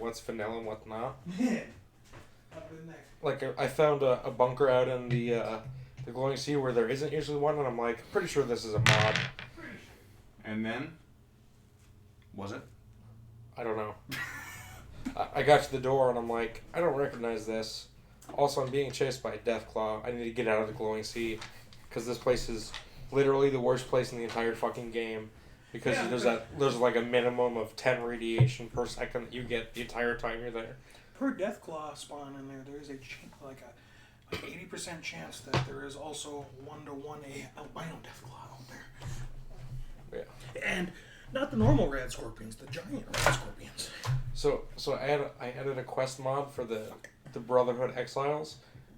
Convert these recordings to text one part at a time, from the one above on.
what's vanilla and what's not. Yeah. I've been there. Like, I found a bunker out in the glowing sea where there isn't usually one, and I'm like, pretty sure this is a mod. Pretty sure. And then? Was it? I don't know. I got to the door and I'm like, I don't recognize this. Also, I'm being chased by a Deathclaw. I need to get out of the glowing sea because this place is literally the worst place in the entire fucking game. Because there's like a minimum of 10 radiation per second that you get the entire time you're there. Per Deathclaw spawn in there, there is an 80% chance that there is also 1-to-1 a albino Deathclaw out there. Yeah. And not the normal rad scorpions, the giant rad scorpions. So I added a quest mod for the Brotherhood Exiles,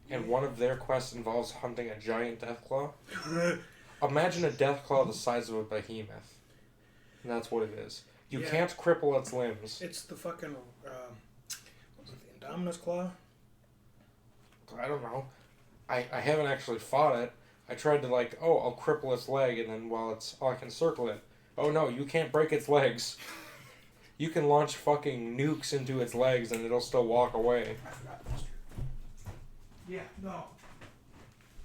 and one of their quests involves hunting a giant Deathclaw. Imagine a Deathclaw the size of a behemoth. And that's what it is. You can't cripple its limbs. It's the fucking, was it the Indominus Claw? I don't know. I haven't actually fought it. I tried to I'll cripple its leg, and then I can circle it. Oh no, you can't break its legs. You can launch fucking nukes into its legs and it'll still walk away. I forgot this. Yeah, no.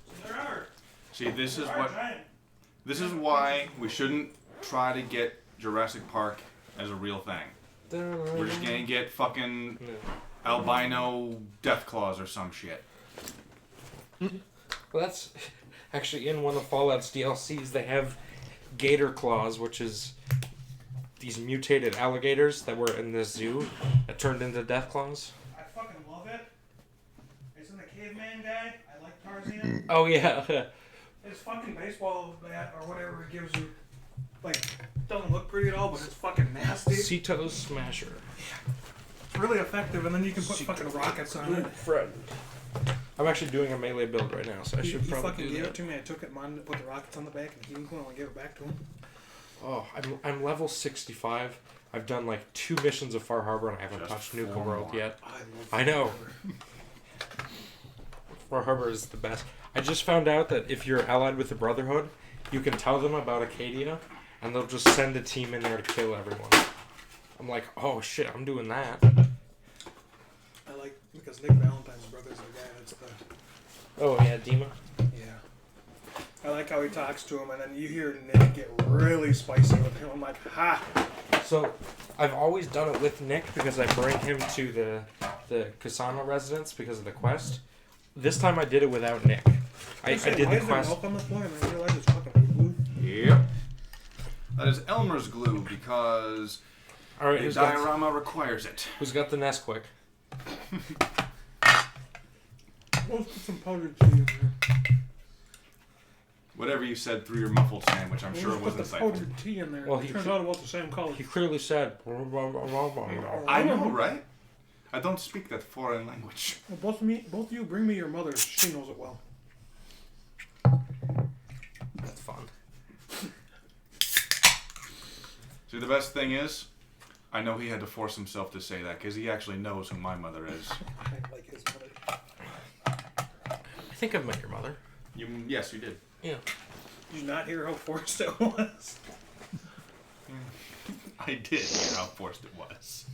So there are. See, this is why we shouldn't try to get Jurassic Park as a real thing. We're just gonna get fucking albino Deathclaws or some shit. Well, that's actually in one of Fallout's DLCs. They have Gator Claws, which is these mutated alligators that were in this zoo that turned into Deathclaws. I fucking love it. Isn't the caveman guy? I like Tarzan. Oh yeah. His fucking baseball bat or whatever it gives you, doesn't look pretty at all, but it's fucking nasty. Cetos Smasher. It's really effective, and then you can put fucking rockets on it. Friend. I'm actually doing a melee build right now, so I should probably fucking do gave that. it to me. I took it, put the rockets on the back, and he was going to give it back to him. Oh, I'm level 65. I've done 2 missions of Far Harbor, and I haven't touched Nuka World yet. I know. Far Harbor is the best. I just found out that if you're allied with the Brotherhood, you can tell them about Acadia, and they'll just send a team in there to kill everyone. I'm like, oh shit, I'm doing that. I like, because Nick Valentine's brother's the guy that's the... Oh yeah, Dima? Yeah. I like how he talks to him, and then you hear Nick get really spicy with him. I'm like, ha! So, I've always done it with Nick because I bring him to the Kasama residence because of the quest. This time I did it without Nick. I did the quest. Why is there milk on the floor? And I realized it's fucking glue. Yep. That is Elmer's glue because the diorama requires it. Who's got the Nesquik? Let's put some powdered tea in there. Whatever you said through your muffled sandwich, I'm sure it was Put the insightful. powdered tea in there. Well, it turns out about the same color. He clearly said... I know, right? I don't speak that foreign language. Well, both of you bring me your mother. She knows it well. That's fun. See, the best thing is, I know he had to force himself to say that because he actually knows who my mother is. I like his mother. I think I've met your mother. Yes, you did. Yeah. Did you not hear how forced it was? I did hear how forced it was.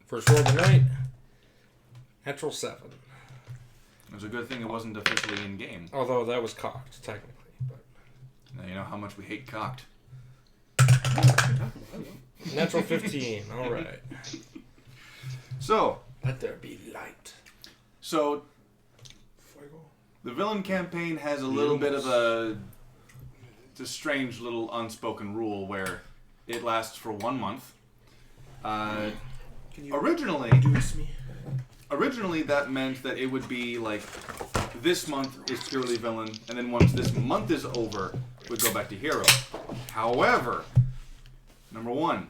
First roll of the night. Natural 7. It was a good thing it wasn't officially in game. Although that was cocked, technically. But Now you know how much we hate cocked. natural 15. All right. So, Let there be light. So, the villain campaign has a little bit of it's a strange little unspoken rule where it lasts for 1 month. Originally that meant that it would be like this month is purely villain, and then once this month is over, we'd go back to hero. However, number one,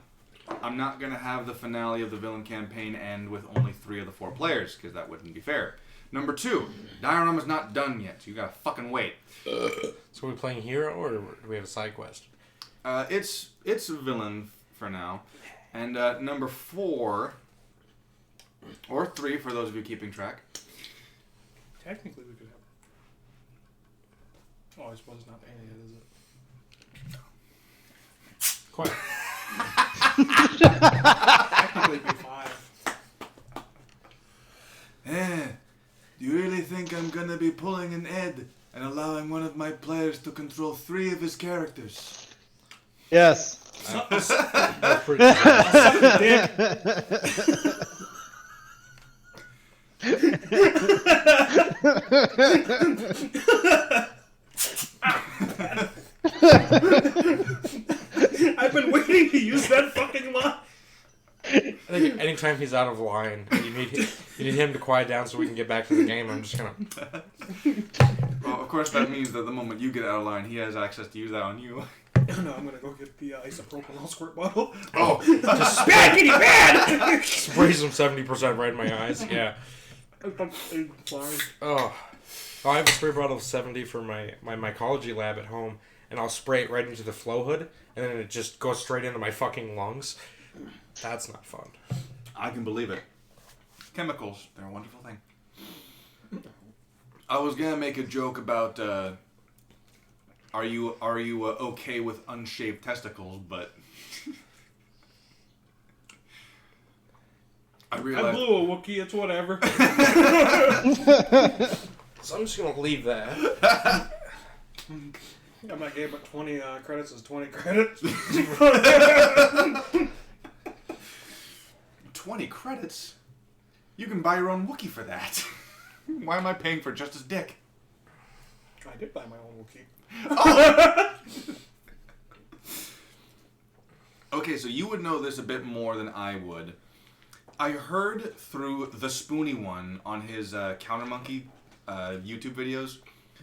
I'm not going to have the finale of the villain campaign end with only 3 of the 4 players, because that wouldn't be fair. Number 2, diorama's not done yet, so you gotta fucking wait. So are we playing hero, or do we have a side quest? It's a villain for now. And number 4, or 3 for those of you keeping track. Technically we could have... Oh, I suppose it's not paying yet, is it? Quite. Technically it'd be 5. Do you really think I'm gonna be pulling an Ed and allowing one of my players to control 3 of his characters? Yes. That's pretty good. I've been waiting to use that fucking line. I think anytime he's out of line, you need him to quiet down so we can get back to the game. I'm just gonna. Well, of course, that means that the moment you get out of line, he has access to use that on you. No, I'm gonna go get the isopropyl squirt bottle. Oh, Just bad, kitty, bad! Sprays him 70% right in my eyes. Yeah. Oh, I have a spray bottle of 70 for my mycology lab at home, and I'll spray it right into the flow hood, and then it just goes straight into my fucking lungs. That's not fun. I can believe it. Chemicals, they're a wonderful thing. I was gonna make a joke about, are you okay with unshaved testicles, but I I realized... blew a Wookiee, it's whatever. So I'm just gonna leave that. I'm not gay, but 20 credits is 20 credits. 20 credits? You can buy your own Wookiee for that. Why am I paying for just his dick? I did buy my own Wookiee. Oh! Okay, so you would know this a bit more than I would. I heard through the Spoony one on his Counter Monkey YouTube videos.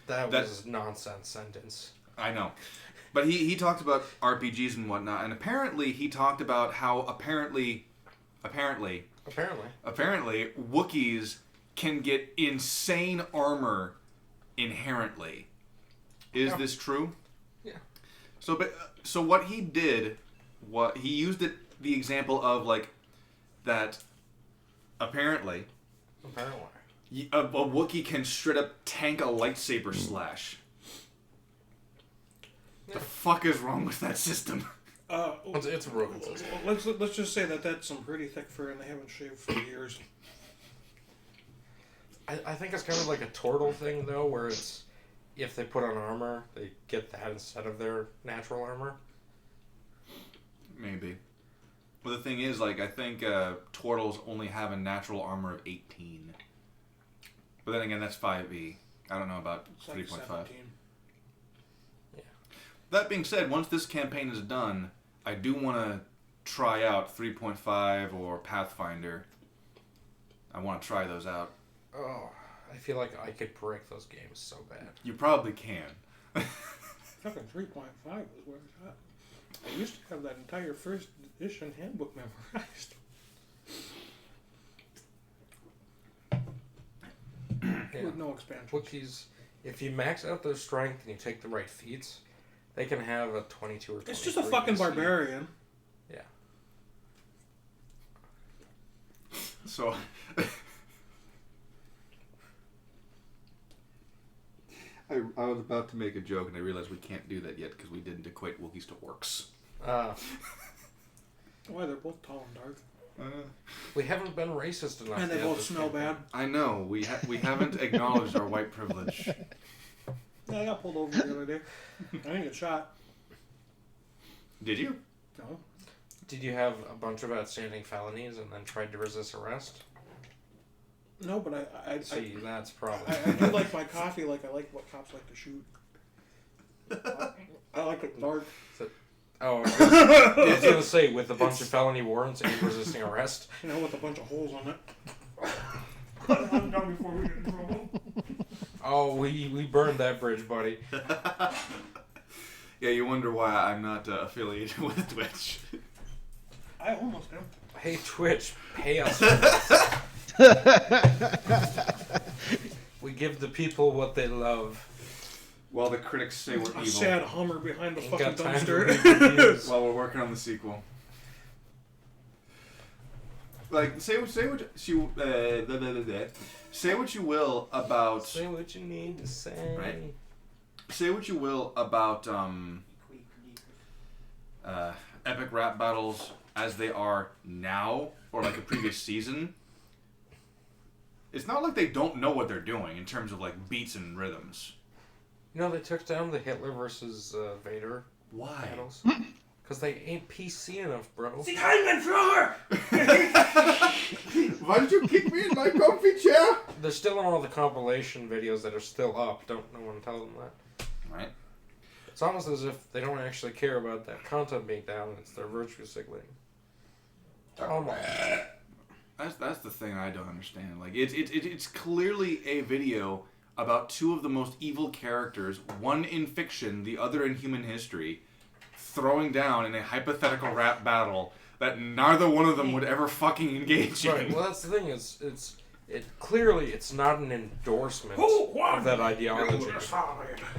That was a nonsense sentence. I know. But he talked about RPGs and whatnot, and apparently he talked about how apparently Wookiees can get insane armor inherently. Is this true? Yeah. So what he did, he used the example of like that. Apparently, a Wookiee can straight up tank a lightsaber slash. Yeah. The fuck is wrong with that system? It's a broken system. Let's just say that's some pretty thick fur, and they haven't shaved for years. I think it's kind of like a turtle thing, though, where it's if they put on armor, they get that instead of their natural armor. Maybe. Well, the thing is, like, I think turtles only have a natural armor of 18. But then again, that's 5e. I don't know about 3.5. Yeah. That being said, once this campaign is done, I do want to try out 3.5 or Pathfinder. I want to try those out. Oh, I feel like I could break those games so bad. You probably can. Fucking 3.5 is where it's at. I used to have that entire first edition handbook memorized. Yeah. With no expansion. Wookiees, if you max out their strength and you take the right feats, they can have a 22 or 23. It's just a fucking AC. barbarian. Yeah. So... I was about to make a joke and I realized we can't do that yet because we didn't equate Wookiees to orcs. Why, they're both tall and dark. We haven't been racist enough. And they yet both this smell campaign. bad. I know, we haven't acknowledged our white privilege. Yeah, I got pulled over the other day. I didn't get shot. Did you? No. Did you have a bunch of outstanding felonies and then tried to resist arrest? No, but See, that's probably. I do like my coffee like I like what cops like to shoot. I like it dark. Oh, I was going to say, with a bunch of felony warrants and resisting arrest. You know, with a bunch of holes on it. I'm done before we get in trouble. Oh, we burned that bridge, buddy. Yeah, you wonder why I'm not affiliated with Twitch. I almost am. Hey, Twitch, pay us. We give the people what they love. While the critics say we're A evil. sad Hummer behind the Ain't fucking got time to read dumpster. reviews. While we're working on the sequel. Like, say what you will about... Say what you need to say. Right. Say what you will about epic rap battles as they are now, or like a previous season. it's not like they don't know what they're doing in terms of like beats and rhythms. You know, they took down the Hitler versus Vader Why? battles. Because they ain't PC enough, bro. Sie Heimatflur! Why did you kick me in my comfy chair? They're still on all the compilation videos that are still up. Don't no one tell them that. Right. It's almost as if they don't actually care about that content being down. It's their virtue signaling. Almost. That's the thing I don't understand. Like it's clearly a video about two of the most evil characters, one in fiction, the other in human history, throwing down in a hypothetical rap battle that neither one of them would ever fucking engage in. Right. Well, that's the thing. It's not an endorsement of that ideology.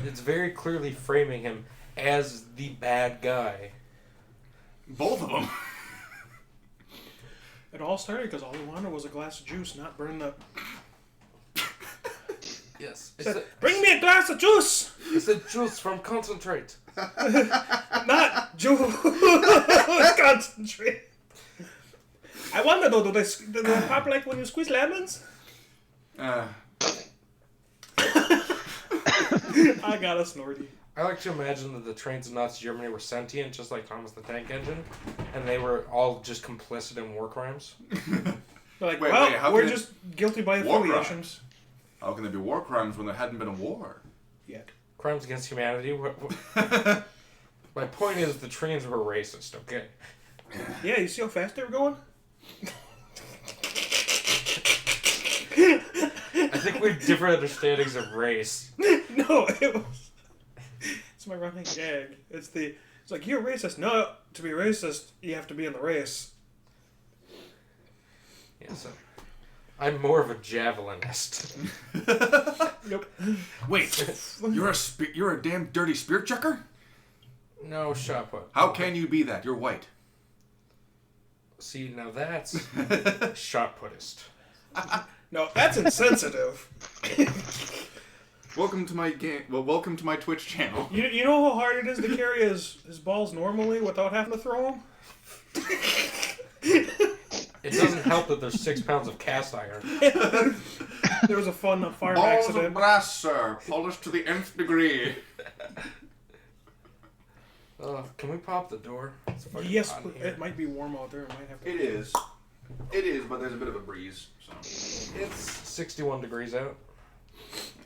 It's very clearly framing him as the bad guy. Both of them. It all started because all he wanted was a glass of juice, not burn the... Yes. Said, bring me a glass of juice! It's the juice from concentrate. Not juice! Concentrate. I wonder though, do they pop like when you squeeze lemons? Uh, I got a snorty. I like to imagine that the trains in Nazi Germany were sentient, just like Thomas the Tank Engine, and they were all just complicit in war crimes. They're like, Wait, well, we're can just guilty by war affiliation. crimes? How can there be war crimes when there hadn't been a war? Yet. Crimes against humanity. My point is, the trains were racist. Okay. Yeah, you see how fast they were going? I think we have different understandings of race. No, it was. It's my running gag. It's like, you're racist. No, to be racist, you have to be in the race. Yeah, so I'm more of a javelinist. Nope. Wait, you're a damn dirty spear chucker? No shot put. How can you be that? You're white. See, now that's shot putist. No, that's insensitive. Welcome to my game. Well, welcome to my Twitch channel. You know how hard it is to carry his balls normally without having to throw them? It doesn't help that there's 6 pounds of cast iron. There was a fun farm Balls accident. of brass, sir, polished to the nth degree. Can we pop the door? It's fucking Yes, hot in here. it might be warm out there. It might have to. It is, but there's a bit of a breeze. So It's 61 degrees out.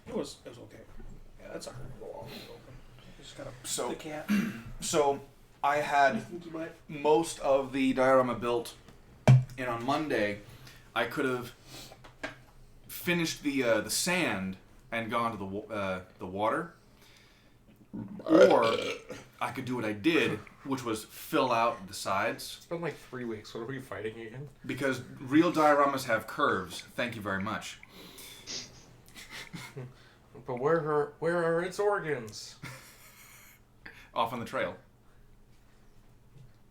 It was okay. Yeah, that's not gonna go all open. Just gotta So- the cat. So I had most of the diorama built, and on Monday, I could have finished the sand and gone to the water, or I could do what I did, which was fill out the sides. It's been like 3 weeks. What are we fighting again? Because real dioramas have curves. Thank you very much. But where are its organs? Off on the trail.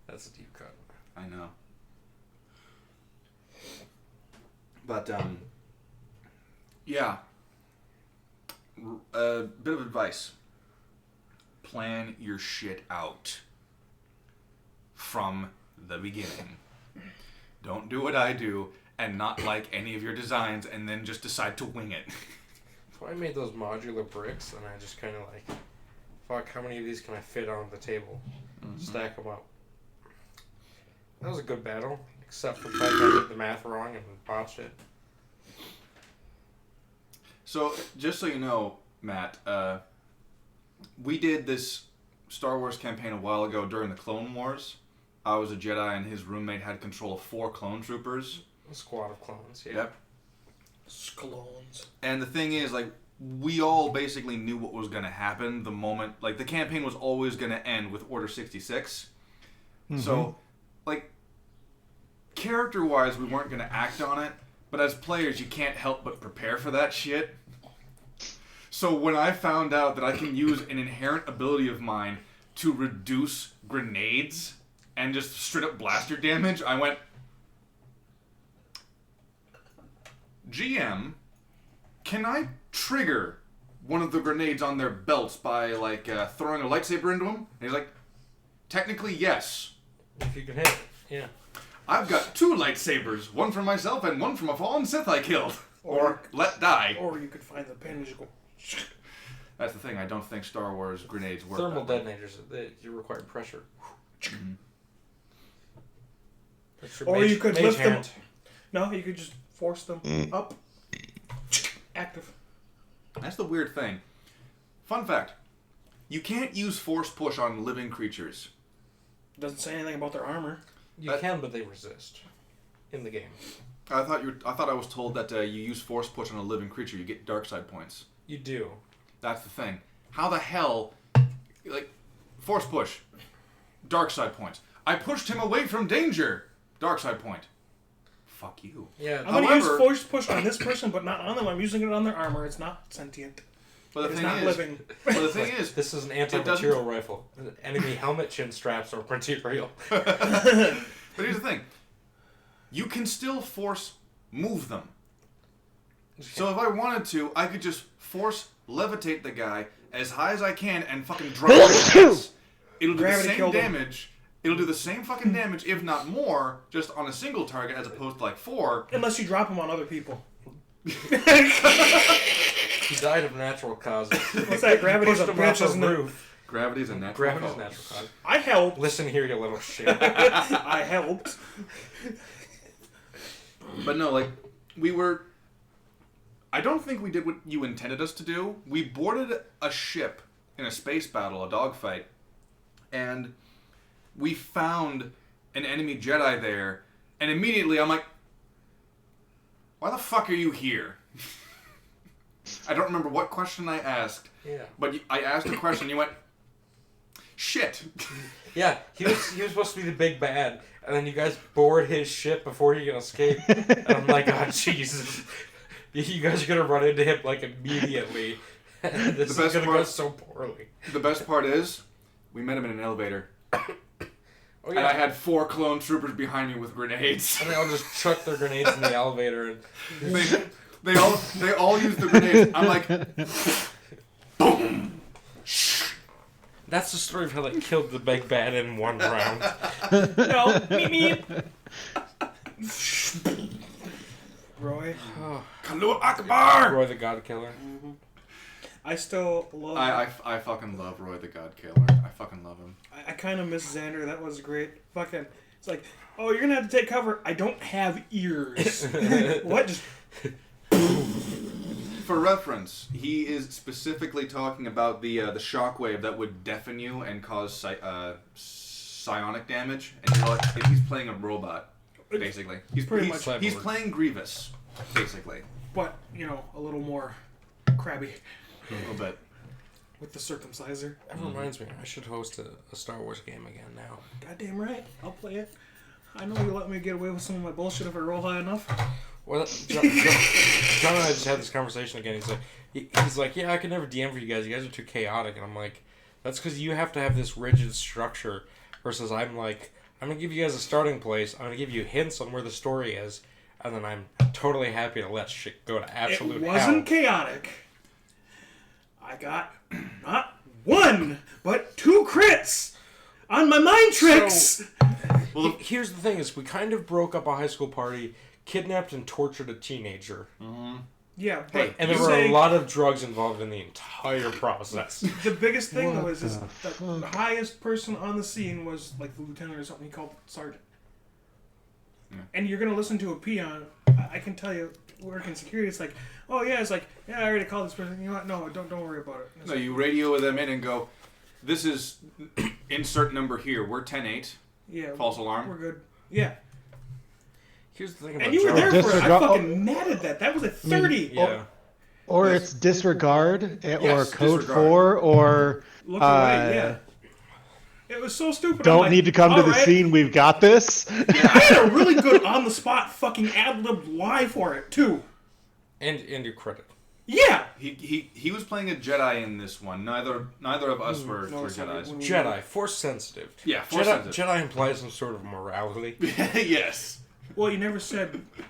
That's a deep cut. I know. But, yeah. A bit of advice. Plan your shit out from the beginning. Don't do what I do and not like any of your designs and then just decide to wing it. So I made those modular bricks, and I just kind of like, fuck, how many of these can I fit on the table? Stack them up. That was a good battle, except for the fact I did the math wrong and botched it. So, just so you know, Matt, we did this Star Wars campaign a while ago during the Clone Wars. I was a Jedi and his roommate had control of 4 clone troopers. A squad of clones, yeah. Yep. Clones. And the thing is, like, we all basically knew what was going to happen the moment, like, the campaign was always going to end with Order 66. So, like, character-wise, we weren't going to act on it, but as players, you can't help but prepare for that shit. So when I found out that I can use an inherent ability of mine to reduce grenades and just straight up blaster damage, I went, GM, can I trigger one of the grenades on their belts by, like, throwing a lightsaber into them? And he's like, technically, yes. If you can hit it, yeah. I've got 2 lightsabers, one for myself and one from a fallen Sith I killed. Or let die. Or you could find the pin and just go. That's the thing. I don't think Star Wars grenades work. Thermal that way. detonators, you require pressure. Mhm. That's your Or you could mage lift them. hand. No, you could just force them up. Active. That's the weird thing. Fun fact. You can't use force push on living creatures. Doesn't say anything about their armor. You can, but they resist in the game. I thought I was told that you use force push on a living creature, you get dark side points. You do. That's the thing. How the hell, force push, dark side points. I pushed him away from danger. Dark side point. Fuck you. Yeah. I'm going to use force push on this person, but not on them. I'm using it on their armor. It's not sentient. But It's not living. But the thing is, This is an anti-material rifle. Enemy helmet chin straps are material. but here's the thing. You can still force move them. So if I wanted to, I could just force levitate the guy as high as I can and fucking drop his ass. It'll do Gravity the same killed him. damage. It'll do the same fucking damage, if not more, just on a single target as opposed to 4. Unless you drop them on other people. He died of natural causes. What's that? Gravity's Pushed a him bitch, off a isn't it? roof. Gravity's a natural Gravity's cause. natural cause. I helped. Listen here, you little shit. I helped. But no, we were... I don't think we did what you intended us to do. We boarded a ship in a space battle, a dogfight, and we found an enemy Jedi there, and immediately I'm like, why the fuck are you here? I don't remember what question I asked, Yeah. but I asked a question, you went, shit. Yeah, he was supposed to be the big bad, and then you guys board his ship before he can escape. And I'm like, oh Jesus, you guys are gonna run into him immediately. This is best gonna go part- so poorly. The best part is, we met him in an elevator, Oh and I yeah, had 4 clone troopers behind me with grenades. and they all just chuck their grenades in the elevator, and They all use the grenades. I'm like, boom. that's the story of how they killed the big bad in one round. No, me. Roy. Kalu Akbar. Roy the God Killer. I still love... I fucking love Roy the God Killer. I fucking love him. I kind of miss Xander. That was great. Fucking... It's like, oh, you're going to have to take cover. I don't have ears. What? Just... For reference, he is specifically talking about the shockwave that would deafen you and cause psionic damage, and he's playing a robot, basically. He's Pretty he's, much. he's playing Grievous, basically. But, a little more crabby A little bit. with the circumciser. That reminds me, I should host a Star Wars game again now. Goddamn right. I'll play it. I know you let me get away with some of my bullshit if I roll high enough. Well, John and I just had this conversation again. He's like, yeah, I can never DM for you guys. You guys are too chaotic. And I'm like, that's because you have to have this rigid structure. Versus I'm like, I'm going to give you guys a starting place. I'm going to give you hints on where the story is. And then I'm totally happy to let shit go to absolute It wasn't hell. chaotic. I got not 1, but 2 crits on my mind tricks. Well, Here's the thing is we kind of broke up a high school party, kidnapped and tortured a teenager. Yeah, Hey, but And you there were say- a lot of drugs involved in the entire process. The biggest thing though is that the highest person on the scene was like the lieutenant or something. He called sergeant. Yeah. And you're gonna listen to a peon. I can tell you, working security, it's like, oh yeah, it's like, yeah, I already called this person. You know what? No, don't worry about it. It's no, like, you radio them in and go, this is insert number here. We're 10-8. yeah, False alarm. We're good. Yeah, Here's the thing about and you were drugs. there for it. I Disregard- fucking mad at that. That was a 30. Yeah. Or Yes. it's disregard, or Yes, code disregard. 4, or Look away. Yeah. It was so stupid. I'm don't like, need to come to the "Alright." scene. We've got this. I had a really good on the spot fucking ad lib lie for it too. And your credit. Yeah. He was playing a Jedi in this one. Neither of us were sorry, Jedis. when we- Jedi, force sensitive. Yeah, force Jedi, sensitive. Jedi implies some sort of morality. Yes. Well, you never said I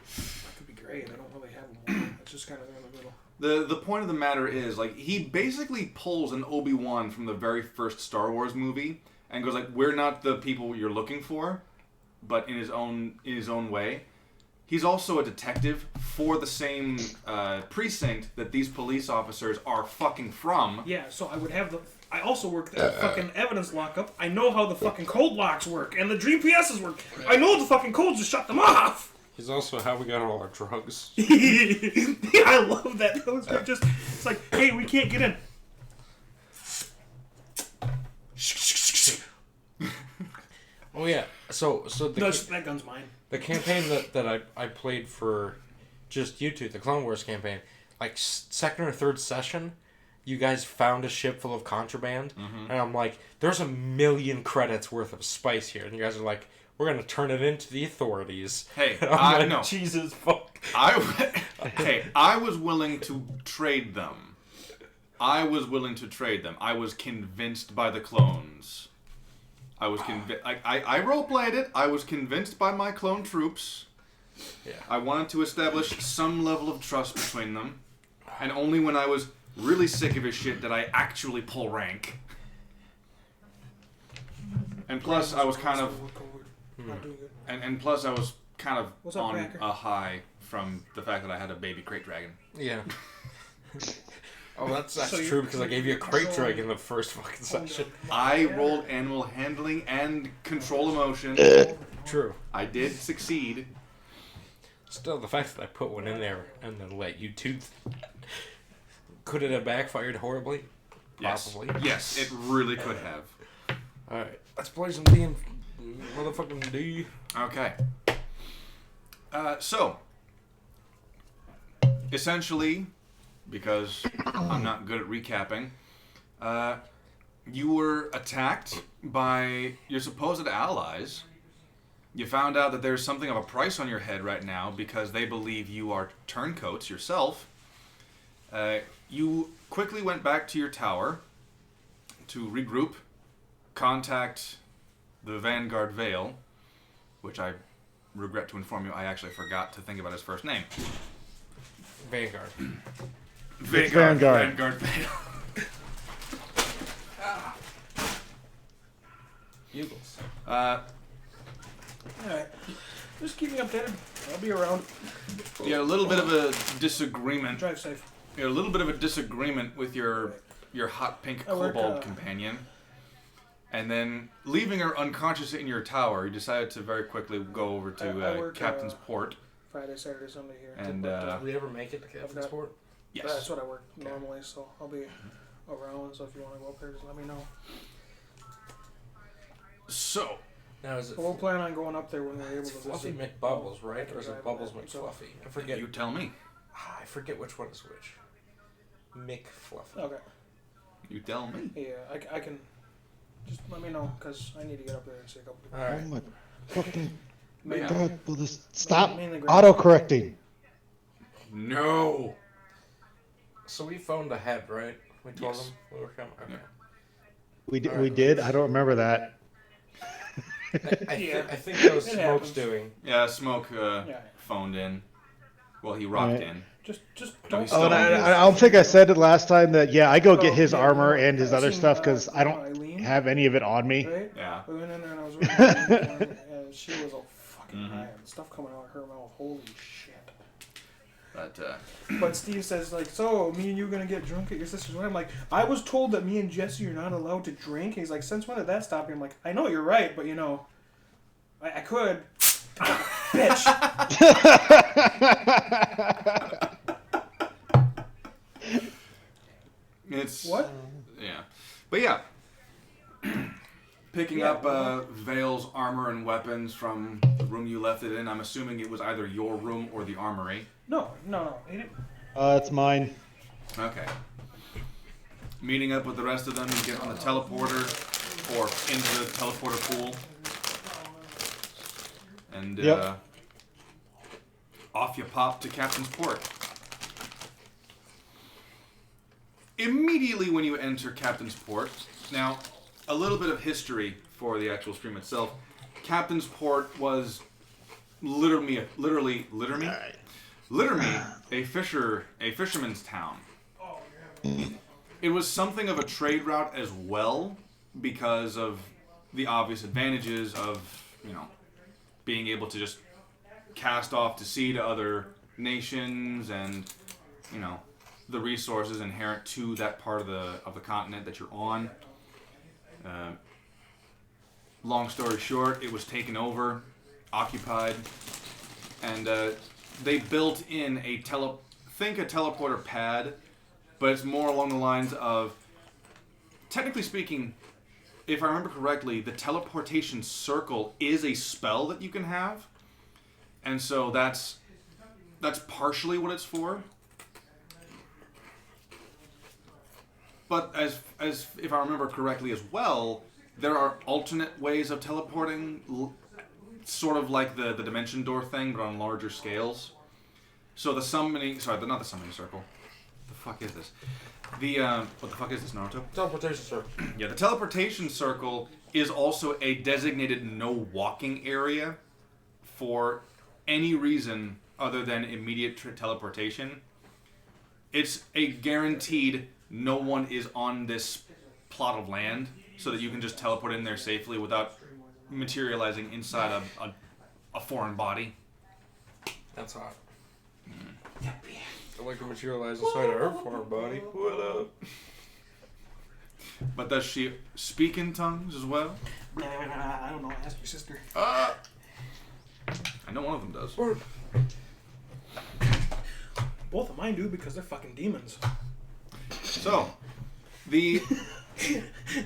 could be gray, and I don't really have one. It's just kind of in the middle. The point of the matter is, he basically pulls an Obi-Wan from the very first Star Wars movie and goes like, we're not the people you're looking for, but in his own way. he's also a detective for the same precinct that these police officers are fucking from. Yeah, so I would have the... I also work at fucking evidence lockup. I know how the fucking code locks work and the Dream PSs work. I know the fucking codes to shut them off. He's also how we got all our drugs. Yeah, I love that. Those are just... It's like, hey, we can't get in. Oh yeah, so That gun's mine. the campaign that I played for just you two, the Clone Wars campaign, like second or third session, you guys found a ship full of contraband, and I'm like, there's 1 million credits worth of spice here, and you guys are like, we're gonna turn it into the authorities. Hey, I'm like, no. Jesus fuck. I was willing to trade them. I was convinced by the clones. I roleplayed it. I was convinced by my clone troops. Yeah. I wanted to establish some level of trust between them. And only when I was really sick of his shit did I actually pull rank. And plus, I was kind of... And plus, I was kind of What's up, on Cracker? a high from the fact that I had a baby crate dragon. Yeah. Oh, that's So true because I gave you a crate dragon the first fucking session. I rolled animal handling and control emotion. True. I did succeed. Still, the fact that I put one in there and then let you two... Could it have backfired horribly? Yes. Probably. Yes, it really could have. Alright, let's play some D and motherfucking D. Okay. So, essentially, because I'm not good at recapping, you were attacked by your supposed allies. You found out that there's something of a price on your head right now because they believe you are turncoats yourself. You quickly went back to your tower to regroup, contact the Vanguard Vale, which I regret to inform you I actually forgot to think about his first name. Vanguard. Vanguard. Vanguard Vale. Bugles. Alright. Just keep me updated. I'll be around. You had a little bit of a disagreement. Drive safe. You had a little bit of a disagreement with your hot pink I work, kobold companion. And then, leaving her unconscious in your tower, you decided to very quickly go over to I work, Captain's Port. Friday, Saturday, Sunday here. And, Did we ever make it to Captain's Port? Yes. That's what I work normally, so I'll be around. So if you want to go up there, just let me know. So, Now is it But we'll plan on going up there when we're able it's to Fluffy visit. McBubbles, right? Or is it Bubbles So- McFluffy? I forget. you tell me. I forget which one is which. McFluffy. Okay. You tell me. Yeah, I can. Just let me know, because I need to get up there and see a couple people. Oh Alright. my fucking Yeah. God, will this stop Mainly auto-correcting? No. So we phoned ahead, right? We told Yes. them we were coming. Okay. Yeah. We did? I don't remember that. Yeah. I think that was It Smoke's happens. doing. Yeah, Smoke Yeah. phoned in. Well, he rocked Right. in. Just No, don't. he's Oh, and still- I don't think I said it last time that, yeah, I go get Oh, his yeah, armor no, and his I other seen, stuff because I don't Eileen, have any of it on me. Right? Yeah. We went in there and I was with her, and she was all fucking Mhm. high. And stuff coming out of her mouth. Holy shit. But, But Steve says, like, so, me and you gonna get drunk at your sister's wedding? I'm like, I was told that me and Jesse are not allowed to drink. He's like, since when did that stop you? I'm like, I know you're right, but, you know, I could. Bitch. it's... What? Yeah. But yeah. Picking Yeah. up Vale's armor and weapons from the room you left it in. I'm assuming it was either your room or the armory. No. He didn't. It's mine. Okay. Meeting up with the rest of them, you get on the teleporter or into the teleporter pool. And Yep. Off you pop to Captain's Port. Immediately when you enter Captain's Port, now, a little bit of history for the actual stream itself. Captain's Port was literally a fisherman's town. It was something of a trade route as well because of the obvious advantages of, you know, being able to just cast off to sea to other nations and, you know, the resources inherent to that part of the continent that you're on. Long story short, it was taken over, occupied, and they built in a teleporter pad, but it's more along the lines of, technically speaking, if I remember correctly, the teleportation circle is a spell that you can have, and so that's partially what it's for. But as if I remember correctly as well, there are alternate ways of teleporting, sort of like the dimension door thing, but on larger scales. So the summoning, not the summoning circle. The fuck is this? What the fuck is this, Naruto? Teleportation circle. Yeah, the teleportation circle is also a designated no walking area for any reason other than immediate teleportation. It's a guaranteed no one is on this plot of land, so that you can just teleport in there safely without materializing inside a foreign body. That's hot. I like to materialize inside of her foreign body. What up? But does she speak in tongues as well? I don't know. Ask your sister. I know one of them does. Both of mine do because they're fucking demons. So,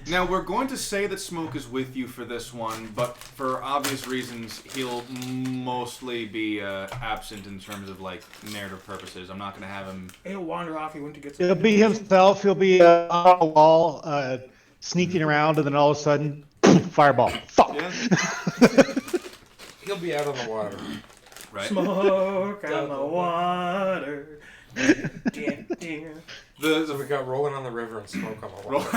now we're going to say that Smoke is with you for this one, but for obvious reasons, he'll mostly be absent in terms of like narrative purposes. I'm not going to have him. He'll wander off. He went to get some. He'll be himself. He'll be on a wall, sneaking around, and then all of a sudden, fireball. Fuck. Yeah. He'll be out on the water. Right. Smoke on the water. So we got rolling on the river and smoke on the water.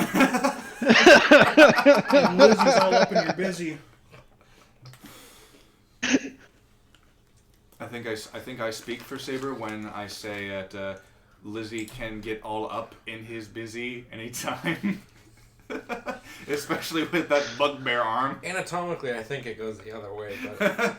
And Lizzy's all up and you're busy. I think I speak for Saber when I say that Lizzy can get all up in his busy anytime. Especially with that bugbear arm. Anatomically, I think it goes the other way, but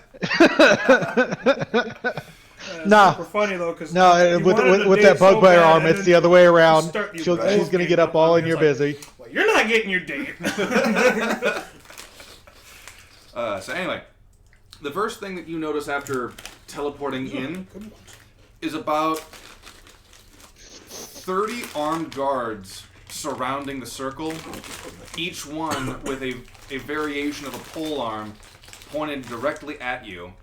Nah. Super funny though, because with that bugbear arm, it's the other way around. She's gonna get up all in your busy. Well, you're not getting your date. So anyway, the first thing that you notice after teleporting in is about 30 armed guards surrounding the circle, each one with a variation of a pole arm pointed directly at you.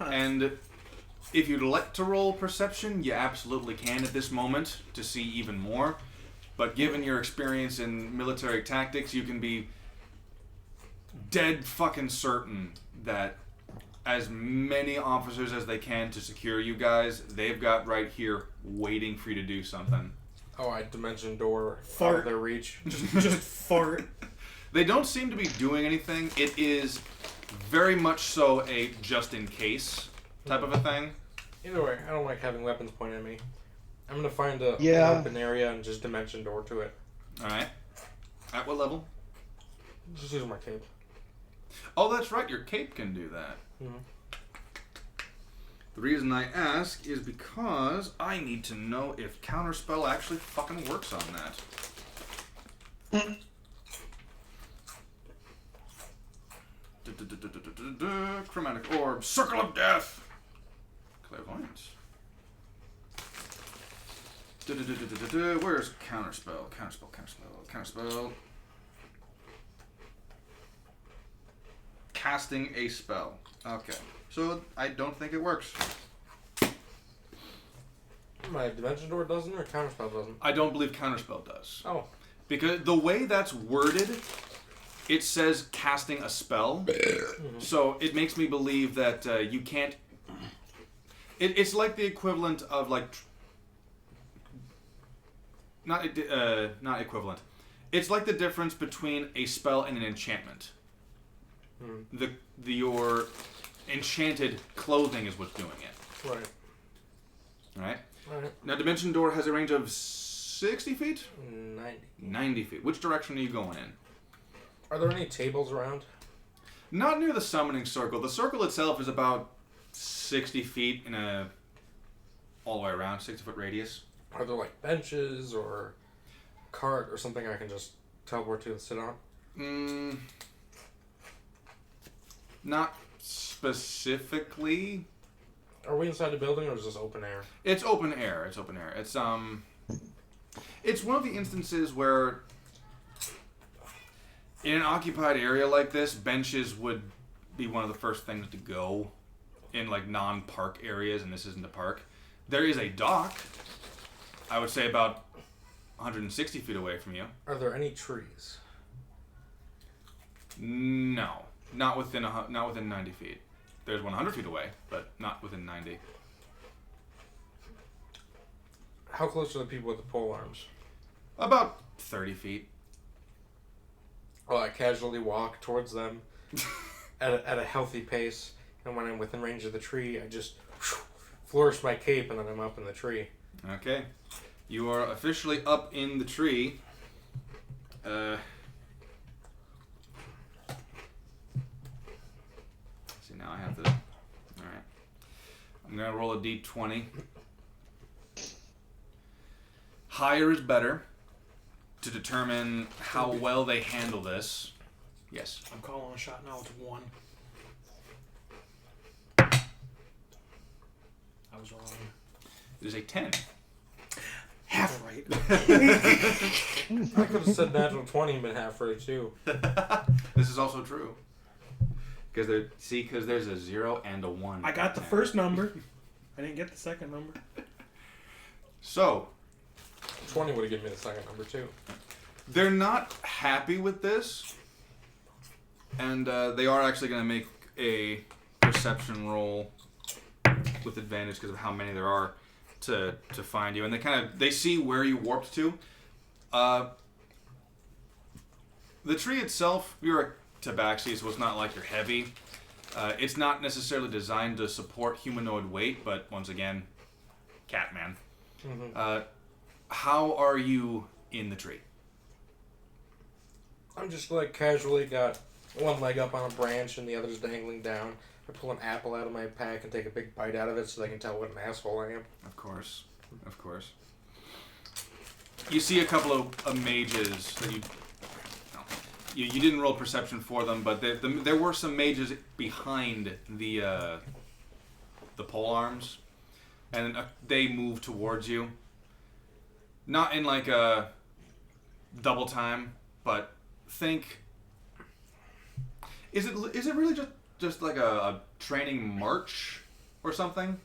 And if you'd like to roll perception, you absolutely can at this moment to see even more. But given your experience in military tactics, you can be dead fucking certain that as many officers as they can to secure you guys, they've got right here waiting for you to do something. oh, I dimension door Fart. out of their reach. just fart. They don't seem to be doing anything. It is very much so a just in case type of a thing. Either way, I don't like having weapons pointed at me. I'm gonna find an open area and just dimension door to it. Alright. At what level? Just use my cape. Oh, that's right. Your cape can do that. Mm-hmm. The reason I ask is because I need to know if Counterspell actually fucking works on that. Chromatic Orb. Circle of Death. Clairvoyance. Where's Counterspell? Counterspell. Casting a spell. Okay. So I don't think it works. My dimension door doesn't, or counterspell doesn't? I don't believe Counterspell does. Oh. Because the way that's worded, it says casting a spell. So it makes me believe that you can't... It's like the equivalent of like... Not equivalent. It's like the difference between a spell and an enchantment. Your enchanted clothing is what's doing it. Right. Alright? Alright. Now Dimension Door has a range of 60 feet? 90. 90 feet. Which direction are you going in? Are there any tables around? Not near the summoning circle. The circle itself is about 60 feet in a all the way around, 60-foot radius. Are there like benches or cart or something I can just teleport to and sit on? Not specifically. Are we inside the building or is this open air? It's open air. It's open air. It's one of the instances where in an occupied area like this, benches would be one of the first things to go in like non-park areas, and this isn't a park. There is a dock, I would say about 160 feet away from you. Are there any trees? No, not within 90 feet. There's 100 feet away, but not within 90. How close are the people with the pole arms? About 30 feet. Well, I casually walk towards them at a healthy pace, and when I'm within range of the tree, I just flourish my cape, and then I'm up in the tree. Okay. You are officially up in the tree. See, now I have to... Alright. I'm going to roll a d20. Higher is better to determine how well they handle this. Yes. I'm calling a shot now. It's 1. I was wrong. It is a 10. Half right. I could have said natural 20 and been half right too. This is also true. Because there's a 0 and a 1. I got the first number. I didn't get the second number. So, 20 would have given me the second number too. they're not happy with this. And they are actually going to make a perception roll with advantage because of how many there are to find you. And they see where you warped to. The tree itself, you're a tabaxi, so it's not like you're heavy. It's not necessarily designed to support humanoid weight, but once again, Catman. Mm-hmm. How are you in the tree? I'm just like casually got one leg up on a branch and the other's dangling down. I pull an apple out of my pack and take a big bite out of it so they can tell what an asshole I am. Of course. You see a couple of mages that you didn't roll perception for them, but there were some mages behind the pole arms, and they move towards you. Not in like a double time, but think. Is it really just like a training march or something?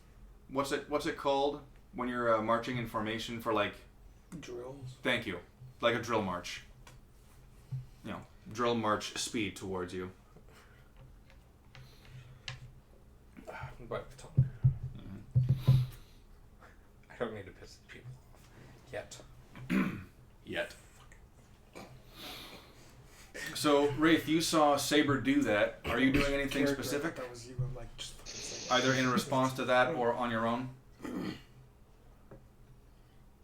What's it called when you're marching in formation for like drills? Thank you, like a drill march. Drill march speed towards you. Bite my tongue. Mm-hmm. I don't need to piss the people off yet. So, Wraith, you saw Saber do that. Are you doing anything specific? That was you. I'm like, just fucking say it. Either in response to that or on your own?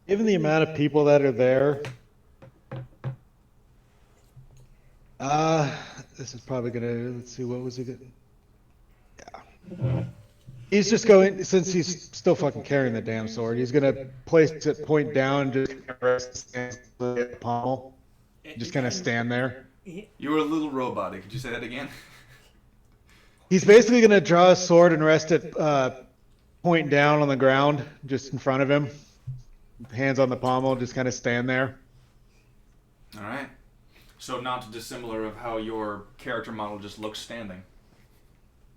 Given the amount of people that are there, this is probably gonna. Let's see, what was he gonna? Yeah. He's just going, since he's still fucking carrying the damn sword. He's gonna place it point down, just rest the pommel, just kind of stand there. You were a little robotic. Could you say that again? He's basically gonna draw a sword and rest it point down on the ground, just in front of him. Hands on the pommel, just kind of stand there. All right. So not dissimilar of how your character model just looks standing.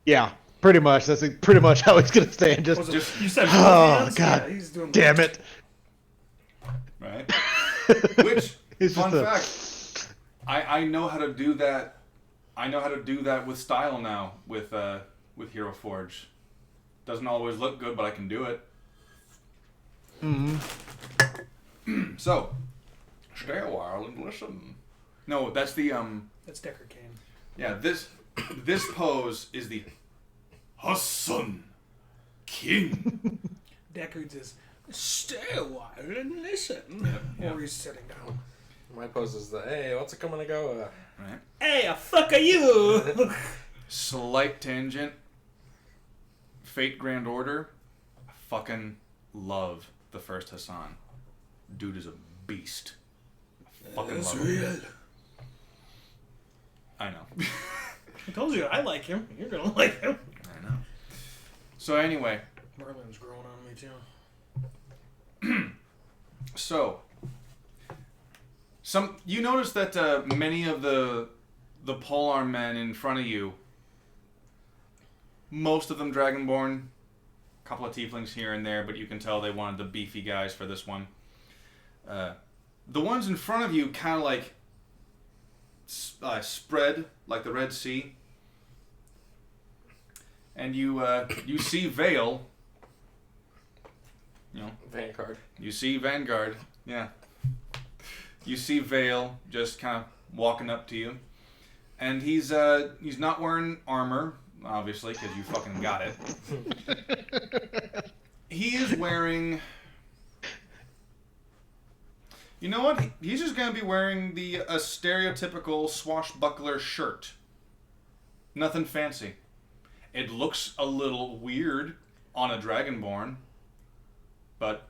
Yeah, pretty much. That's pretty much how he's gonna stand. Just you said oh hands? god, Yeah, he's doing damn it! Right. Which fun fact? I know how to do that. I know how to do that with style now with Hero Forge. Doesn't always look good, but I can do it. Mm-hmm. So, stay a while and listen. No, that's the That's Decker Kane. Yeah, this pose is the Hassan King. Deckard's is stay a while and listen. Yep. Or he's sitting down. My pose is the hey, what's it coming to go? Right. Hey, a fuck are you? Slight tangent. Fate Grand Order. I fucking love the first Hassan. Dude is a beast. I fucking love him. I know. I told you I like him. You're gonna like him. I know. So anyway. Merlin's growing on me too. So, you notice that many of the polearm men in front of you, most of them Dragonborn, a couple of tieflings here and there, but you can tell they wanted the beefy guys for this one. The ones in front of you kind of like spread like the Red Sea, and you see Vale. You know, Vanguard. You see Vanguard, yeah. You see Vale just kind of walking up to you, and he's not wearing armor, obviously, because you fucking got it. He is wearing. You know what? He's just gonna be wearing a stereotypical swashbuckler shirt. Nothing fancy. It looks a little weird on a Dragonborn. But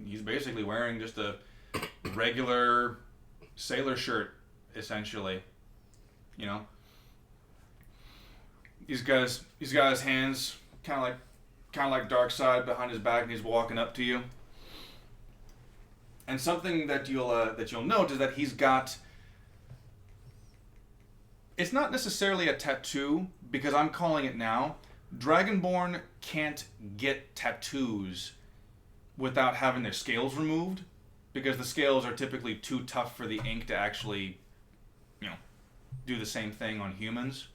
he's basically wearing just a regular sailor shirt, essentially. You know, he's got his hands kind of like Darkseid behind his back, and he's walking up to you. And something that you'll note is that he's got. It's not necessarily a tattoo, because I'm calling it now. Dragonborn can't get tattoos without having their scales removed, because the scales are typically too tough for the ink to actually, do the same thing on humans.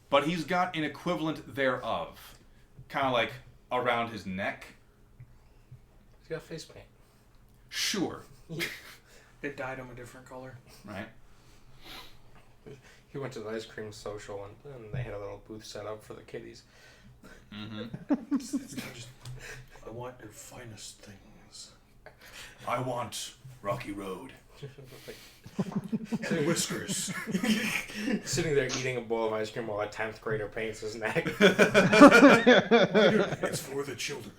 But he's got an equivalent thereof, kind of like around his neck. He's got face paint. Sure. It dyed him a different color. Right. He went to the ice cream social, and they had a little booth set up for the kiddies. Mm-hmm. I want your finest things. I want Rocky Road. And whiskers. Sitting there eating a bowl of ice cream while a 10th grader paints his neck. It's for the children.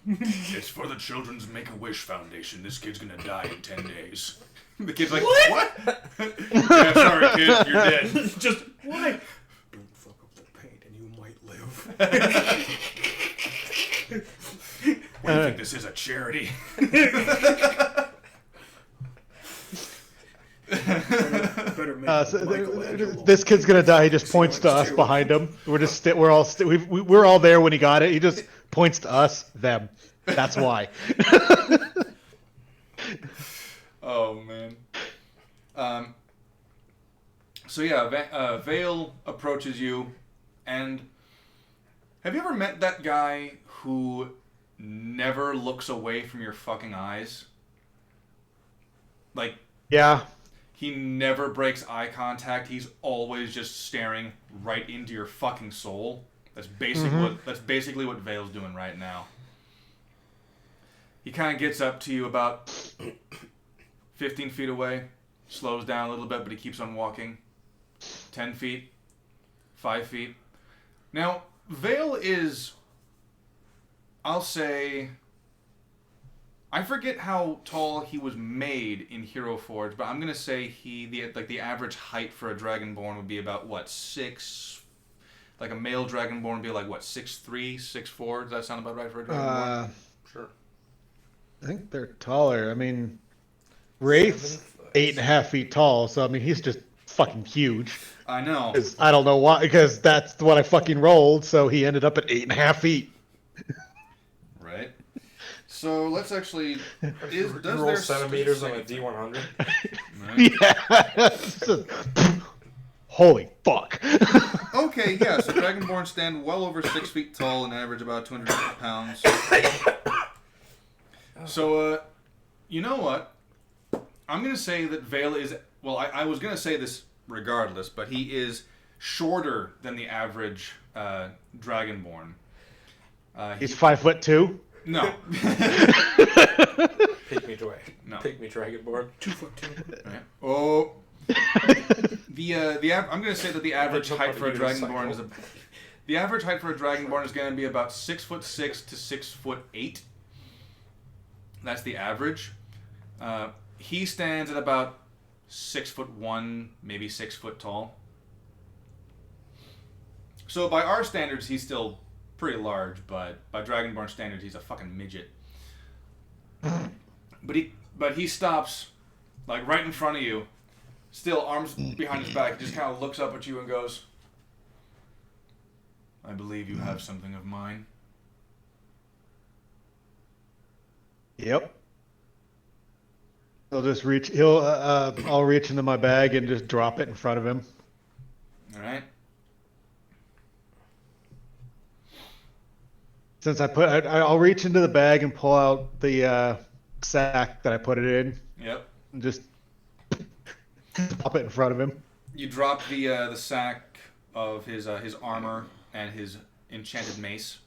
It's for the Children's Make-A-Wish Foundation. This kid's gonna die in 10 days. The kid's like, what? Yeah, sorry, kid, you're dead. Just, why? Don't fuck up the paint and you might live. What do you think this is, a charity? Better make this kid's gonna die. He just points to us behind him. We're all there when he got it. He just points to us, them. That's why. Oh man. So yeah, Vale approaches you, and have you ever met that guy who never looks away from your fucking eyes? Like, yeah. He never breaks eye contact. He's always just staring right into your fucking soul. That's basically what Vale's doing right now. He kind of gets up to you about 15 feet away, slows down a little bit, but he keeps on walking. 10 feet, 5 feet. Now, Vale is, I'll say, I forget how tall he was made in Hero Forge, but I'm gonna say the average height for a Dragonborn would be about what, 6? Like a male Dragonborn would be like what, 6'3", 6'4"? Does that sound about right for a Dragonborn? Sure. I think they're taller. I mean, Wraith's 8.5 feet tall, so I mean he's just fucking huge. I know. I don't know why, because that's what I fucking rolled, so he ended up at 8.5 feet. Right. So let's actually. You roll centimeters on a D100. Right. Yeah. Holy fuck. Okay, yeah. So Dragonborn stand well over 6 feet tall and average about 250 pounds. So, you know what? I'm gonna say that Vale is. Well, I was gonna say this regardless, but he is shorter than the average Dragonborn. He's 5'2". No. Pygmy No. Dragonborn. 2'2". Right. Oh. I'm going to say that the average height for a Dragonborn is the average height for a Dragonborn is going to be about 6'6" to 6'8". That's the average. He stands at about 6'1", maybe 6 foot tall. So by our standards, he's still pretty large, but by Dragonborn standards, he's a fucking midget. But he stops, like right in front of you, still arms behind his back. He just kind of looks up at you and goes, "I believe you have something of mine." Yep. I'll just reach. I'll reach into my bag and just drop it in front of him. All right. Since I'll reach into the bag and pull out the sack that I put it in. Yep. And just pop it in front of him. You drop the sack of his armor and his enchanted mace.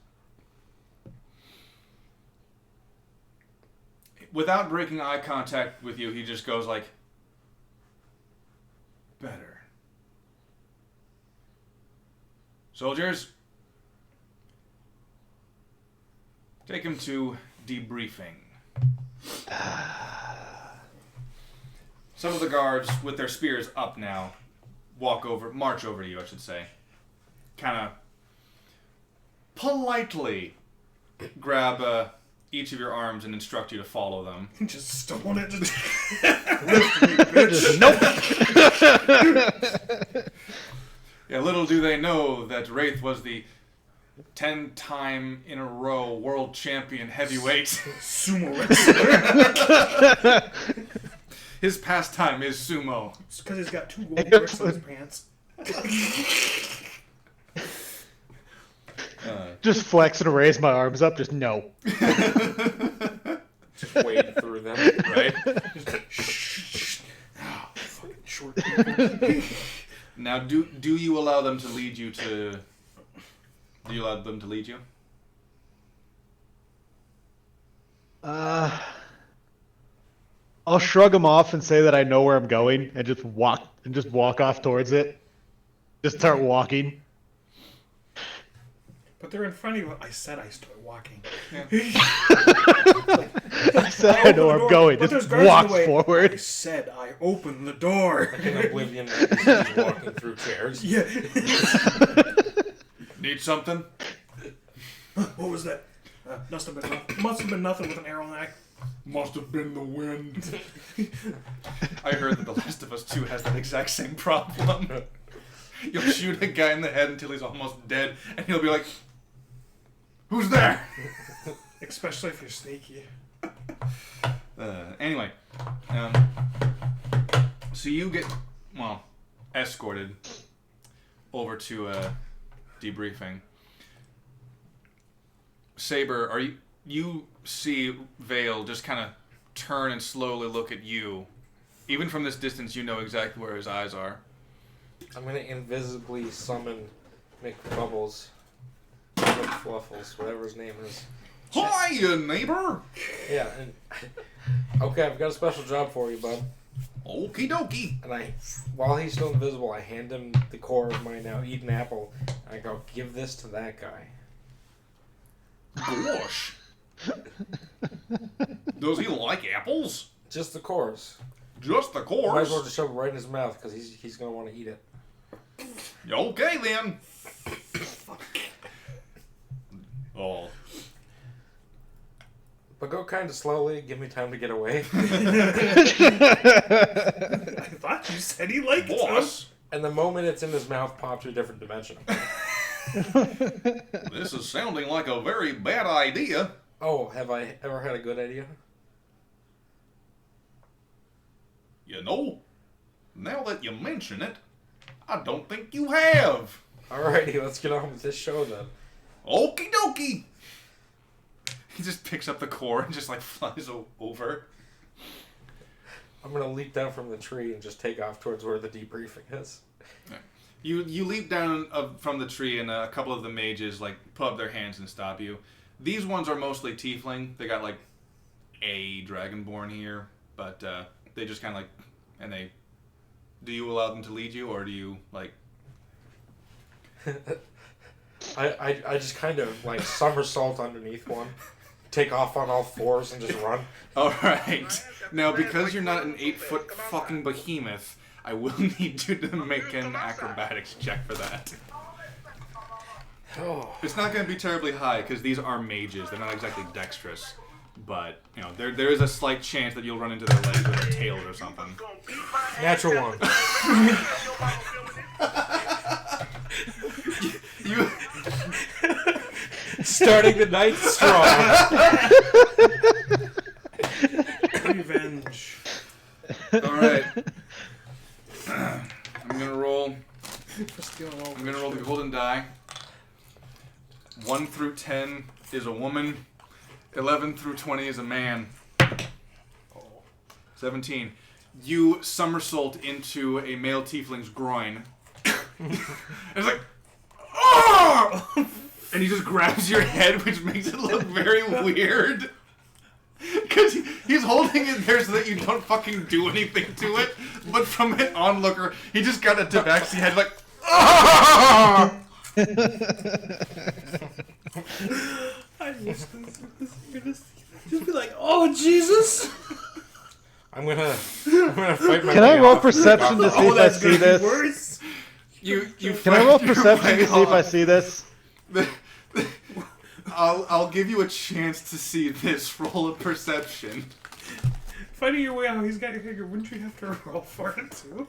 Without breaking eye contact with you, he just goes like, "Better. Soldiers, take him to debriefing." Some of the guards, with their spears up now, march over to you, I should say. Kind of politely grab each of your arms and instruct you to follow them. Just stone it. Just Nope. Yeah, little do they know that Wraith was the 10-time in a row world champion heavyweight. sumo wrestler. His pastime is sumo. It's because he's got 2 gold bricks on his pants. Just flex and raise my arms up. Just no. Just wade through them, right? Fucking short. Now, do you allow them to lead you to? Do you allow them to lead you? I'll shrug him off and say that I know where I'm going, and just walk off towards it. Just start walking. But they're in front of you. I said I start walking. Yeah. I said I know where I'm going. But Just there's guards walk in the way. I forward. said I opened the door. Like in Oblivion, he's walking through chairs. Yeah. Need something? What was that? Must have been nothing with an arrow in the neck. Must have been the wind. I heard that The Last of Us 2 has that exact same problem. You'll shoot a guy in the head until he's almost dead, and he'll be like, "Who's there?" Especially if you're sneaky. Anyway, so you get, escorted over to debriefing. Saber, you see Vale just kind of turn and slowly look at you. Even from this distance, you know exactly where his eyes are. I'm gonna invisibly summon McBubbles, McFluffles, whatever his name is. Hiya, neighbor! Yeah, and okay, I've got a special job for you, bud. Okie dokie. And while he's still invisible, I hand him the core of my now eaten apple. And I go, "Give this to that guy." Gosh. Does he like apples? Just the cores. Just the Might as cores? well just shove it right in his mouth because he's gonna want to eat it. Okay, then. Oh. But go kind of slowly. Give me time to get away. I thought you said he liked it. Boss, And the moment it's in his mouth, pop to a different dimension. this is sounding like a very bad idea. Oh, have I ever had a good idea? You know, now that you mention it, I don't think you have. Alrighty, let's get on with this show then. Okie dokie. He just picks up the core and just like flies over. I'm gonna leap down from the tree and just take off towards where the debriefing is. You leap down from the tree, and a couple of the mages like put up their hands and stop you. These ones are mostly tiefling. They got like a dragonborn here, but they just kind of like, and they Do you allow them to lead you, or do you like? I just kind of like somersault underneath one, take off on all fours, and just run. All right. Now, because you're not an 8-foot fucking behemoth, I will need you to make an acrobatics check for that. Oh. It's not going to be terribly high because these are mages. They're not exactly dexterous, but you know there is a slight chance that you'll run into their legs with their tails or something. Natural one. You Starting the night strong. Revenge. all right? I'm gonna roll. Just stealing all I'm gonna roll the golden die. 1 through 10 is a woman. 11 through 20 is a man. 17. You somersault into a male tiefling's groin. And it's like, oh! And he just grabs your head, which makes it look very weird. Because he's holding it there so that you don't fucking do anything to it. But from an onlooker, he just got a tabaxi head like, ah! I wish this just be like, oh Jesus! I'm gonna fight my Can I way roll off. perception to see if I see this? Worse. You Can I roll fight your perception way to see if I off. see this? I'll give you a chance to see this. Roll a perception. Fighting your way out, he's got your hair. Wouldn't you have to roll for it too?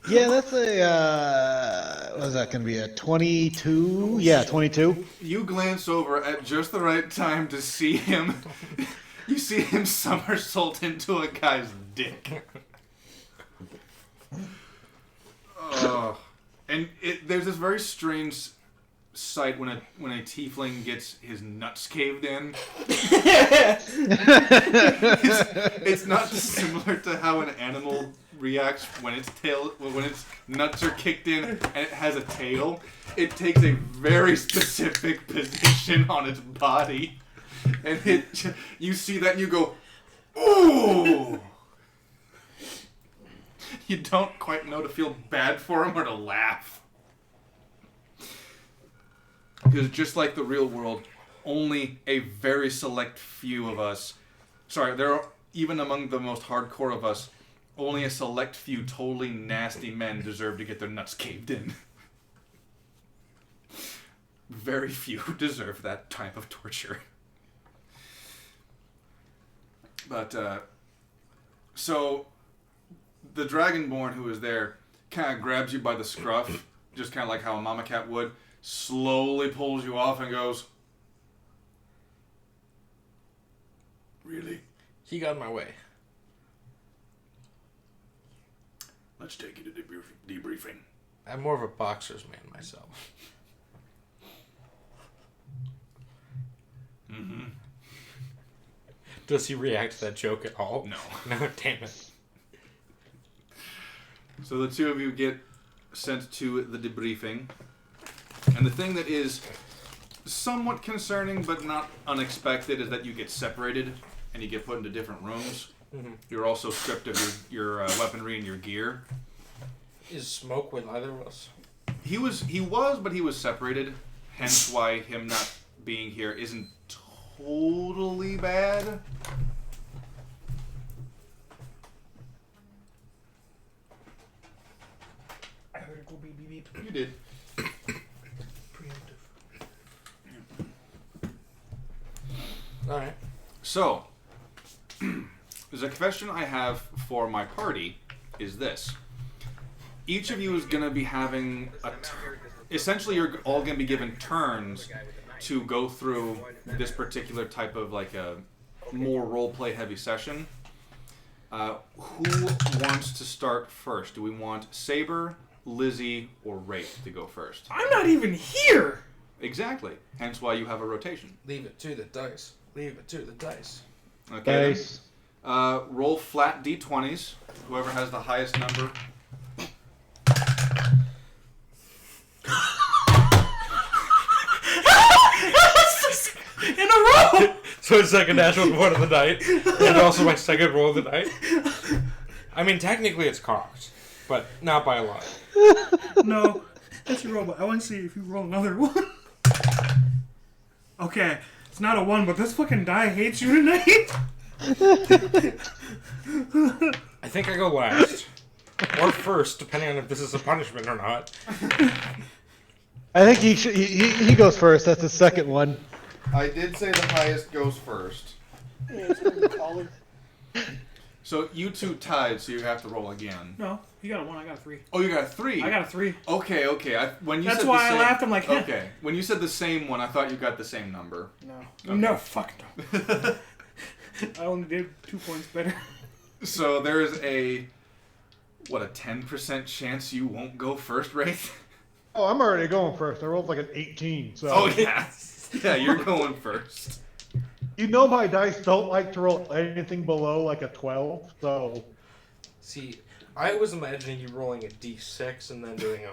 Yeah, that's a, what is that going to be, a 22? Yeah, 22. You glance over at just the right time to see him. You see him somersault into a guy's dick. And there's this very strange sight when a tiefling gets his nuts caved in. It's not dissimilar to how an animal reacts when its nuts are kicked in and it has a tail. It takes a very specific position on its body, and you see that and you go, ooh. You don't quite know to feel bad for him or to laugh. Because just like the real world, only a very select few of us, there are, even among the most hardcore of us, only a select few totally nasty men deserve to get their nuts caved in. Very few deserve that type of torture. But, so, the Dragonborn who is there kind of grabs you by the scruff, just kind of like how a mama cat would, slowly pulls you off and goes, really? He got in my way. Let's take you to debriefing. I'm more of a boxer's man myself. Mm-hmm. Does he react to that joke at all? No. No, damn it. So the two of you get sent to the debriefing. And the thing that is somewhat concerning but not unexpected is that you get separated and you get put into different rooms. Mm-hmm. You're also stripped of your weaponry and your gear. Is Smoke with either of us? He was, but he was separated. Hence why him not being here isn't totally bad. I heard it go beep beep beep. You did. Preemptive. Alright. So, the question I have for my party is this. Each of you is going to be having essentially you're all going to be given turns to go through this particular type of like a more roleplay heavy session. Who wants to start first? Do we want Saber, Lizzy, or Wraith to go first? I'm not even here! Exactly. Hence why you have a rotation. Leave it to the dice. Leave it to the dice. Okay. Nice. Roll flat d20s. Whoever has the highest number. In a row! So it's like a natural one of the night. And also my second roll of the night. I mean, technically it's cocked, but not by a lot. No. That's your roll, but I want to see if you roll another one. Okay. It's not a 1, but this fucking die hates you tonight. I think I go last. Or first, depending on if this is a punishment or not. I think he goes first. That's the second one. I did say the highest goes first. Yeah, it's pretty collar. So you two tied, so you have to roll again. No, you got a 1, I got a 3. Oh, you got a 3. I got a 3. Okay. When you That's said why the I same, laughed. I'm like, okay. When you said the same one, I thought you got the same number. No. Okay. No, fuck no. I only did 2 points better. So there is a 10% chance you won't go first, Wraith? Oh, I'm already going first. I rolled like an 18. So. Oh yeah, yeah, you're going first. You know my dice don't like to roll anything below like a 12, so... See, I was imagining you rolling a d6 and then doing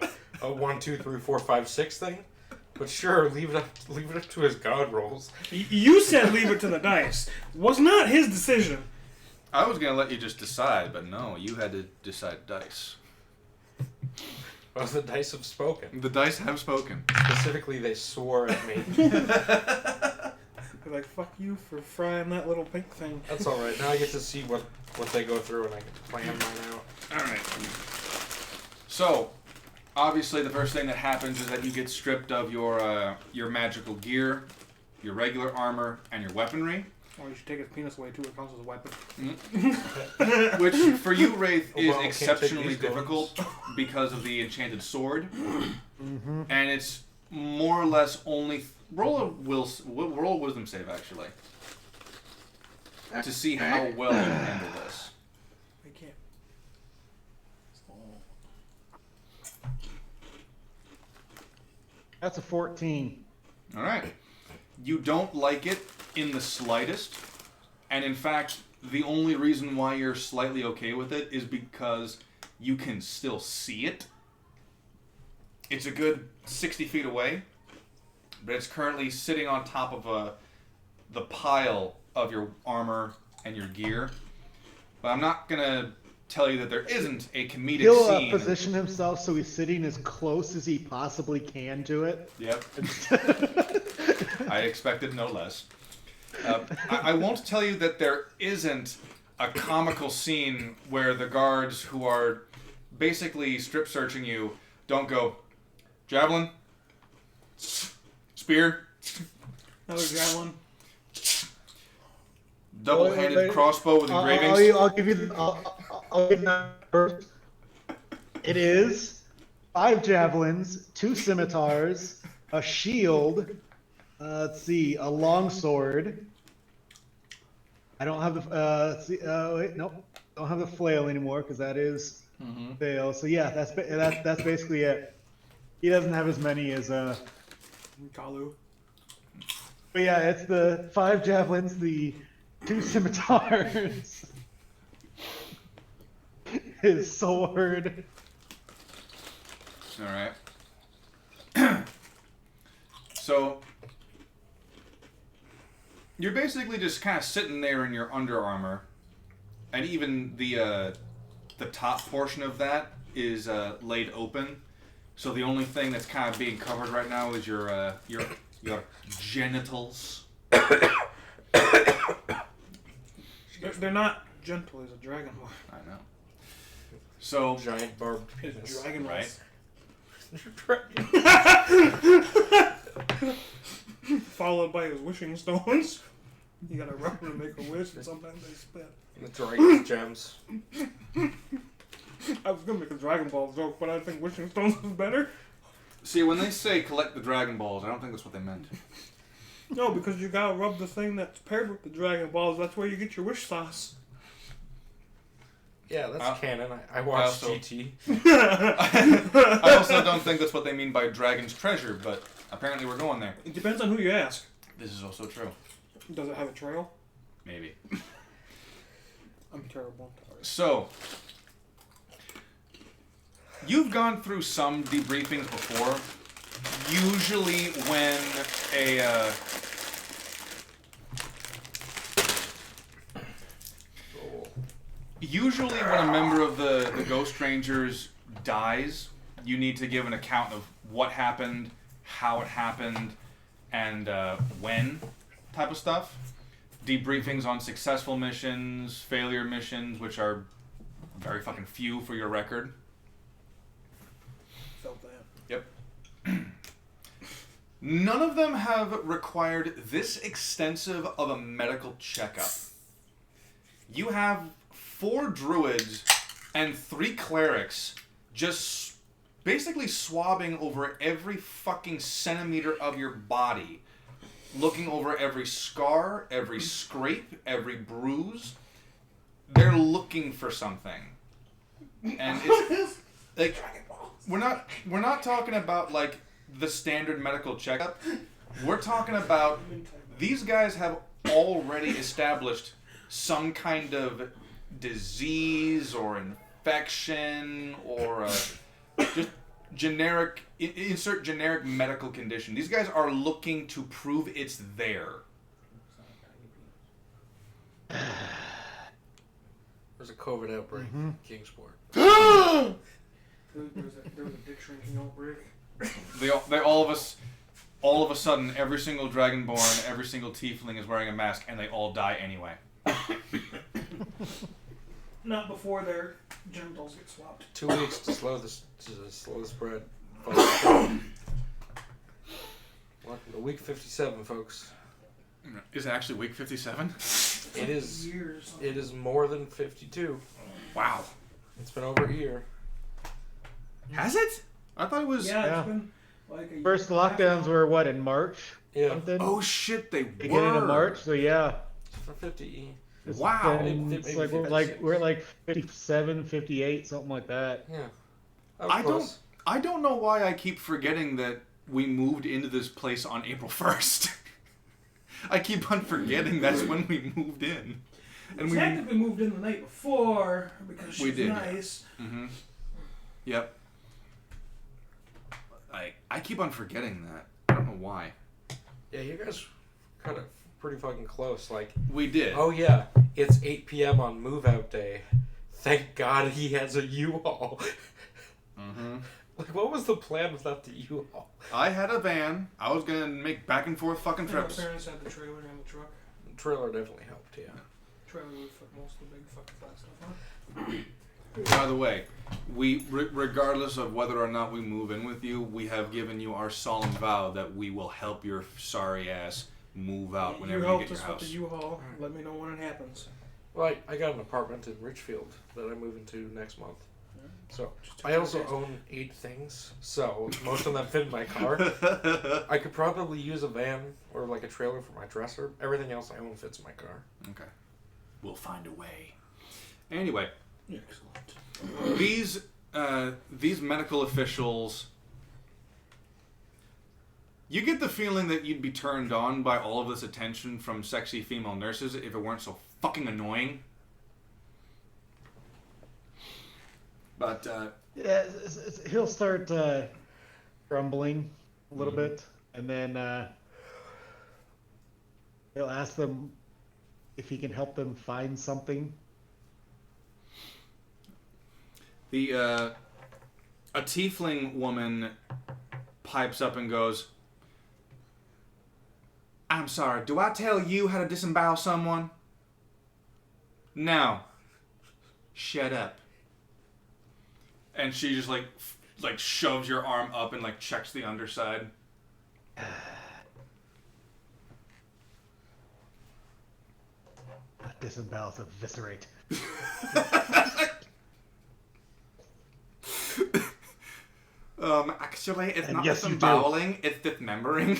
a 1, 2, 3, 4, 5, 6 thing. But sure, leave it up to his god rolls. You said leave it to the dice. Was not his decision. I was gonna let you just decide, but no, you had to decide dice. Well, the dice have spoken. The dice have spoken. Specifically, they swore at me. They're like, fuck you for frying that little pink thing. That's alright. Now I get to see what they go through and I can plan mine out. Alright. So, obviously the first thing that happens is that you get stripped of your magical gear, your regular armor, and your weaponry. Or you should take his penis away too, it counts as a weapon. Which, for you, Wraith, is Well, can't exceptionally take these difficult guns. because of the enchanted sword. Mm-hmm. And it's more or less only... Roll a wisdom save, actually. To see how well you handle this. I can't. That's a 14. Alright. You don't like it in the slightest. And in fact, the only reason why you're slightly okay with it is because you can still see it. It's a good 60 feet away. But it's currently sitting on top of the pile of your armor and your gear. But I'm not going to tell you that there isn't a comedic He'll scene. position himself so he's sitting as close as he possibly can to it. Yep. I expected no less. I won't tell you that there isn't a comical scene where the guards who are basically strip searching you don't go, javelin, spear, Another javelin. double-handed crossbow with engravings. I'll give you the, I'll give you that first. It is 5 javelins, 2 scimitars, a shield, let's see, a longsword. I don't have the, wait, nope. Don't have the flail anymore because that is fail. So yeah, that's basically it. He doesn't have as many as, Kalu. but yeah, it's the 5 javelins, the 2 scimitars, his sword. Alright. So, you're basically just kind of sitting there in your Under Armour, and even the top portion of that is laid open. So the only thing that's kind of being covered right now is your genitals. They're not gentle as a dragon boy. I know. So Giant barbed It's penis. dragon right. Followed by his wishing stones. You gotta rub them to make a wish, and sometimes they spit. The dragon's gems. I was gonna make a Dragon Ball joke, but I think wishing stones was better. See, when they say collect the Dragon Balls, I don't think that's what they meant. No, because you gotta rub the thing that's paired with the Dragon Balls. That's where you get your wish sauce. Yeah, that's canon. I watched also- GT. I also don't think that's what they mean by Dragon's Treasure, but apparently we're going there. It depends on who you ask. This is also true. Does it have a trail? Maybe. I'm terrible. So, you've gone through some debriefings before. Usually when Usually when a member of the Ghost Rangers dies, you need to give an account of what happened, how it happened, and when type of stuff. Debriefings on successful missions, failure missions, which are very fucking few for your record. Felt that. Yep. None of them have required this extensive of a medical checkup. You have 4 druids and 3 clerics just basically swabbing over every fucking centimeter of your body, looking over every scar, every scrape, every bruise. They're looking for something. And it's like we're not talking about like the standard medical checkup. We're talking about these guys have already established some kind of disease or infection or just generic, insert generic medical condition. These guys are looking to prove it's there. There's a COVID outbreak in Kingsport. There was a dick shrinking outbreak. They all of a sudden, every single Dragonborn, every single Tiefling is wearing a mask, and they all die anyway. Not before their genitals get swapped. 2 weeks to slow the spread. Week 57, folks. Is it actually week 57? It is. Years. It is more than 52. Wow. It's been over a year. Has it? I thought it was... Yeah, it's been like a First year and a half lockdowns now. were what, in March? Yeah. Something? Oh shit, they Beginning were. of March, so yeah. For 50. It's Wow. been- Maybe it's like we're at like 57, 58, something like that. Yeah. I don't know why I keep forgetting that we moved into this place on April 1st. I keep on forgetting that's when we moved in. And We technically moved in the night before because We she's did, yeah. nice. Mm-hmm. Yep. I keep on forgetting that. I don't know why. Yeah, you guys kind of pretty fucking close. Like, We did. oh yeah, it's 8 p.m. on move out day. Thank God he has a U-Haul. Mm-hmm. Like, what was the plan without the U-Haul? I had a van. I was gonna make back and forth fucking My trips. parents had the trailer and the truck. The trailer definitely helped, yeah. Trailer would put most of the big fucking flat stuff on. By the way, we, regardless of whether or not we move in with you, we have given you our solemn vow that we will help your sorry ass move out whenever you helped get your us with house. the U-Haul. Let me know when it happens. Well, I got an apartment in Richfield that I move into next month. So Just I also own 8 things, so most of them fit in my car. I could probably use a van or like a trailer for my dresser. Everything else I own fits in my car. Okay. We'll find a way. Anyway, Excellent. these medical officials, you get the feeling that you'd be turned on by all of this attention from sexy female nurses if it weren't so fucking annoying. But Yeah, he'll start grumbling a little bit, and then he'll ask them if he can help them find something. a tiefling woman pipes up and goes, "I'm sorry, do I tell you how to disembowel someone? No. Shut up." And she just like shoves your arm up and like checks the underside. Not disembowel, eviscerate. Actually, it's And not yes, you do. disemboweling, it's dismembering.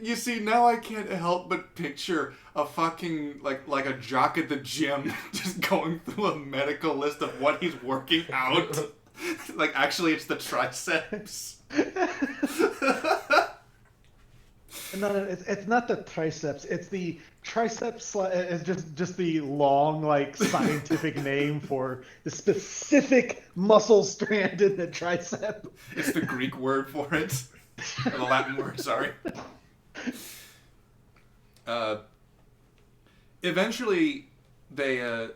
You see, now I can't help but picture a fucking, like a jock at the gym just going through a medical list of what he's working out. Like, actually, it's the triceps. No, it's not the triceps. It's the triceps. It's just the long, like, scientific name for the specific muscle strand in the tricep. It's the Greek word for it. Or the Latin word, sorry. eventually, they,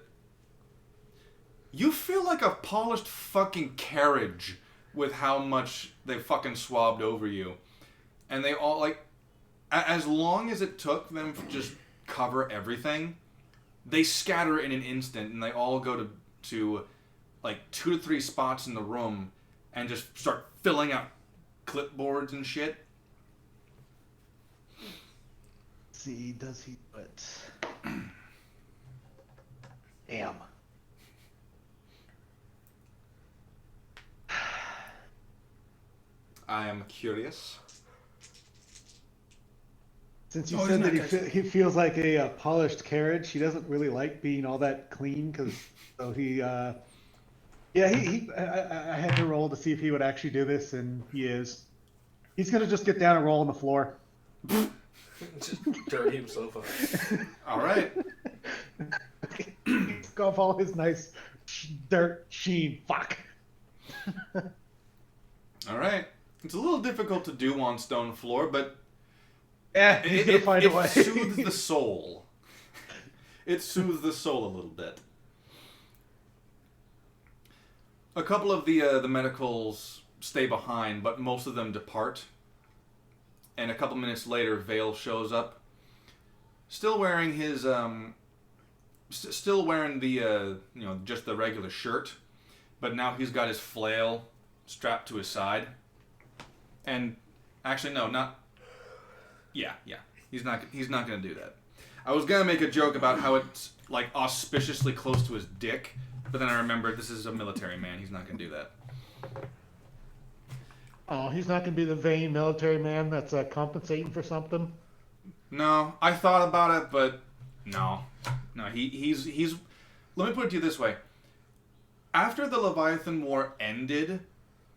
you feel like a polished fucking carriage with how much they fucking swabbed over you. And they all, like, as long as it took them to just cover everything, they scatter in an instant, and they all go to like 2 to 3 spots in the room and just start filling out clipboards and shit. See, does he do it? Damn. I am curious. Since you Oh, said he's that not he feels like a polished carriage, he doesn't really like being all that clean, so he I had to roll to see if he would actually do this, and he is. He's gonna just get down and roll on the floor. Just dirty himself up. All right. Go off all his nice dirt sheen. Fuck. All right. It's a little difficult to do on stone floor, but Yeah, he's gonna find a way. It soothes the soul. It soothes the soul a little bit. A couple of the medicals stay behind, but most of them depart. And a couple minutes later, Vale shows up, still wearing his still wearing the just the regular shirt, but now he's got his flail strapped to his side. And actually, no, not. Yeah. He's not gonna do that. I was gonna make a joke about how it's like auspiciously close to his dick, but then I remembered this is a military man. He's not gonna do that. Oh, he's not gonna be the vain military man that's compensating for something. No, I thought about it, but no. He's. Let me put it to you this way: after the Leviathan War ended,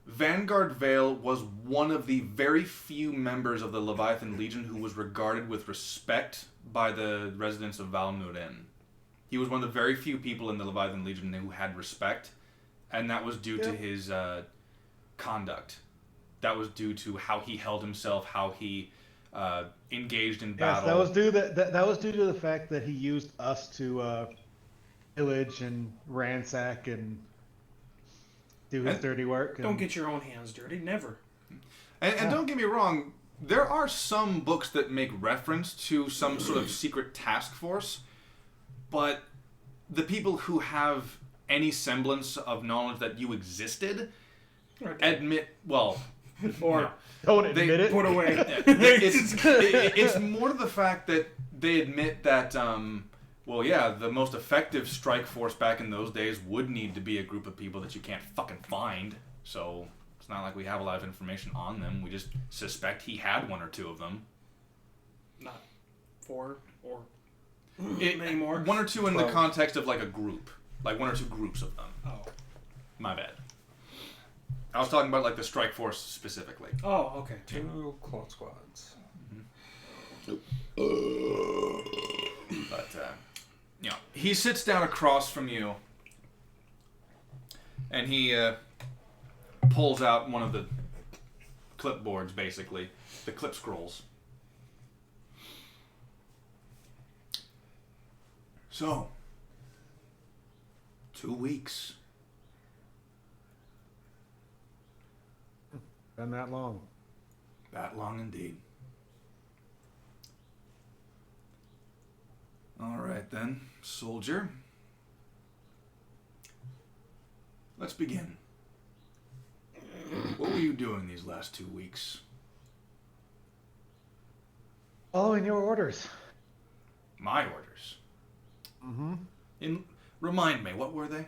Vanguard Vale was one of the very few members of the Leviathan Legion who was regarded with respect by the residents of Val-Nuren. He was one of the very few people in the Leviathan Legion who had respect, and that was due to his conduct. That was due to how he held himself, how he engaged in battle. Yes, that was due to the fact that he used us to pillage and ransack and do his dirty work. Don't get your own hands dirty. Never. And don't get me wrong, there are some books that make reference to some sort of secret task force, but the people who have any semblance of knowledge that you existed admit, well, Or don't admit it. put away. it's more to the fact that they admit that, well, yeah, the most effective strike force back in those days would need to be a group of people that you can't fucking find. So it's not like we have a lot of information on them. We just suspect he had 1 or 2 of them. Not 4 or many more. 1 or 2 in the context of like a group. Like 1 or 2 groups of them. Oh. My bad. I was talking about like the strike force specifically. Oh, okay. 2 clone squads. But, he sits down across from you, and he pulls out one of the clipboards, basically. The clip scrolls. So, 2 weeks. Been that long. That long indeed. All right then, soldier. Let's begin. What were you doing these last 2 weeks? Following your orders. My orders. Mm-hmm. Remind me, what were they?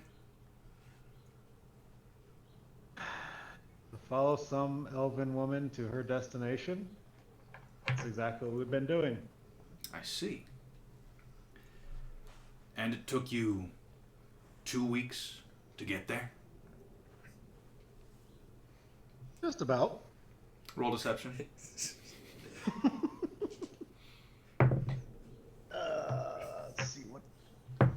Follow some elven woman to her destination. That's exactly what we've been doing. I see. And it took you 2 weeks to get there? Just about. Roll deception. Let's see what. Okay.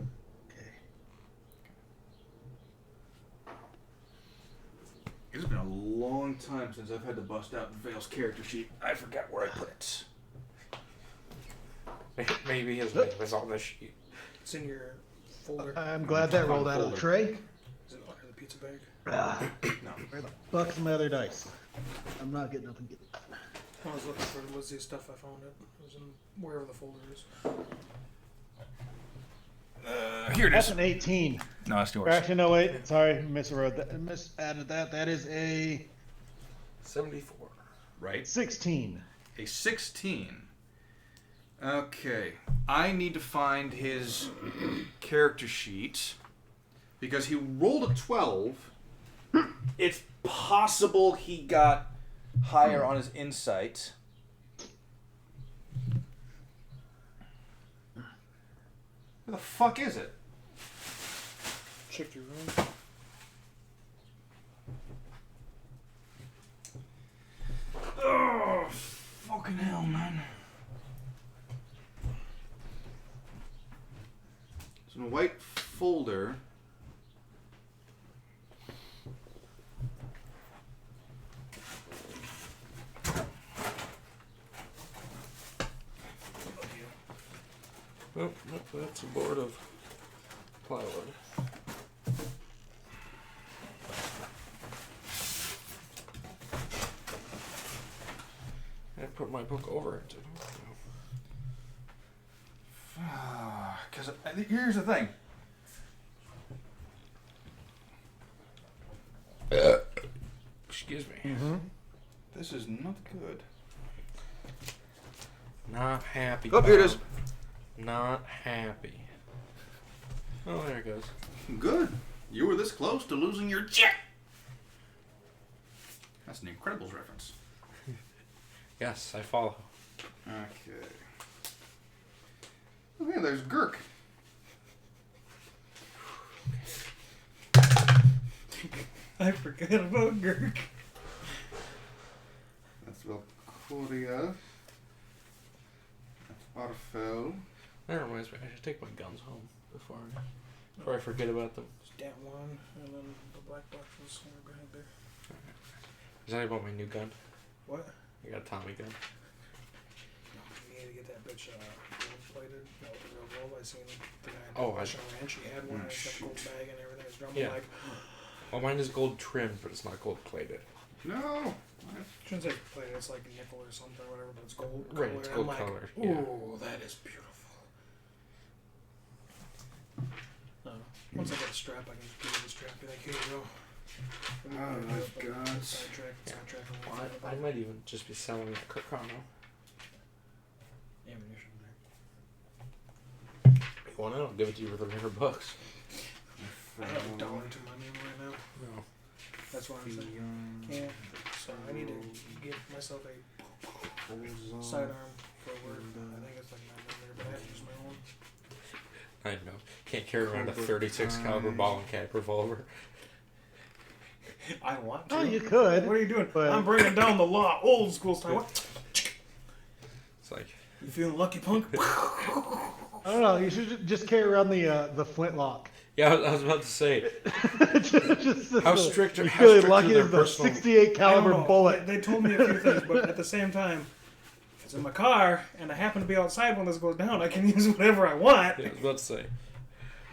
It's been a long time since I've had to bust out Vale's character sheet. I forgot where I put it. Maybe his name is on the sheet. It's in your folder. I'm glad that rolled out of the tray. Is it under the pizza bag? No. Where the fuck's my other dice? I'm not getting nothing. I was looking for Lizzy stuff. I found it. It was in wherever the folder is. Here it That's is. an 18. No, that's Or yours. actually, no, wait. Sorry, misadded that. That is a 74. Right. 16. A 16. Okay. I need to find his character sheet because he rolled a 12. It's possible he got higher on his insight. Where the fuck is it? Check your room. Oh, fucking hell, man. It's in a white folder. Oh, that's a board of plywood. I put my book over it. Because here's the thing. Excuse me. This is not good. Not happy. Oh, here it Bob. is. Not happy. Oh, there it goes. Good. You were this close to losing your check. That's an Incredibles reference. Yes, I follow. Okay. Oh, yeah, there's Gurk. I forgot about Gurk. That's Valkyria. That's Arfel. That reminds me, I should take my guns home before I forget about them. It's that one, and then the black box was somewhere behind there. Is that about my new gun? What? I got a Tommy gun. No, you need to get that bitch gold-plated. That was a real gold. I seen the guy at Oh, the I- Russian ranch. He had one. He's got a gold bag and everything. His drum Yeah. like, Well, mine is gold trimmed, but it's not gold plated. No. shouldn't say plated. It's like nickel or something or whatever, but it's gold. Right, colored. it's I'm gold like, colored, Ooh, yeah. that is beautiful. Once I get a strap, I can just give you the strap. Be like, here you go. Oh my God. Sidetrack. Well, I might even just be selling it at Cookano. Ammunition there. Well, I'll give it to you for $300. I have $1 to my name right now. No. That's what I'm saying. Yeah. So I need to get myself a sidearm for work. I think it's like 9mm, but I have to use my own. I know. Can't carry around a 36 caliber ball and cap revolver. I want to. Oh, you could. What are you doing? but- I'm bringing down the law, old school style. What? It's like, You feeling lucky, punk? I don't know. You should just carry around the flintlock. yeah, I was about to say, Just how strict You're how feeling strict lucky are their as the personal... 68 I don't caliber know. bullet. They told me a few things, but at the same time, if it's in my car and I happen to be outside when this goes down, I can use whatever I want. Yeah, I was about to say.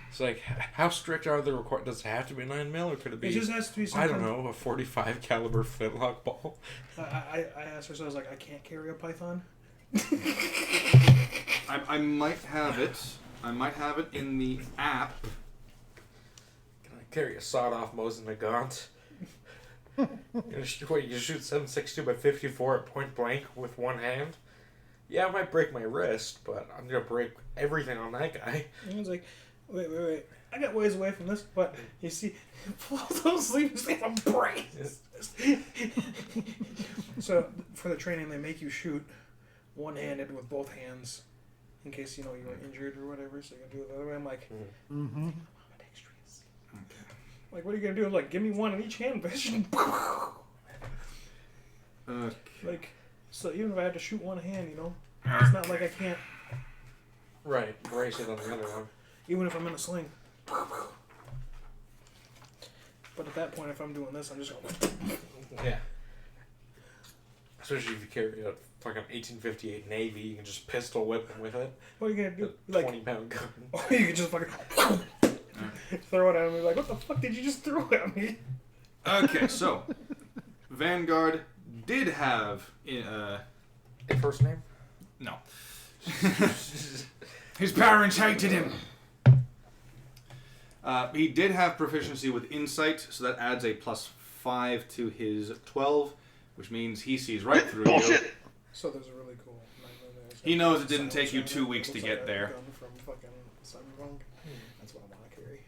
It's like, how strict are the requirements? Does it have to be 9mm or could it be, It just has to be I something. don't know, a 45 caliber flintlock ball? I asked her, so I was like, I can't carry a python. I might have it. I might have it in the app. Can I carry a sawed-off Mosin Nagant? You shoot 7.62 by 54 at point blank with one hand? Yeah, I might break my wrist, but I'm gonna break everything on that guy. And I was like, wait. I got ways away from this, but you see, pull those sleeves in a break. So for the training, they make you shoot one-handed with both hands, in case you know you were injured or whatever. So you can do it the other way. I'm like, Mm-hmm. dexterous. Like, what are you gonna do? Like, give me one in each hand, bitch. Like, so even if I had to shoot one hand, you know, it's not like I can't. Right, brace it on the other one. Even if I'm in a sling. But at that point, if I'm doing this, I'm just going. Yeah. Especially if you carry a fucking 1858 Navy. You can just pistol whip him with it. What are you gonna do? 20-pound gun. Or you can just fucking throw it at me. Like, what the fuck did you just throw at me? Okay, so Vanguard did have A first name? no. His parents hated him. He did have proficiency with insight, so that adds a +5 to his 12, which means he sees right through you. So there's a really cool. He knows it didn't take you 2 weeks to get there. From fucking Cyberpunk. That's what I want to carry.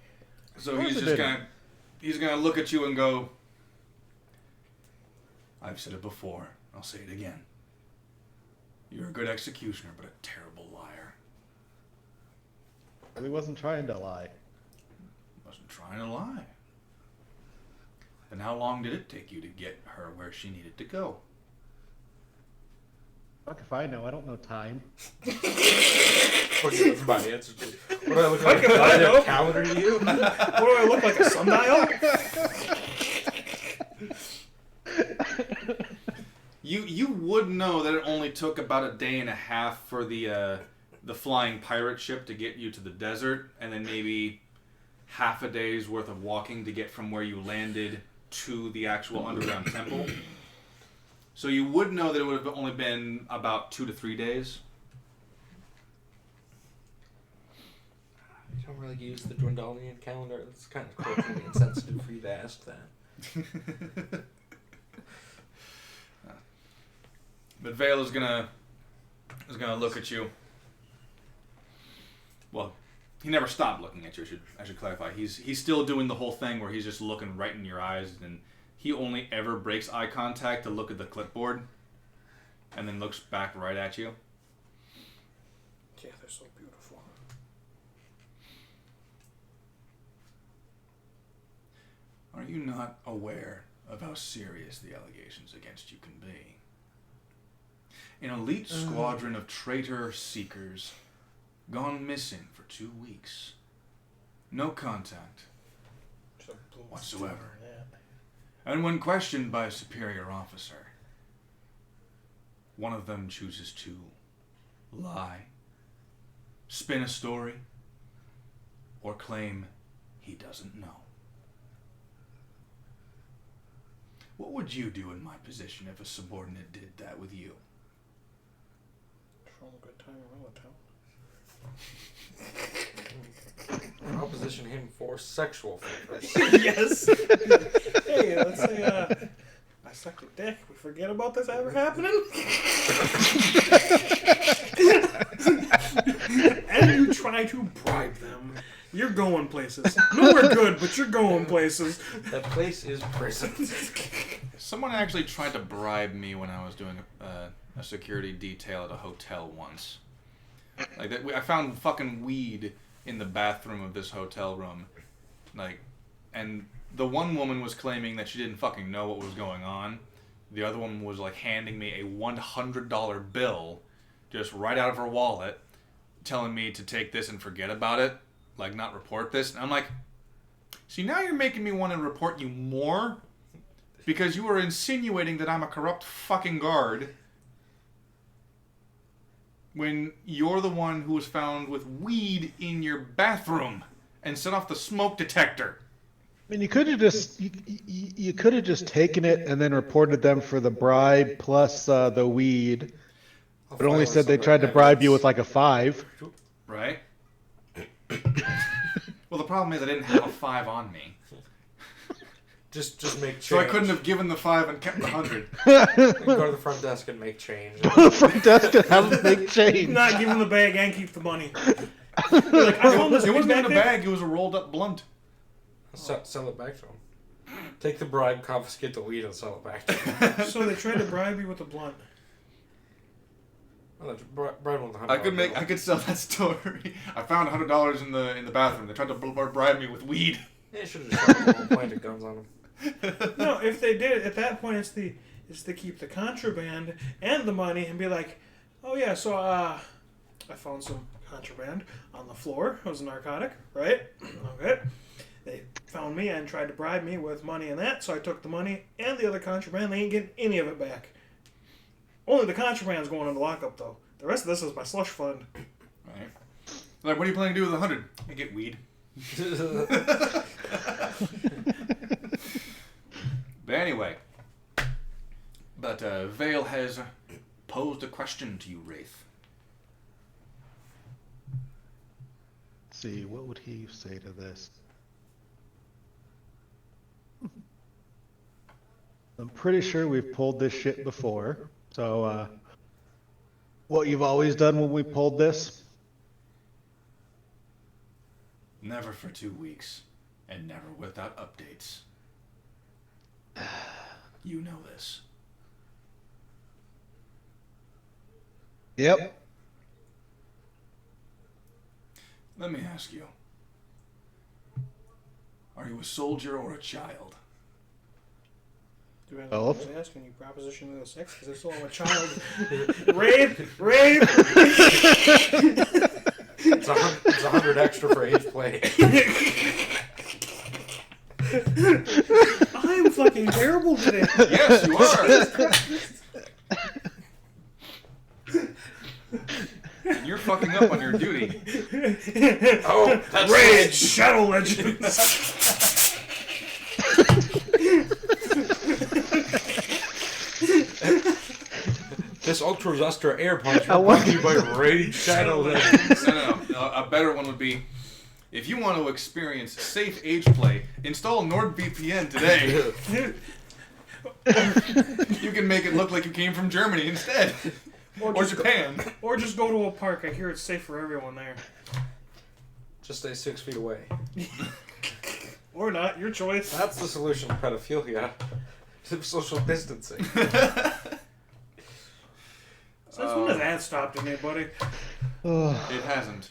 So he's gonna look at you and go, I've said it before, I'll say it again. You're a good executioner, but a terrible liar. He wasn't trying to lie. Wasn't trying to lie. And how long did it take you to get her where she needed to go? Fuck if I know. I don't know time. Okay, that's my answer. What do I look like? Fuck if I know. A calendar to you? What do I look like, a sundial? You would know that it only took about a day and a half for the flying pirate ship to get you to the desert, and then maybe half a day's worth of walking to get from where you landed to the actual underground temple. So you would know that it would have only been about 2 to 3 days. You don't really use the Dwendalian calendar. It's kind of culturally insensitive for you to ask that. But Vale is gonna look at you. Well, he never stopped looking at you. I should clarify. He's still doing the whole thing where he's just looking right in your eyes, and he only ever breaks eye contact to look at the clipboard, and then looks back right at you. Yeah, they're so beautiful. Are you not aware of how serious the allegations against you can be? An elite squadron of traitor seekers gone missing for 2 weeks. No contact whatsoever. And when questioned by a superior officer, one of them chooses to lie, spin a story, or claim he doesn't know. What would you do in my position if a subordinate did that with you? From a good time around the town. I'll position him for sexual favors. Yes. Hey, let's say I sucked your dick. We forget about this ever happening. And you try to bribe them. You're going places. Nowhere good, but you're going places. That place is prison. Someone actually tried to bribe me when I was doing a security detail at a hotel once. Like that, I found fucking weed in the bathroom of this hotel room, like, and the one woman was claiming that she didn't fucking know what was going on. The other woman was like handing me a $100 bill, just right out of her wallet, telling me to take this and forget about it, like not report this. And I'm like, see, now you're making me want to report you more, because you are insinuating that I'm a corrupt fucking guard, when you're the one who was found with weed in your bathroom and set off the smoke detector. I mean, you could have just you could have just taken it and then reported them for the bribe plus the weed, but only said they tried to bribe you with like a 5. Right? Well, the problem is I didn't have a 5 on me. Just make change. So I couldn't have given the 5 and kept the 100. Go to the front desk and make change. Front desk and have them make change. Not give them the bag and keep the money. Like, I found this It wasn't back in a there. bag, it was a rolled up blunt. Sell it back to him. Take the bribe, confiscate the weed, and sell it back to him. So they tried to bribe you with a blunt. Well, bribe him with $100. I could sell that story. I found $100 in the bathroom. They tried to bribe me with weed. Yeah, should have just shot a planted guns on him. No, if they did, at that point it's to keep the contraband and the money and be like, oh yeah, so I found some contraband on the floor. It was a narcotic, right? Okay. They found me and tried to bribe me with money and that, so I took the money and the other contraband. They ain't getting any of it back. Only the contraband's going in the lockup, though. The rest of this is my slush fund. Right. Like, what are you planning to do with 100? I get weed. But anyway, Vale has posed a question to you, Wraith. Let's see, what would he say to this? I'm pretty sure we've pulled this shit before. So, what you've always done when we pulled this? Never for 2 weeks, and never without updates. You know this. Yep. Let me ask you. Are you a soldier or a child? Do I Oh. was asking you proposition of the sex because it's all a child. Rape! It's 100 extra for age play. I'm fucking terrible today. Yes, you are! And you're fucking up on your duty. Oh, that's Raid Shadow Legends. This Ultra Zustra Air Punch I brought to you by Raid Shadow Legends. No. A better one would be, if you want to experience safe age play, install NordVPN today. You can make it look like you came from Germany instead. Or Japan. Or just go to a park. I hear it's safe for everyone there. Just stay 6 feet away. Or not, your choice. That's the solution to pedophilia. Social distancing. Since when has that stopped anybody? It hasn't.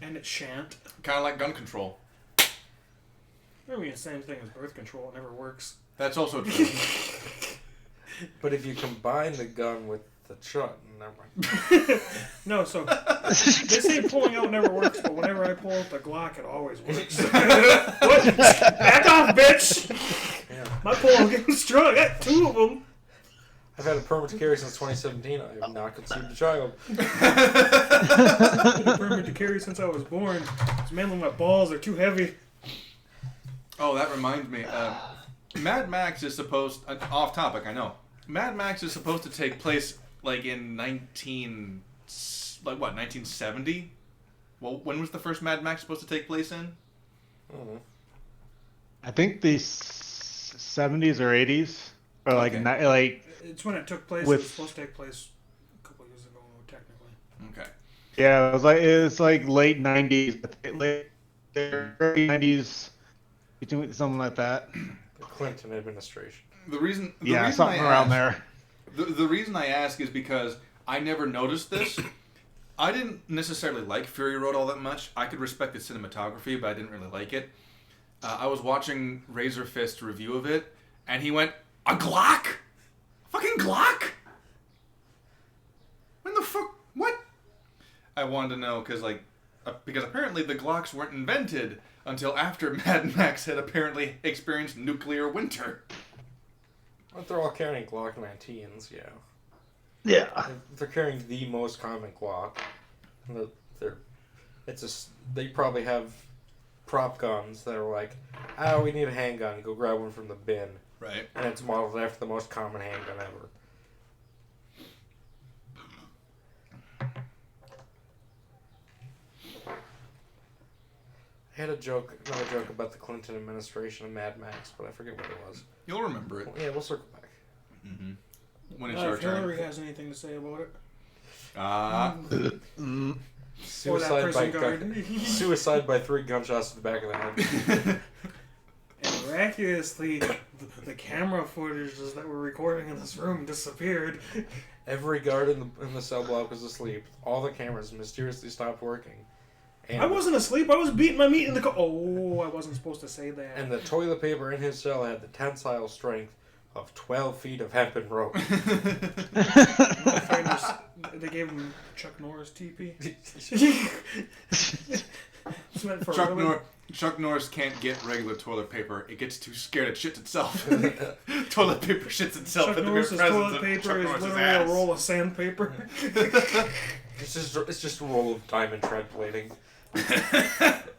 And it shan't. Kind of like gun control. I mean, the same thing as birth control. It never works. That's also true. But if you combine the gun with the shot, never mind. No, so they say pulling out never works, but whenever I pull out the Glock, it always works. What? Back off, bitch! Yeah. My pull getting strong. I got 2 of them. I've had a permit to carry since 2017. I have not conceived a child. I've been a permit to carry since I was born. It's mainly my balls are too heavy. Oh, that reminds me. Mad Max is supposed... off topic, I know. Mad Max is supposed to take place, like, in 1970? Well, when was the first Mad Max supposed to take place in? I think the 70s or 80s. Or like, Okay. like, It's when it took place. With- It was supposed to take place a couple years ago, technically. Okay. yeah, it was like late 90s, late early 90s, between something like that. The Clinton administration. The reason Something around there. The reason I ask is because I never noticed this. I didn't necessarily like Fury Road all that much. I could respect the cinematography, but I didn't really like it. I was watching Razor Fist's review of it, and he went, "A Glock? Fucking Glock? When the fuck? What?" I wanted to know because apparently the Glocks weren't invented until after Mad Max had apparently experienced nuclear winter. But they're all carrying Glock 19s, yeah. Yeah. They're carrying the most common Glock. They probably have prop guns that are like, we need a handgun, go grab one from the bin. Right. And it's modeled after the most common handgun ever. I had another joke about the Clinton administration of Mad Max, but I forget what it was. You'll remember it. Yeah, we'll circle back. Mm-hmm. When it's your If Hillary turn. has anything to say about it. Or that prison guard. Suicide by 3 gunshots to the back of the head. And miraculously, the camera footages that were recording in this room disappeared. Every guard in the cell block was asleep. All the cameras mysteriously stopped working. And I wasn't asleep. I was beating my meat in the I wasn't supposed to say that. And the toilet paper in his cell had the tensile strength of 12 feet of hempen rope. They gave him Chuck Norris TP. It's meant for Chuck women. Norris. Chuck Norris can't get regular toilet paper. It gets too scared it shits itself. Toilet paper shits itself Chuck in the mere Norris's presence toilet of paper Chuck is Norris's literally ass. a roll of sandpaper. It's just a roll of diamond tread plating.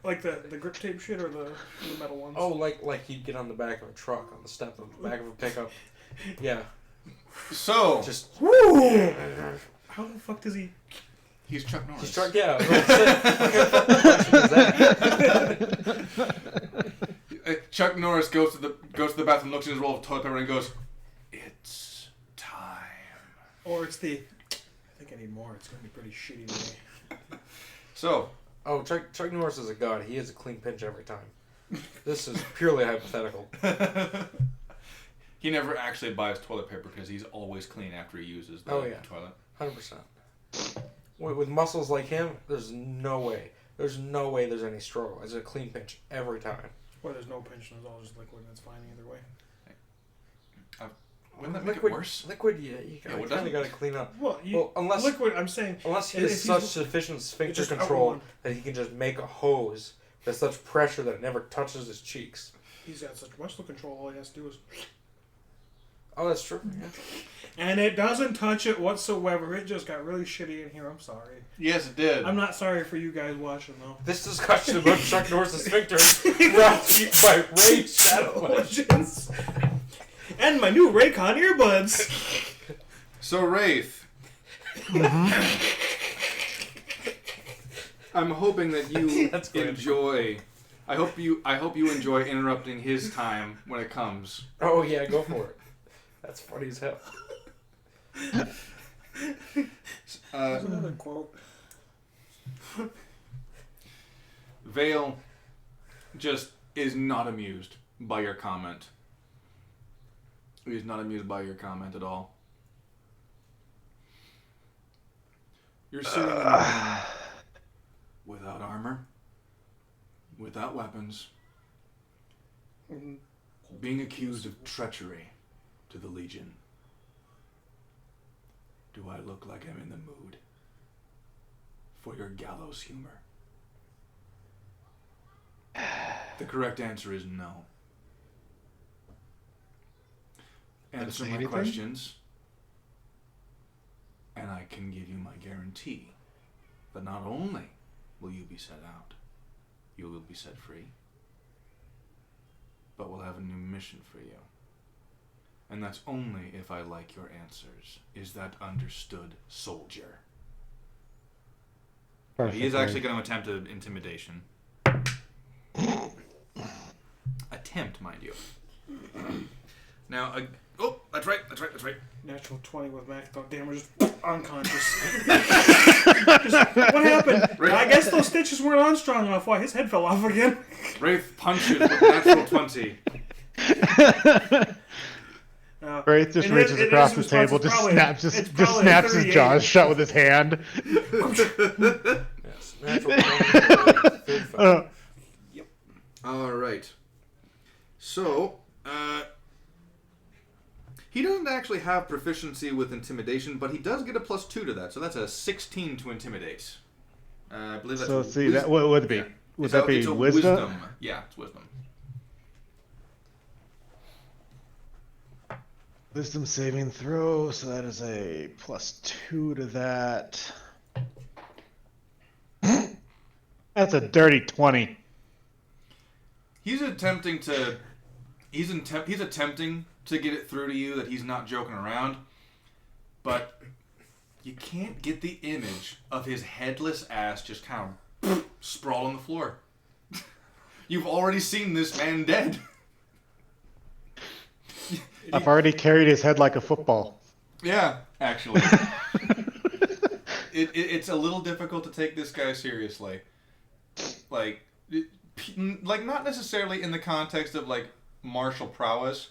Like the grip tape shit or the metal ones? Oh, like you'd get on the back of a truck, on the step of the back of a pickup. Yeah. So, Just. Woo! How the fuck does he... he's Chuck Norris. He's Chuck, yeah. Chuck Norris goes to the bathroom, looks in his roll of toilet paper, and goes, "It's time." Or it's the... I think I need more. It's going to be pretty shitty today. So, Oh, Chuck Norris is a god. He has a clean pinch every time. This is purely hypothetical. he never actually buys toilet paper because he's always clean after he uses the toilet. 100%. With muscles like him, there's no way. There's no way there's any struggle. It's a clean pinch every time. Or there's no pinch and it's all just liquid and it's fine either way. Wouldn't that make it worse? Liquid, you kind of got to clean up. Well, unless liquid, I'm saying... Unless he has such sufficient sphincter just control outworn. that he can just make a hose with such pressure that it never touches his cheeks. He's got such muscle control, all he has to do is... Oh, that's true. Yeah. And it doesn't touch it whatsoever. It just got really shitty in here. I'm sorry. Yes, it did. I'm not sorry for you guys watching, though. This discussion about Chuck Norris's sphincter brought to you by Ray Shadow Legends. And my new Raycon earbuds. So, Wraith. I'm hoping that you That's great. enjoy. I hope you enjoy interrupting his time when it comes. Oh yeah, go for it. That's funny as hell. There's another quote. Vale just is not amused by your comment. He's not amused by your comment at all. You're sitting without armor, without weapons, being accused of treachery to the Legion. Do I look like I'm in the mood for your gallows humor? The correct answer is no. Answer my questions, and I can give you my guarantee that not only will you be set out, you will be set free, but we'll have a new mission for you. And that's only if I like your answers. Is that understood, soldier? Perfectly. He is actually going to attempt an intimidation. Attempt, mind you. Now, oh, that's right. Natural 20 with max thought damage, just unconscious. What happened? I guess those stitches weren't on strong enough. Why, his head fell off again. Wraith punches with natural 20. Wraith just reaches across the table, just snaps his jaws shut with his hand. Yes, natural. Yep. All right. So, he doesn't actually have proficiency with intimidation, but he does get a +2 to that, so that's a 16 to intimidate. I believe that's. So let's see, that what would it be? Yeah. Would that be it's a wisdom? Yeah, it's wisdom. Wisdom saving throw, so that is a +2 to that. That's a dirty 20. He's attempting to get it through to you that he's not joking around, but you can't get the image of his headless ass just kind of sprawled on the floor. You've already seen this man dead. I've already carried his head like a football. Yeah, actually. It's a little difficult to take this guy seriously. Like not necessarily in the context of, like, martial prowess,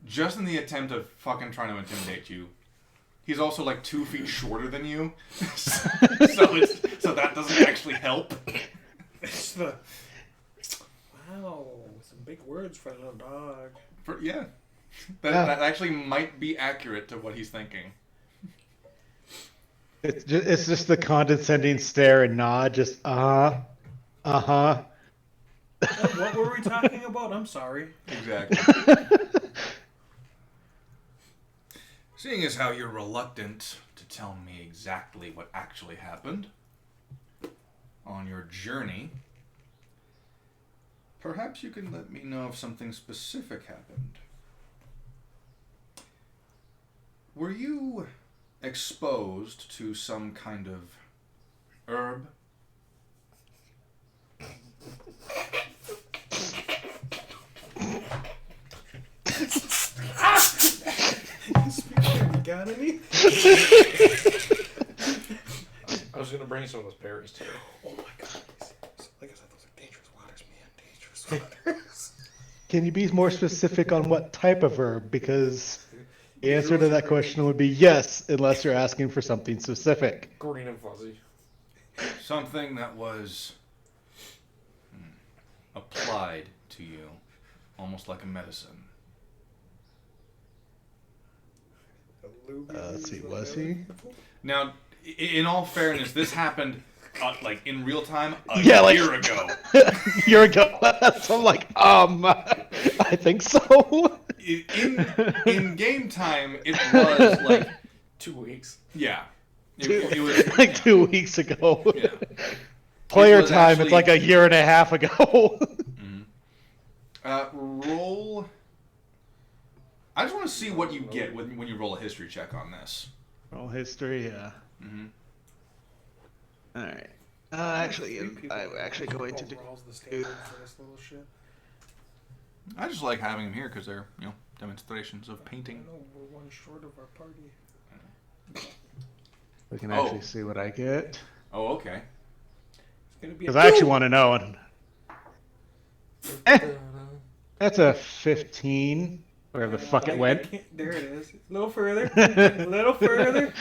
just in the attempt of fucking trying to intimidate you. He's also, like, 2 feet shorter than you, so that doesn't actually help. It's the... Wow, some big words for a little dog. That actually might be accurate to what he's thinking. It's just the condescending stare and nod, just uh-huh. What were we talking about? I'm sorry. Exactly. Seeing as how you're reluctant to tell me exactly what actually happened on your journey, perhaps you can let me know if something specific happened. Were you exposed to some kind of herb? You got any? I was gonna bring some of those berries too. Oh my god. Like I said, those are dangerous waters, man. Dangerous waters. Can you be more specific on what type of herb? Because the answer to that question would be yes, unless you're asking for something specific. Green and fuzzy. Something that was applied to you, almost like a medicine. Let's see, was he? Now, in all fairness, this happened like in real time a Yeah, year ago. Year ago. So I'm like, I think so. In game time, it was like 2 weeks. yeah, it was Like 2 weeks ago. yeah. Player It was time, actually- it's like a year and a half ago. Roll. I just want to see what you get when you roll a history check on this. Roll history, yeah. Mm-hmm. All right. Actually, I'm actually going to do. Overall's the standard for this little shit. I just like having them here because they're demonstrations of I painting. know we're one short of our party. We can Oh. actually see what I get. Oh, okay. It's gonna be. Because I actually want to know. And that's a 15. Wherever the fuck it went. There it is. A little further. A little further.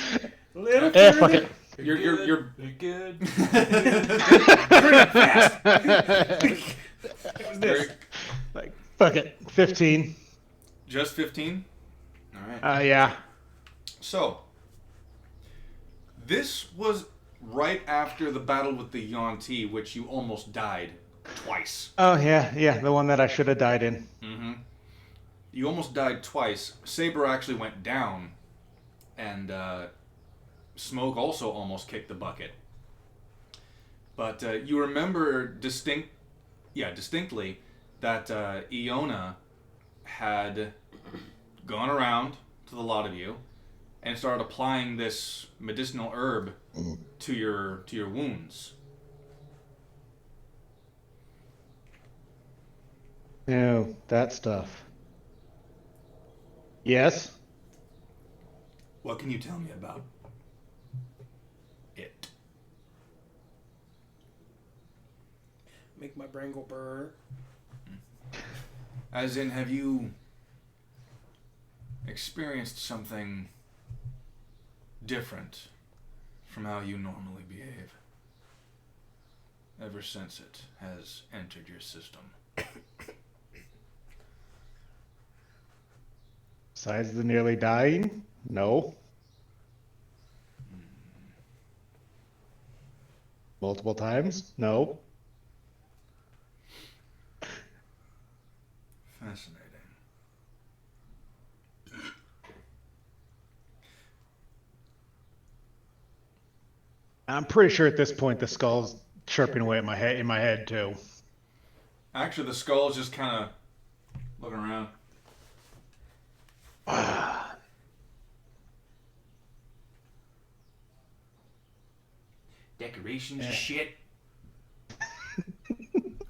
A little further. Eh, fuck it. You're good. It was this. Like, fuck it. 15. just 15. All right. Yeah. So, this was right after the battle with the Yuan-Ti, which you almost died twice. Oh, yeah. The one that I should have died in. Mm-hmm. You almost died twice. Saber actually went down, and Smoke also almost kicked the bucket. But you remember distinctly that Iona had gone around to the lot of you and started applying this medicinal herb to your wounds. Oh, that stuff. Yes. What can you tell me about it? Make my brain go burr. As in, have you experienced something different from how you normally behave ever since it has entered your system? Besides the nearly dying? No. Multiple times? No. Fascinating. I'm pretty sure at this point the skull's chirping away at in my head too. Actually, the skull's just kind of looking around. Decorations are shit.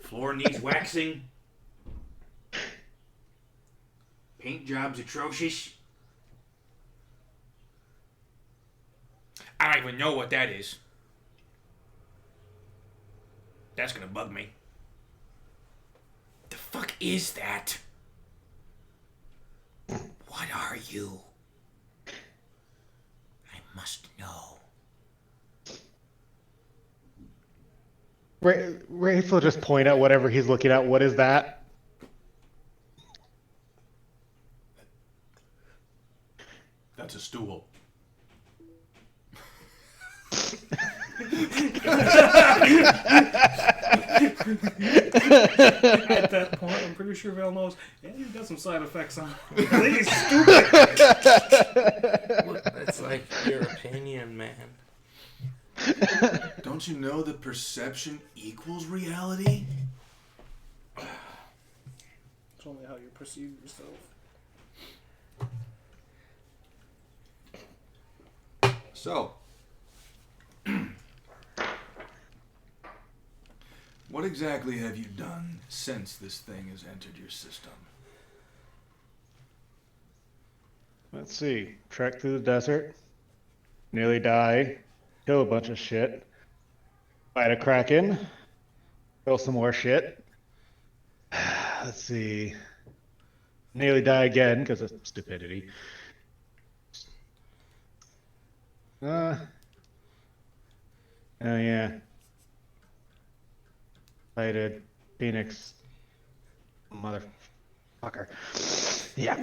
Floor needs waxing. Paint job's atrocious. I don't even know what that is. That's gonna bug me. The fuck is that? What are you? I must know. Rafe will just point at whatever he's looking at. What is that? That's a stool. At that point, I'm pretty sure Val knows. Yeah, he's got some side effects on. I think he's stupid. That's like your opinion, man. Don't you know that perception equals reality? It's only how you perceive yourself. So, what exactly have you done since this thing has entered your system? Let's see. Trek through the desert. Nearly die. Kill a bunch of shit. Fight a kraken. Kill some more shit. Let's see. Nearly die again because of stupidity. Oh yeah. Fight a Phoenix motherfucker. Yeah.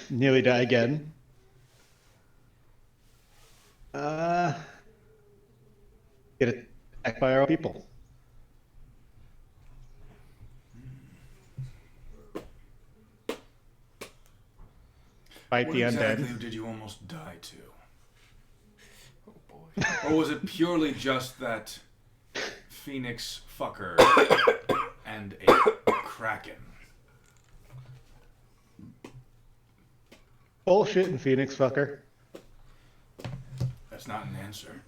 Nearly die again. Get attacked by our people. Fight What the exactly undead. did you almost die to? Oh boy. Or was it purely just that Phoenix fucker and a kraken? Bullshit and Phoenix fucker. That's not an answer.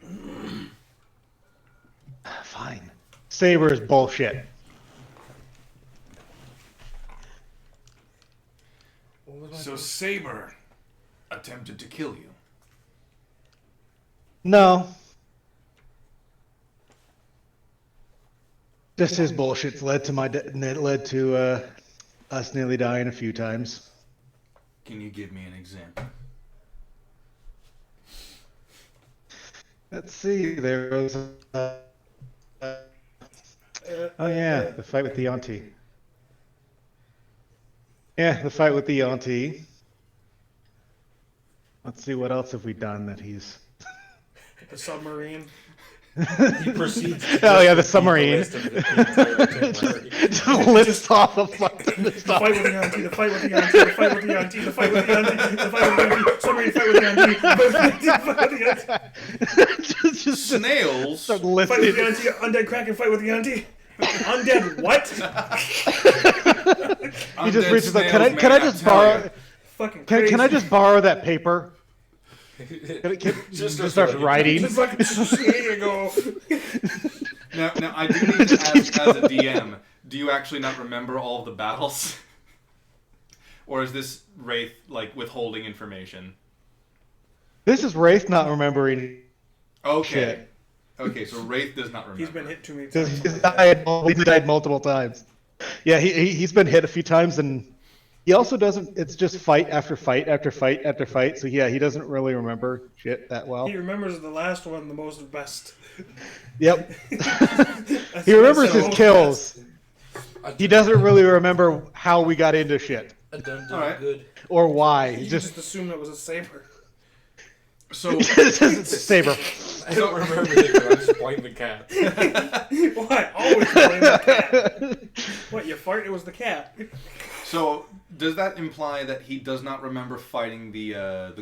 Fine. Saber is bullshit. What was my So first- Saber attempted to kill you. No. Just his bullshit's led to us nearly dying a few times. Can you give me an example? Let's see. There was. Oh yeah, the fight with the auntie. Yeah, the fight with the auntie. Let's see what else have we done that he's. The submarine. He proceeds to Oh yeah, the just submarine. repeat the list of the itinerary. Just lists off the fucking The stuff. fight with the auntie, the fight with the auntie, the fight with the auntie, the fight with the auntie, the fight with the auntie, submarine fight with the auntie, fight with the auntie, just Snails. start fight with the listing. auntie, undead kraken fight with the auntie. Undead what? He just Undead reaches like, snails can may I not just tell borrow? you. Fucking Can crazy. I just borrow that paper? Just Just starts starts writing. writing. Just fucking, here you go. Now I do need Just to keeps ask, as a DM, do you actually not remember all of the battles? Or is this Wraith, like, withholding information? This is Wraith not remembering Okay. shit. Okay, so Wraith does not remember. He's been hit too many He's times. died multiple times. Yeah, he's been hit a few times, and he also doesn't. It's just fight after fight after fight after fight. So yeah, he doesn't really remember shit that well. He remembers the last one the most best. Yep. That's He remembers the his most kills. I He doesn't really remember how we got into shit done Alright. good. or why. best. He You just just assumed it was a saber. So, it's a saber. I don't remember it, but I just blame the cat. Why? Always blame the cat. What, you fart? It was the cat. so does that imply that he does not remember fighting the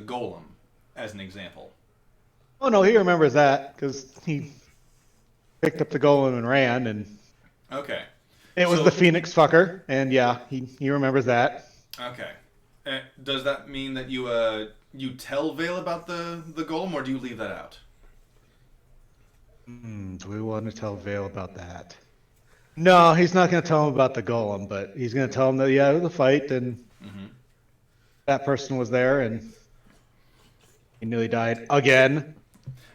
golem, as an example? Oh no, he remembers that because he picked up the golem and ran, and Okay. it was So- the Phoenix fucker. And yeah, he remembers that. Okay. Does that mean that you tell Vale about the golem, or do you leave that out? Do we want to tell Vale about that? No, he's not going to tell him about the golem, but he's going to tell him that yeah, it was a fight and that person was there and he nearly died again.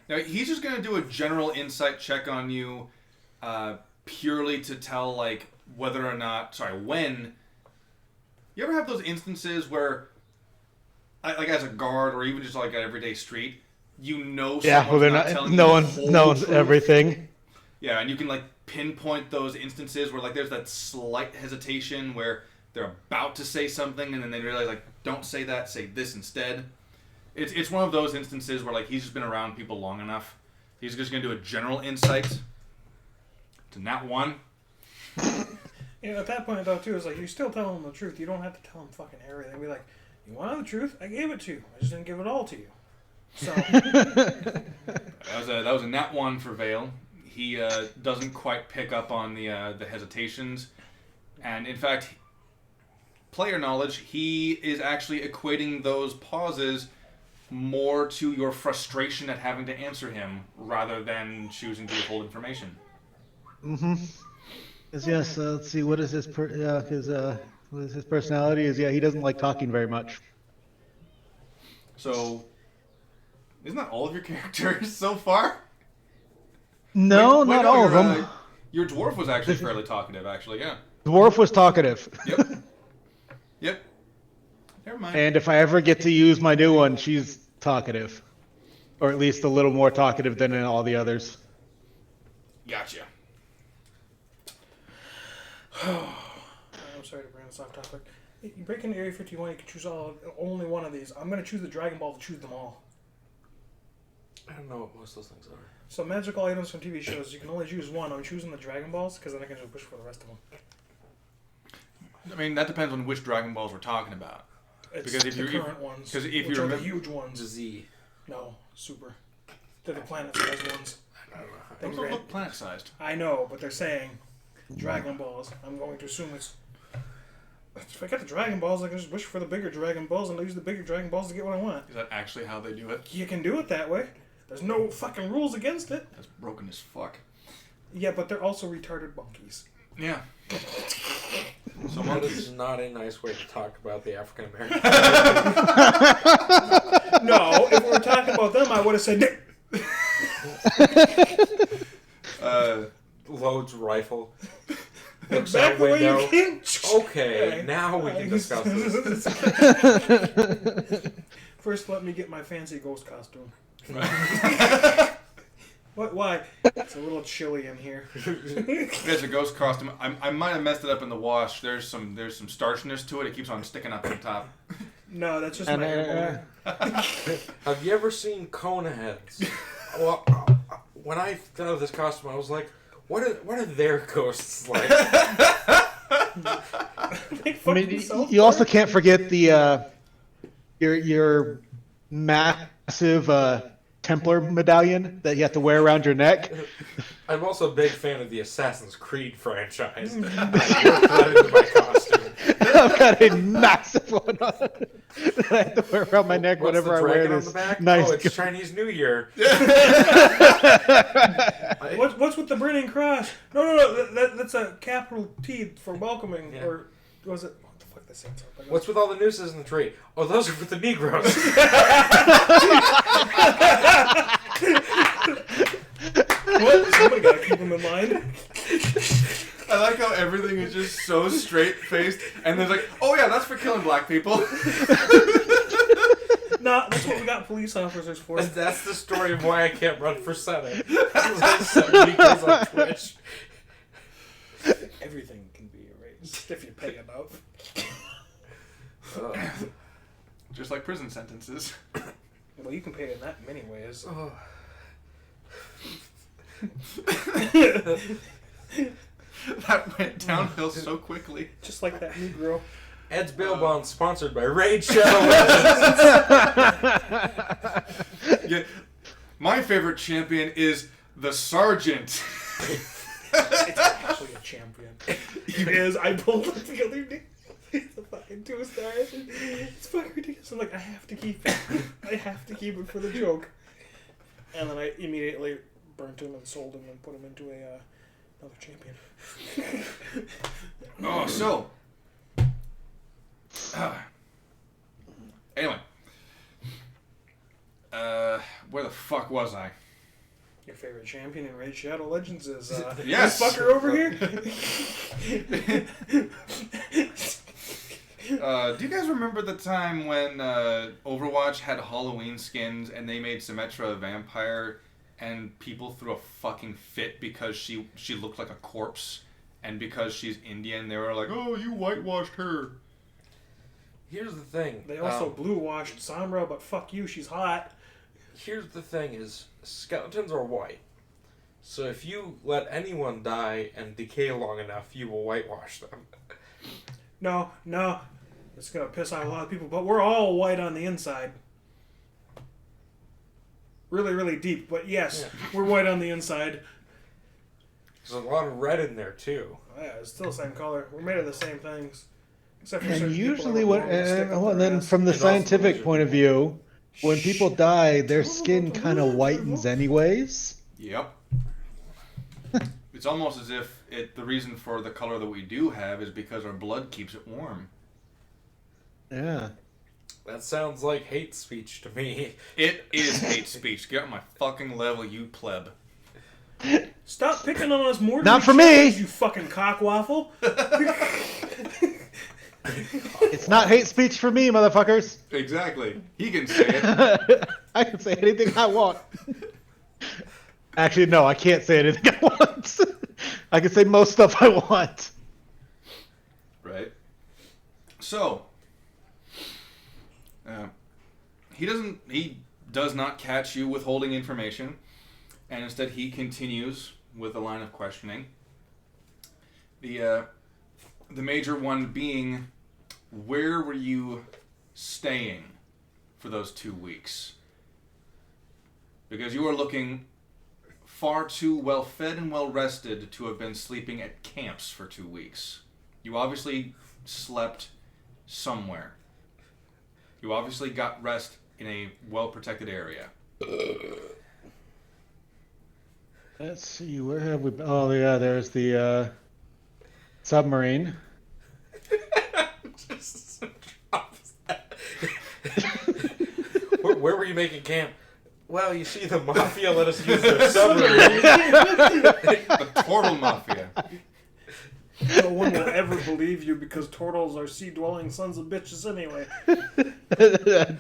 Now he's just gonna do a general insight check on you, purely to tell like whether or not. When. You ever have those instances where, like as a guard or even just like an everyday street, you know Yeah, well, someone's they're not not. telling you No the one whole knows truth? everything. Yeah, and you can like pinpoint those instances where like there's that slight hesitation where they're about to say something and then they realize like don't say that, say this instead. It's one of those instances where like he's just been around people long enough He's just going to do a general insight to Nat 1. Yeah, at that point, though, too, it's like, you still tell him the truth. You don't have to tell him fucking everything. Be like, you want the truth? I gave it to you. I just didn't give it all to you. So... That was a Nat 1 for Vale. He doesn't quite pick up on the hesitations. And, in fact, player knowledge, he is actually equating those pauses more to your frustration at having to answer him rather than choosing to withhold information. Mm-hmm. Yes, let's see, what is his what is his personality? He doesn't like talking very much. So, isn't that all of your characters so far? No, not all of them. Your dwarf was actually fairly talkative, actually, yeah. Dwarf was talkative. Yep. Yep. Never mind. And if I ever get to use my new one, she's talkative. Or at least a little more talkative than in all the others. Gotcha. I'm sorry to bring this off topic. You break into Area 51, you can choose only one of these. I'm going to choose the Dragon Ball to choose them all. I don't know what most of those things are. So magical items from TV shows, you can only choose one. I'm choosing the Dragon Balls because then I can just wish for the rest of them. I mean, that depends on which Dragon Balls we're talking about. It's Because if the you're- current ones, because if which you are the remember- huge ones. Z. No, super. They're the planet-sized ones. I don't know. They Those don't grant- look planet-sized. I know, but they're saying Dragon Balls. I'm going to assume it's... If I get the Dragon Balls, I can just wish for the bigger Dragon Balls and use the bigger Dragon Balls to get what I want. Is that actually how they do it? You can do it that way. There's no fucking rules against it. That's broken as fuck. Yeah, but they're also retarded monkeys. Yeah. So That monkeys. is not a nice way to talk about the African American. No, if we were talking about them, I would have said... Loads rifle. Look Looks back out the way you window. came. Okay, now we can discuss this. First, let me get my fancy ghost costume. What? Why? It's a little chilly in here. There's a ghost costume. I might have messed it up in the wash. There's some starchiness to it. It keeps on sticking up to the top. No, that's just my hair. Have you ever seen Kona heads? Well, when I thought of this costume, I was like, what are their ghosts like? I mean, you also can't forget the your massive Templar medallion that you have to wear around your neck. I'm also a big fan of the Assassin's Creed franchise. I worked that into my costume. I've got a massive one on that I have to wear around my neck What's whenever the I wear dragon on this the back? nice. Oh, it's Chinese New Year. What's with the Burning Cross? No. That's a capital T for welcoming, Yeah. or was it? What the fuck? That sounds like. What's with all the nooses in the tree? Oh, those are for the Negroes. What? Somebody gotta keep them in mind. I like how everything is just so straight-faced, and there's like, oh yeah, that's for killing black people. Nah, that's what we got police officers for. And that's the story of why I can't run for Senate. Because I set Negroes on Twitch. Everything can be erased if you pay enough. Just like prison sentences. Well, you can pay in that many ways. That went downhill so quickly. Just like that Negro. Ed's Bail Bond sponsored by Raid Shadow Legends. Yeah, my favorite champion is the Sergeant. It's actually a champion. It is. I pulled it the other day. It's a fucking 2 stars. It's fucking ridiculous. I'm like, I have to keep it. I have to keep it for the joke. And then I immediately burnt him and sold him and put him into another champion. Oh, so. Anyway. Where the fuck was I? Your favorite champion in Raid Shadow Legends is Yes! this fucker over here. Do you guys remember the time when Overwatch had Halloween skins and they made Symmetra a vampire and people threw a fucking fit because she looked like a corpse, and because she's Indian they were like, oh, you whitewashed her. Here's the thing. They also blue washed Sombra, but fuck you, she's hot. here's the thing: is skeletons are white. So if you let anyone die and decay long enough, you will whitewash them. No, it's gonna piss off a lot of people, but we're all white on the inside. Really, really deep, but yes, we're white on the inside. There's a lot of red in there too. Oh, yeah, it's still the same color. We're made of the same things. Except for And certain people usually, that what? have a long stick up And their then ass. from the And also scientific lizard point of view, when people die, their skin kind of whitens anyways. Yep. It's almost as if the reason for the color that we do have is because our blood keeps it warm. Yeah. That sounds like hate speech to me. It is hate speech. Get on my fucking level, you pleb. Stop picking on us more. Not for me! You fucking cockwaffle. It's not hate speech for me, motherfuckers. Exactly. He can say it. I can say anything I want. Actually, no, I can't say anything I want. I can say most stuff I want. Right. So, he does not catch you withholding information, and instead he continues with a line of questioning. The major one being, where were you staying for those 2 weeks? Because you are looking far too well fed and well rested to have been sleeping at camps for 2 weeks. You obviously slept somewhere. You obviously got rest in a well-protected area. Let's see, where have we been? Oh, yeah, there's the submarine. Just drops that. Where were you making camp? Well, you see, the mafia let us use their submarine. The Turtle Mafia. No one will ever believe you because turtles are sea-dwelling sons of bitches anyway.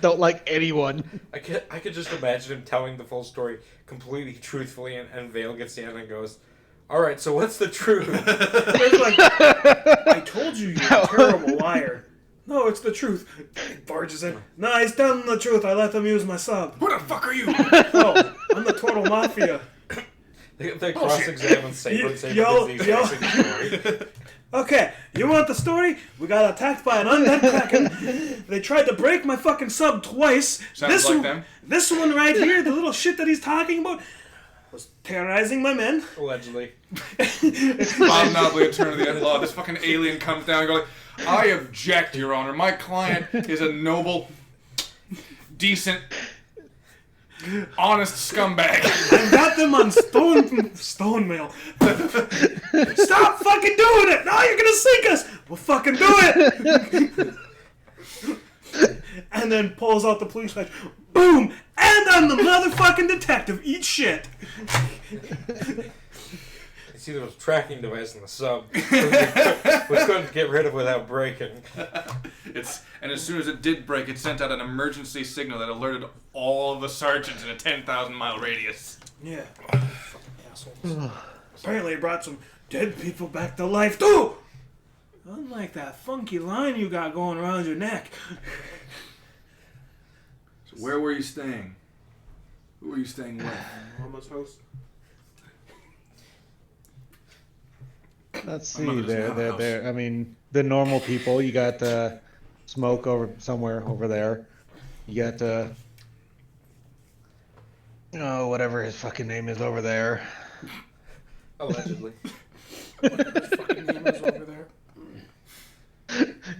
Don't like anyone. I could just imagine him telling the full story completely truthfully, and Vale gets to the end and goes, "All right, so what's the truth?" It's like, I told you, you're a terrible liar. No, it's the truth. He barges in. No, he's telling the truth. I let them use my sub. Who the fuck are you? Oh, I'm the Turtle Mafia. They cross-examine Saber, and Saber Yo, gives the exact same story. Okay, you want the story? We got attacked by an undead kraken. They tried to break my fucking sub twice. Sounds like them. This one right here, the little shit that he's talking about, was terrorizing my men. Allegedly. Bob Nobley, attorney of the law. This fucking alien comes down and goes, I object, Your Honor. My client is a noble, decent, honest scumbag. I got them on stone mail. Stop fucking doing it! No, you're gonna sink us! We'll fucking do it! And then pulls out the police badge. Boom! And I'm the motherfucking detective. Eat shit. You see, there was a tracking device in the sub. We couldn't get rid of without breaking. And as soon as it did break, it sent out an emergency signal that alerted all of the sergeants in a 10,000-mile radius. Yeah. Fucking assholes. Apparently it brought some dead people back to life, too! Unlike that funky line you got going around your neck. So where were you staying? Who were you staying with? Mama's house. Let's My see, mother's now house. there. I mean, the normal people. You got Smoke over somewhere over there. You got oh, whatever his fucking name is over there. Allegedly. His fucking name is over there.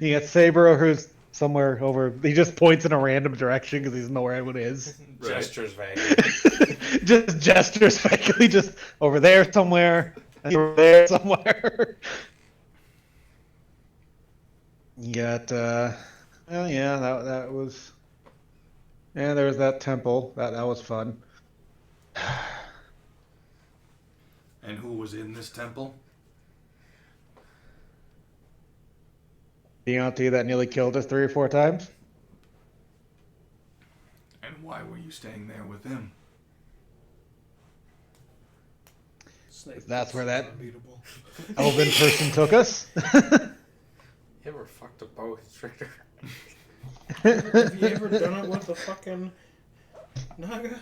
You got Saber, who's somewhere over. He just points in a random direction because he doesn't know where anyone is. Right. Gestures vague. Just gestures vaguely, just over there somewhere. Over there somewhere. You got, oh yeah, that was. Yeah, there was that temple. That was fun. And who was in this temple? The auntie that nearly killed us 3 or 4 times. And why were you staying there with him? Snake That's where that unbeatable. elven person took us. You ever fucked a boa constrictor? Have you ever done it with a fucking Naga,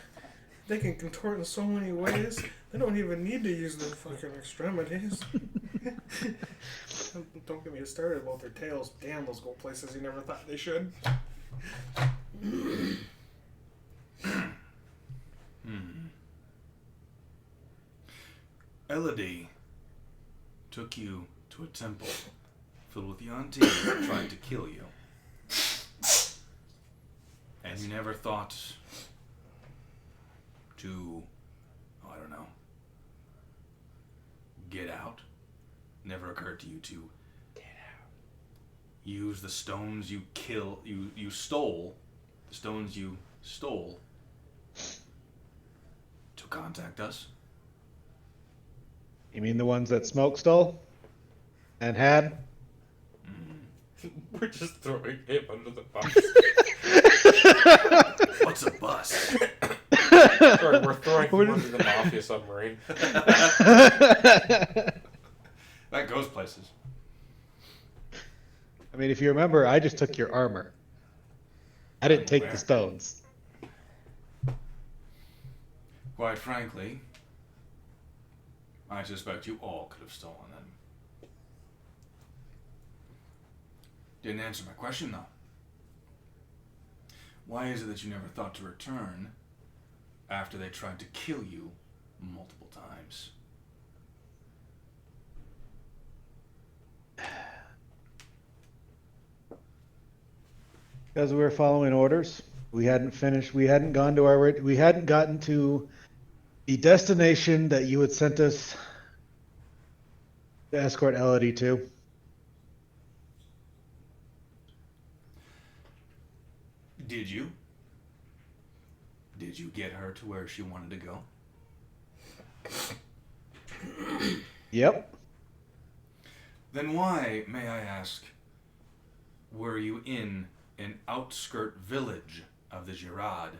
they can contort in so many ways. They don't even need to use their fucking extremities. Don't get me started about their tails. Damn, those go places you never thought they should. Elodie took you to a temple filled with Yuan-Ti that tried to kill you. And you never thought to, I don't know, get out? Never occurred to you to get out. Use the stones you stole, the stones you stole, to contact us? You mean the ones that Smoke stole? And had? We're just throwing him under the bus. What's a bus? Sorry, we're throwing him under the Mafia submarine. That goes places. I mean, if you remember, I just took your armor. I didn't take the stones. Quite frankly, I suspect you all could have stolen them. Didn't answer my question, though. Why is it that you never thought to return after they tried to kill you multiple times? Because we were following orders. We hadn't finished. We hadn't gone to our. We hadn't gotten to the destination that you had sent us to escort Elodie to. Did you? Did you get her to where she wanted to go? Yep. Then why, may I ask, were you in an outskirt village of the Girard?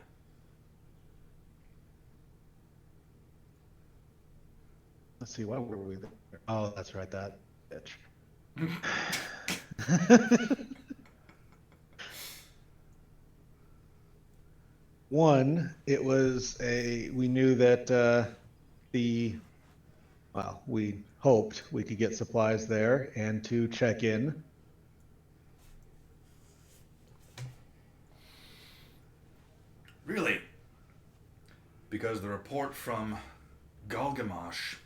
Let's see, why were we there? Oh, that's right, that bitch. One, it was we knew that we hoped we could get supplies there and to check in. Really? Because the report from Galgamash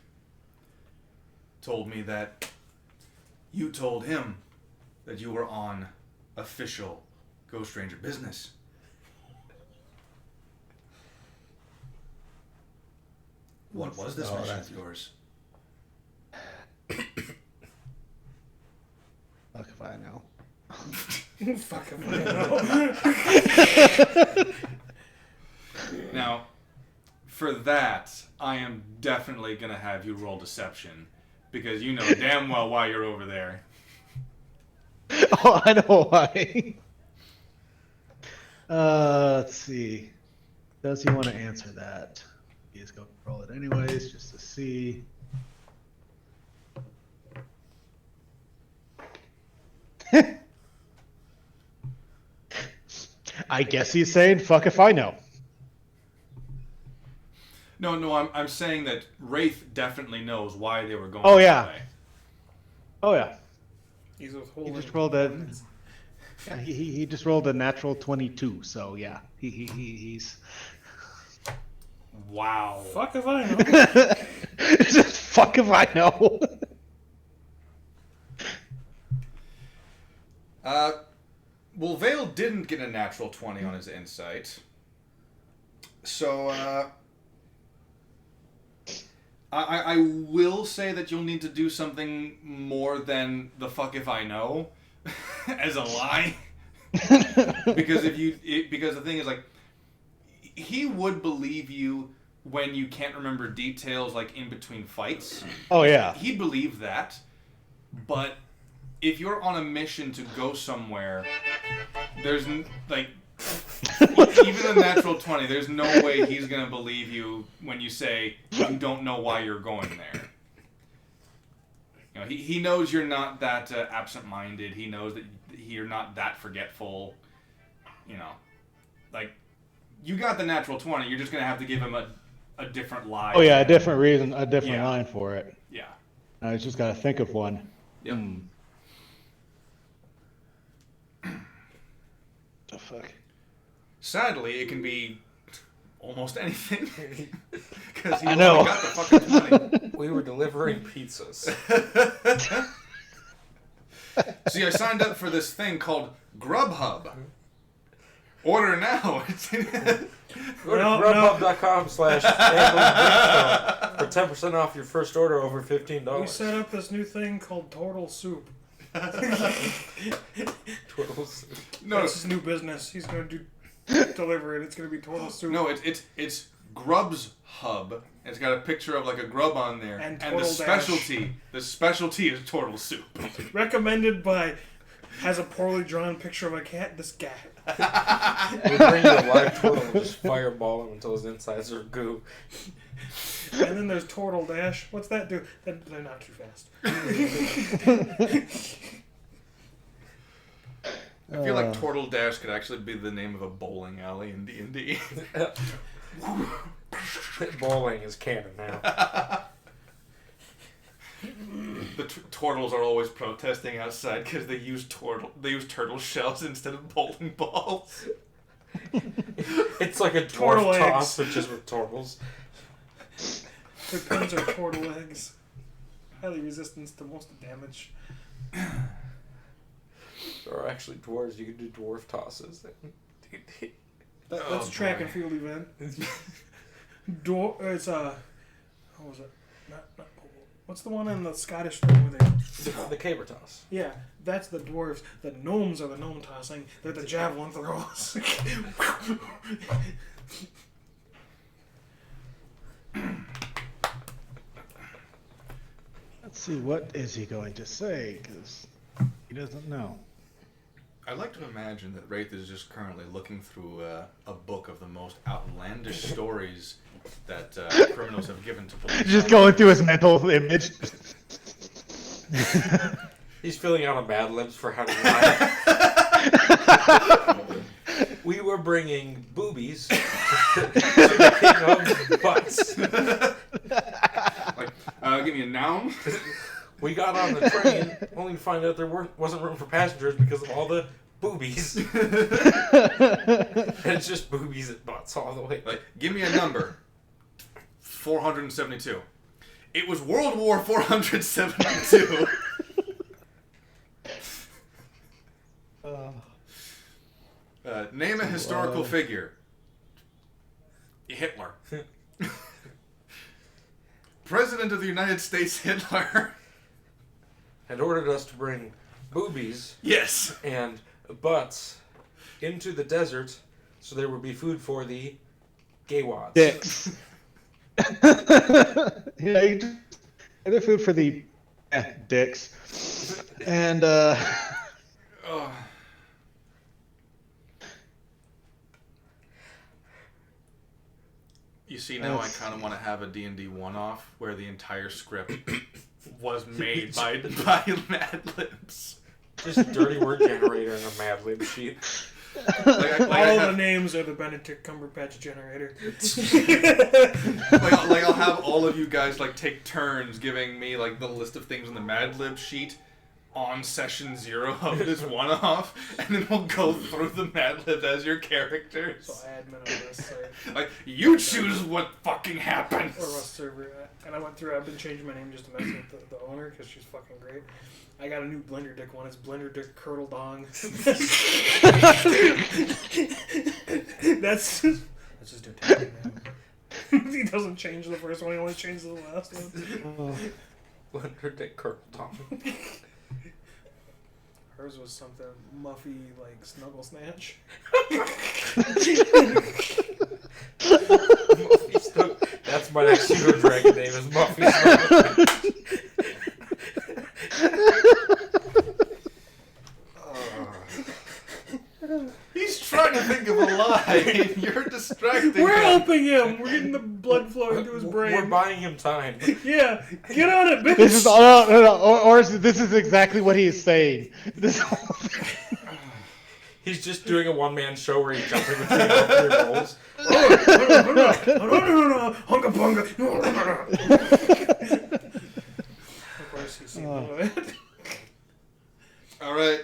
told me that you told him that you were on official Ghost Ranger business. What was this mission of yours? Fuck if I know. Fuck if I know. Now, for that, I am definitely going to have you roll deception. Because you know damn well why you're over there. Oh, I know why. Let's see. Does he want to answer that? He's going to roll it anyways, just to see. I guess he's saying, fuck if I know. No, I'm saying that Wraith definitely knows why they were going yeah. that way. Oh, yeah. He's withholding. He just rolled a... Yeah, he just rolled a natural 22, so yeah. He's... Wow. Fuck if I know. Just fuck if I know. Well, Vale didn't get a natural 20 on his insight. So, I will say that you'll need to do something more than the fuck if I know as a lie. because because the thing is, like, he would believe you when you can't remember details, like, in between fights. Oh, yeah. He'd believe that. But if you're on a mission to go somewhere, there's, like, even a natural 20, there's no way he's going to believe you when you say you don't know why you're going there. You know, he knows you're not that absent-minded. He knows that you're not that forgetful. You know, like, you got the natural 20. You're just gonna have to give him a different lie. Oh yeah, a different reason, a different Yeah. line for it. Yeah. I just gotta think of one. Yep. The fuck. Sadly, it can be almost anything. Because I know. got the fucking 20. We were delivering pizzas. See, I signed up for this thing called Grubhub. Order now. Go to No, grubhub.com/Anvil-Runelord for 10% off your first order over $15. We set up this new thing called Total Soup. Turtles. No, This is new business. He's gonna deliver it. It's gonna be Total Soup. no, it's Grub's Hub. It's got a picture of like a grub on there, And the Turtle specialty is turtle soup. Recommended by. Has a poorly drawn picture of a cat. This guy. We bring you a live turtle and just fireball him until his insides are goo. And then there's Turtle Dash. What's that do? They're not too fast. I feel like Turtle Dash could actually be the name of a bowling alley in D&D. Bowling is canon now. The turtles are always protesting outside because they use turtle shells instead of bowling balls. It's like a Turtle dwarf eggs. toss, but just with turtles. Their pins are turtle eggs. Highly resistant to most damage. There are actually dwarves. You can do dwarf tosses. That's a track and field event. It's what was it? Not what's the one in the Scottish thing where they? The caber toss. Yeah, that's the dwarves. The gnomes are the gnome tossing. They're the javelin throwers. Let's see, what is he going to say? Because he doesn't know. I like to imagine that Wraith is just currently looking through a book of the most outlandish stories that criminals have given to police. Just going through his mental image. He's filling out a Mad Libs for how to lie. We were bringing boobies to the king of butts. Like, give me a noun. We got on the train only to find out there wasn't room for passengers because of all the boobies. And it's just boobies and butts all the way. Like, give me a number. 472. It was World War 472. Name a historical figure. Hitler. President of the United States, Hitler. And ordered us to bring boobies Yes. and butts into the desert so there would be food for the gay wads. Dicks. Yeah, other food for the dicks. And You see, now I kind of want to have a D&D one-off where the entire script was made by Mad Libs. Just dirty word generator and a Mad Lib sheet. All the names are the Benedict Cumberbatch generator. I'll have all of you guys like take turns giving me like the list of things on the Mad Lib sheet on session 0 of this one-off, and then we'll go through the Mad Libs as your characters. So admin on this site. Like, you choose what fucking happens. Or Rust server. And I went through, I've been changing my name just to mess with the owner because she's fucking great. I got a new Blender Dick one. It's Blender Dick Curdle Dong. That's just a tag name. He doesn't change the first one, he only changes the last one. Blender Dick Curdle Dong. Hers was something Muffy, like Snuggle Snatch. That's my next pseudo dragon name is Muffy Snuggle. He's trying to think of a lie, and you're distracting We're him. helping him. We're getting the blood flow into his brain. We're buying him time. Yeah, get on it, bitch. this is no, or this is exactly what he is saying. This He's just doing a one-man show where he's jumping between all three roles. Hunka punga. Of course, he's seen all of it. All right.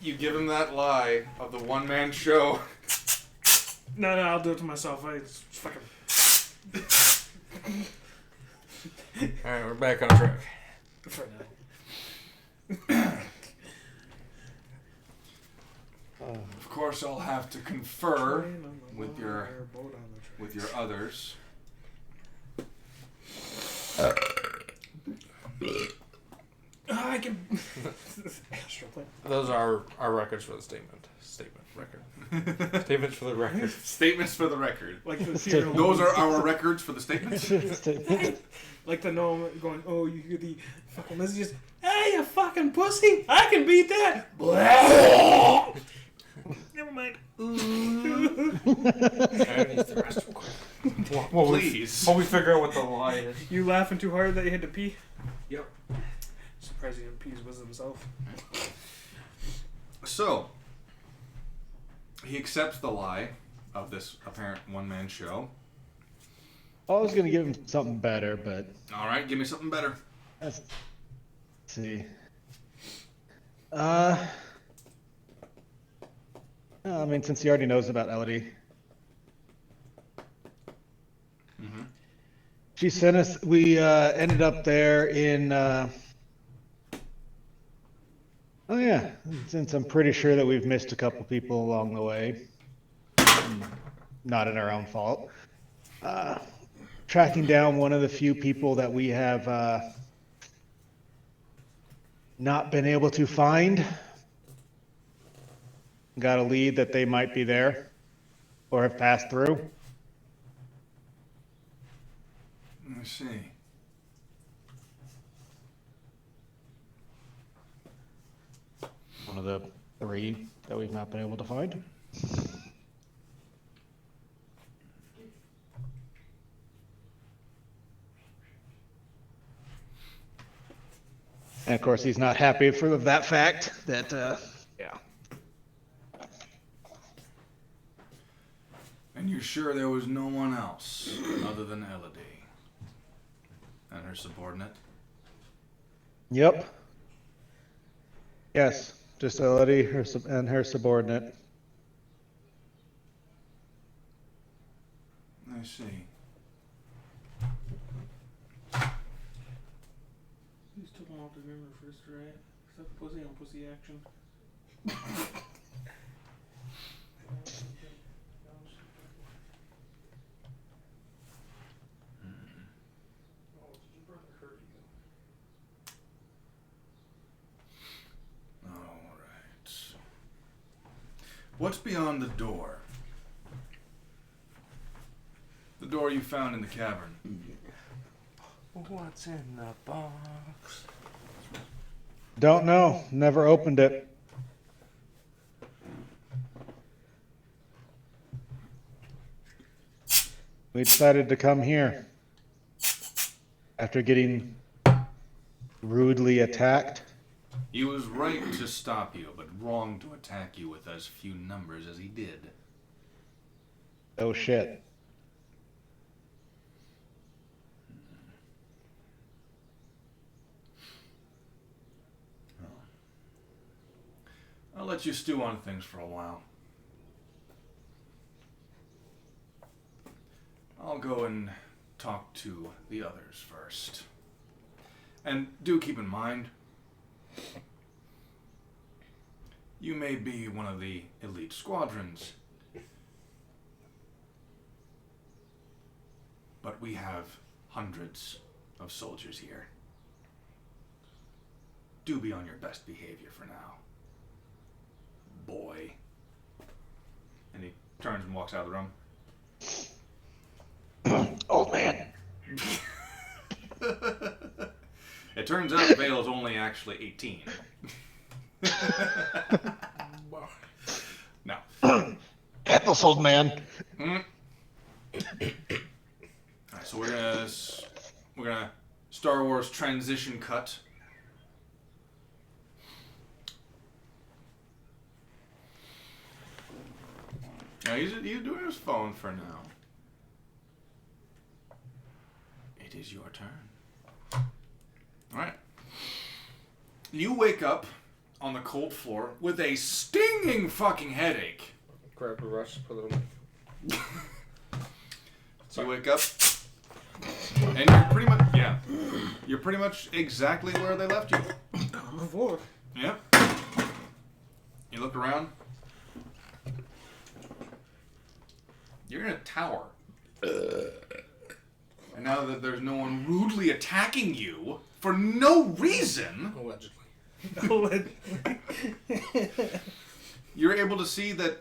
You give him that lie of the one-man show. No, I'll do it to myself. I just fucking. Alright, we're back on track. For now. Of course, I'll have to confer with your others. I can. Astral plane. Those are our records for the statement. Record. Statements for the record. Statements for the record. Like the serial. Those are our records for the statements. Like the gnome going, oh, you hear the fucking Lizzy just, hey, you fucking pussy, I can beat that. Never mind. Please. While we figure out what the lie is. You laughing too hard that you had to pee? Yep. Surprised he didn't pee his wisdom himself. So, he accepts the lie of this apparent one-man show. I was gonna give him something better, but All right, give me something better. let's see. I mean, since he already knows about Elodie, she sent us. We ended up there in. Oh yeah, since I'm pretty sure that we've missed a couple people along the way, not in our own fault. Tracking down one of the few people that we have not been able to find. Got a lead that they might be there or have passed through. Let me see. One of the three that we've not been able to find. And of course, he's not happy for that fact that, yeah. And you're sure there was no one else other than Elodie and her subordinate? Yep. Yes, just Elodie and her subordinate. I see. You still want to remember first, right? Is that pussy on pussy action? What's beyond the door? The door you found in the cavern. What's in the box? Don't know. Never opened it. We decided to come here after getting rudely attacked. He was right to stop you, but wrong to attack you with as few numbers as he did. Oh shit. I'll let you stew on things for a while. I'll go and talk to the others first. And do keep in mind, you may be one of the elite squadrons, but we have hundreds of soldiers here. Do be on your best behavior for now, boy. And he turns and walks out of the room. Old man. It turns out Vale is only actually 18. No. Get this old man. Alright, so we're gonna Star Wars transition cut. Now he's doing his phone for now. It is your turn. Alright. You wake up on the cold floor with a stinging fucking headache. Grab a rush, put it on. So you wake up, and you're pretty much exactly where they left you. On the floor. Yep. You look around. You're in a tower. And now that there's no one rudely attacking you for no reason, Allegedly. you're able to see that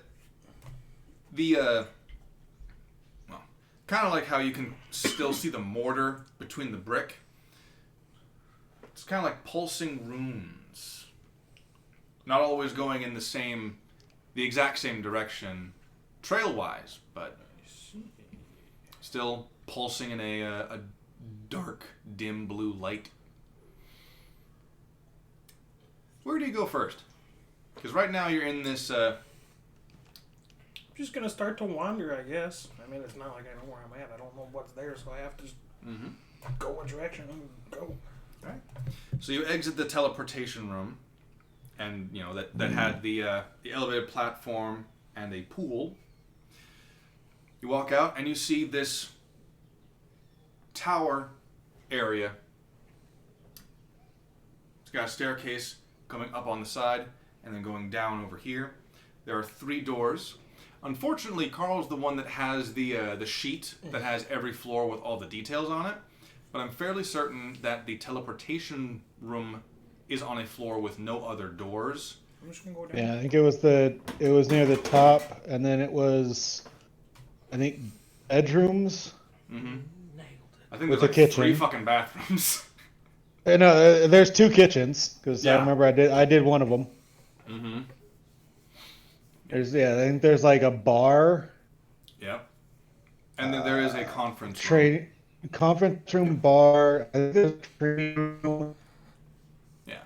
the, kind of like how you can still see the mortar between the brick. It's kind of like pulsing runes. Not always going in the exact same direction, trail-wise, but still pulsing in a dark, dim blue light. Where do you go first? Because right now you're in this... I'm just gonna start to wander, I guess. I mean, it's not like I know where I'm at. I don't know what's there, so I have to just go one direction and go. Right. So you exit the teleportation room, and that had the elevated platform and a pool. You walk out and you see this tower area. It's got a staircase coming up on the side and then going down over here. There are 3 doors. Unfortunately, Carl's the one that has the sheet that has every floor with all the details on it. But I'm fairly certain that the teleportation room is on a floor with no other doors. I'm just gonna go down. Yeah, I think it was near the top, and then it was, I think, bedrooms. Mm-hmm. I think With there's a kitchen. 3 fucking bathrooms. No, there's 2 kitchens because Yeah. I remember I did one of them. Mm-hmm. I think there's like a bar, Yep. And then there is a conference room. conference room, bar. I think there's a training room. Yeah.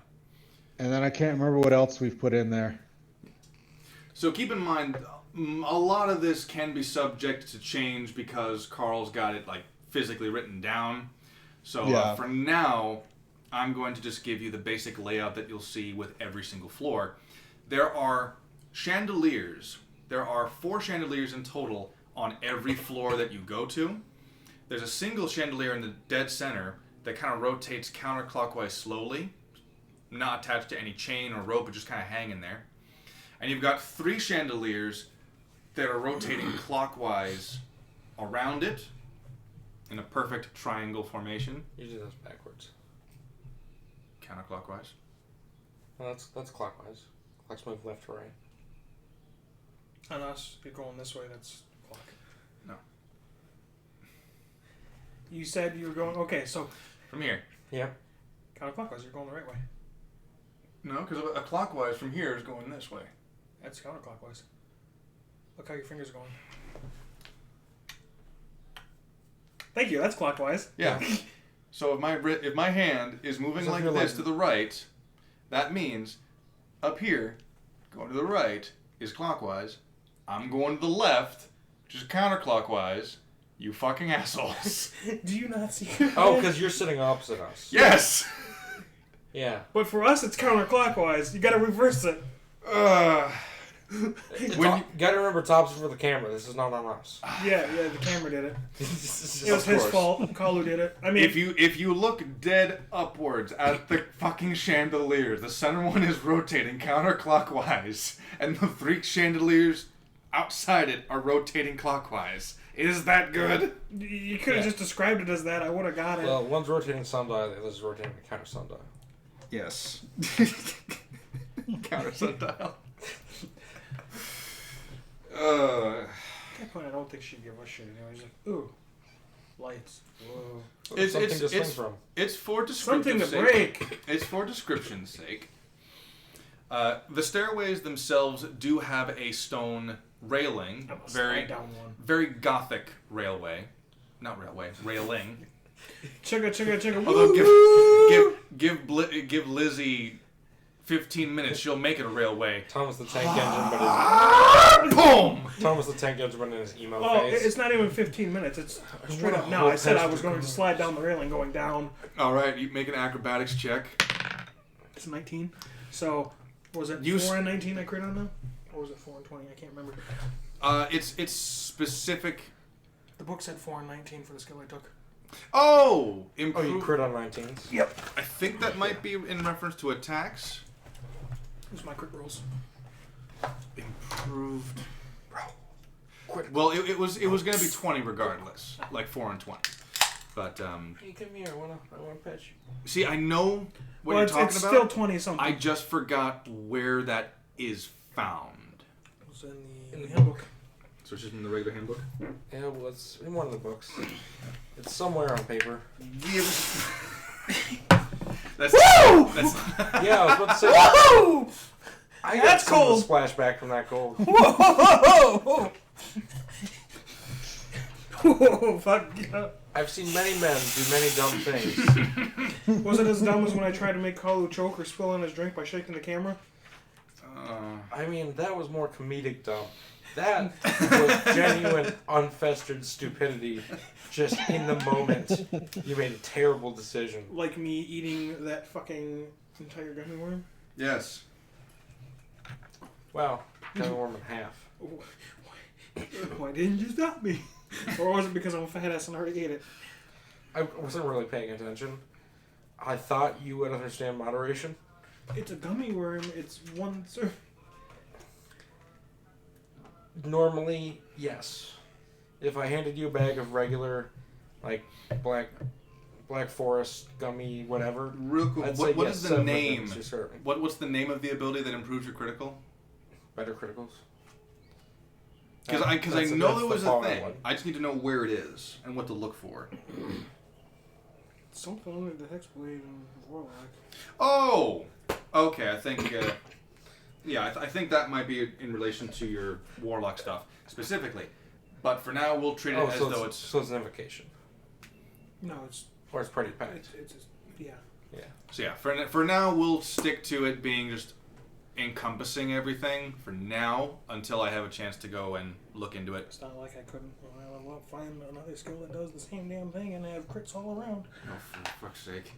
And then I can't remember what else we've put in there. So keep in mind, a lot of this can be subject to change because Carl's got it like physically written down. So Yeah. for now, I'm going to just give you the basic layout that you'll see with every single floor. There are chandeliers. There are 4 chandeliers in total on every floor that you go to. There's a single chandelier in the dead center that kind of rotates counterclockwise slowly, not attached to any chain or rope, but just kind of hanging there. And you've got 3 chandeliers that are rotating clockwise around it in a perfect triangle formation. You do those backwards. Counterclockwise. Well, that's clockwise. Clocks move left to right. On us, you're going this way. That's clock. No. You said you were going. Okay, so From here. Yeah. counterclockwise. You're going the right way. No, because a clockwise from here is going this way. That's counterclockwise. Look how your fingers are going. Thank you. That's clockwise. Yeah. So if my hand is moving So if like you're this like- to the right, that means up here, going to the right is clockwise. I'm going to the left, which is counterclockwise. You fucking assholes. Do you not see? Oh, because you're sitting opposite us. Yes. Yeah. But for us, it's counterclockwise. You got to reverse it. When Gotta remember, tops for the camera. This is not on us. Yeah, the camera did it. This It was is- his course. fault. Kalu did it. I mean, if you look dead upwards at the fucking chandeliers, the center one is rotating counterclockwise, and the 3 chandeliers outside it are rotating clockwise. Is that good? you could have Yeah. just described it as that. I would have got it. Well, one's rotating sundial, the other's rotating the counter sundial. Yes. Counter sundial. At that point, I don't think she'd give a shit anyway. She's like, ooh, lights. Whoa. It's- Something it's- to swing it's- from. It's for descriptive Something to sake. break. It's for description's sake. The stairways themselves do have a stone railing, I'm gonna very slide down one. very gothic railway, not railway, railing. Chugga, chugga, chugga. Although Woo! give Lizzy 15 minutes, she'll make it a railway. Thomas the Tank Engine, but Boom! Thomas the Tank Engine, but in his emo Oh, face. it's not even 15 minutes. It's straight up. No, I said I was going to slide down the railing going down. All right, you make an acrobatics check. It's 19. So, was it 4 and 19 I crit on now? Or was it 4 and 20? I can't remember. It's specific. The book said 4 and 19 for the skill I took. Oh, Oh, you improve. crit on 19s? Yep. I think that might be in reference to attacks. Those are my crit rolls. Improved. Crit. Well, it was going to be 20 regardless, like 4 and 20. But Hey, come here. I wanna pet you. see, I know what Well, you're it's talking still about. 20 something. I just forgot where that is found. It was in the handbook. So it's just in the regular handbook. Yeah, well, it's in one of the books. It's somewhere on paper. That's Woo! that's Yeah, I was about to say. Woohoo! I got That's some of cold. the splashback from that gold. Whoa! Whoa! Fuck. Yeah. I've seen many men do many dumb things. Was it as dumb as when I tried to make Kalu choke or spill on his drink by shaking the camera? I mean, that was more comedic dumb. That was genuine, unfestered stupidity. Just in the moment, you made a terrible decision. Like me eating that fucking entire gummy worm? yes. Wow, got a worm in half. Why didn't you stop me? Or was it because I'm a fat ass and I already ate it? I wasn't really paying attention. I thought you would understand moderation. It's a gummy worm. It's one serve. Normally, yes. If I handed you a bag of regular, like, black forest, gummy, whatever, Real cool. I'd say What yes, is the 7 name? minutes you're serving. What's the name of the ability that improves your critical? Better criticals. Because I That's know that's there the was a far thing. one. I just need to know where it is and what to look for. Something under the Hexblade and Warlock. Oh, okay. I think. Yeah, I think that might be in relation to your warlock stuff specifically. But for now, we'll treat it as though it's. So it's an invocation. No, it's Or it's pretty packed. it's just, yeah. Yeah. So yeah, for now we'll stick to it being just encompassing everything for now until I have a chance to go and look into it. It's not like I couldn't when I level up find another skill that does the same damn thing and have crits all around. Oh, for fuck's sake!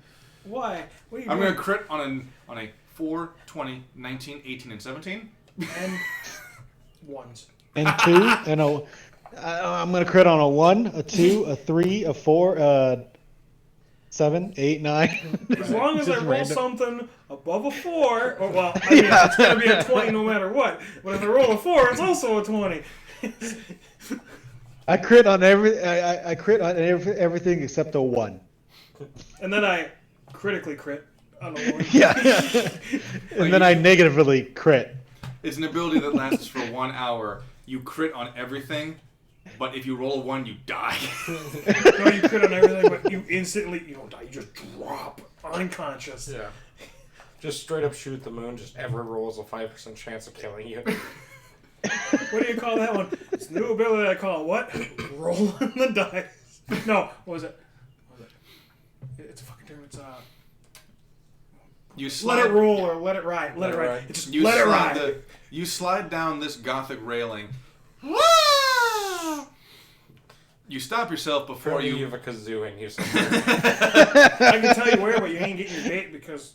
Why? What are you I'm doing? gonna crit on a 4, 20, 19, 18, and 17. And ones. And 2, and a. I'm gonna crit on a 1, a 2, a 3, a 4, 7, 8, 9. As long as I Just roll random. something above a 4, or well, I mean, it's gonna be a 20 no matter what. But if I roll a 4, it's also a 20. I crit on I crit on everything except a 1. And then I critically crit on a 1. Yeah. And then I negatively crit. It's an ability that lasts for 1 hour. You crit on everything, but if you roll a 1, you die. No, you crit on everything, but you instantly, you don't die, you just drop unconscious. Yeah. Just straight up shoot the moon. Just ever rolls a 5% chance of killing you. What do you call that one? It's a new ability I call what? Roll on the dice. No, what was it? It's a fucking term. It's You let it roll or let it ride. Let it ride. It's just You let it slide ride. you slide down this gothic railing. You stop yourself before Apparently you you. have a kazoo in you. I can tell you where, but you ain't getting your bait because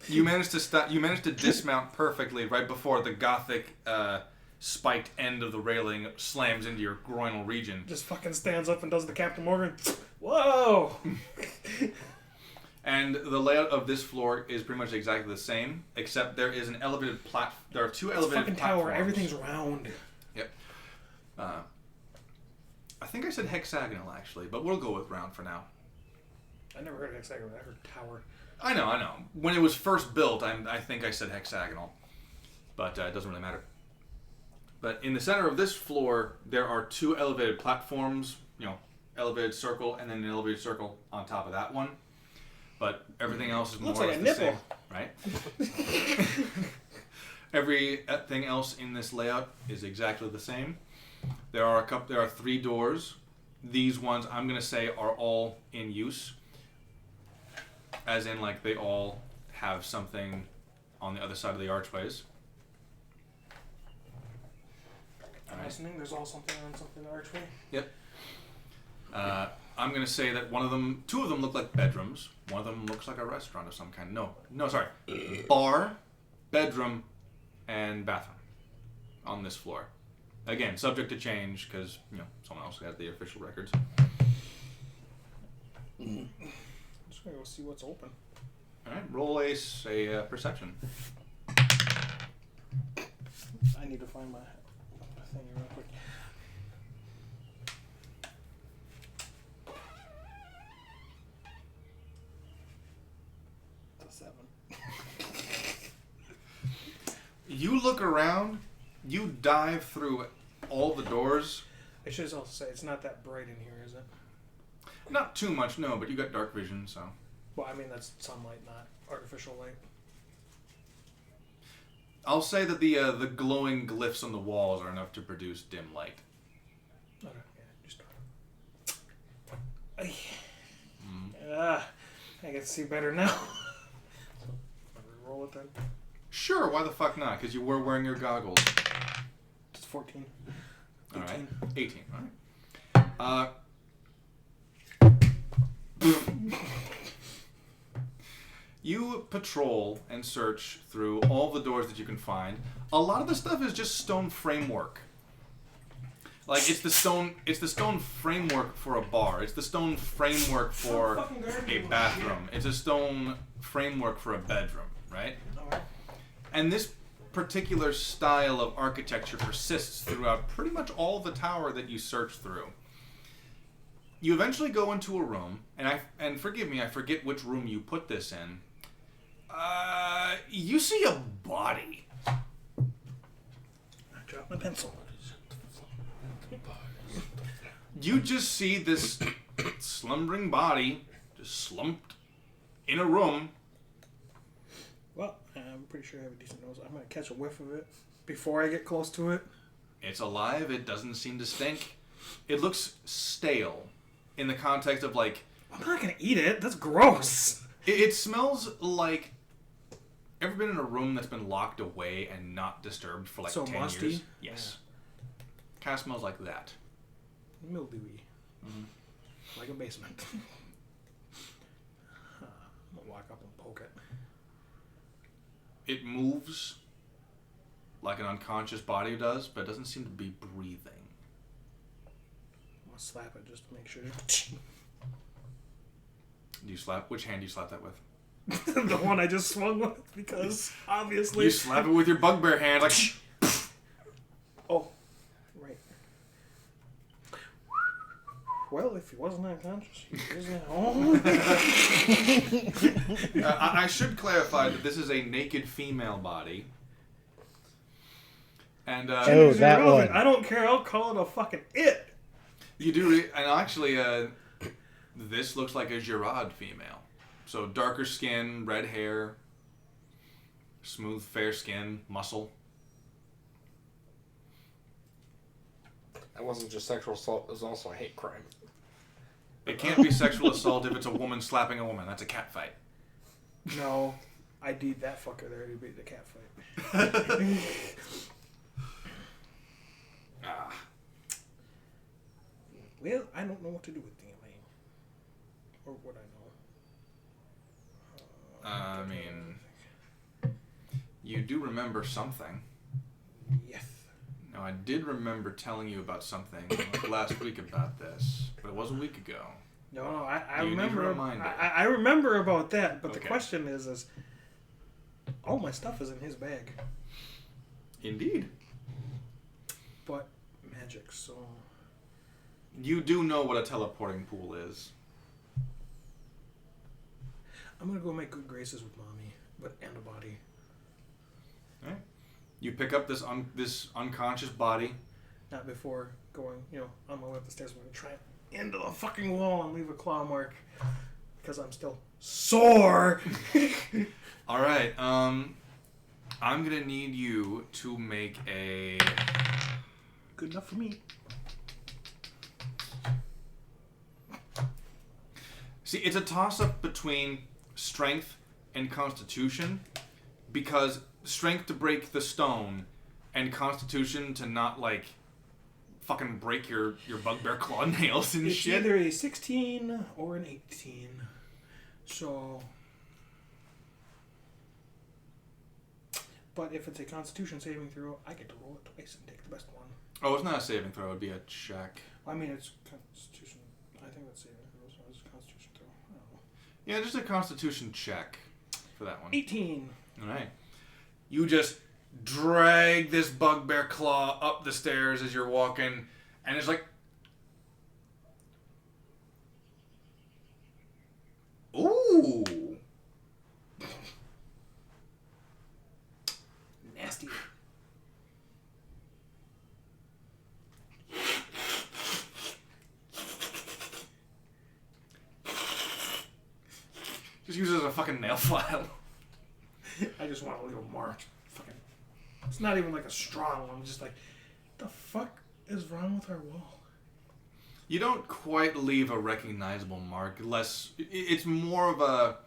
You managed to stop. You managed to dismount perfectly right before the gothic spiked end of the railing slams into your groinal region. just fucking stands up and does the Captain Morgan. Whoa! And the layout of this floor is pretty much exactly the same, except there is an elevated There are 2 It's a elevated fucking platforms. tower. Everything's round. Yep. I think I said hexagonal actually, but we'll go with round for now. I never heard of hexagonal. I heard tower. I know. When it was first built, I think I said hexagonal, but it doesn't really matter. But in the center of this floor, there are 2 elevated platforms. Elevated circle, and then an elevated circle on top of that one. But everything else is more Looks or like less a the nipple. same, right? Everything else in this layout is exactly the same. There are 3 doors. These ones I'm gonna say are all in use, as in like they all have something on the other side of the archways. I'm listening. There's all something on something in the archway. Yep. I'm gonna say that two of them look like bedrooms. One of them looks like a restaurant of some kind. No, sorry. Bar, bedroom, and bathroom on this floor. Again, subject to change because someone else has the official records. I'm just gonna go see what's open. All right, roll a perception. I need to find my thing real quick. It's a 7. You look around. You dive through all the doors. I should also say it's not that bright in here, is it? Not too much, no, but you got dark vision, so. Well, I mean that's sunlight, not artificial light. I'll say that the glowing glyphs on the walls are enough to produce dim light. Okay, yeah, just. I can see better now. So, roll it then. Sure, why the fuck not? Because you were wearing your goggles. It's 14. All right, 18. All right. You patrol and search through all the doors that you can find. A lot of the stuff is just stone framework. Like it's the stone framework for a bar. It's the stone framework for a bathroom. It's a stone framework for a bedroom, right? Alright. And this particular style of architecture persists throughout pretty much all the tower that you search through. You eventually go into a room, and forgive me, I forget which room you put this in. You see a body. I dropped my pencil. You just see this slumbering body just slumped in a room. Well, I'm pretty sure I have a decent nose. I'm going to catch a whiff of it before I get close to it. It's alive. It doesn't seem to stink. It looks stale in the context of like... I'm not going to eat it. That's gross. It smells like... Ever been in a room that's been locked away and not disturbed for like so 10 musty? years? Yes. Yeah. Kind of smells like that. Mildewy. Mm-hmm. Like a basement. I'm going to walk up and poke it. It moves like an unconscious body does, but it doesn't seem to be breathing. I'm going to slap it just to make sure. Do you slap? Which hand do you slap that with? The one I just swung with, because obviously... You slap it with your bugbear hand, like... Oh, right. Well, if he wasn't unconscious, he wasn't home. I should clarify that this is a naked female body. And, Oh, that one. I don't care, I'll call it a fucking it. You do, and actually, this looks like a Girard female. So darker skin, red hair, smooth, fair skin, muscle. That wasn't just sexual assault, it was also a hate crime. It can't be sexual assault if it's a woman slapping a woman. That's a cat fight. No, I need that fucker there to beat the cat fight. Well, I don't know what to do with DNA. Or what I know. I mean, you do remember something. Yes. Now, I did remember telling you about something like last week about this, but it was a week ago. No, I You need a remember. reminder. I remember about that, but the Okay. question is, all my stuff is in his bag, Indeed. but magic. So You do know what a teleporting pool is. I'm gonna go make good graces with mommy, and a body. Right? You pick up this unconscious body. Not before going, on my way up the stairs. I'm gonna try into the fucking wall and leave a claw mark because I'm still sore. All right. I'm gonna need you to make a. Good enough for me. See, it's a toss-up between strength and Constitution, because strength to break the stone and Constitution to not like fucking break your bugbear claw nails and It's shit. either a 16 or an 18. So, but if it's a Constitution saving throw, I get to roll it twice and take the best one. Oh, it's not a saving throw. It'd be a check. I mean, it's Constitution. I think that's saving throw, so it's a Constitution throw. I don't know. Yeah, just a Constitution check for that one. 18. All right. You just drag this bugbear claw up the stairs as you're walking, and it's like, ooh. Nasty. Just use it as a fucking nail file. I just want to leave a mark. Fucking. It's not even like a strong one. I'm just like, the fuck is wrong with our wall? You don't quite leave a recognizable mark, unless it's more of a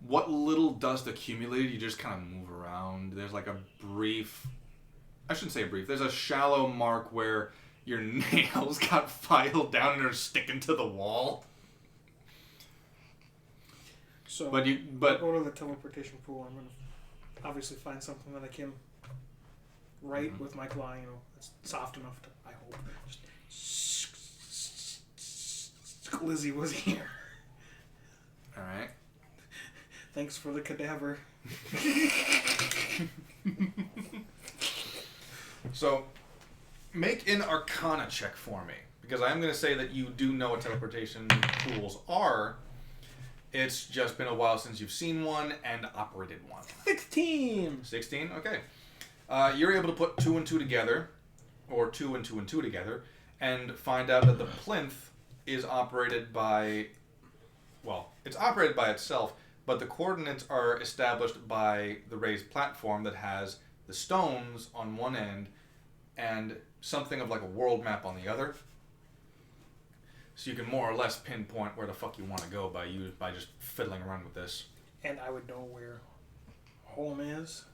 what little dust accumulated. You just kind of move around. There's like a brief, I shouldn't say brief. There's a shallow mark where your nails got filed down and are sticking to the wall. So, But I'll go to the teleportation pool. I'm gonna obviously find something that I can write with my claw. You know, it's soft enough to. I hope. Just Lizzy was here. All right. Thanks for the cadaver. So, make an Arcana check for me, because I'm going to say that you do know what teleportation pools are. It's just been a while since you've seen one and operated one. 16. 16? Okay. You're able to put 2 and 2 together, or 2 and 2 and 2 together, and find out that the plinth is operated by, well, it's operated by itself, but the coordinates are established by the raised platform that has the stones on one end and something of like a world map on the other. So you can more or less pinpoint where the fuck you want to go by just fiddling around with this. And I would know where home is.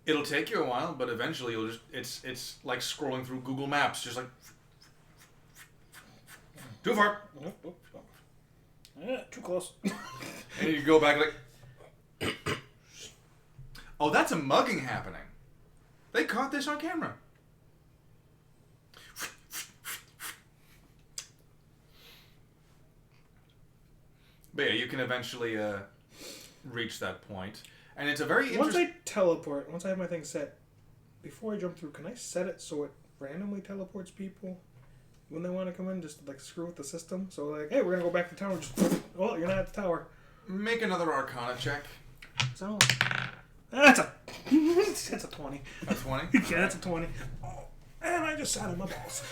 It'll take you a while, but eventually you'll just it's like scrolling through Google Maps, just like too far. Too close. And you go back like oh, that's a mugging happening. They caught this on camera. But yeah, you can eventually reach that point. And it's a very Once interesting... I teleport, once I have my thing set, before I jump through, can I set it so it randomly teleports people when they want to come in, just like screw with the system? So like, hey, we're gonna go back to the tower. Just, well, you're not at the tower. Make another Arcana check. So that's a that's a 20. That's 20? Yeah, that's a 20. Oh, and I just sat on my balls.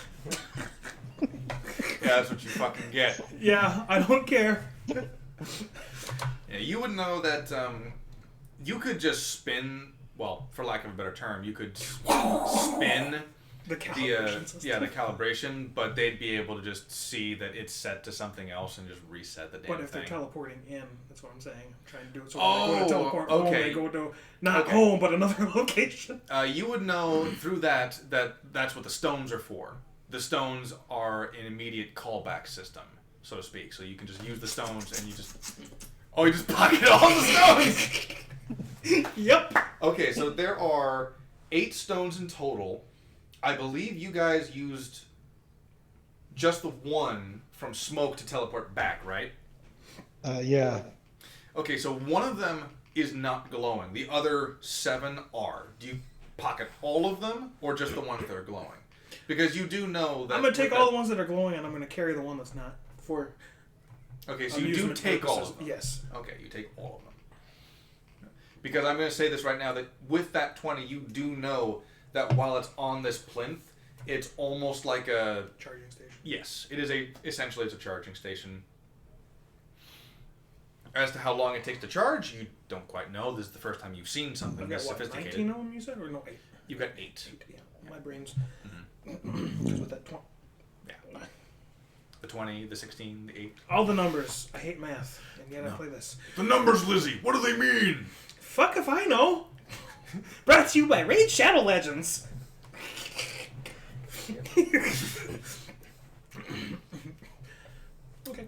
Yeah, that's what you fucking get. Yeah, I don't care. Yeah, you would know that you could just spin, well, for lack of a better term, you could spin The calibration system. yeah, the calibration, but they'd be able to just see that it's set to something else and just reset the damn thing. But if they're teleporting in, that's what I'm saying. I'm trying to do it so Oh, when they go to teleport home, okay. they go to not Okay. home, but another location. You would know through that that's what the stones are for. The stones are an immediate callback system, so to speak. So you can just use the stones and you just pocket all the stones. Yep. Okay, so there are 8 stones in total. I believe you guys used just the one from smoke to teleport back, right? Yeah. Okay, so one of them is not glowing. The other 7 are. Do you pocket all of them, or just the ones that are glowing? Because you do know that... I'm going to take all the ones that are glowing, and I'm going to carry the one that's not for Okay, so you do amusement take all purposes. of them. Yes. Okay, you take all of them. Because I'm going to say this right now, that with that 20, you do know that while it's on this plinth, it's almost like a... Charging station. Yes, it is essentially it's a charging station. As to how long it takes to charge, you don't quite know. This is the first time you've seen something I've this got, what, sophisticated. 19 of them, you said? Or no, 8? You've got 8. 8, yeah. My brain's... Just with that 20. Yeah. The 20, the 16, the 8. All the numbers. I hate math, and yet I play this. The numbers, Lizzy. What do they mean? Fuck if I know. Brought to you by Raid Shadow Legends. Okay.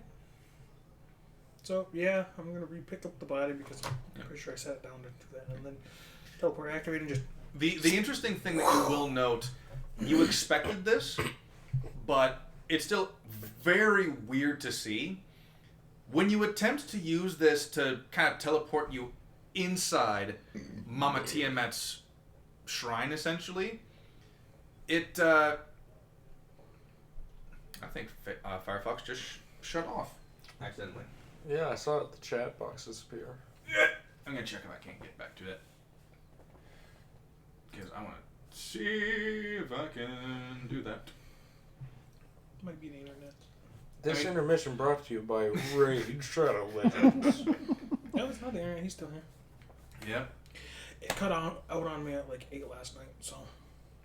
So, yeah, I'm going to re-pick up the body because I'm pretty sure I sat down to do that. And then teleport activate and just... The interesting thing that you will note, you expected this, but it's still very weird to see. When you attempt to use this to kind of teleport you inside Mama Tiamat's shrine, essentially, it, I think Firefox just shut off accidentally. Yeah, I saw the chat box disappear. I'm gonna check if I can't get back to it. Because I want to see if I can do that. Might be the internet. This intermission brought to you by Raid Shadow Legends. No, it's not the internet. He's still here. Yep. It cut out on me at like 8 last night, so...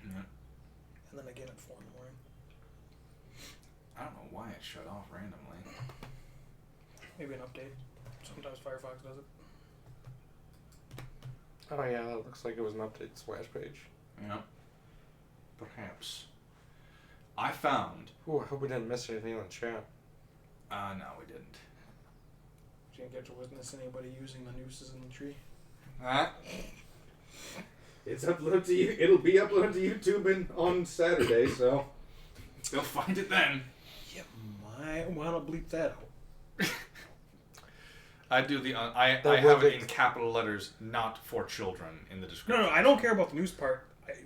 Yeah. And then again at 4 in the morning. I don't know why it shut off randomly. Maybe an update. Sometimes Firefox does it. Oh yeah, that looks like it was an update splash page. Yeah. Perhaps. I found... Ooh, I hope we didn't miss anything in the chat. No, we didn't. You didn't get to witness anybody using the nooses in the tree. Huh? It's uploaded to you. It'll be uploaded to YouTube on Saturday, so They'll find it then. You might want to bleep that out. I do the... I That have will it in capital letters, not for children, in the description. No, I don't care about the news part.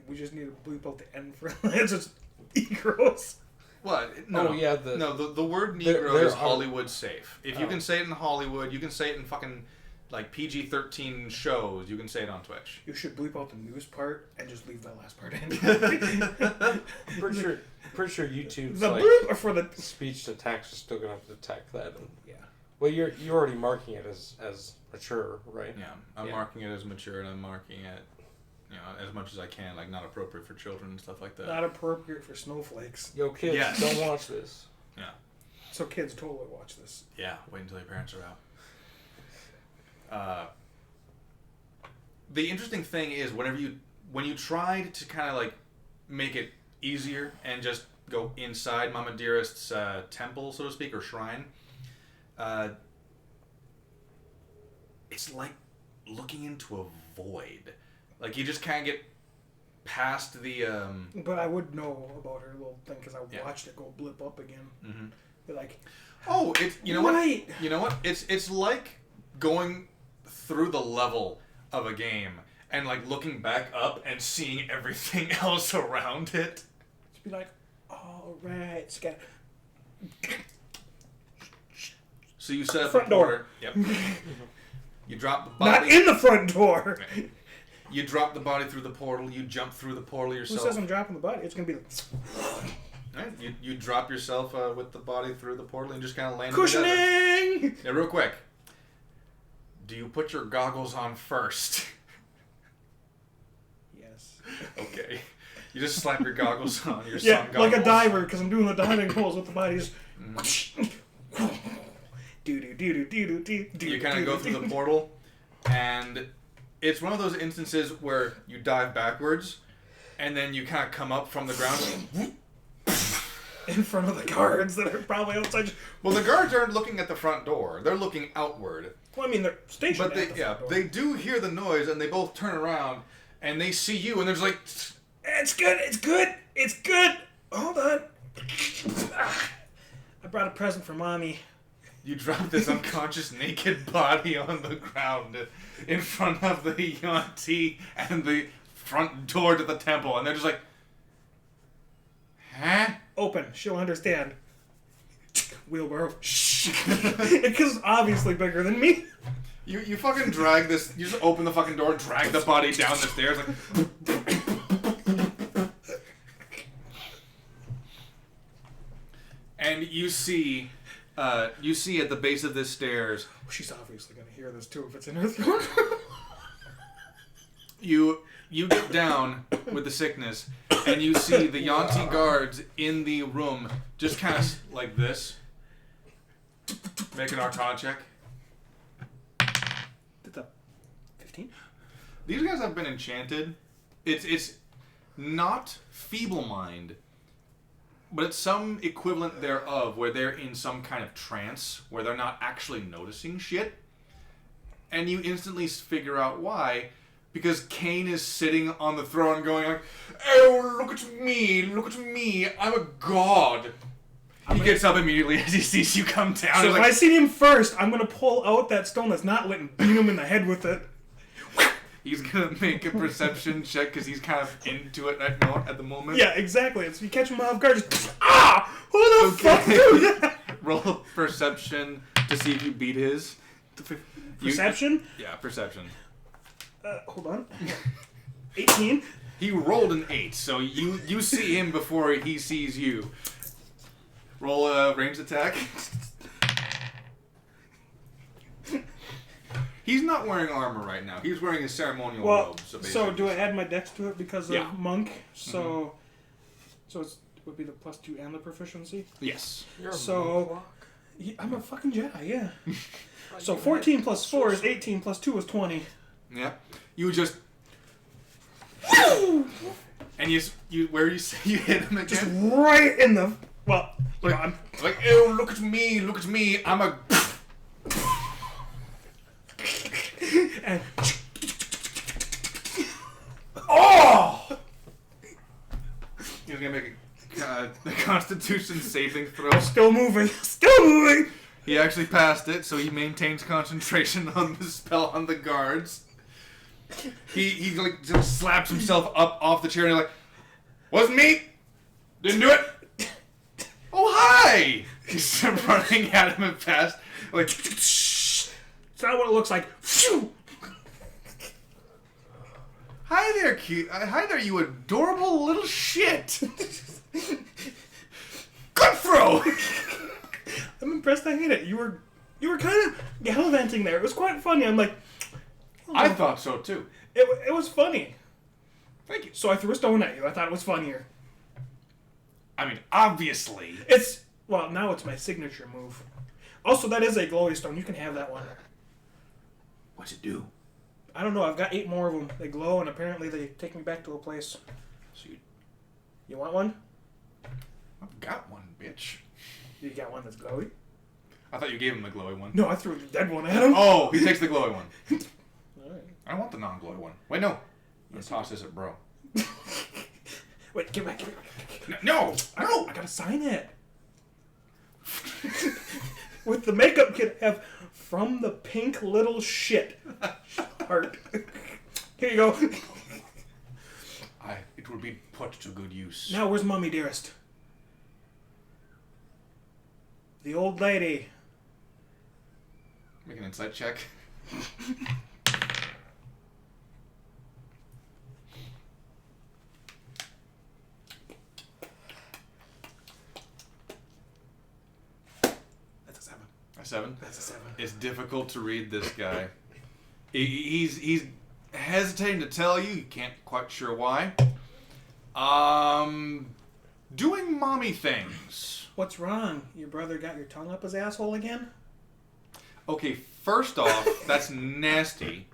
We just need to bleep out the end for it's just Negros. What? No, No, yeah, the word there Negro is are- Hollywood safe. If you Oh. can say it in Hollywood, you can say it in fucking like PG-13 shows. You can say it on Twitch. You should bleep out the news part and just leave that last part in. Pretty sure YouTube's The like bloop are for the... speech to text is still gonna have to detect that. And, Yeah. well, you're already marking it as mature, right? Yeah, I'm Yeah. marking it as mature, and I'm marking it, as much as I can, like not appropriate for children and stuff like that. Not appropriate for snowflakes. Yo, kids, Yes. don't watch this. Yeah. So kids totally watch this. Yeah, wait until your parents are out. The interesting thing is when you tried to kind of like make it easier and just go inside Mama Dearest's temple, so to speak, or shrine, it's like looking into a void. Like you just can't get past the. But I would know about her little thing because I Yeah. watched it go blip up again. Mm-hmm. Be like, Oh, it's right. what? You know what? It's like going through the level of a game and like looking back up and seeing everything else around it. Just be like, all right, scat. So you set up Front the door. portal. Yep. You drop the Not body. in the front door. You drop the body through the portal. You jump through the portal Who yourself. says I'm dropping the body? It's gonna be like Right? You drop yourself with the body through the portal and just kind of land. In the desert. cushioning. Yeah, real quick. Do you put your goggles on first? Yes. Okay. You just slap your goggles on. Your Yeah, sun like goggles. a diver because I'm doing the diving pose with the bodies. Do do do do do do do. You kind of go through the portal, and it's one of those instances where you dive backwards, and then you kind of come up from the ground. in front of the guards that are probably outside. Well, the guards aren't looking at the front door; they're looking outward. Well, I mean, they're stationed. But at the front door. they do hear the noise, and they both turn around, and they see you, and they're just like, It's good. It's good. It's good. Hold on. I brought a present for mommy. you drop this unconscious naked body on the ground in front of the Yanti and the front door to the temple, and they're just like, huh? Open. She'll understand. Wheelbarrow. Shh. Because it's obviously bigger than me. You fucking drag this. You just open the fucking door, drag the body down the stairs, like. And you see at the base of this stairs, She's obviously gonna hear this too if it's in her throat. you get down with the sickness, and you see the Yanti guards in the room, just kind of like this, Make an Arcana check. That's a 15. These guys have been enchanted. It's not feeble mind, but it's some equivalent thereof where they're in some kind of trance where they're not actually noticing shit. And you instantly figure out why. Because Cain is sitting on the throne going like, oh, look at me, I'm a god. He gets up immediately as he sees you come down. So if like, I see him first, I'm going to pull out that stone that's not lit and beat him in the head with it. he's going to make a perception check because he's kind of into it at the moment. Yeah, exactly. It's, you catch him off guard, just, ah! Who the fuck do that? Roll a perception to see if you beat his. Perception? Yeah, perception. Hold on. 18. He rolled an 8, so you see him before he sees you. Roll a ranged attack. He's not wearing armor right now. He's wearing his ceremonial robe. So do I add my dex to it because of Yeah. monk? So, it would be the +2 and the proficiency. Yes. You're a So, I'm a fucking Jedi, yeah. So 14 plus 4 is 18 plus 2 is 20. Yeah. You just. And you where you say you hit him again? Just right in the. Well, you know, I'm. Like, oh, look at me, I'm a. And, Oh! He's gonna make a Constitution saving throw. still moving. Still moving! He actually passed it, so he maintains concentration on the spell on the guards. He like just slaps himself up off the chair and he's like, wasn't me! Didn't do it! Oh, hi! He's running at him and fast. Like, It's not what it looks like. Phew! hi there, cute. Hi there, you adorable little shit. Good throw! I'm impressed I hit it. You were kind of gallivanting there. It was quite funny. I'm like, I thought so too. it was funny. Thank you. So I threw a stone at you. I thought it was funnier. I mean, obviously. Well, now it's my signature move. Also, that is a glowy stone. You can have that one. What's it do? I don't know. I've got 8 more of them. They glow, and apparently they take me back to a place. So You want one? I've got one, bitch. You got one that's glowy? I thought you gave him the glowy one. No, I threw the dead one at him. Oh, he takes the glowy one. Alright. I want the non-glowy one. Wait, no. I'm gonna toss this at bro. Wait, give it back. No! No! I gotta sign it. With the makeup kit, have from the pink little shit. Heart. Here you go. It will be put to good use. Now, where's Mommy Dearest? The old lady. Make an insight check. That's a 7. A 7? That's a 7. It's difficult to read this guy. He's hesitating to tell you. You can't quite sure why. Doing mommy things. What's wrong? Your brother got your tongue up his asshole again? Okay, first off, that's nasty.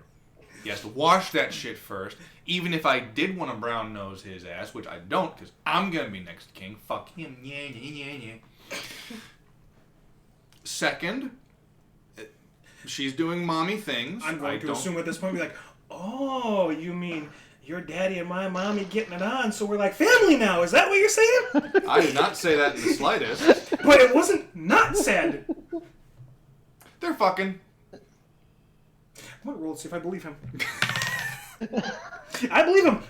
He has to wash that shit first. Even if I did want to brown nose his ass, which I don't, because I'm gonna be next king. Fuck him. Yeah. Second, she's doing mommy things. I'm going to assume at this point, be like, oh, you mean your daddy and my mommy getting it on, so we're like family now. Is that what you're saying? I did not say that in the slightest. But it wasn't not said. They're fucking. I'm gonna roll to see if I believe him. I believe him.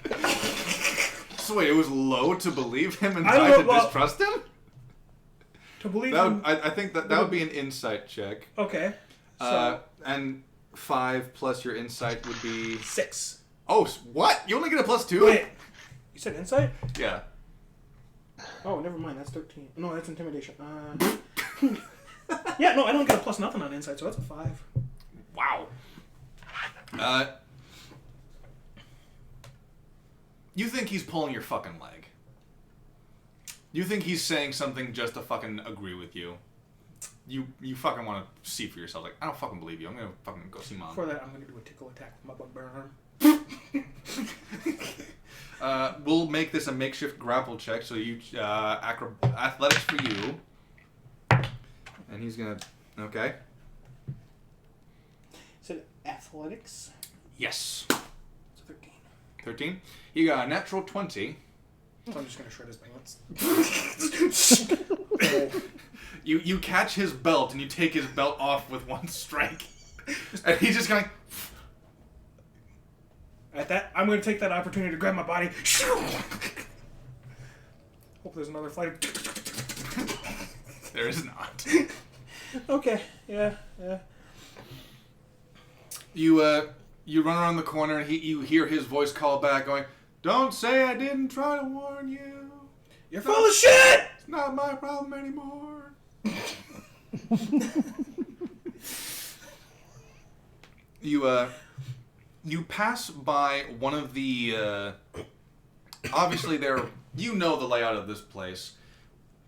So wait, it was low to believe him and I don't high to know, well- distrust him? To believe That him. would, I think that would be an insight check. Okay. So And 5 plus your insight would be... 6. Oh, what? You only get a +2? Wait. You said insight? Yeah. Oh, never mind. That's 13. No, that's intimidation. Yeah, no, I don't get a plus nothing on insight, so that's a 5. Wow. You think he's pulling your fucking leg. You think he's saying something just to fucking agree with you. you fucking want to see for yourself. Like, I don't fucking believe you. I'm gonna fucking go see mom. For that, I'm gonna do a tickle attack with my bugbear arm. We'll make this a makeshift grapple check. So you athletics for you, and he's gonna. Okay. Is it athletics? Yes. It's 13. 13. You got a natural 20. I'm just gonna shred his pants. You catch his belt and you take his belt off with one strike, and he's just going. At that, I'm gonna take that opportunity to grab my body. Hope there's another flight. There is not. Okay. Yeah. You run around the corner and you hear his voice call back, going, "Don't say I didn't try to warn you. You're full of shit. It's not my problem anymore." You pass by one of the obviously you know the layout of this place.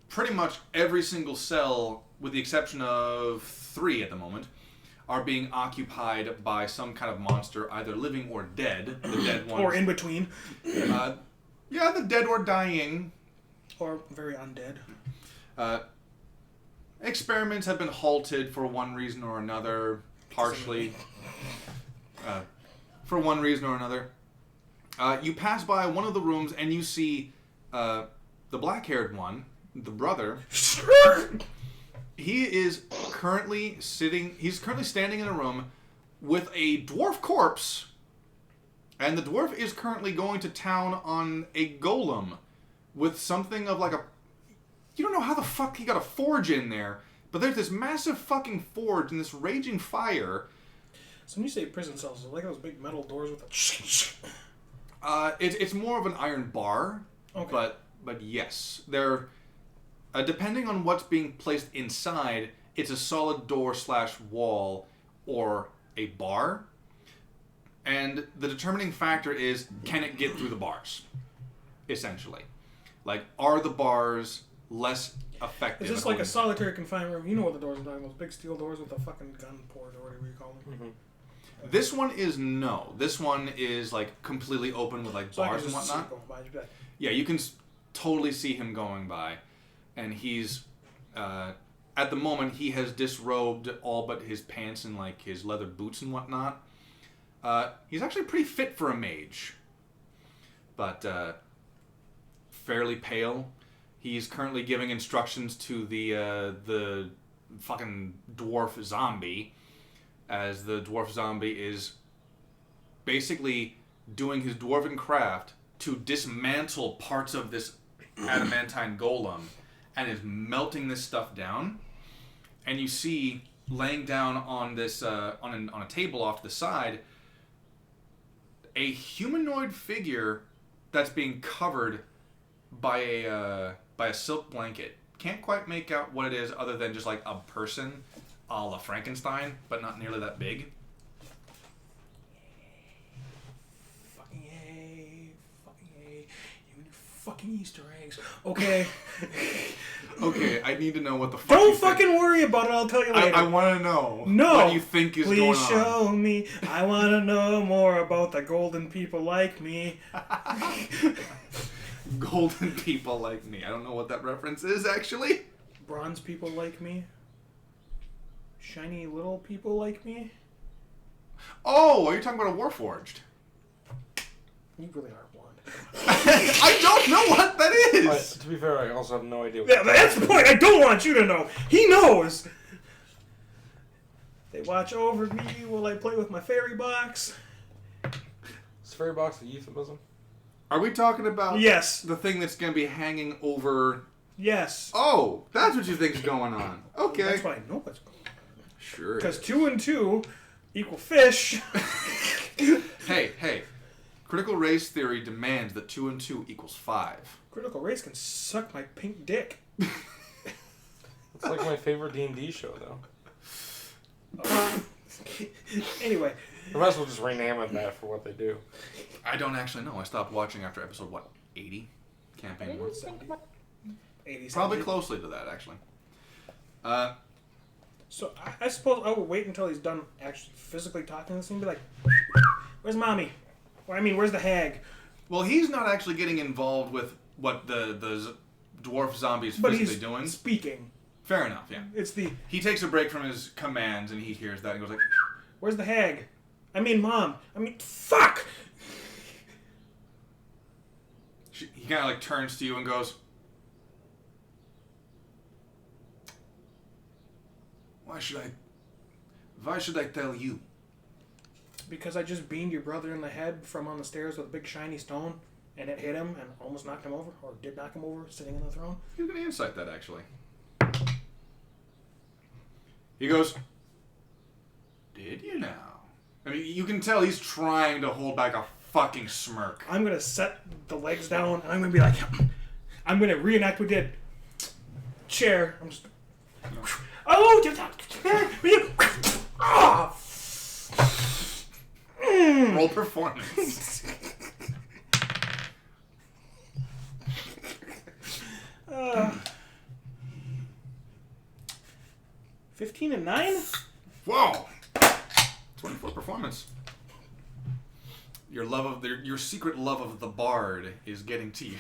Pretty much every single cell, with the exception of 3 at the moment, are being occupied by some kind of monster, either living or dead. The dead ones. Or in between. Yeah, the dead or dying. Or very undead. Experiments have been halted for one reason or another, partially. For one reason or another. You pass by one of the rooms and you see the black-haired one, the brother. He is currently standing in a room with a dwarf corpse, and the dwarf is currently going to town on a golem with something of like a... You don't know how the fuck he got a forge in there, but there's this massive fucking forge and this raging fire. So when you say prison cells, is it like those big metal doors with a... It's more of an iron bar, Okay. but yes, they're... depending on what's being placed inside, it's a solid door / wall or a bar. And the determining factor is, can it get through the bars? Essentially. Like, are the bars less effective? Is this like a solitary confinement room? You know what the doors are talking about. Those big steel doors with a fucking gun port or whatever you call them. Mm-hmm. This one is no. This one is like completely open with like So bars and whatnot. Yeah, you can totally see him going by. And he's, at the moment, he has disrobed all but his pants and, like, his leather boots and whatnot. He's actually pretty fit for a mage. But, fairly pale. He's currently giving instructions to the fucking dwarf zombie. As the dwarf zombie is basically doing his dwarven craft to dismantle parts of this adamantine golem. And is melting this stuff down, and you see laying down on this on a table off to the side a humanoid figure that's being covered by a silk blanket. Can't quite make out what it is, other than just like a person, a la Frankenstein, but not nearly that big. Fucking yay. Fucking yay. You and your fucking Easter eggs. Okay. Okay, I need to know what the fuck. Don't you fucking think. worry about it. I'll tell you later. I want to know No. what you think is going on. Please show me. I want to know more about the golden people like me. Golden people like me. I don't know what that reference is, actually. Bronze people like me. Shiny little people like me. Oh, are you talking about a Warforged? You really are one. I don't know what that is! But, to be fair, I also have no idea what Yeah, that's the point. I don't want you to know. He knows. They watch over me while I play with my fairy box. Is fairy box a euphemism? Are we talking about Yes. the thing that's going to be hanging over... Yes. Oh, that's what you think's going on. Okay. That's why I know what's going on. Sure. Because 2 and 2 equal fish. Hey. Critical race theory demands that 2 and 2 equals 5. Critical race can suck my pink dick. It's like my favorite D&D show, though. Anyway. I might as well just rename it that for what they do. I don't actually know. I stopped watching after episode, 80? Campaign 1? 80s. Probably closely to that, actually. So I suppose I will wait until he's done actually physically talking to this thing and be like, where's mommy? Or I mean, where's the hag? Well, he's not actually getting involved with what the dwarf zombie is But physically he's doing. speaking. Fair enough, yeah. It's the, He takes a break from his commands and he hears that and goes like, where's the hag? I mean, mom. I mean, fuck! he kind of like turns to you and goes, why should I tell you? Because I just beamed your brother in the head from on the stairs with a big shiny stone, and it hit him and almost knocked him over, or did knock him over, sitting on the throne. He's going to insight that, actually. He goes, did you now? I mean, you can tell he's trying to hold back a fucking smirk. I'm gonna set the legs down, and I'm gonna be like, I'm gonna reenact what we did. Chair. I'm just. Oh, Roll performance. 15 and 9? Whoa! 24 performance. Your secret love of the bard is getting to you.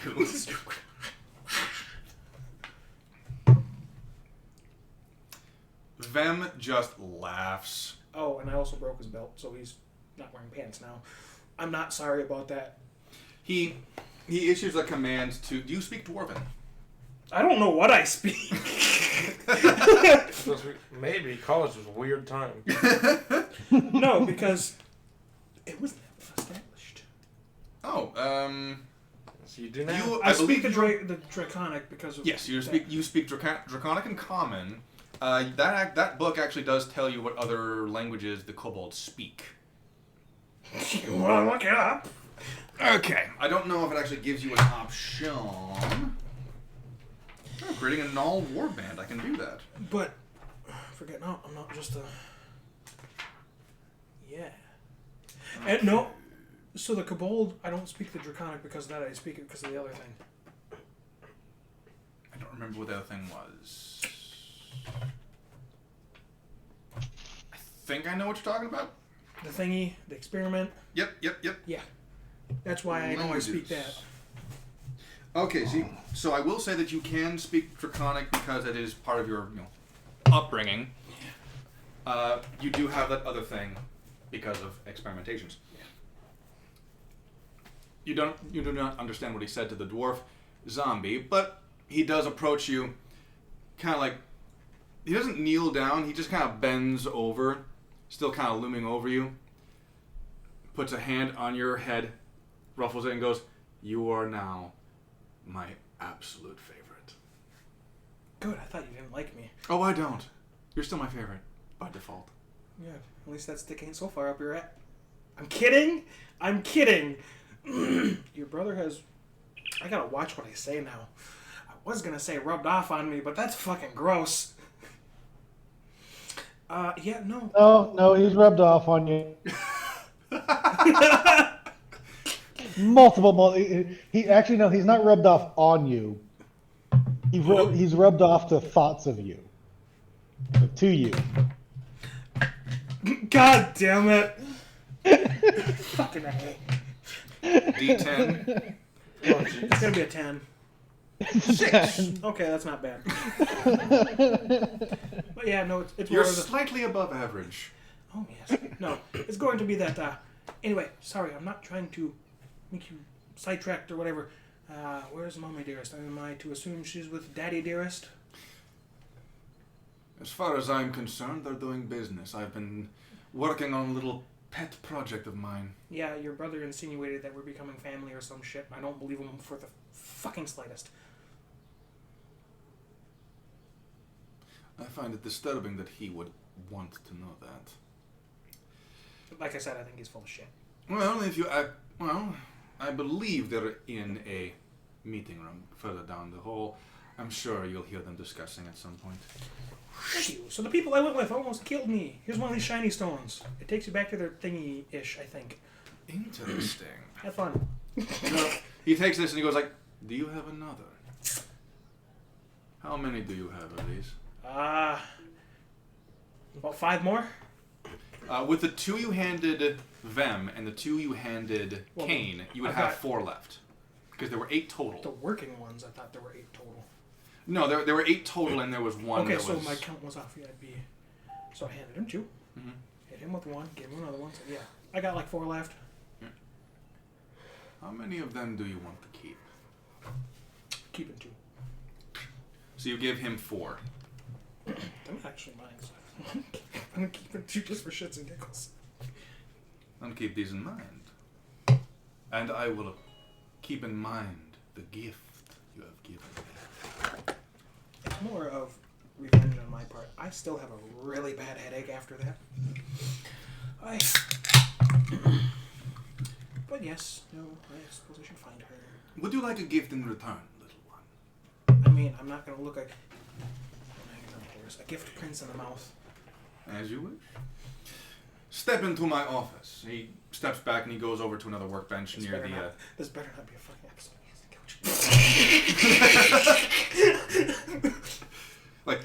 Vem just laughs. Oh, and I also broke his belt, so he's not wearing pants now. I'm not sorry about that. He issues a command to. Do you speak Dwarven? I don't know what I speak. Maybe college was a weird time. No, because it was never established. Oh, So you do now. I speak the Draconic because of Yes, you speak Draconic and Common. That book actually does tell you what other languages the kobolds speak. You want to look it up? Okay. I don't know if it actually gives you an option. Oh, creating a null warband, I can do that. But forget, no, I'm not just a. Yeah. And no. So the Kobold, I don't speak the Draconic because of that. I speak it because of the other thing. I don't remember what the other thing was. I think I know what you're talking about. The thingy, the experiment. Yep. Yeah. That's why I know I speak that. Okay, so I will say that you can speak Draconic because it is part of your upbringing. You do have that other thing because of experimentations. You do not understand what he said to the dwarf zombie, but he does approach you kind of like, he doesn't kneel down, he just kind of bends over, still kind of looming over you, puts a hand on your head, ruffles it and goes, you are now my absolute favorite. Good, I thought you didn't like me. Oh, I don't. You're still my favorite, by default. Yeah, at least that stick ain't so far up your ass. I'm kidding! I'm kidding! Your brother has... I gotta watch what I say now. I was gonna say rubbed off on me, but that's fucking gross. Yeah, no. No, he's rubbed off on you. Multiple. He actually, no, he's not rubbed off on you. He's rubbed off to thoughts of you. To you. God damn it! Fucking A. D10. It's gonna be a 10. 6. Okay, that's not bad. But yeah, no, it's You're more of the... slightly above average. Oh, yes. No, it's going to be that, anyway, sorry, I'm not trying to make you sidetracked or whatever. Where's Mommy Dearest? Am I to assume she's with Daddy Dearest? As far as I'm concerned, they're doing business. I've been working on a little pet project of mine. Yeah, your brother insinuated that we're becoming family or some shit. I don't believe him for the fucking slightest. I find it disturbing that he would want to know that. Like I said, I think he's full of shit. Well, I believe they're in a meeting room further down the hall. I'm sure you'll hear them discussing at some point. Thank you. So the people I went with almost killed me. Here's one of these shiny stones. It takes you back to their thingy-ish, I think. Interesting. Have fun. He takes this and he goes like, do you have another? How many do you have of these? About 5 more? With the 2 you handed Vem and the 2 you handed Well, Kane, you would I've have got- 4 left. Because there were 8 total. The working ones, I thought there were 8 total. No, there were 8 total, and there was 1 Okay, that so was... my count was off. Yeah, I'd be. So I handed him 2. Mhm. Hit him with 1. Gave him another 1. So yeah, I got like 4 left. How many of them do you want to keep? Keeping 2. So you give him 4. They're not actually mine. So I'm gonna keep it 2 just for shits and giggles. And keep these in mind. And I will keep in mind the gift you have given me. It's more of revenge on my part. I still have a really bad headache after that. But yes, no, I suppose I should find her. Would you like a gift in return, little one? I mean, I'm not gonna look like a gift prince in the mouth. As you wish. Step into my office. He steps back and he goes over to another workbench This near better the... not- This better not be a fucking episode. Like,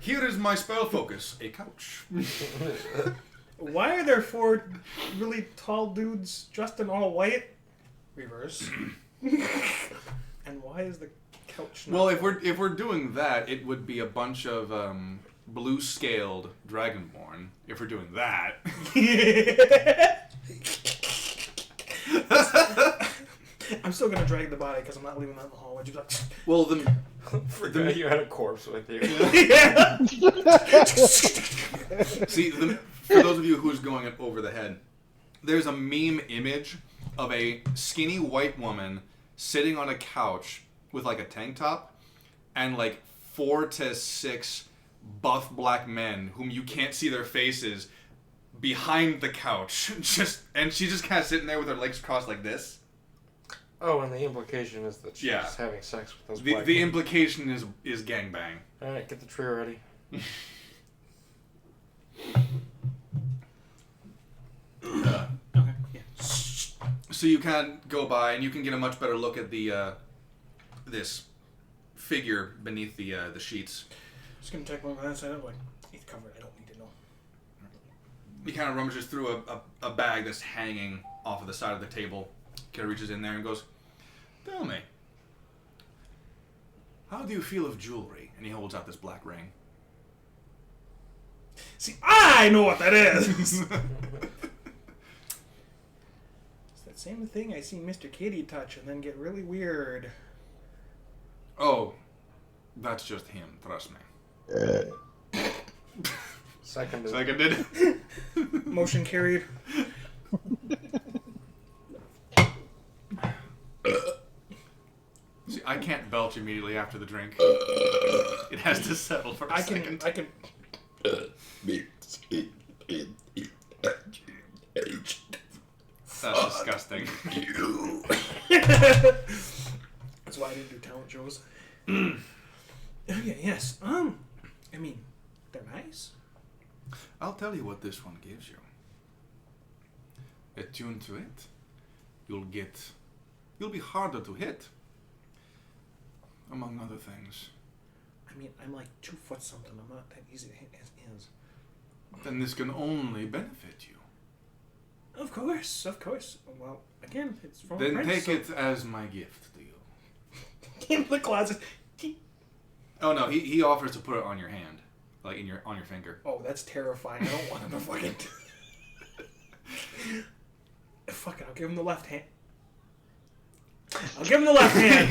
here is my spell focus. A couch. Why are there 4 really tall dudes dressed in all white? Reverse. And why is the couch not... Well, if we're doing that, it would be a bunch of blue-scaled dragonborn. If we're doing that. I'm still gonna drag the body because I'm not leaving that in the hallway. Just like, Well, then... Forgot you had a corpse with you. yeah. See, for those of you who's going over the head, there's a meme image of a skinny white woman sitting on a couch with like a tank top and like 4 to 6 buff black men whom you can't see their faces behind the couch. And she's just kind of sitting there with her legs crossed like this. Oh, and the implication is that she's Yeah. having sex with those The black women. implication is gangbang. Alright, get the tree ready. Okay. Yeah. So you can go by and you can get a much better look at the this figure beneath the sheets. Just gonna take one glance at it. Like, he's covered. I don't need to know. He kind of rummages through a bag that's hanging off of the side of the table. Kind of reaches in there and goes, "Tell me, how do you feel of jewelry?" And he holds out this black ring. See, I know what that is. It's that same thing I see Mr. Kitty touch and then get really weird. Oh, that's just him. Trust me. Seconded. Seconded. Motion carried. See, I can't belch immediately after the drink. It has to settle for a second. I can. That's disgusting. That's why I didn't do talent shows. Okay, yes. I mean, they're nice. I'll tell you what this one gives you. Attuned to it, you'll be harder to hit. Among other things. I mean, I'm like 2 foot something. I'm not that easy to hit as is. Then this can only benefit you. Of course, of course. Well, again, it's from Then Prince, take so- it as my gift to you. in the closet. Oh no, he offers to put it on your hand, like on your finger. Oh, that's terrifying. I don't want him to fucking. Fuck it, I'll give him the left hand. I'll give him the left hand.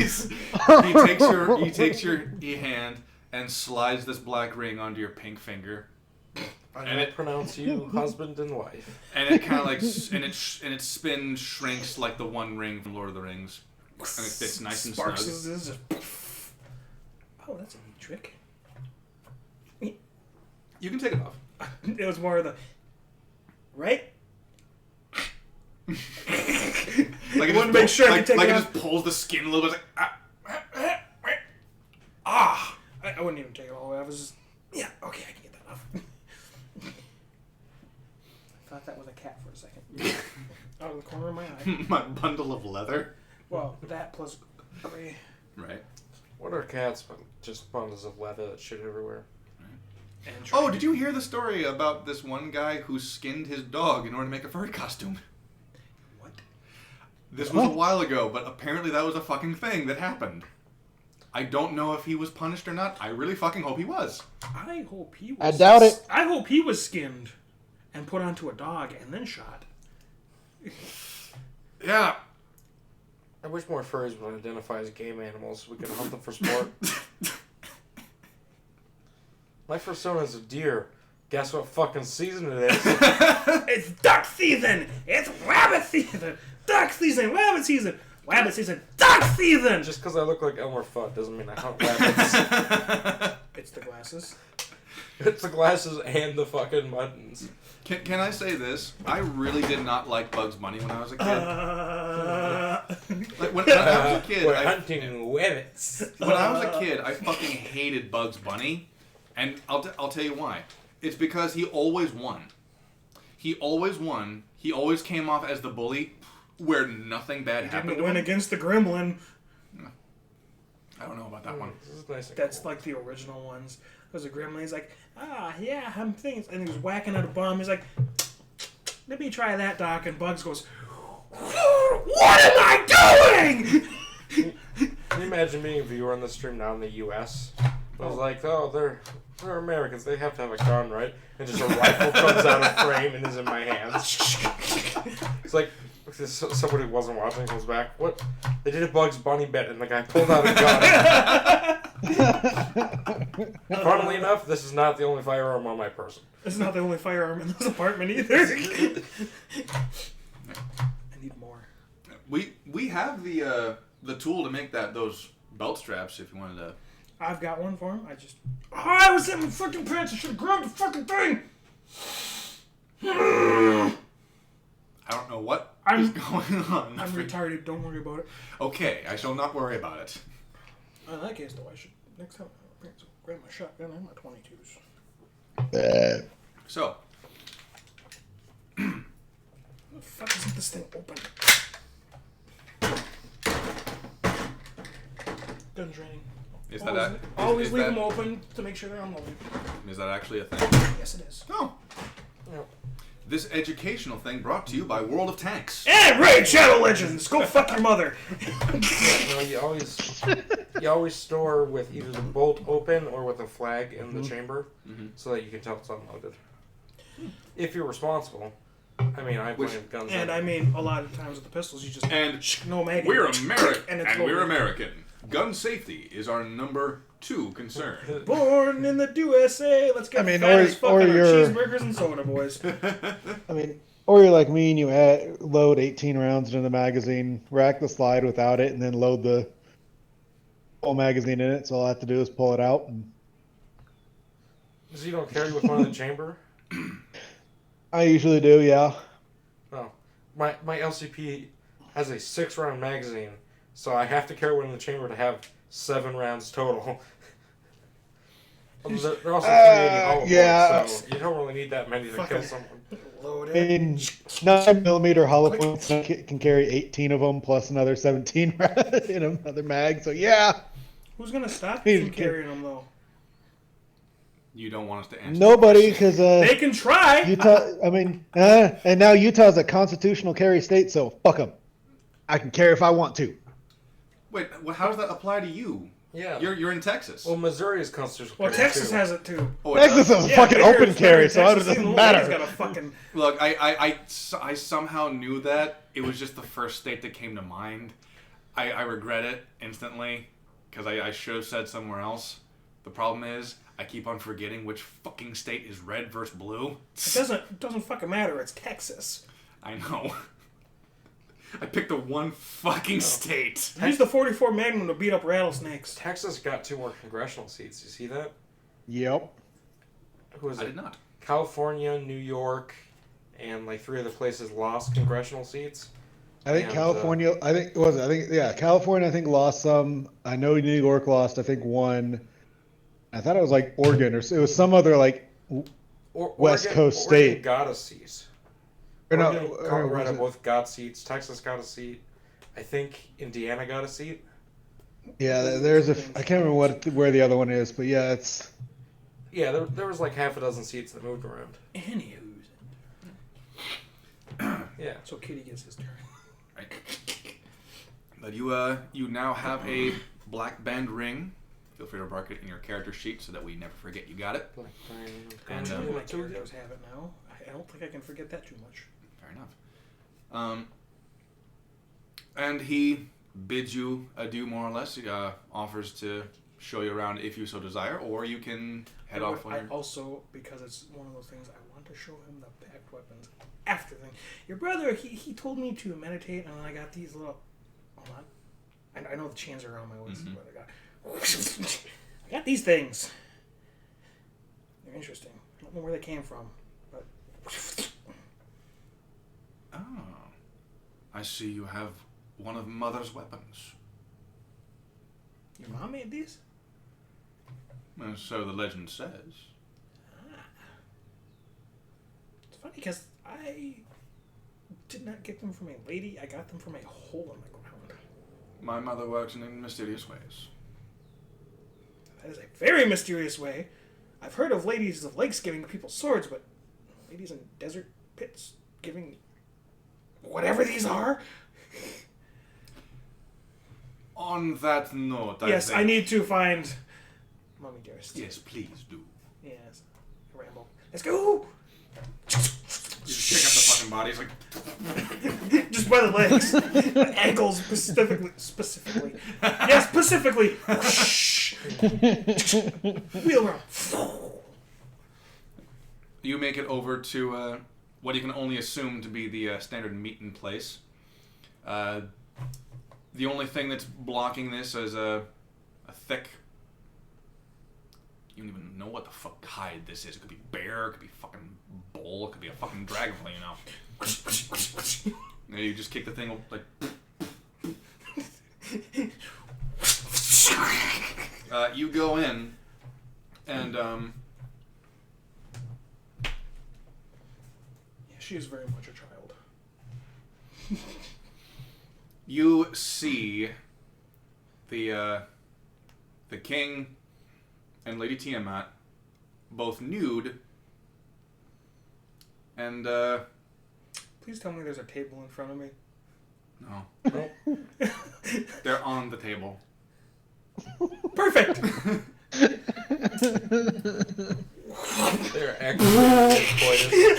He takes your hand and slides this black ring onto your pink finger, I'm And gonna it- pronounce you husband and wife. and it kind of like and its spin shrinks like the One Ring from Lord of the Rings, and it fits nice and Sparks snug. is just. Oh, that's a neat trick. You can take it off. It was more of the. Right? Like I wanted to make sure I could take like it it off. just pulls the skin a little bit. Like, ah. I wouldn't even take it all the way. I was just. Yeah, okay, I can get that off. I thought that was a cat for a second. Out of the corner of my eye. My bundle of leather. Well, that plus gray. Right. What are cats but just bundles of leather that shit everywhere? And Oh, did you hear the story about this one guy who skinned his dog in order to make a furry costume? What? This was a while ago, but apparently that was a fucking thing that happened. I don't know if he was punished or not. I really fucking hope he was. I hope he was. I doubt it. I hope he was skinned and put onto a dog and then shot. Yeah. I wish more furries would identify as game animals so we could hunt them for sport. My persona is a deer. Guess what fucking season it is? It's duck season! It's rabbit season! Duck season! Rabbit season! Rabbit season! Duck season! Just because I look like Elmer Fudd doesn't mean I hunt rabbits. It's the glasses. It's the glasses and the fucking buttons. Can I say this? I really did not like Bugs Bunny when I was a kid. Like, when I was a kid, We're hunting rabbits. when I was a kid, I fucking hated Bugs Bunny, and I'll tell you why. It's because he always won. He always won. He always came off as the bully, where nothing bad happened Didn't to win him. against the gremlin. I don't know about that one. This is nice and That's cool. like the original ones. There's a gremlin. He's like, yeah, I'm thinking. And he was whacking at a bomb. He's like, let me try that, Doc. And Bugs goes, what am I doing? Can you imagine being a viewer on the stream now in the U.S.? I was like, oh, they're Americans. They have to have a gun, right? And just a rifle comes out of frame and is in my hands. It's like somebody who wasn't watching comes back. What? They did a Bugs Bunny bit, and the guy pulled out a gun. Funnily enough, this is not the only firearm on my person. This is not the only firearm in this apartment either. I need more. We have the tool to make those belt straps if you wanted to. I've got one for him. I was in my fucking pants. I should have grabbed the fucking thing. I don't know what is going on. I'm retarded. Don't worry about it. Okay, I shall not worry about it. In that case, though, I should next time I grab my shotgun and my 22s. So, How the fuck isn't this thing open? Gun training. is Always, that always is leave that, them open to make sure they're unloaded. Is that actually a thing? Yes, it is. Oh. Yep. This educational thing brought to you by World of Tanks. And Raid Shadow Legends! Go fuck your mother! No, you always store with either the bolt open or with a flag in the chamber, so that you can tell it's unloaded. If you're responsible. I mean, I play with guns. And I mean, a lot of times with the pistols, you just no mag. We're American, And and, it's we're loaded. American. Gun safety is our number 2 concern. Born in the USA. Let's get fat as fuck or on our you're- cheeseburgers and soda, boys. I mean, or you're like me and you load 18 rounds into the magazine, rack the slide without it, and then load the whole magazine in it. So all I have to do is pull it out. And So you don't carry with one in the chamber? I usually do, yeah. No. My LCP has a 6-round magazine, so I have to carry one in the chamber to have 7 rounds total. They're also 380 hollow yeah. points, so you don't really need that many to kill Fucking- someone. Loaded. In 9mm hollow points, I can carry 18 of them plus another 17 in another mag. So yeah, Who's gonna stop you from carrying them though? You don't want us to answer. nobody, because They can try. Utah. I mean, and now Utah's a constitutional carry state, so fuck them. I can carry if I want to. Wait, how does that apply to you? Yeah. You're in Texas. Well, Missouri is constitutional. Well, carry, Texas too. has it too. Oh, it Texas does? is fucking bigger open is carry, better so in it Texas. doesn't Even the ladies matter. got a fucking. Look, I somehow knew that. It was just the first state that came to mind. I regret it instantly because I should have said somewhere else. The problem is I keep on forgetting which fucking state is red versus blue. It doesn't fucking matter. It's Texas. I know. I picked the one fucking state. Use the 44 Magnum to beat up rattlesnakes. Texas got 2 more congressional seats. You see that? Yep. Who is I it? did not. California, New York, and like 3 other places lost congressional seats. I think And, California. California. I think lost some. I know New York lost. I think 1. I thought it was like Oregon or it was some other like. West Coast Oregon state. got a seat. Or no, Oregon, or Colorado was it- both got seats. Texas got a seat. I think Indiana got a seat. Yeah, there's a. I can't remember where the other one is, but yeah, it's. Yeah, there was like half a dozen seats that moved around. Anywho. Yeah. So Kitty gets his turn. Right. But you now have a black band ring. Feel free to mark it in your character sheet so that we never forget you got it. And And, my characters have it now. I don't think I can forget that too much. Fair enough. And he bids you adieu, more or less. He offers to show you around if you so desire, or you can head off. I also, because it's one of those things, I want to show him the packed weapons after thing. Your brother, he told me to meditate, and then I got these little. Hold on. I know the chains are around my waist, but I got these things. They're interesting. I don't know where they came from, but. Oh. I see you have one of Mother's weapons. Your mom made these? And so the legend says. It's funny because I did not get them from a lady. I got them from a hole in the ground. My mother works in mysterious ways. That is a very mysterious way. I've heard of ladies of lakes giving people swords, but ladies in desert pits giving whatever these are? On that note, Yes, I need to find Mommy Dearest. Yes, please do. Yes. Rambo. Let's go! You just pick up the fucking body. It's like Just by the legs. Ankles specifically. Yes, specifically. Wheel around. you make it over to what you can only assume to be the standard meeting place. The only thing that's blocking this is a thick. You don't even know what the fuck hide this is. It could be bear, it could be fucking bull, it could be a fucking dragonfly, you know. And you just kick the thing like. You go in, and Yeah, she is very much a child. you see the king and Lady Tiamat both nude, and Please tell me there's a table in front of me. no, they're on the table. Perfect! They're actually exploited.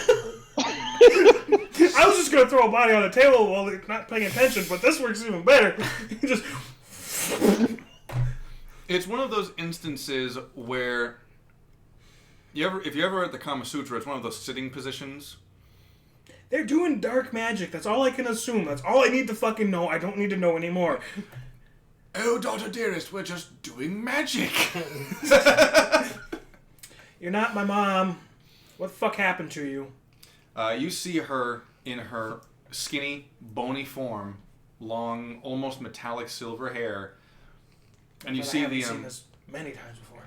I was just gonna throw a body on the table while they're not paying attention, but this works even better. Just It's one of those instances where if you ever at the Kama Sutra, it's one of those sitting positions. they're doing dark magic. That's all I can assume. That's all I need to fucking know. I don't need to know anymore. Oh, daughter dearest, we're just doing magic. You're not my mom. What the fuck happened to you? You see her in her skinny, bony form, long, almost metallic silver hair, and you But see I haven't the. seen this many times before.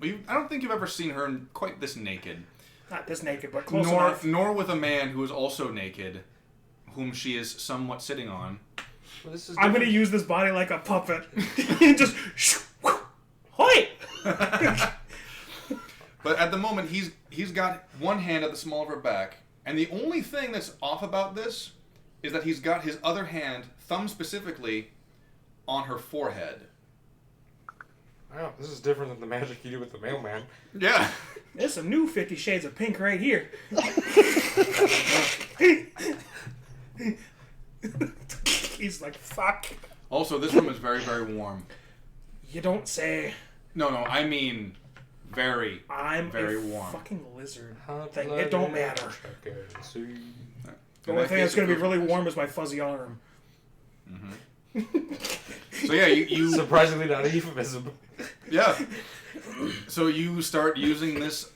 I don't think you've ever seen her quite this naked. Not this naked, but close enough. Nor with a man who is also naked, whom she is somewhat sitting on. Well, this is I'm gonna different. use this body like a puppet. Just hoi! But at the moment, he's got one hand at the small of her back, and the only thing that's off about this is that he's got his other hand, thumb specifically, on her forehead. Wow, this is different than the magic you do with the mailman. Yeah. There's some new 50 Shades of Pink right here. He's like, fuck. Also, this room is very, very warm. You don't say. No, I mean very, I'm very a warm. fucking lizard. Thing. It don't matter. The The only thing that's going to be really warm is my fuzzy arm. So yeah, you Surprisingly not a euphemism. yeah. So you start using this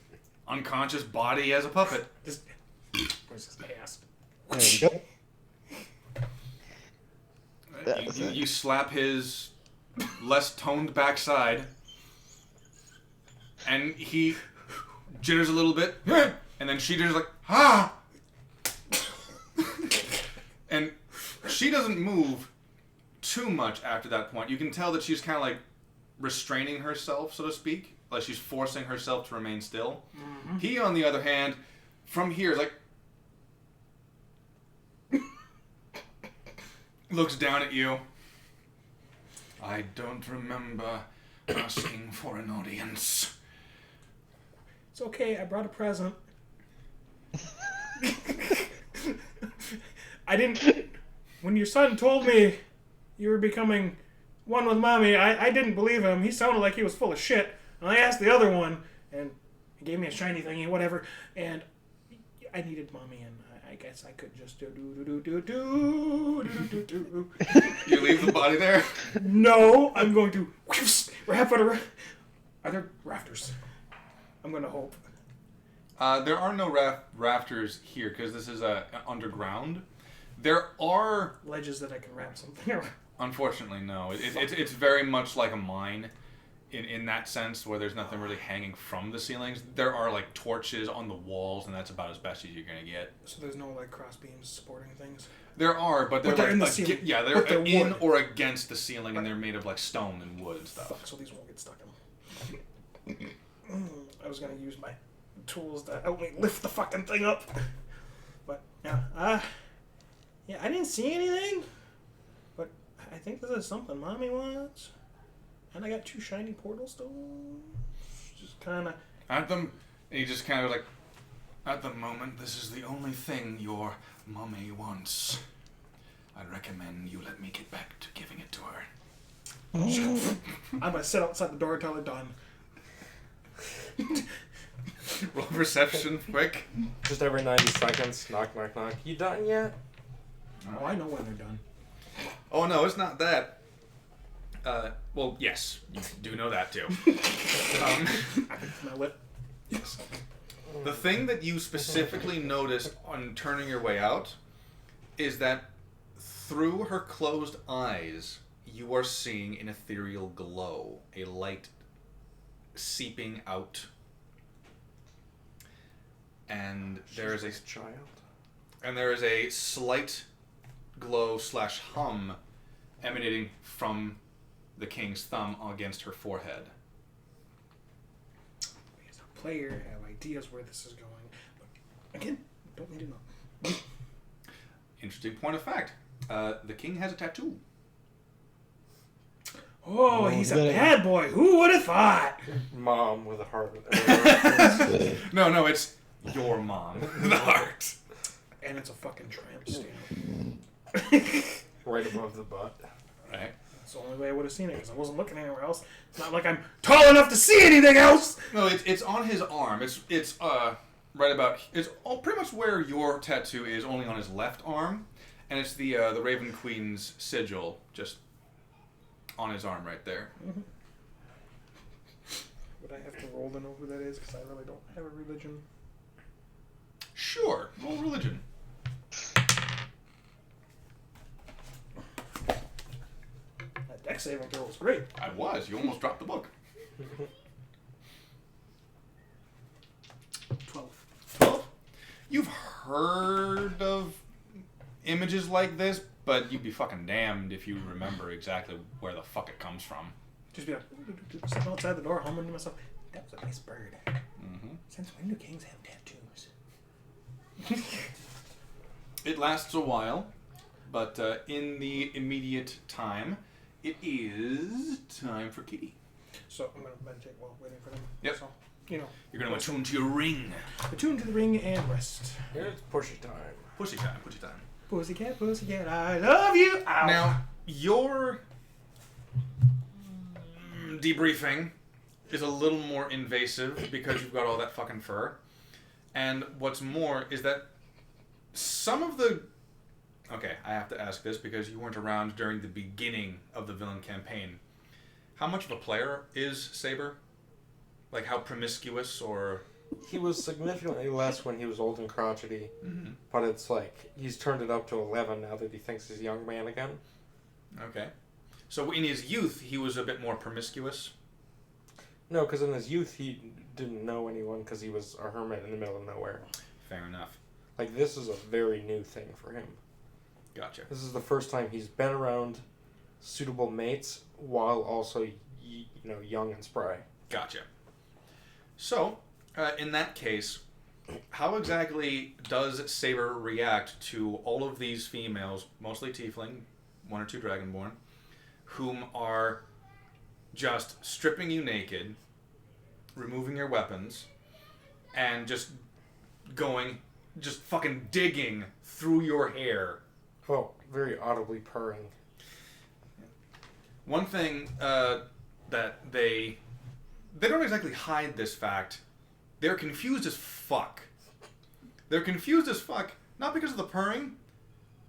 unconscious body as a puppet. Just, where's his ass? There we go. You slap his less toned backside, and he jitters a little bit, and then she jitters like, ah! And she doesn't move too much after that point. You can tell that she's kind of like restraining herself, so to speak. like she's forcing herself to remain still. Mm-hmm. He, on the other hand, from here is like looks down at you. I don't remember asking for an audience. It's okay, I brought a present. I didn't... When your son told me you were becoming one with Mommy, I didn't believe him. He sounded like he was full of shit. And I asked the other one, and he gave me a shiny thingy, whatever, and I needed Mommy, and I guess I could just do. You leave the body there? No, I'm going to wrap it around. Are there rafters? I'm going to hope. There are no rafters here because this is underground. There are Ledges that I can wrap something around. Unfortunately, no. It's very much like a mine in that sense where there's nothing really hanging from the ceilings. There are like torches on the walls, and that's about as best as you're going to get. So there's no like cross beams supporting things? There are, but they're they're like in the ceiling. Yeah, they're But they're in wood. or against the ceiling, and they're made of like stone and wood and stuff. Fuck, so these won't get stuck in them. I was going to use my tools to help me lift the fucking thing up. But, yeah. Yeah, I didn't see anything. But I think this is something Mommy wants. And I got 2 shiny portal stones. Just kind of... At them, he just kind of like, at the moment, this is the only thing your mummy wants. I recommend you let me get back to giving it to her. I'm going to sit outside the door until they're done. Roll perception, quick. Just every 90 seconds, knock, knock, knock. You done yet? Oh, I know when they're done. Oh no, it's not that. Well, yes, you do know that too. I can smell it. Yes. The thing that you specifically noticed on turning your way out is that through her closed eyes, you are seeing an ethereal glow, a light seeping out. And there is a child. And there is a slight glow / hum emanating from the king's thumb against her forehead. As a player, I have ideas where this is going. But again, don't need to know. Interesting point of fact. The king has a tattoo. Oh, he's a bad boy. Who would have thought? Mom with a heart. No, it's your mom. The heart. And it's a fucking tramp stamp. Right above the butt. Right. That's the only way I would have seen it, because I wasn't looking anywhere else. It's not like I'm tall enough to see anything else! No, it's on his arm. It's right about. It's all pretty much where your tattoo is, only on his left arm, and it's the Raven Queen's sigil just on his arm right there. Mm-hmm. Would I have to roll to know who that is? Because I really don't have a religion. Sure, roll religion. That deck saving throw was great. You almost dropped the book. 12. 12. You've heard of images like this, but you'd be fucking damned if you remember exactly where the fuck it comes from. Just be like, sitting outside the door, humming to myself. That was a nice bird. Mm-hmm. Since when do kings have tattoos? It lasts a while, but in the immediate time, it is time for Kitty. So I'm going to meditate while waiting for them. Yep. So, you know. You're going to attune to your ring. Attune to the ring and rest. Here's pushy time. Pushy time, pushy time. Pussycat, I love you. Ow. Now, your debriefing is a little more invasive because you've got all that fucking fur. And what's more is that some of the... Okay, I have to ask this because you weren't around during the beginning of the villain campaign. How much of a player is Saber? Like, how promiscuous or... He was significantly less when he was old and crotchety, but it's like he's turned it up to 11 now that he thinks he's a young man again. Okay. So in his youth, he was a bit more promiscuous? No, because in his youth he didn't know anyone because he was a hermit in the middle of nowhere. Fair enough. Like, this is a very new thing for him. Gotcha. This is the first time he's been around suitable mates while also, young and spry. Gotcha. So, in that case, how exactly does Saber react to all of these females, mostly tiefling, 1 or 2 dragonborn, whom are just stripping you naked, removing your weapons, and just fucking digging through your hair? Oh, very audibly purring. One thing that they don't exactly hide this fact. They're confused as fuck. They're confused as fuck, not because of the purring,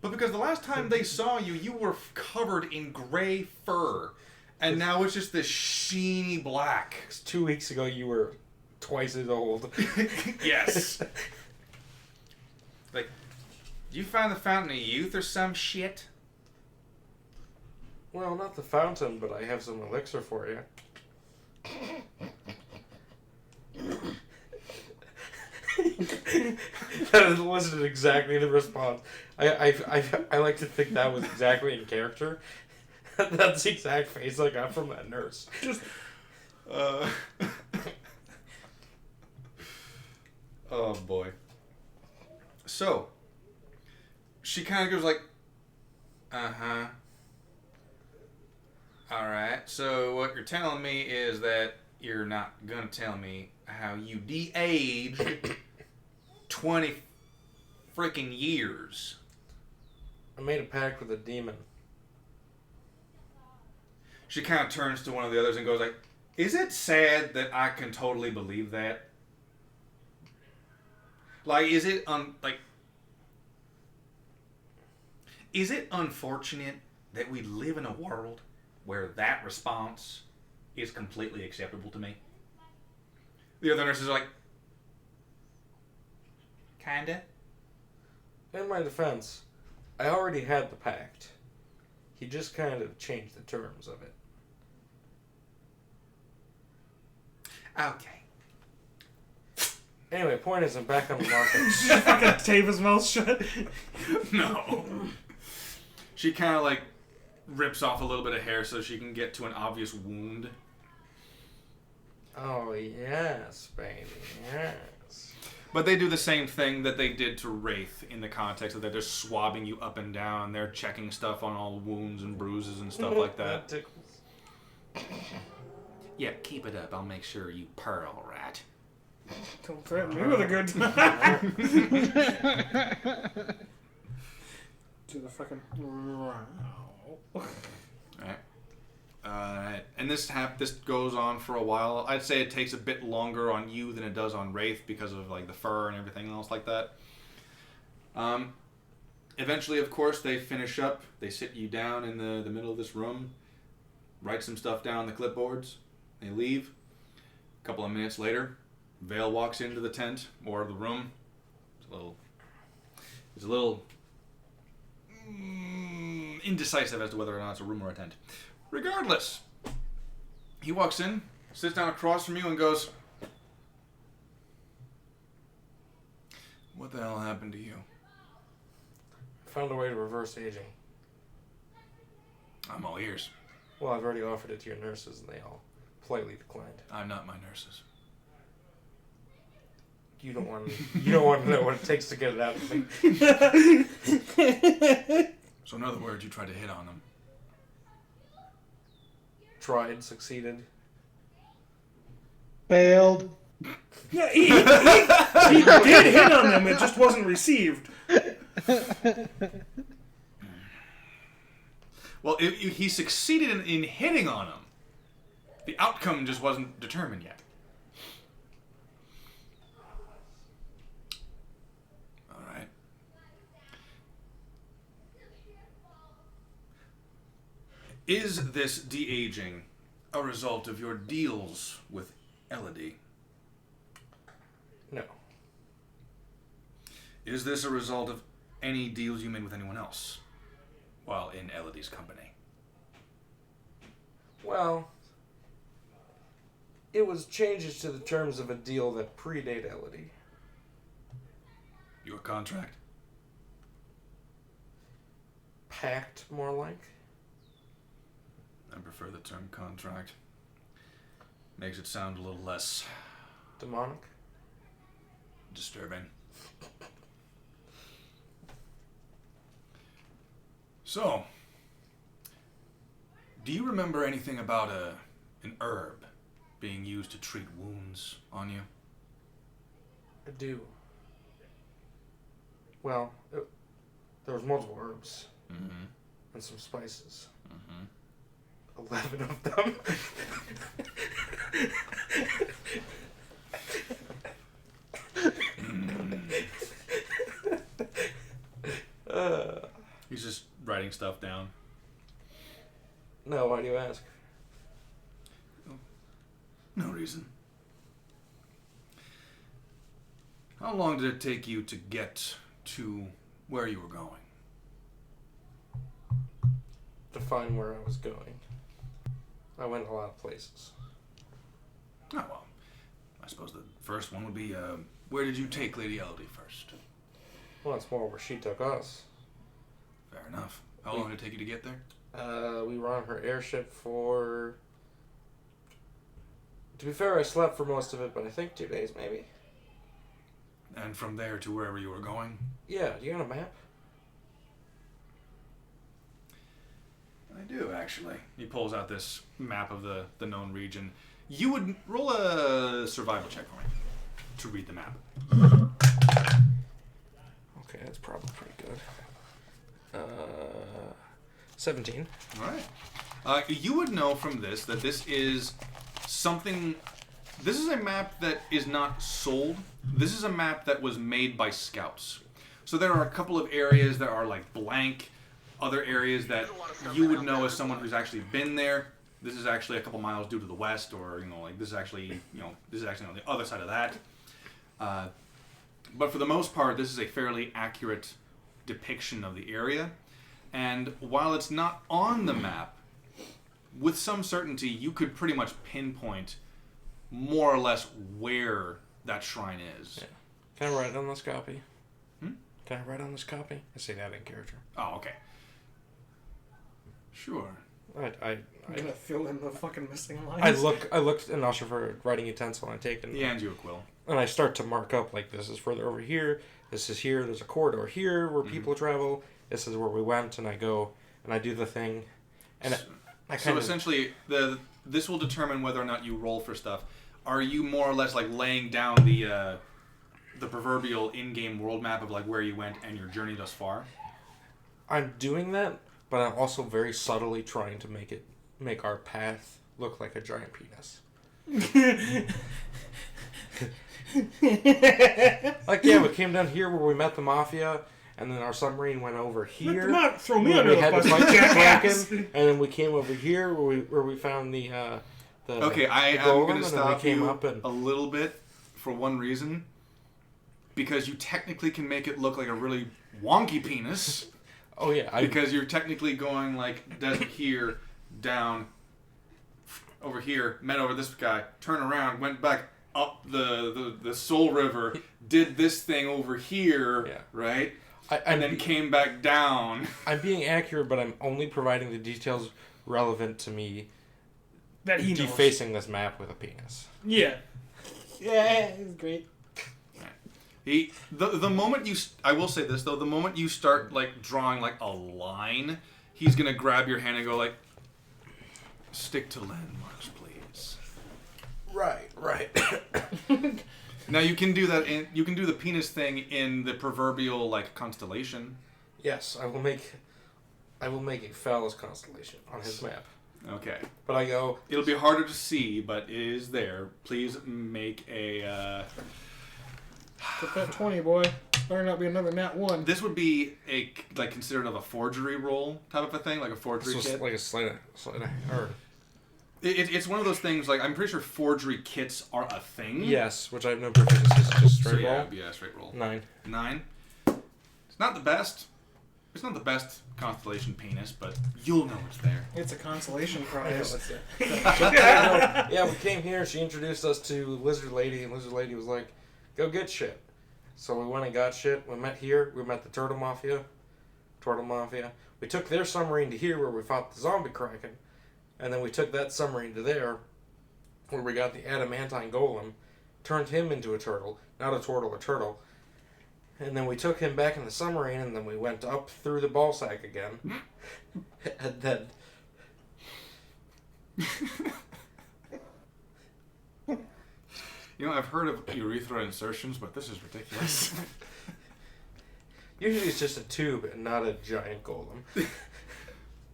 but because the last time they saw you, you were covered in gray fur. And now it's just this sheeny black. 2 weeks ago, you were twice as old. Yes. Like, you found the Fountain of Youth or some shit? Well, not the fountain, but I have some elixir for you. That wasn't exactly the response. I like to think that was exactly in character. That's the exact face I got from that nurse. Just Oh boy. So she kind of goes like, uh-huh. Alright, so what you're telling me is that you're not gonna tell me how you de-aged 20 freaking years. I made a pact with a demon. She kind of turns to one of the others and goes like, is it sad that I can totally believe that? Like, is it unfortunate that we live in a world where that response is completely acceptable to me? The other nurses are like, kinda. In my defense, I already had the pact. He just kind of changed the terms of it. Okay. Anyway, point is, I'm back on the market. fucking tape his mouth shut. No. She kind of like rips off a little bit of hair so she can get to an obvious wound. Oh, yes, baby, yes. But they do the same thing that they did to Wraith in the context of that they're swabbing you up and down, they're checking stuff on all wounds and bruises and stuff like that. Tickles. Yeah, keep it up. I'll make sure you purr all right. Don't threaten me with a good time. To the fucking. Alright. And this goes on for a while. I'd say it takes a bit longer on you than it does on Wraith because of like the fur and everything else like that. Eventually, of course, they finish up. They sit you down in the middle of this room, write some stuff down on the clipboards. They leave. A couple of minutes later, Vale walks into the tent or the room. It's a little indecisive as to whether or not it's a room or a tent. Regardless, he walks in, sits down across from you, and goes, "What the hell happened to you?" I found a way to reverse aging. I'm all ears. Well, I've already offered it to your nurses, and they all politely declined. I'm not my nurses. You don't want to know what it takes to get it out of me. So in other words, you tried to hit on them. Tried, succeeded. Failed. Yeah, he did hit on them. It just wasn't received. Well, he succeeded in hitting on them. The outcome just wasn't determined yet. All right. Is this de-aging a result of your deals with Elodie? No. Is this a result of any deals you made with anyone else while in Elodie's company? Well, it was changes to the terms of a deal that predate Elodie. Your contract? Pact, more like. I prefer the term contract. Makes it sound a little less Demonic? Disturbing. So, do you remember anything about an herb being used to treat wounds on you? I do. Well, there was multiple herbs Mm-hmm. and some spices. Mm-hmm. 11 of them. He's just writing stuff down. No, why do you ask? No reason. How long did it take you to get to where you were going? To find where I was going. I went a lot of places. Oh, well, I suppose the first one would be, where did you take Lady Elodie first? Well, it's more where she took us. Fair enough. How long did it take you to get there? We were on her airship for... To be fair, I slept for most of it, but I think 2 days, maybe. And from there to wherever you were going? Yeah, do you got a map? I do, actually. He pulls out this map of the known region. You would roll a survival check for me to read the map. Okay, that's probably pretty good. 17. All right. You would know from this that this is something... This is a map that is not sold. This is a map that was made by scouts. So there are a couple of areas that are like blank, other areas that you would know as someone who's actually been there. This is actually a couple miles due to the west, or like this is actually this is actually on the other side of that. But for the most part, this is a fairly accurate depiction of the area. And while it's not on the map, with some certainty, you could pretty much pinpoint more or less where that shrine is. Yeah. Can I write on this copy? Hmm? Can I write on this copy? I say that in character. Oh, okay. Sure. I'm gonna fill in the fucking missing lines. I looked in Usher for a writing utensil and I take it. He hands you a quill. And I start to mark up, like, this is further over here, this is here, there's a corridor here where people travel, this is where we went, and I go, and I do the thing. And I So essentially, this will determine whether or not you roll for stuff. Are you more or less, like, laying down the proverbial in-game world map of, like, where you went and your journey thus far? I'm doing that, but I'm also very subtly trying to make our path look like a giant penis. Like, yeah, we came down here where we met the mafia, and then our submarine went over here. Not throw me where under we the had bus, to fight you the jackass. Kraken, and then we came over here where we found the Okay, I am golem, going to and then stop we came you up and a little bit for one reason. Because you technically can make it look like a really wonky penis. oh yeah, Because you're technically going, like, desert here, down, over here, met over this guy, turn around, went back up the Soul River, did this thing over here, Yeah. right? and then came back down. I'm being accurate, but I'm only providing the details relevant to me That he knows. defacing this map with a penis. Yeah. Yeah, it's great. The moment you... I will say this, though. The moment you start, like, drawing, like, a line, he's going to grab your hand and go, like, stick to landmarks, please. Right. Now, you can do that you can do the penis thing in the proverbial, like, constellation. Yes, I will make a phallus constellation on his map. Okay. But I go... It'll be harder to see, but it is there. Please make a... Get that 20, boy. Better not be another nat 1. This would be a, like, considered of a forgery roll type of a thing, like a forgery This was kit. like a sleight or... It's one of those things, like, I'm pretty sure forgery kits are a thing. Yes, which I have no proficiency, so just straight So, yeah, roll. yeah, straight roll. 9. 9. It's not the best. It's not the best constellation penis, but you'll know it's there. It's a consolation prize. Yeah, we came here, she introduced us to Lizard Lady, and Lizard Lady was like, go get shit. So we went and got shit. We met here. We met the Turtle Mafia. We took their submarine to here where we fought the zombie Kraken. And then we took that submarine to there where we got the adamantine golem. turned him into a turtle. Not a turtle, a turtle. And then we took him back in the submarine, and then we went up through the ball sack again. And then... You know, I've heard of urethra insertions, but this is ridiculous. Usually it's just a tube and not a giant golem.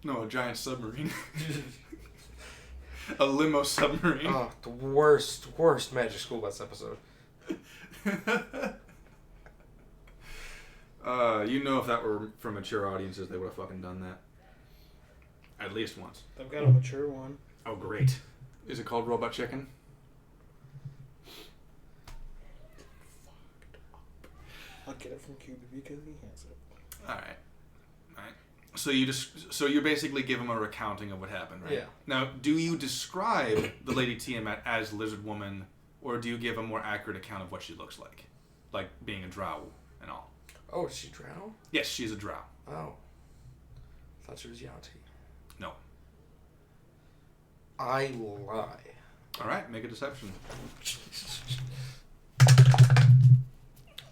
No, a giant submarine. A limo submarine. Oh, the worst Magic School Bus episode. You know, if that were for mature audiences, they would have fucking done that. At least once. I've got a mature one. Oh, great. Is it called Robot Chicken? I'll get it from QB because he has it. All right. So you basically give him a recounting of what happened, right? Yeah. Now, do you describe the Lady Tiamat as Lizard Woman, or do you give a more accurate account of what she looks like being a drow and all? Oh, is she drow? Yes, she's a drow. Oh. I thought she was Yanti. No. I lie. All right, make a deception.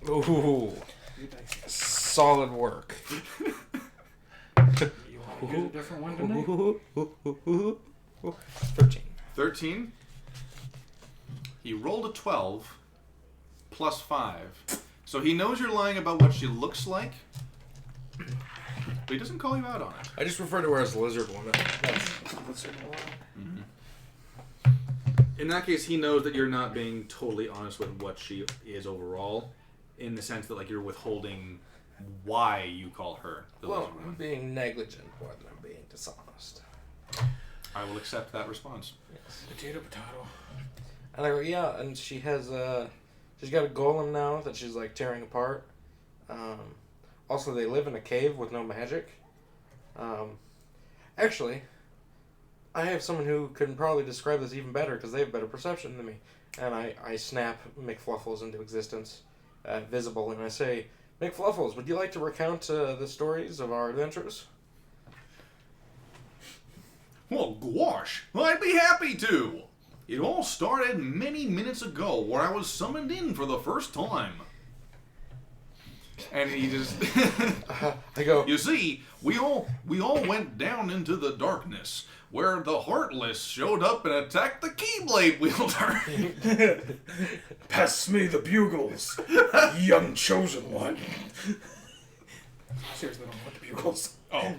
Ooh. Solid work. You want to get a different one tonight? 13. 13. He rolled a 12 plus 5. So he knows you're lying about what she looks like, but he doesn't call you out on it. I just refer to her as Lizard Woman. In that case, he knows that you're not being totally honest with what she is overall, in the sense that like you're withholding why you call her the Well, Lizard I'm Woman. being negligent more than I'm being dishonest. I will accept that response. Yes. Potato. And I go, yeah, and she has she's got a golem now that she's like tearing apart. Also, they live in a cave with no magic. Actually, I have someone who can probably describe this even better because they have better perception than me. And I snap McFluffles into existence, visible, and I say, McFluffles, would you like to recount the stories of our adventures? Well, gosh, I'd be happy to. It all started many minutes ago where I was summoned in for the first time. And he just... I go, You see, we all went down into the darkness where the Heartless showed up and attacked the Keyblade wielder. Pass me the bugles, young chosen one. Seriously, don't want the bugles. Oh.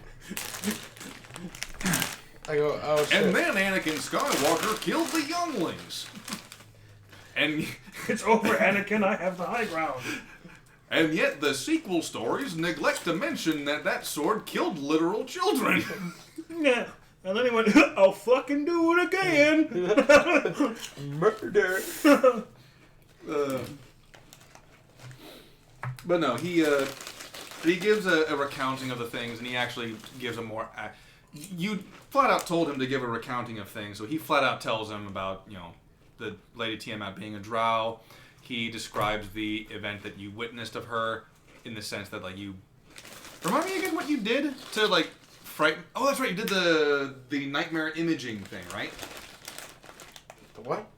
I go, oh shit. And then Anakin Skywalker killed the younglings. And It's over, Anakin. I have the high ground. and yet the sequel stories neglect to mention that sword killed literal children. Yeah. And then he went, I'll fucking do it again. Murder. But no, he gives a recounting of the things, and he actually gives a more... You flat out told him to give a recounting of things, so he flat out tells him about, the Lady Tiamat being a drow. He describes the event that you witnessed of her, in the sense that, like, you... Remind me again what you did to, like, frighten... Oh, that's right, you did the nightmare imaging thing, right? The what?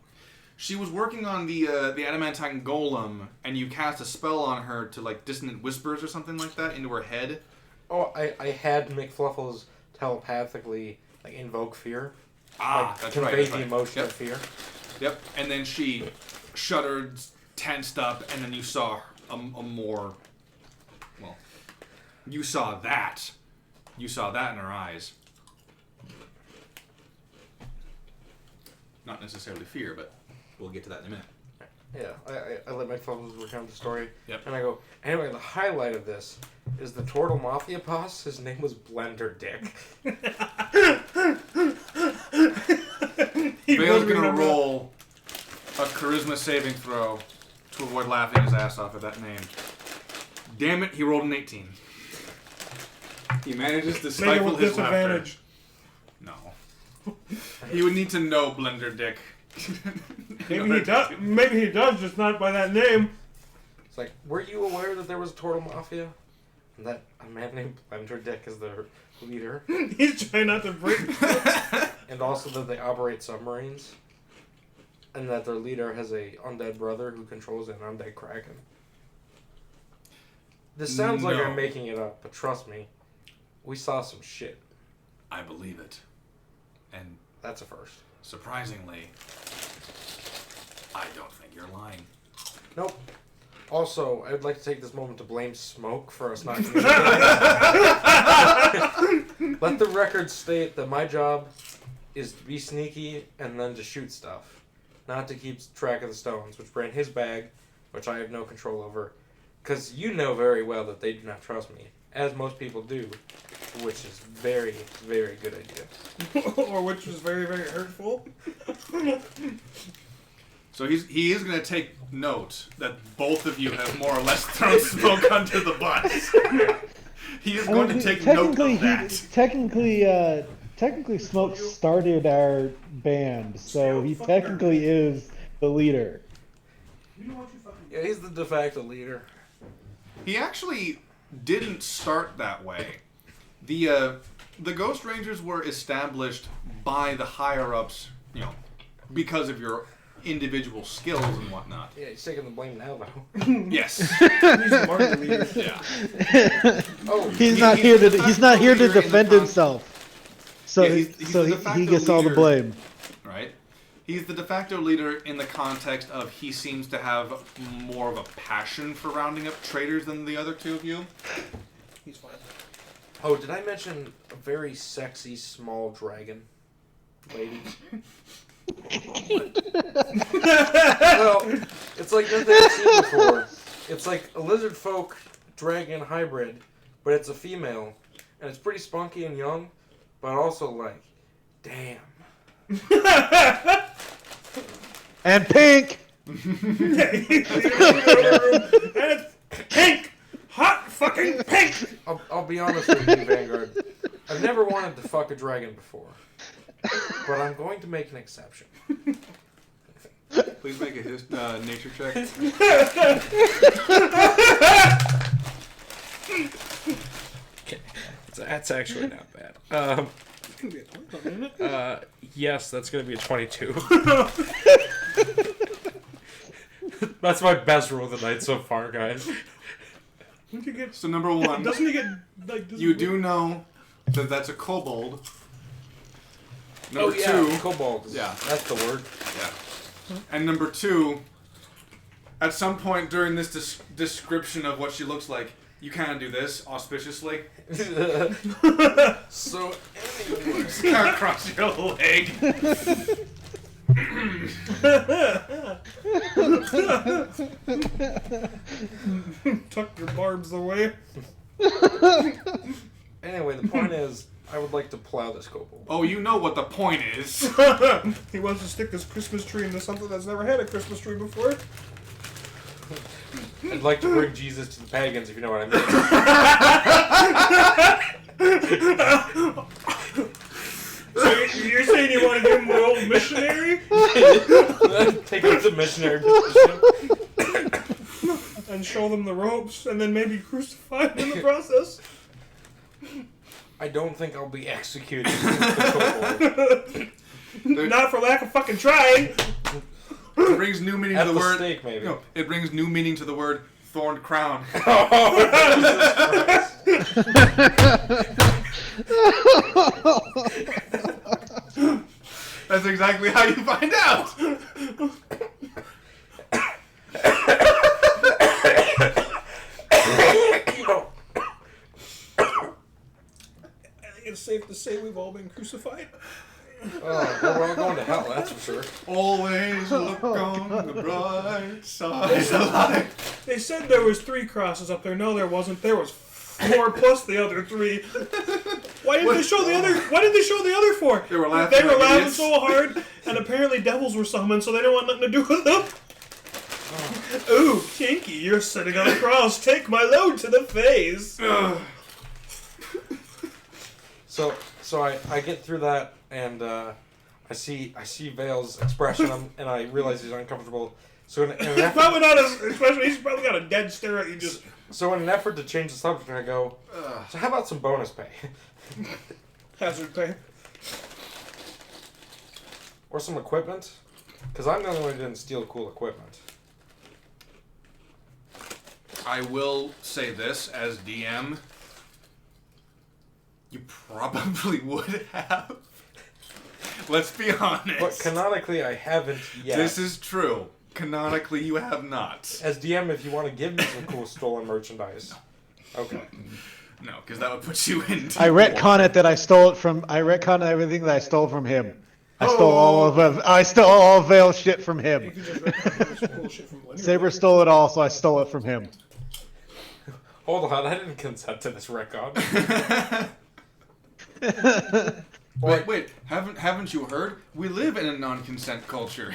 She was working on the adamantine golem, and you cast a spell on her to, like, dissonant whispers or something like that into her head. Oh, I had McFluffles telepathically like invoke fear. Ah, Like, that's convey right. That's the right. emotion Yep. of fear. Yep. And then she shuddered, tensed up, and then you saw a more... Well, you saw that. You saw that in her eyes. Not necessarily fear, but we'll get to that in a minute. Yeah, I let McFluffles recount the story. Yep. And I go, anyway, the highlight of this is the Turtle Mafia boss. His name was Blender Dick. Vale's gonna roll a charisma saving throw to avoid laughing his ass off at that name. Damn it, he rolled an 18. He manages to Make it stifle with his laughter. disadvantage. No. He would need to know Blender Dick. Maybe he does. Maybe he does, just not by that name. It's like, were you aware that there was a Turtle Mafia? And that a man named Blender Dick is their leader? He's trying not to break. And also that they operate submarines? and that their leader has a undead brother who controls an undead kraken. This sounds like No. I'm making it up, but trust me, we saw some shit. I believe it. And That's a first. surprisingly, I don't think you're lying. Nope. Also, I would like to take this moment to blame Smoke for us not Let the record state that my job is to be sneaky and then to shoot stuff. Not to keep track of the stones, which were in his bag, which I have no control over. Because you know very well that they do not trust me, as most people do, which is very, very good idea. Or which was very, very hurtful. So he is going to take note that both of you have more or less thrown Smoke under the bus. He is going to take note of that. Technically, Smoke started our band, so he technically is the leader. Yeah, he's the de facto leader. He actually didn't start that way. The Ghost Rangers were established by the higher ups, because of your individual skills and whatnot. Yeah, he's taking the blame now, though. Yes. He's the market leader. Yeah. Oh, He's not here to defend himself. So Yeah, he's the de he facto gets all the leader. blame. Right? He's the de facto leader in the context of he seems to have more of a passion for rounding up traitors than the other two of you. He's fine. Oh, did I mention a very sexy small dragon? Ladies. Well, it's like nothing I've seen before. It's like a lizard folk dragon hybrid, but it's a female. And it's pretty spunky and young, but also like, damn. And pink. And it's pink! Hot fucking pink! I'll be honest with you, Vanguard. I've never wanted to fuck a dragon before. But I'm going to make an exception. Please make a nature check. That's actually not bad. Yes, that's going to be a 22. That's my best roll of the night so far, guys. Don't you get, So number one, doesn't he get like? you do know that that's a kobold. Number yeah, two, kobold. Yeah. That's the word. yeah. And number two, at some point during this description of what she looks like, you kind of do this auspiciously. So, Just kind of cross your leg. Tuck your barbs away. anyway, the point is, I would like to plow this kobold. Oh, you know what the point is. He wants to stick this Christmas tree into something that's never had a Christmas tree before. I'd like to bring Jesus to the pagans, if you know what I mean. So you're saying you want to give him the old missionary? Take him to missionary position. And show them the ropes, and then maybe crucify him in the process? I don't think I'll be executed. The kobold. Not for lack of fucking trying. It brings new meaning At to the the word. stake, maybe. No, it brings new meaning to the word thorned crown. Oh, Jesus Christ. That's exactly how you find out. I think it's safe to say we've all been crucified. Oh, well, we're all going to hell, that's for sure. Always look on the bright side of life. They said there was 3 crosses up there. No, there wasn't. There was 4 plus the other 3. Why didn't they show the other? Why did they show the other 4? They were laughing. They were like laughing idiots. so hard, and apparently devils were summoned, so they didn't want nothing to do with them. Ooh, Kinky, you're sitting on a cross. Take my load to the face. So I get through that, and I see Vale's expression, and I realize he's uncomfortable. So in an It's effort, probably not as, especially he's probably got a dead stare at you. Just so in an effort to change the subject, I go, so how about some bonus pay? hazard pay. Or some equipment? Because I'm the only one who didn't steal cool equipment. I will say this as DM. You probably would have. Let's be honest. But canonically, I haven't yet. This is true. Canonically, you have not. As DM, if you want to give me some cool stolen merchandise. Okay. No, because that would put you in. I retcon it that I stole it from. I retcon everything that I stole from him. I stole all of. I stole all of Vale's shit from You him. can just recognize cool shit from Linear. Saber stole it all, so I stole it from him. Hold on, I didn't consent to this record. Wait, haven't you heard? We live in a non-consent culture.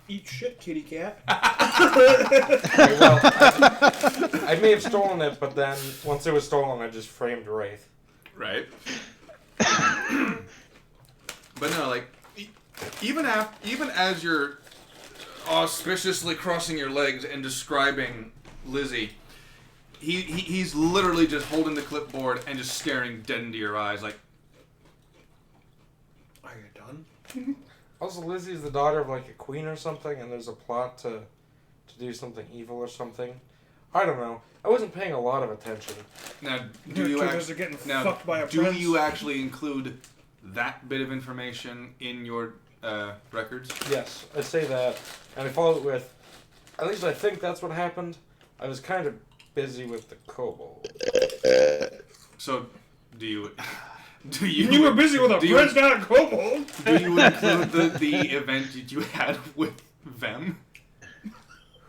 Eat shit, kitty cat. Okay, well, I may have stolen it, but then once it was stolen, I just framed Wraith. Right. But no, like, even as you're auspiciously crossing your legs and describing Lizzy, he's literally just holding the clipboard and just staring dead into your eyes, like, Are you done? Also, Lizzie's the daughter of like a queen or something, and there's a plot to do something evil or something. I don't know. I wasn't paying a lot of attention. now Your kiddos are getting fucked by a prince. you actually include that bit of information in your records? Yes, I say that, and I follow it with, at least I think that's what happened. I was kind of busy with the kobold. So, do you You were busy with a prince, not a kobold. Do you include the event that you had with them?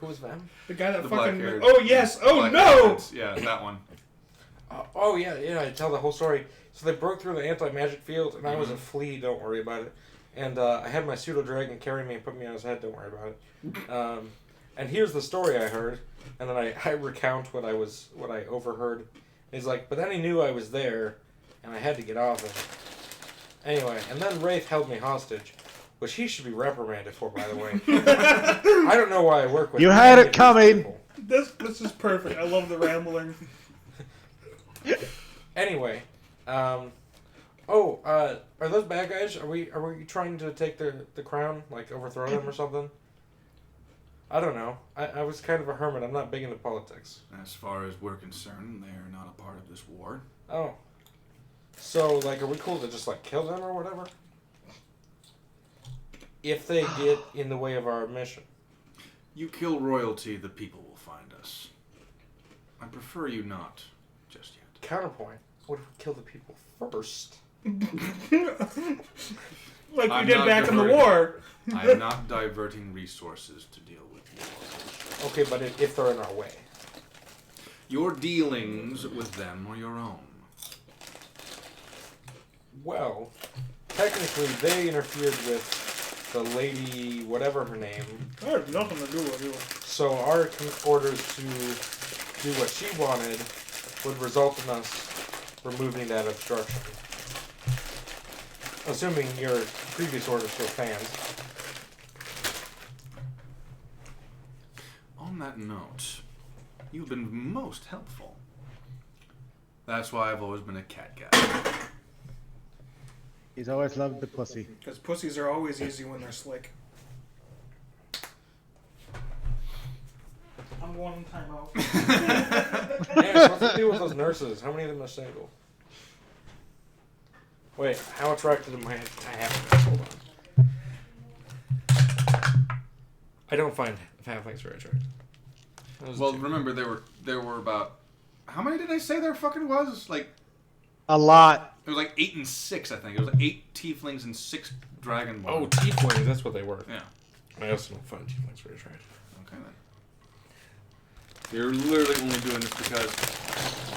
Who was them? The guy that The fucking. black-haired- Oh yes. Oh Black no. Prince. Yeah, that one. Oh yeah, I tell the whole story. So they broke through the anti-magic field, and I was a Mm-hmm. flea, don't worry about it. And I had my pseudo-dragon carry me and put me on his head, don't worry about it. And here's the story I heard, and then I recount what I overheard. He's like, but then he knew I was there, and I had to get off him. Anyway, and then Wraith held me hostage, which he should be reprimanded for, by the way. I don't know why I work with You had any it of these coming. people. This is perfect. I love the rambling. Anyway, are those bad guys? Are we trying to take the crown, like overthrow them or something? I don't know. I was kind of a hermit. I'm not big into politics. As far as we're concerned, they are not a part of this war. Oh. So, like, are we cool to just, like, kill them or whatever? If they get in the way of our mission. You kill royalty, the people will find us. I prefer you not just yet. Counterpoint. What if we kill the people first? Like I'm we did not back in the diverting. war. I am not diverting resources to deal with war. Okay, but if they're in our way. Your dealings with them are your own. Well, technically they interfered with the lady, whatever her name. I had nothing to do with you. So our orders to do what she wanted would result in us removing that obstruction. Assuming your previous orders still stands. On that note, you've been most helpful. That's why I've always been a cat guy. He's always loved the pussy. Because pussies are always easy when they're slick. I'm going in timeout. Yeah, what's the deal with those nurses? How many of them are single? Wait, how attracted am I have? Hold on. I don't find halflings very attractive. Well, remember there were about, how many did I say there fucking was? Like, A lot. it was like 8 and 6, I think. It was like 8 tieflings and 6 dragonborn. Oh, tieflings, that's what they were. Yeah. I also don't find tieflings very attractive. Okay then. You're literally only doing this because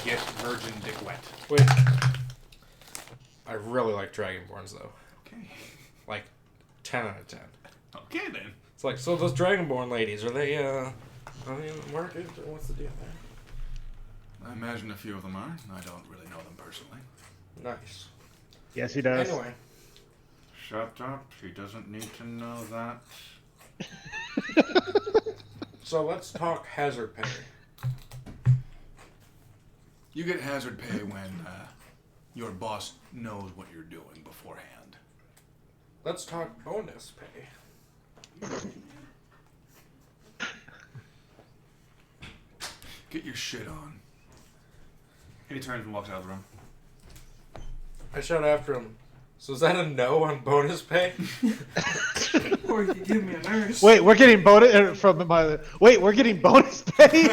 get virgin dick wet. Wait. I really like dragonborns though. Okay. Like 10 out of 10. Okay then. It's like, so those dragonborn ladies, are they in the market or what's the deal there? I imagine a few of them are. I don't really know them personally. Nice. Yes, he does. Anyway, Shut up. She doesn't need to know that. so let's talk hazard pay. You get hazard pay when your boss knows what you're doing beforehand. Let's talk bonus pay. Get your shit on. And he turns and walks out of the room. I shout after him. So is that a no on bonus pay? Or you could give me a nurse. Wait, we're getting bonus from my. Wait, we're getting bonus pay.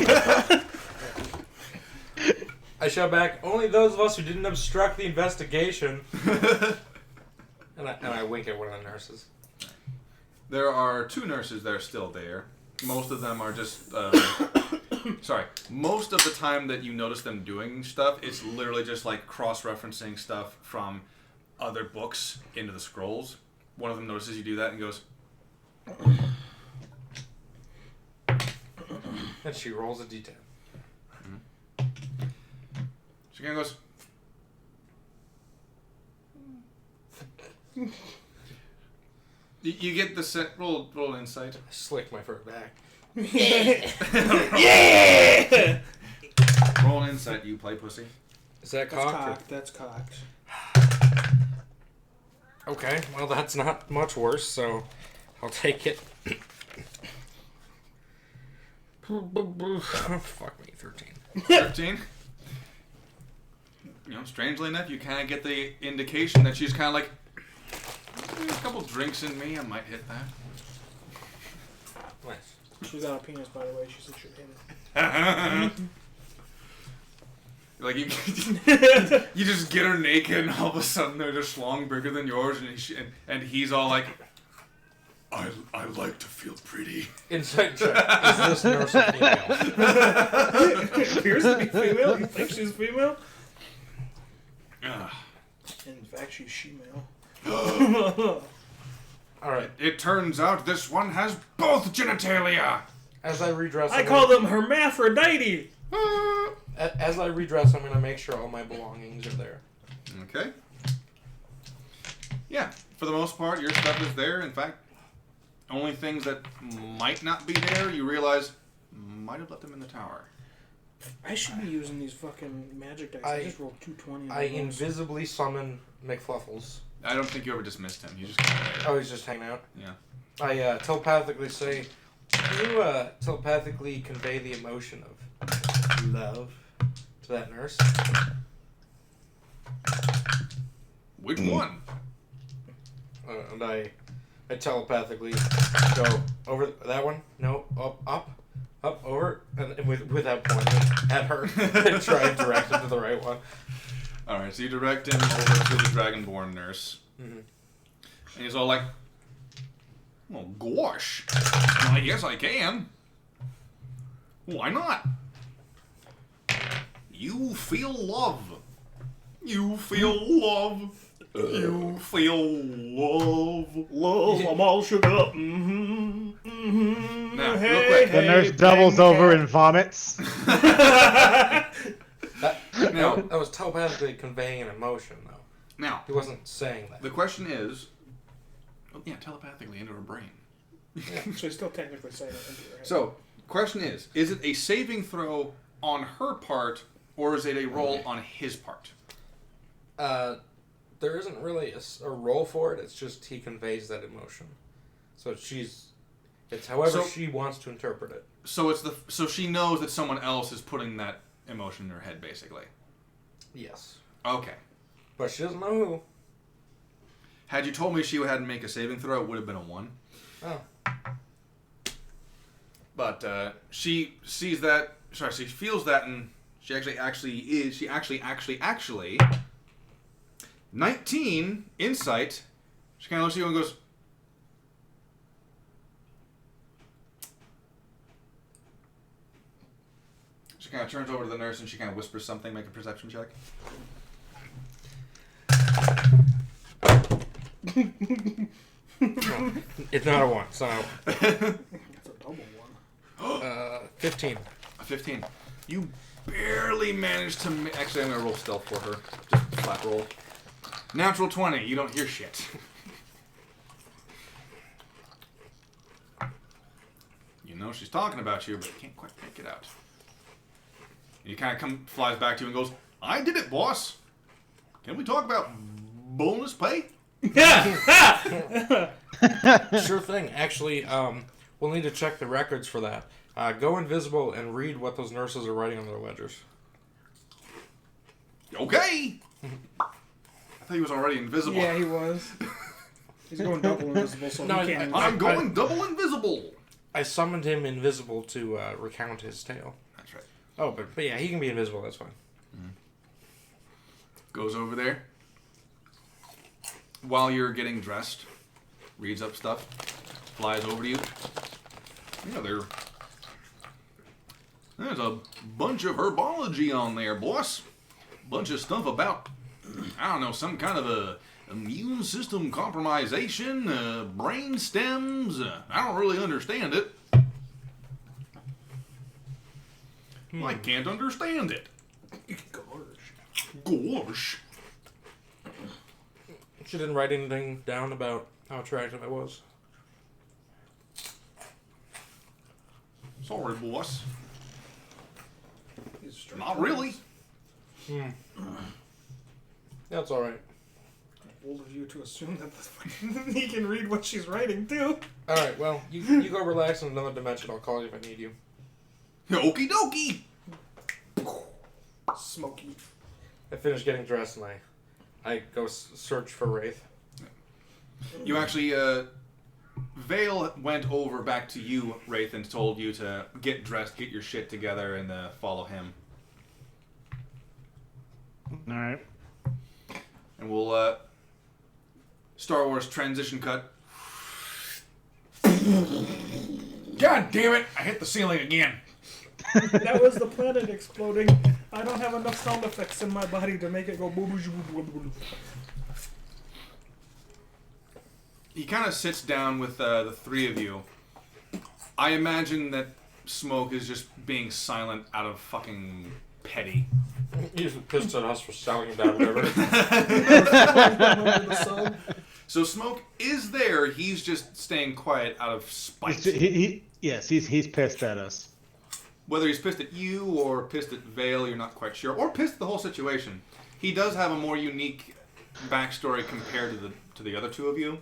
I shout back, only those of us who didn't obstruct the investigation. and I wink at one of the nurses. There are 2 nurses that are still there. Most of them are just... sorry. Most of the time that you notice them doing stuff, it's literally just like cross-referencing stuff from other books into the scrolls. One of them notices you do that and goes... And she rolls a d10. She kind of goes... You get the set... Roll insight. I slick my fur back. Yeah! Roll insight, you play pussy. Is that That's cocked? cocked. That's cocked. Okay, well that's not much worse, so I'll take it. Fuck me, 13. 13? You know, strangely enough, you kind of get the indication that she's kind of like, a couple drinks in me, I might hit that. Nice. She's got a penis, by the way. She said she'd hit it. Like, you just get her naked, and all of a sudden they're just long bigger than yours, and he's all like, I like to feel pretty. Insight check. Is this nurse a female? Appears to be female. You think she's female? Ugh. In fact, she's she-male. Alright, It turns out this one has both genitalia. as I redress... I call them hermaphrodite. As I redress, I'm going to make sure all my belongings are there. Okay. Yeah, for the most part, your stuff is there. In fact, only things that might not be there, you realize, might have left them in the tower. I should be using these fucking magic dice. I just rolled 220. I invisibly summon McFluffles. I don't think you ever dismissed him. You just kind of there. Oh, he's just hanging out? Yeah. I telepathically say, can you telepathically convey the emotion of love to that nurse? Which one? And I telepathically go over that one. No, up, over, and without pointing at her, and try and direct him to the right one. All right, so you direct him over to the Dragonborn nurse, Mm-hmm. and he's all like, "Well, gosh, I guess I can. Why not? You feel love. You feel love. You feel love. Love, I'm all shook up. Mm-hmm. Mm-hmm. Now, real quick. The nurse doubles over and vomits. That was telepathically conveying an emotion, though. Now, He wasn't saying that. the question is, telepathically into her brain. So he's still technically saying it into your head. So, question is it a saving throw on her part, or is it a roll on his part? There isn't really a role for it. It's just he conveys that emotion. So it's however she wants to interpret it. So so she knows that someone else is putting that emotion in her head, basically. Yes. Okay. But she doesn't know who. Had you told me she had to make a saving throw, it would have been a 1. Oh. But she sees that. Sorry, she feels that, and she actually 19 insight. She kind of looks at you and goes, she kind of turns over to the nurse and she kind of whispers something. Make a perception check. It's not a 1, so That's a double one. 15. A 15. You barely managed to... Actually, I'm going to roll stealth for her. Just flat roll. Natural 20. You don't hear shit. You know she's talking about you, but you can't quite make it out. And he kind of flies back to you and goes, I did it, boss. Can we talk about bonus pay? Sure thing. Actually, we'll need to check the records for that. Go invisible and read what those nurses are writing on their ledgers. Okay. I thought he was already invisible. Yeah, he was. He's going double invisible, so No, he can't. I'm going double invisible. I summoned him invisible to recount his tale. That's right. Oh, but yeah, he can be invisible. That's fine. Goes over there. While you're getting dressed, reads up stuff, flies over to you. Yeah, there's a bunch of herbology on there, boss. Bunch of stuff about, I don't know, some kind of a immune system compromisation, brain stems. I don't really understand it. I can't understand it. Gosh. She didn't write anything down about how attractive I was. Sorry, boss. He's straight Not up. really. That's all right. Bold of you to assume that he can read what she's writing too. All right. Well, you go relax in another dimension. I'll call you if I need you. Okie dokie. Smoky. I finish getting dressed and I go search for Wraith. You actually, Vale went over back to you, Wraith, and told you to get dressed, get your shit together, and follow him. All right. And we'll, Star Wars transition cut. God damn it! I hit the ceiling again. That was the planet exploding. I don't have enough sound effects in my body to make it go boo boo boo boo boo. He kind of sits down with the three of you. I imagine that Smoke is just being silent out of fucking petty. He's pissed at us for shouting about whatever. So Smoke is there. He's just staying quiet out of spite. Yes, he's pissed at us. Whether he's pissed at you or pissed at Vale, you're not quite sure. Or pissed at the whole situation. He does have a more unique backstory compared to the other two of you.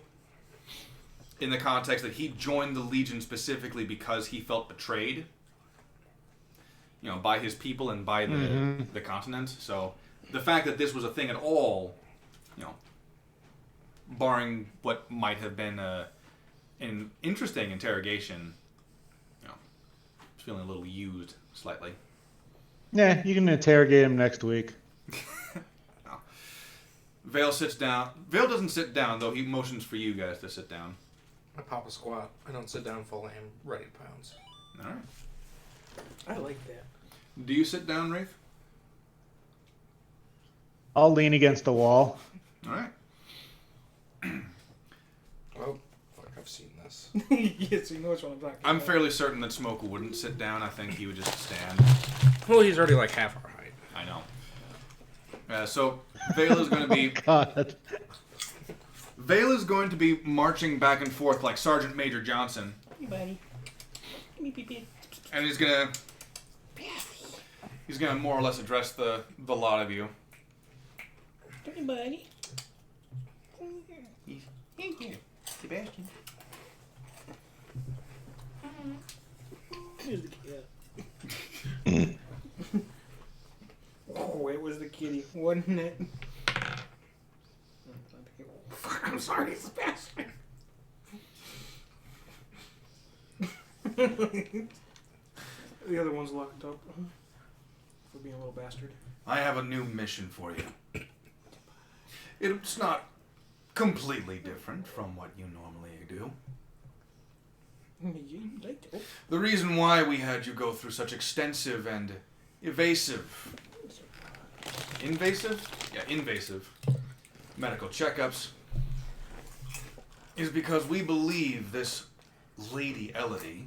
In the context that he joined the Legion specifically because he felt betrayed. You know, by his people and by the continent. So the fact that this was a thing at all, you know, barring what might have been an interesting interrogation, you know, feeling a little used slightly. Yeah, you can interrogate him next week. No. Vale sits down. Vale doesn't sit down, though. He motions for you guys to sit down. I pop a squat. I don't sit down full aim, ready to pounce. All right. I like that. Do you sit down, Rafe? I'll lean against the wall. All right. Oh, fuck, I've seen this. Yes, you know which one I'm talking I'm about. fairly certain that Smoke wouldn't sit down. I think he would just stand. Well, he's already like half our height. I know. So Vale is going to be God. Vale is going to be marching back and forth like Sergeant Major Johnson, Hey, buddy. Beep, beep, beep. and he's gonna more or less address the lot of you. Hey, buddy. Thank you, Sebastian. Here's the cat. Oh, it was the kitty, wasn't it? Fuck, I'm sorry, Sebastian. The other one's locked up for being a little bastard. I have a new mission for you. It's not completely different from what you normally do. You like to. The reason why we had you go through such extensive and invasive medical checkups is because we believe this Lady Elodie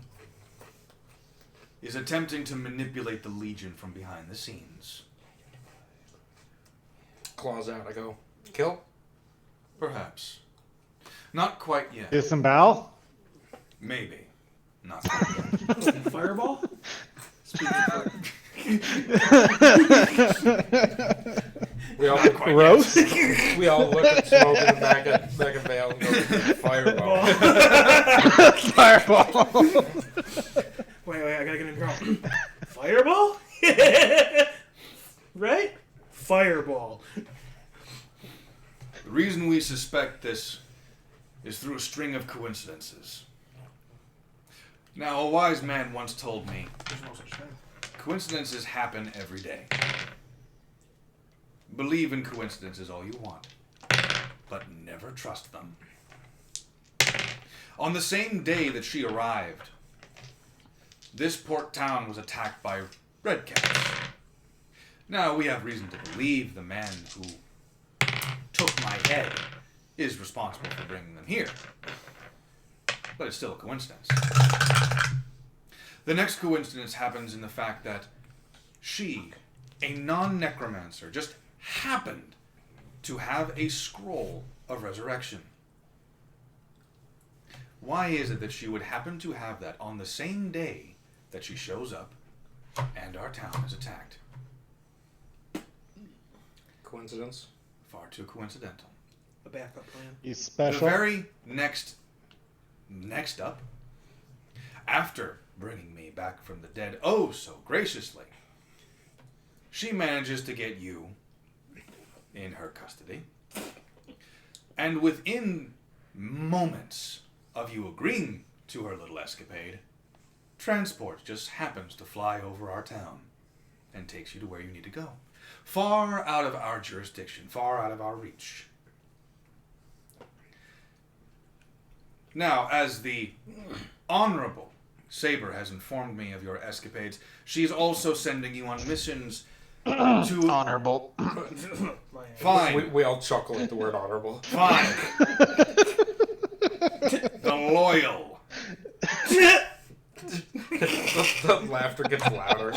is attempting to manipulate the Legion from behind the scenes. Claws out. I go, kill? Perhaps. Not quite yet. Disembowel? Maybe. Not quite yet. Fireball? We all Not quite Roast? We all look at smoke in the back of Vale and go, fireball. Fireball. Wait, I gotta get in the ground. Fireball? Right? Fireball. The reason we suspect this is through a string of coincidences. Now, a wise man once told me, There's no such thing. coincidences happen every day. Believe in coincidences all you want, but never trust them. On the same day that she arrived, this port town was attacked by red caps. Now, we have reason to believe the man who took my head is responsible for bringing them here. But it's still a coincidence. The next coincidence happens in the fact that she, a non-necromancer, just happened to have a scroll of resurrection. Why is it that she would happen to have that on the same day that she shows up and our town is attacked? Coincidence? Far too coincidental. A backup plan. He's The special. very next up, after bringing me back from the dead oh so graciously, she manages to get you in her custody. And within moments of you agreeing to her little escapade, transport just happens to fly over our town and takes you to where you need to go. Far out of our jurisdiction, far out of our reach. Now, as the Honorable Saber has informed me of your escapades, she's also sending you on missions to... Honorable. Fine. We all chuckle at the word honorable. Fine. The loyal. The laughter gets louder.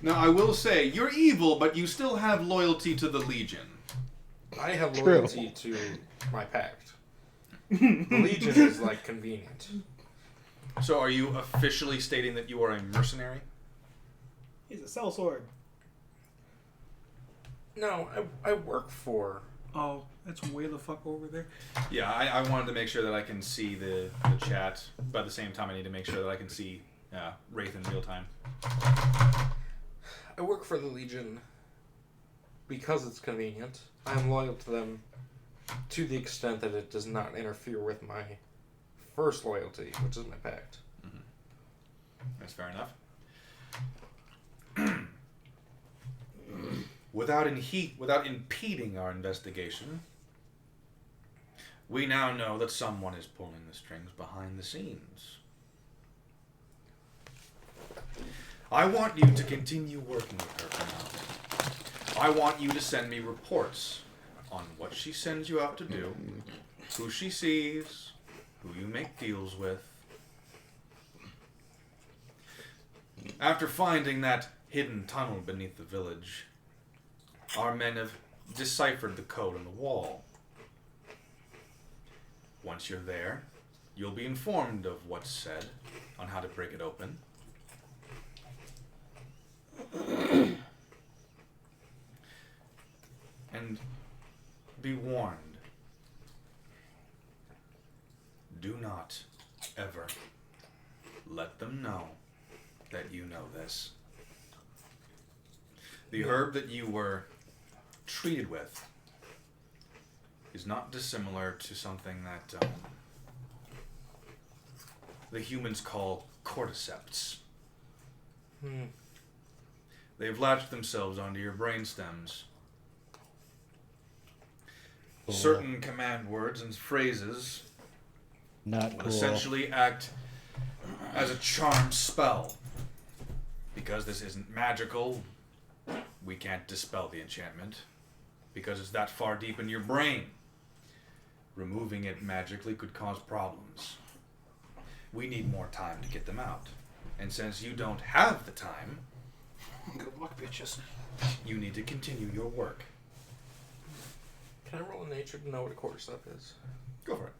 Now, I will say, you're evil, but you still have loyalty to the Legion. I have True. loyalty to my pact. The Legion is like convenient. So are you officially stating that you are a mercenary? He's a sellsword. No, I work for... Oh, that's way the fuck over there. Yeah, I wanted to make sure that I can see the chat, but at the same time I need to make sure that I can see Wraith in real time. I work for the Legion because it's convenient. I am loyal to them to the extent that it does not interfere with my first loyalty, which is my pact. Mm-hmm. That's fair enough. Without impeding our investigation, we now know that someone is pulling the strings behind the scenes. I want you to continue working with her for now. I want you to send me reports on what she sends you out to do, who she sees, who you make deals with. After finding that hidden tunnel beneath the village, our men have deciphered the code on the wall. Once you're there, you'll be informed of what's said, on how to break it open. And be warned. Do not ever let them know that you know this. The herb that you were treated with is not dissimilar to something that the humans call cordyceps. They've latched themselves onto your brain stems. Certain command words and phrases Not will cool. essentially act as a charm spell. Because this isn't magical, we can't dispel the enchantment. Because it's that far deep in your brain. Removing it magically could cause problems. We need more time to get them out. And since you don't have the time, Good luck, bitches. you need to continue your work. Can I roll a nature to know what a cordyceps is? Go for it.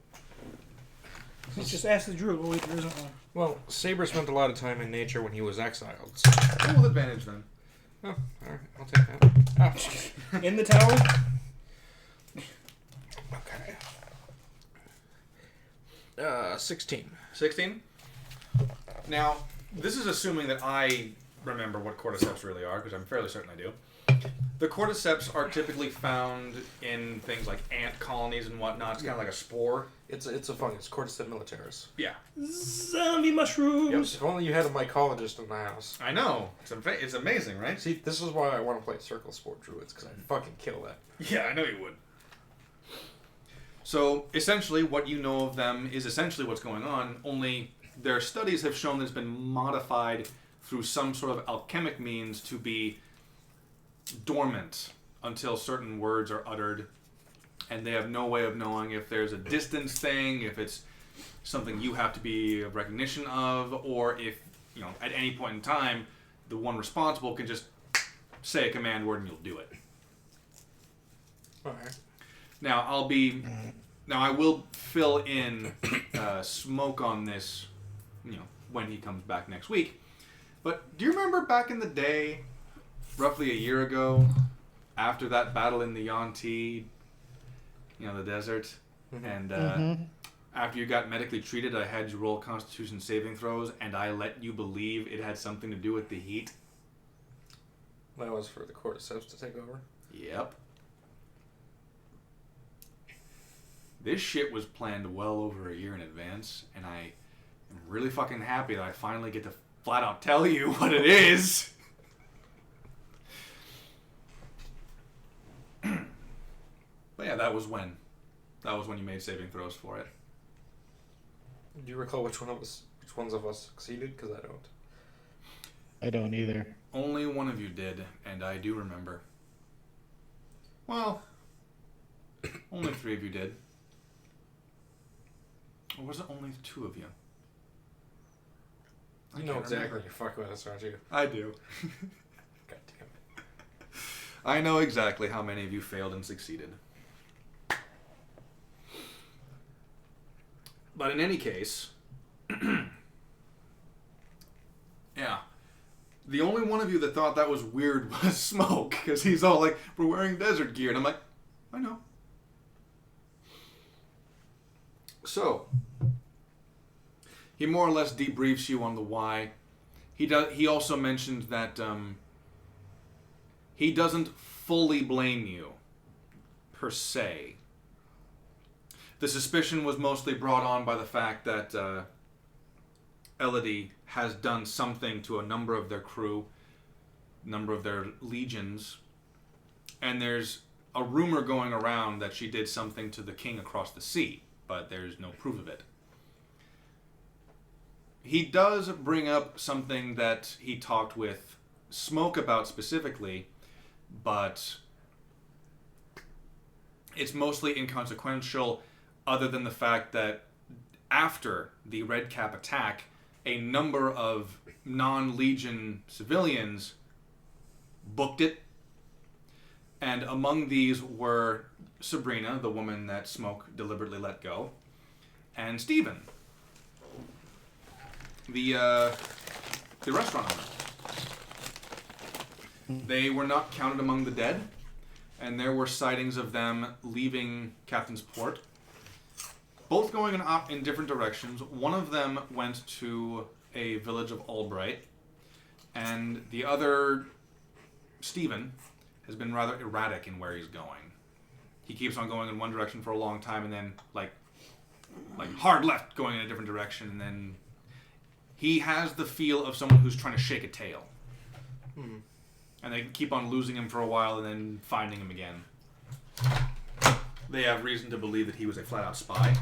Let's just ask the druid. Well, wait, there isn't one. Well, Saber spent a lot of time in nature when he was exiled. So Roll with advantage then. Oh, alright, I'll take that. Oh, jeez. In the tower. Okay. 16. 16. Now, this is assuming that I remember what cordyceps really are, because I'm fairly certain I do. The cordyceps are typically found in things like ant colonies and whatnot. It's kind of like a spore. It's a fungus, Cordyceps militaris. Yeah. Zombie mushrooms. Yep. If only you had a mycologist in the house. I know. It's amazing, right? See, this is why I want to play Circle Spore Druids, because I'd fucking kill that. Yeah, I know you would. So, essentially, what you know of them is essentially what's going on, only their studies have shown that it's been modified through some sort of alchemic means to be dormant until certain words are uttered, and they have no way of knowing if there's a distance thing, if it's something you have to be a recognition of, or if, you know, at any point in time, the one responsible can just say a command word and you'll do it. Alright. Now, I will fill in smoke on this, you know, when he comes back next week. But do you remember back in the day, roughly a year ago, after that battle in the Yuan-Ti, you know, the desert, and after you got medically treated, I had you roll Constitution saving throws, and I let you believe it had something to do with the heat? That was for the Cordyceps to take over? Yep. This shit was planned well over a year in advance, and I am really fucking happy that I finally get to flat out tell you what it is. But yeah, that was when you made saving throws for it. Do you recall which ones of us succeeded? Because I don't. I don't either. Only one of you did, and I do remember. Well, only 3 of you did. Or was it only 2 of you? You know exactly when you fuck with us, aren't you? I do. God damn it. I know exactly how many of you failed and succeeded. But in any case, yeah, the only one of you that thought that was weird was Smoke, because he's all like, we're wearing desert gear, and I'm like, I know. So, he more or less debriefs you on the why. He also mentioned that he doesn't fully blame you, per se. The suspicion was mostly brought on by the fact that Elodie has done something to a number of their crew, number of their legions, and there's a rumor going around that she did something to the king across the sea, but there's no proof of it. He does bring up something that he talked with Smoke about specifically, but it's mostly inconsequential, other than the fact that after the Red Cap attack, a number of non-Legion civilians booked it, and among these were Sabrina, the woman that Smoke deliberately let go, and Steven, the restaurant owner. They were not counted among the dead, and there were sightings of them leaving Captain's Port, both going in different directions. One of them went to a village of Albright, and the other, Steven, has been rather erratic in where he's going. He keeps on going in one direction for a long time, and then like hard left going in a different direction, and then he has the feel of someone who's trying to shake a tail. And they keep on losing him for a while and then finding him again. They have reason to believe that he was a flat-out spy.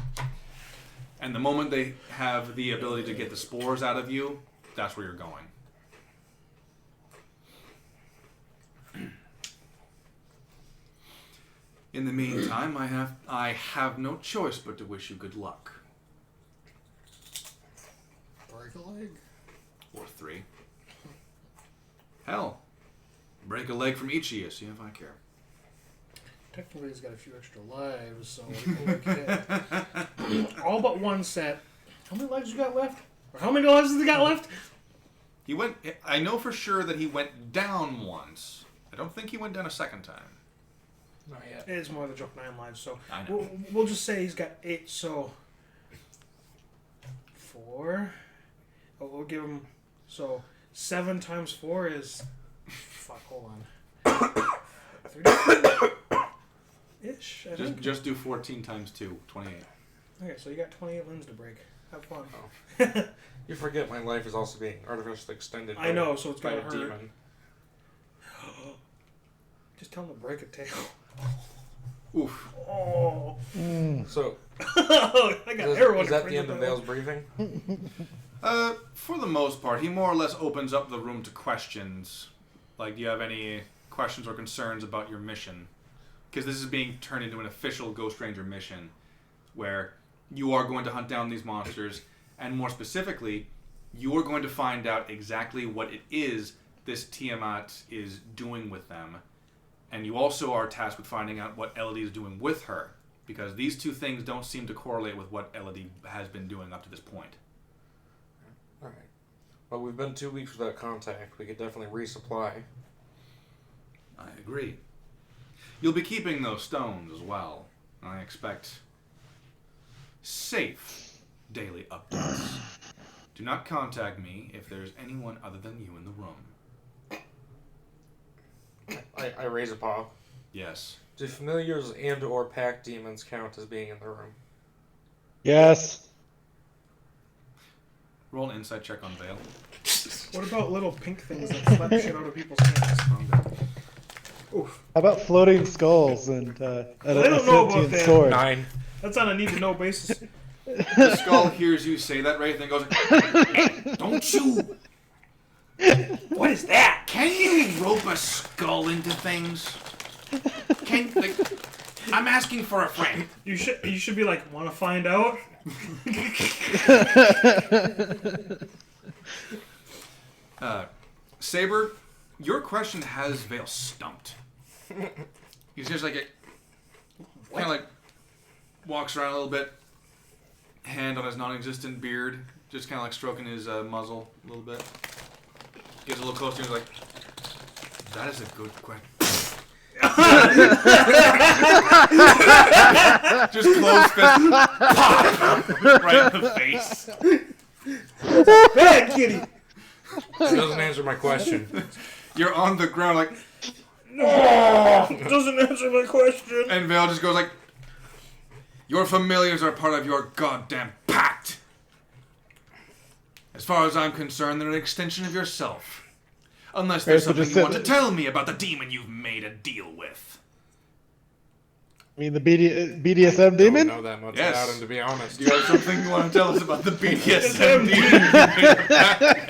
And the moment they have the ability to get the spores out of you, that's where you're going. In the meantime, I have no choice but to wish you good luck. Break a leg? Or 3. Hell, break a leg from each of you, see if I care. Technically, he's got a few extra lives, so okay. All but one set. How many legs you got left? Or how many lives has he got left? He went. I know for sure that he went down once. I don't think he went down a second time. Not yet. It is more than joke 9 lives, so I know. we'll just say he's got 8. So 4. Oh, we'll give him. So 7 times 4 is. Fuck. Hold on. 30 ish. I think. Just do 14 times 2, 28. Okay, so you got 28 limbs to break. Have fun. Oh. You forget my life is also being artificially extended. I know, so it's by gonna a hurt. demon. Just tell him to break a tail. Oof. Oh. So I got everyone. is that the end of Vale's briefing? For the most part, he more or less opens up the room to questions. Like, do you have any questions or concerns about your mission? Because this is being turned into an official Ghost Ranger mission, where you are going to hunt down these monsters, and more specifically, you are going to find out exactly what it is this Tiamat is doing with them. And you also are tasked with finding out what Elodie is doing with her, because these two things don't seem to correlate with what Elodie has been doing up to this point. Alright. Well, we've been 2 weeks without contact. We could definitely resupply. I agree. You'll be keeping those stones as well. I expect safe daily updates. Do not contact me if there's anyone other than you in the room. I raise a paw. Yes. Do familiars and or pack demons count as being in the room? Yes. Roll an insight check on Vale. What about little pink things that slap shit out of people's hands? Oof. How about floating skulls and a I don't know about sentient that. sword? 9. That's on a need-to-know basis. The skull hears you say that, Wraith, and goes, "Don't you? What is that? Can you rope a skull into things? I'm asking for a friend." You should be like, want to find out? Saber, your question has Vale stumped. He's just like, kind of like, walks around a little bit, hand on his non-existent beard, just kind of like stroking his muzzle a little bit. Gets a little closer and he's like, "That is a good question." Just closed fist, pop, right in the face. Bad kitty. It doesn't answer my question. You're on the ground like, Doesn't answer my question. and Vale just goes like, "Your familiars are part of your goddamn pact. As far as I'm concerned, they're an extension of yourself. Unless there's Right, so something just you want to sit- tell me about the demon you've made a deal with." I mean, the BDSM I demon? don't know that much Yes. about him, to be honest. Do you have something you want to tell us about the BDSM demon you made a pact with?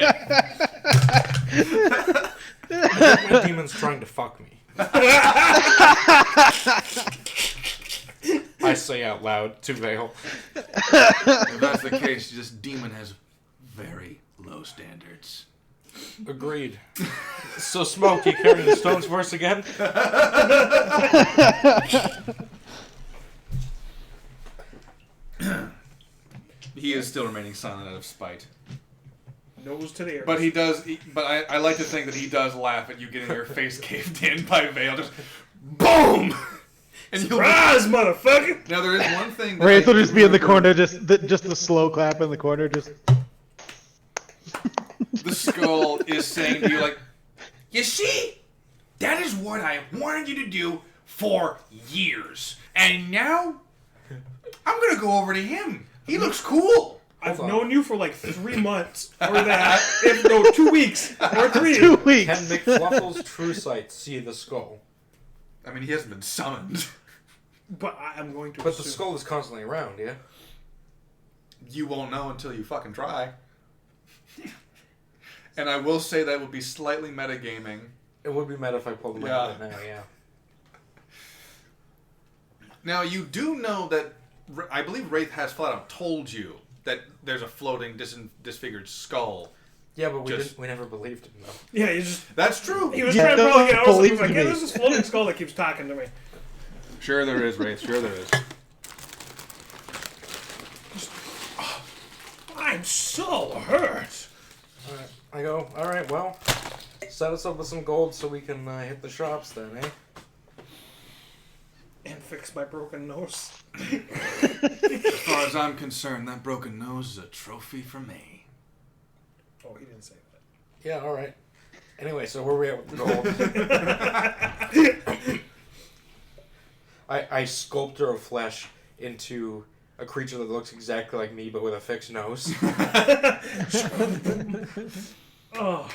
I think my demon's trying to fuck me. I say out loud to Vale. If that's the case, this demon has very low standards. Agreed. So, Smoke, you carrying the stones for us again? He is still remaining silent out of spite. Nose to the air. But he does. I like to think that he does laugh at you getting your face caved in by Vale. Just boom. And you'll Surprise, motherfucker! now there is one thing. That Wraith I will just do be in the remember. corner, just the slow clap in the corner, just... The skull is saying to you like, "You see, that is what I wanted you to do for years, and now I'm gonna go over to him. He looks cool." I've Hold on. known you for like 3 months, or that, if no, 2 weeks, or 3. 2 weeks! Can McFluffle's true sight see the skull? I mean, he hasn't been summoned. But I'm going to. But the assume. skull is constantly around, yeah? You won't know until you fucking try. And I will say that would be slightly metagaming. It would be meta if I pulled him out right now, yeah. Now, you do know that, I believe Wraith has flat out told you that there's a floating disfigured skull. Yeah, but Just- we never believed him, though. Yeah, he just. That's true. He was Yeah, trying to probably get out. He believe was like, me. yeah, there's this floating skull that keeps talking to me. Sure there is, Wraith. Sure there is. I'm so hurt. Alright. I go, alright, well, set us up with some gold so we can hit the shops then, eh? And fix my broken nose. As far as I'm concerned, that broken nose is a trophy for me. Oh, he didn't say that. Yeah, alright. Anyway, so where are we at with the gold? I sculpture of flesh into a creature that looks exactly like me but with a fixed nose. Oh.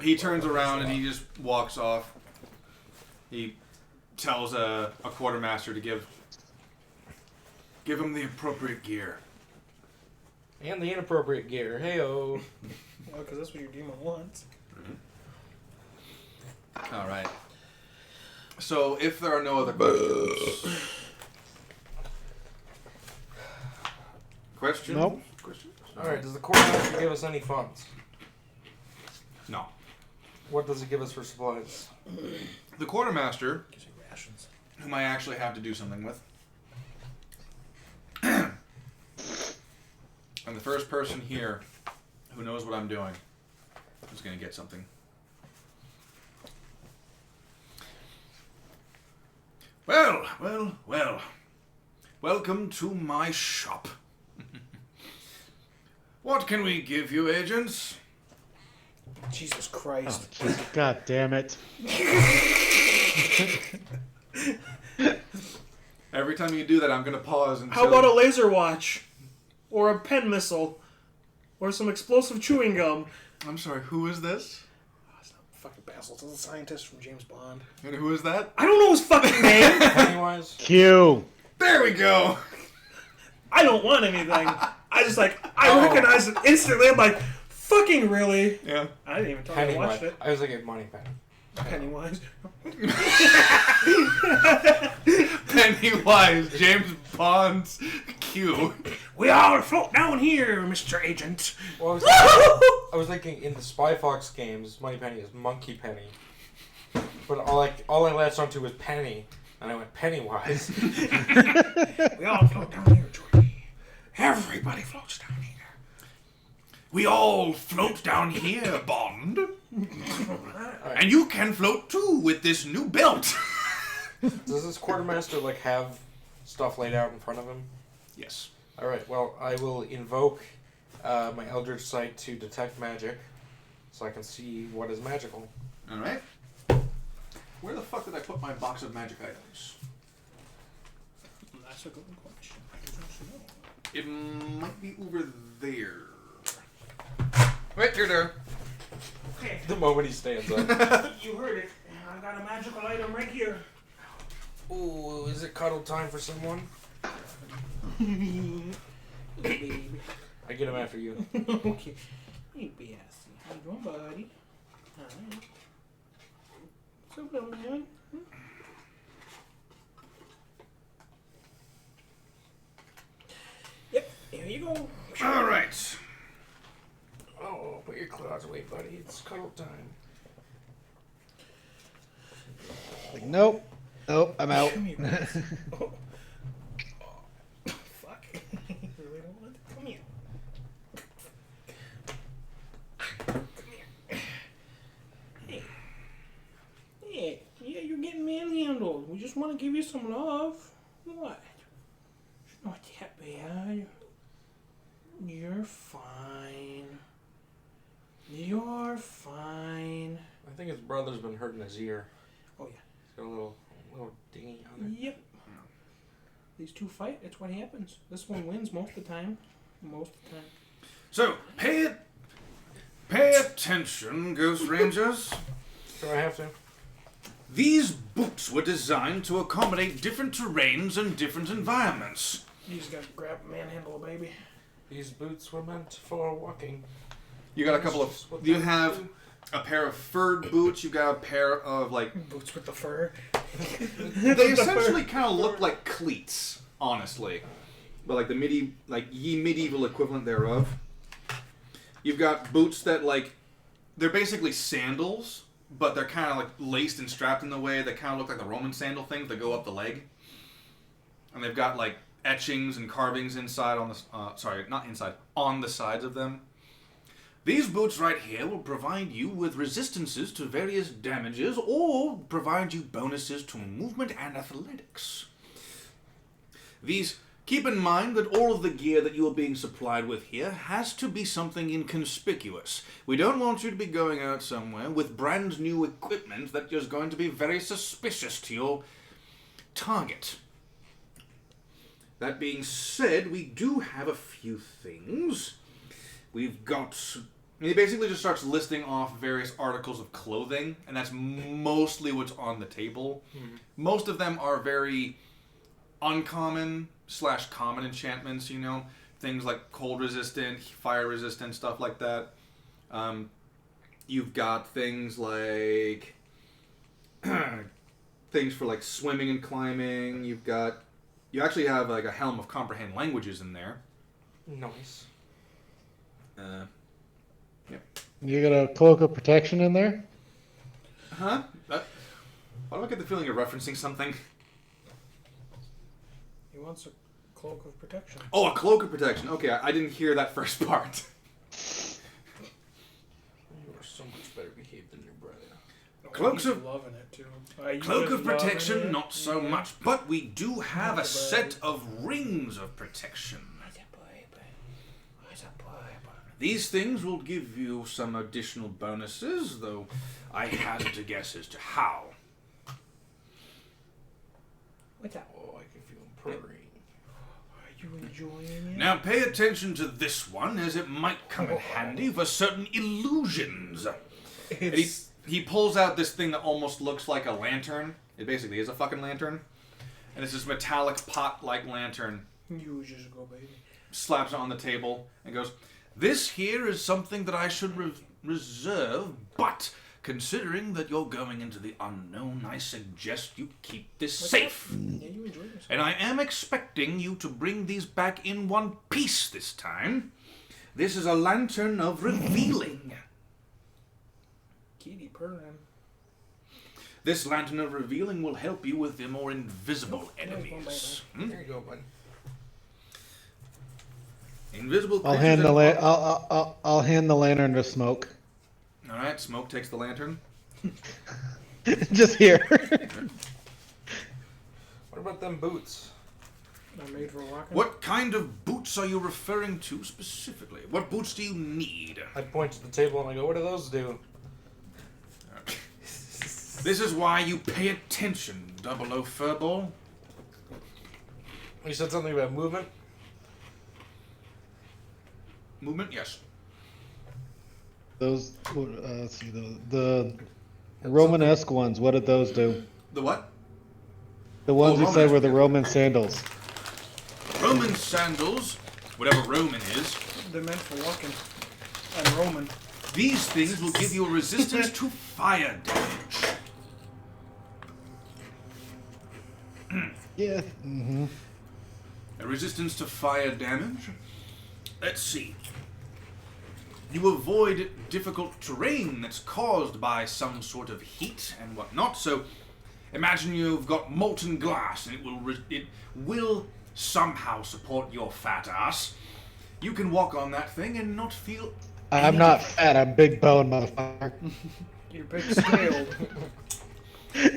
He turns around and he just walks off. He tells a quartermaster to give him the appropriate gear. And the inappropriate gear. Hey-oh. Well, because that's what your demon wants. All right. So, if there are no other questions... Questions? Nope. Questions? Alright, does the quartermaster give us any funds? No. What does it give us for supplies? The quartermaster, Gives you rations. whom I actually have to do something with, and the first person here who knows what I'm doing is going to get something. Well. Welcome to my shop. What can we give you, agents? Jesus Christ. God damn it. Every time you do that, I'm going to pause and How about a laser watch? Or a pen missile? Or some explosive chewing gum? I'm sorry, who is this? Oh, it's not fucking Basil. It's a scientist from James Bond. And who is that? I don't know his fucking name. Pennywise? Q. There we go! I don't want anything. I just recognize it instantly. I'm like, fucking really? Yeah. I didn't even tell you I watched Pennywise. it. I was thinking Money Penny. Pennywise. Pennywise, James Bond's Q. We all float down here, Mr. Agent. Well, I was thinking in the Spy Fox games, Money Penny is Monkey Penny. But all I latched onto was Penny, and I went Pennywise. We all float down here, Georgie. Everybody floats down here. We all float down here, Bond. And you can float too with this new belt. Does this quartermaster have stuff laid out in front of him? Yes. All right. Well, I will invoke my Eldritch Sight to detect magic, so I can see what is magical. All right. Where the fuck did I put my box of magic items? That's a good question. I don't know. It might be over there. Wait, you're there. Okay, The moment he stands up. you heard it. I got a magical item right here. Ooh, is it cuddle time for someone? Baby. I get him after you. Okay. Hey, Bessie. How you doing, buddy? Hi. What's up, man? Yep, there you go. All right. Oh, put your claws away, buddy. It's cuddle time. Nope. Nope, I'm out. Come here, buddy. Oh. Fuck. Really don't want to? Come here. Come here. Hey. Hey. Yeah, you're getting manhandled. We just want to give you some love. What? It's not that bad. You're fine. You're fine. I think his brother's been hurting his ear. Oh, yeah. He's got a little dingy on it. Yep. These two fight. That's what happens. This one wins most of the time. Most of the time. So, pay attention, Ghost Rangers. Do I have to? These boots were designed to accommodate different terrains and different environments. You just gotta grab manhandle a baby. These boots were meant for walking. You got a couple of... You have a pair of furred boots. You've got a pair of, Boots with the fur. They essentially kind of look like cleats, honestly. But the medieval equivalent thereof. You've got boots that they're basically sandals, but they're kind of laced and strapped in the way that kind of look like the Roman sandal things that go up the leg. And they've got etchings and carvings inside on the sorry, not inside, on the sides of them. These boots right here will provide you with resistances to various damages or provide you bonuses to movement and athletics. Keep in mind that all of the gear that you are being supplied with here has to be something inconspicuous. We don't want you to be going out somewhere with brand new equipment that is going to be very suspicious to your target. That being said, we do have a few things. We've got... He basically just starts listing off various articles of clothing, and that's mostly what's on the table. Mm-hmm. Most of them are very uncommon / common enchantments, you know. Things like cold resistant, fire resistant, stuff like that. You've got things like... things for like swimming and climbing. You actually have like a helm of comprehend languages in there. Nice. Yeah. You got a cloak of protection in there? Huh? Why do I get the feeling you're referencing something? He wants a cloak of protection. Oh, a cloak of protection. Okay, I didn't hear that first part. You are so much better behaved than your brother. Cloaks He's of loving it too. Cloak of protection, not so much, but we do have a set of rings of protection. These things will give you some additional bonuses, though I hazard to guess as to how. What's that? Oh, I can feel him purring. Are you enjoying it? Now pay attention to this one, as it might come in handy for certain illusions. And he pulls out this thing that almost looks like a lantern. It basically is a fucking lantern. And it's this metallic pot-like lantern. You just go, baby. Slaps it on the table and goes, "This here is something that I should reserve, but considering that you're going into the unknown, I suggest you keep this safe. Yeah, you enjoy yourself. And I am expecting you to bring these back in one piece this time. This is a lantern of revealing." Kitty purring. This lantern of revealing will help you with the more invisible enemies. There you go, bud. Invisible I'll creatures. I'll hand the lantern to Smoke. All right, Smoke takes the lantern. Just here. What about them boots? They're made for walking. What kind of boots are you referring to specifically? What boots do you need? I point to the table and I go, "What do those do?" This is why you pay attention, 00 Furball. You said something about movement? Movement, yes. Those, let's see, the Romanesque ones. What did those do? The what? The ones you said Romanesque, were the yeah. Roman sandals. Roman sandals, whatever Roman is. They're meant for walking. And Roman. These things will give you a resistance to fire damage. Yeah. Mm-hmm. A resistance to fire damage? Let's see. You avoid difficult terrain that's caused by some sort of heat and whatnot. So, imagine you've got molten glass and it will somehow support your fat ass. You can walk on that thing and not feel. I'm not fat. I'm big bone, motherfucker. You're big scaled.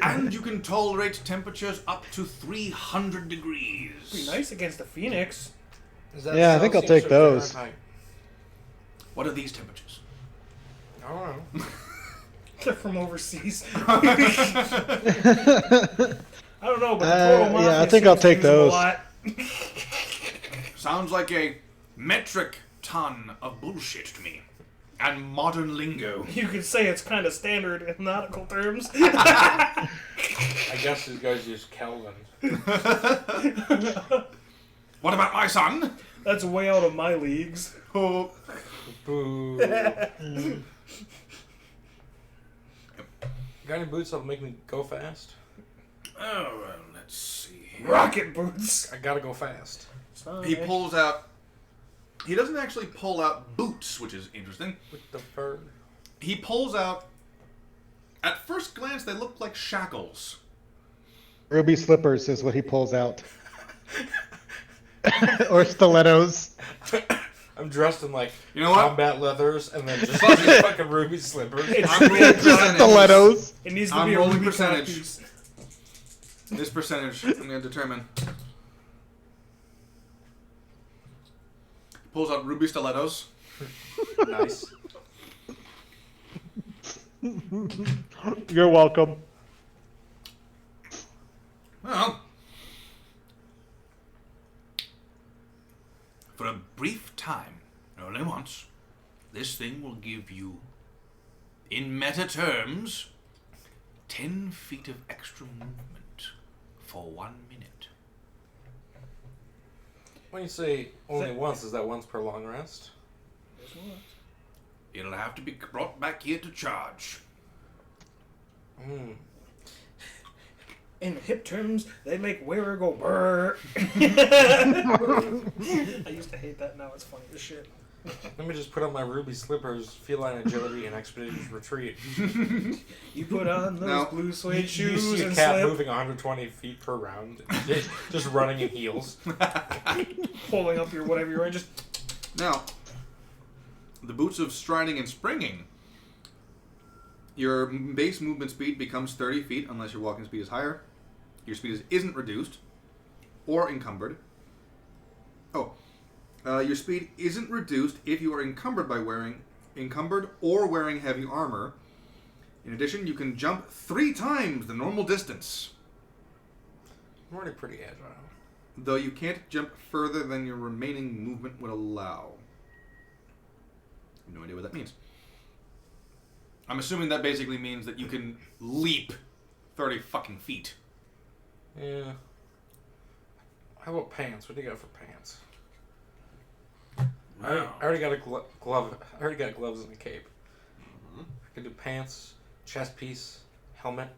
And you can tolerate temperatures up to 300 degrees. Be nice against the Phoenix. Is that Yeah, I think I'll Celsius take or those. Fahrenheit? What are these temperatures? I don't know. They're from overseas. I don't know, but the total yeah, I think I'll take those. A lot. Sounds like a metric ton of bullshit to me. And modern lingo. You could say it's kind of standard in nautical terms. I guess these guys use Kelvin. What about my son? That's way out of my leagues. Oh. Boo. Got any boots that'll make me go fast? Oh, well, let's see. Rocket boots. I gotta go fast. He pulls out... He doesn't actually pull out boots, which is interesting. With the fur. He pulls out... At first glance, they look like shackles. Ruby slippers is what he pulls out. Or stilettos. I'm dressed in like You know what? combat leathers and then just these fucking ruby slippers. I'm rolling percentage. Stilettos. It needs to I'm be a rolling ruby percentage. piece. This percentage, I'm going to determine. Pulls out ruby stilettos. Nice. You're welcome. Well, for a brief time, only once, this thing will give you, in meta terms, 10 feet of extra movement for 1 minute. When you say only once, is that once per long rest? It'll have to be brought back here to charge. In hip terms, they make wearer go brrr. I used to hate that. Now it's funny as shit. Let me just put on my ruby slippers, feline agility, and expeditious retreat. You put on those No. blue suede You shoes see a and cat slip, moving 120 feet per round, just running in heels. pulling up your whatever you're wearing. Just Now, the boots of striding and springing. Your base movement speed becomes 30 feet unless your walking speed is higher. Your speed isn't reduced or encumbered. Your speed isn't reduced if you are encumbered or wearing heavy armor. In addition, you can jump 3 times the normal distance, I'm already pretty agile. though you can't jump further than your remaining movement would allow. I have no idea what that means. I'm assuming that basically means that you can leap 30 fucking feet. Yeah. How about pants? What do you got for pants? I already got a glove. I already got gloves and a cape. I can do pants, chest piece, helmet.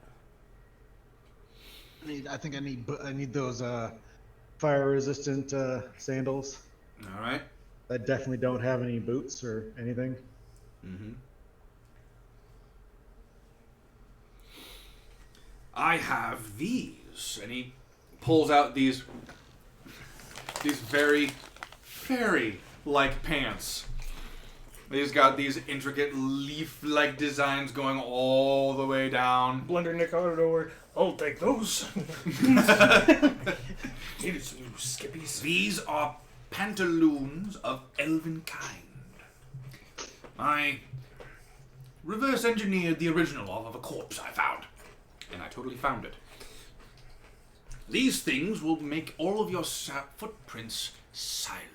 I think I need those fire resistant sandals. All right. I definitely don't have any boots or anything. Mm-hmm. I have these. And he pulls out these very, very like pants. He's got these intricate leaf-like designs going all the way down. Blender Nick out of nowhere. I'll take those. Needed some new skippies. These are pantaloons of elven kind. I reverse engineered the original of a corpse I found, and I totally found it. These things will make all of your footprints silent.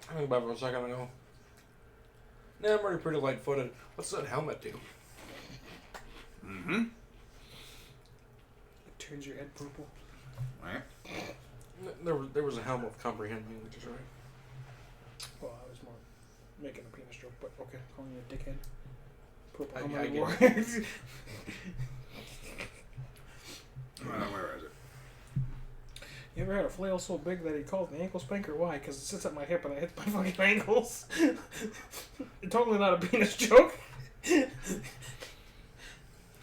I think about it for a second ago. Nah, I'm already pretty light-footed. What's that helmet do? Mm-hmm. It turns your head purple. Right. There was a helmet with comprehend languages, right? Well, I was more making a penis joke, but okay, calling you a dickhead. Purple I helmet get war. Where is it? You ever had a flail so big that he called the ankle spanker? Why? Because it sits at my hip and I hit my fucking ankles. Totally not a penis joke.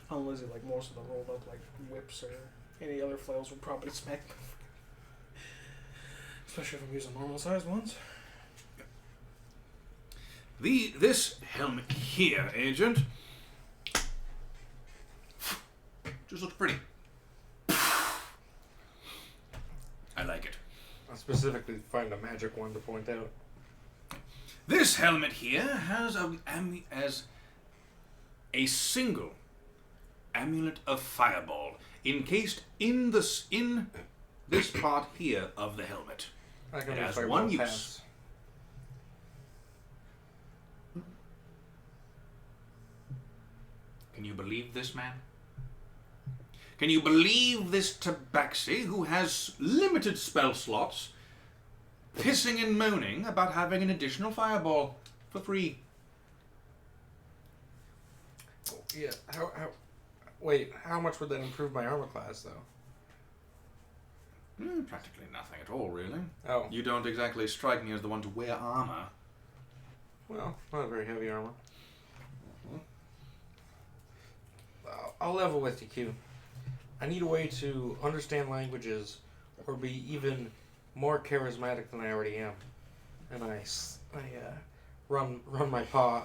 On Lizzy, like most of the rolled up like whips or any other flails would probably smack me. Especially if I'm using normal sized ones. This helmet here, Agent, just looks pretty. I like it. I specifically find a magic one to point out. This helmet here has a single amulet of fireball encased in this part here of the helmet. I can It do has fireball one use. pass. Can you believe this man? Can you believe this tabaxi who has limited spell slots pissing and moaning about having an additional fireball for free? Yeah. How much would that improve my armor class, though? Practically nothing at all, really. Oh, You don't exactly strike me as the one to wear armor. well, not very heavy armor. I'll level with you, Q. I need a way to understand languages or be even more charismatic than I already am. And I run my paw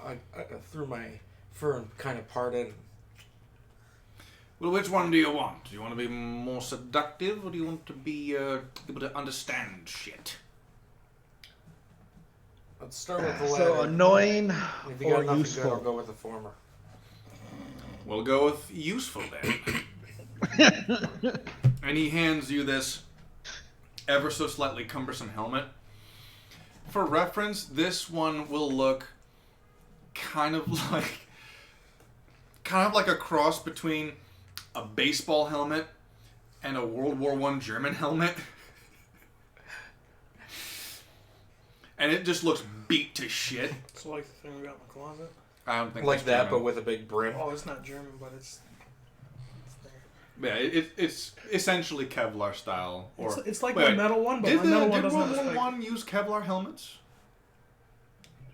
through my fur and kind of part it. Well, which one do you want? Do you want to be more seductive, or do you want to be able to understand shit? Let's start with the So latter. annoying If you got or nothing useful? good, I'll go with the former. We'll go with useful then. And he hands you this ever so slightly cumbersome helmet. For reference, this one will look kind of like a cross between a baseball helmet and a World War I German helmet. And it just looks beat to shit. It's like the thing we got in the closet. I don't think Like that's that, German. but with a big brim. Oh, it's not German, but it's there. Yeah, it's essentially Kevlar style. Or It's like wait, the metal one, but did my metal one did doesn't World have a War spike. One use Kevlar helmets?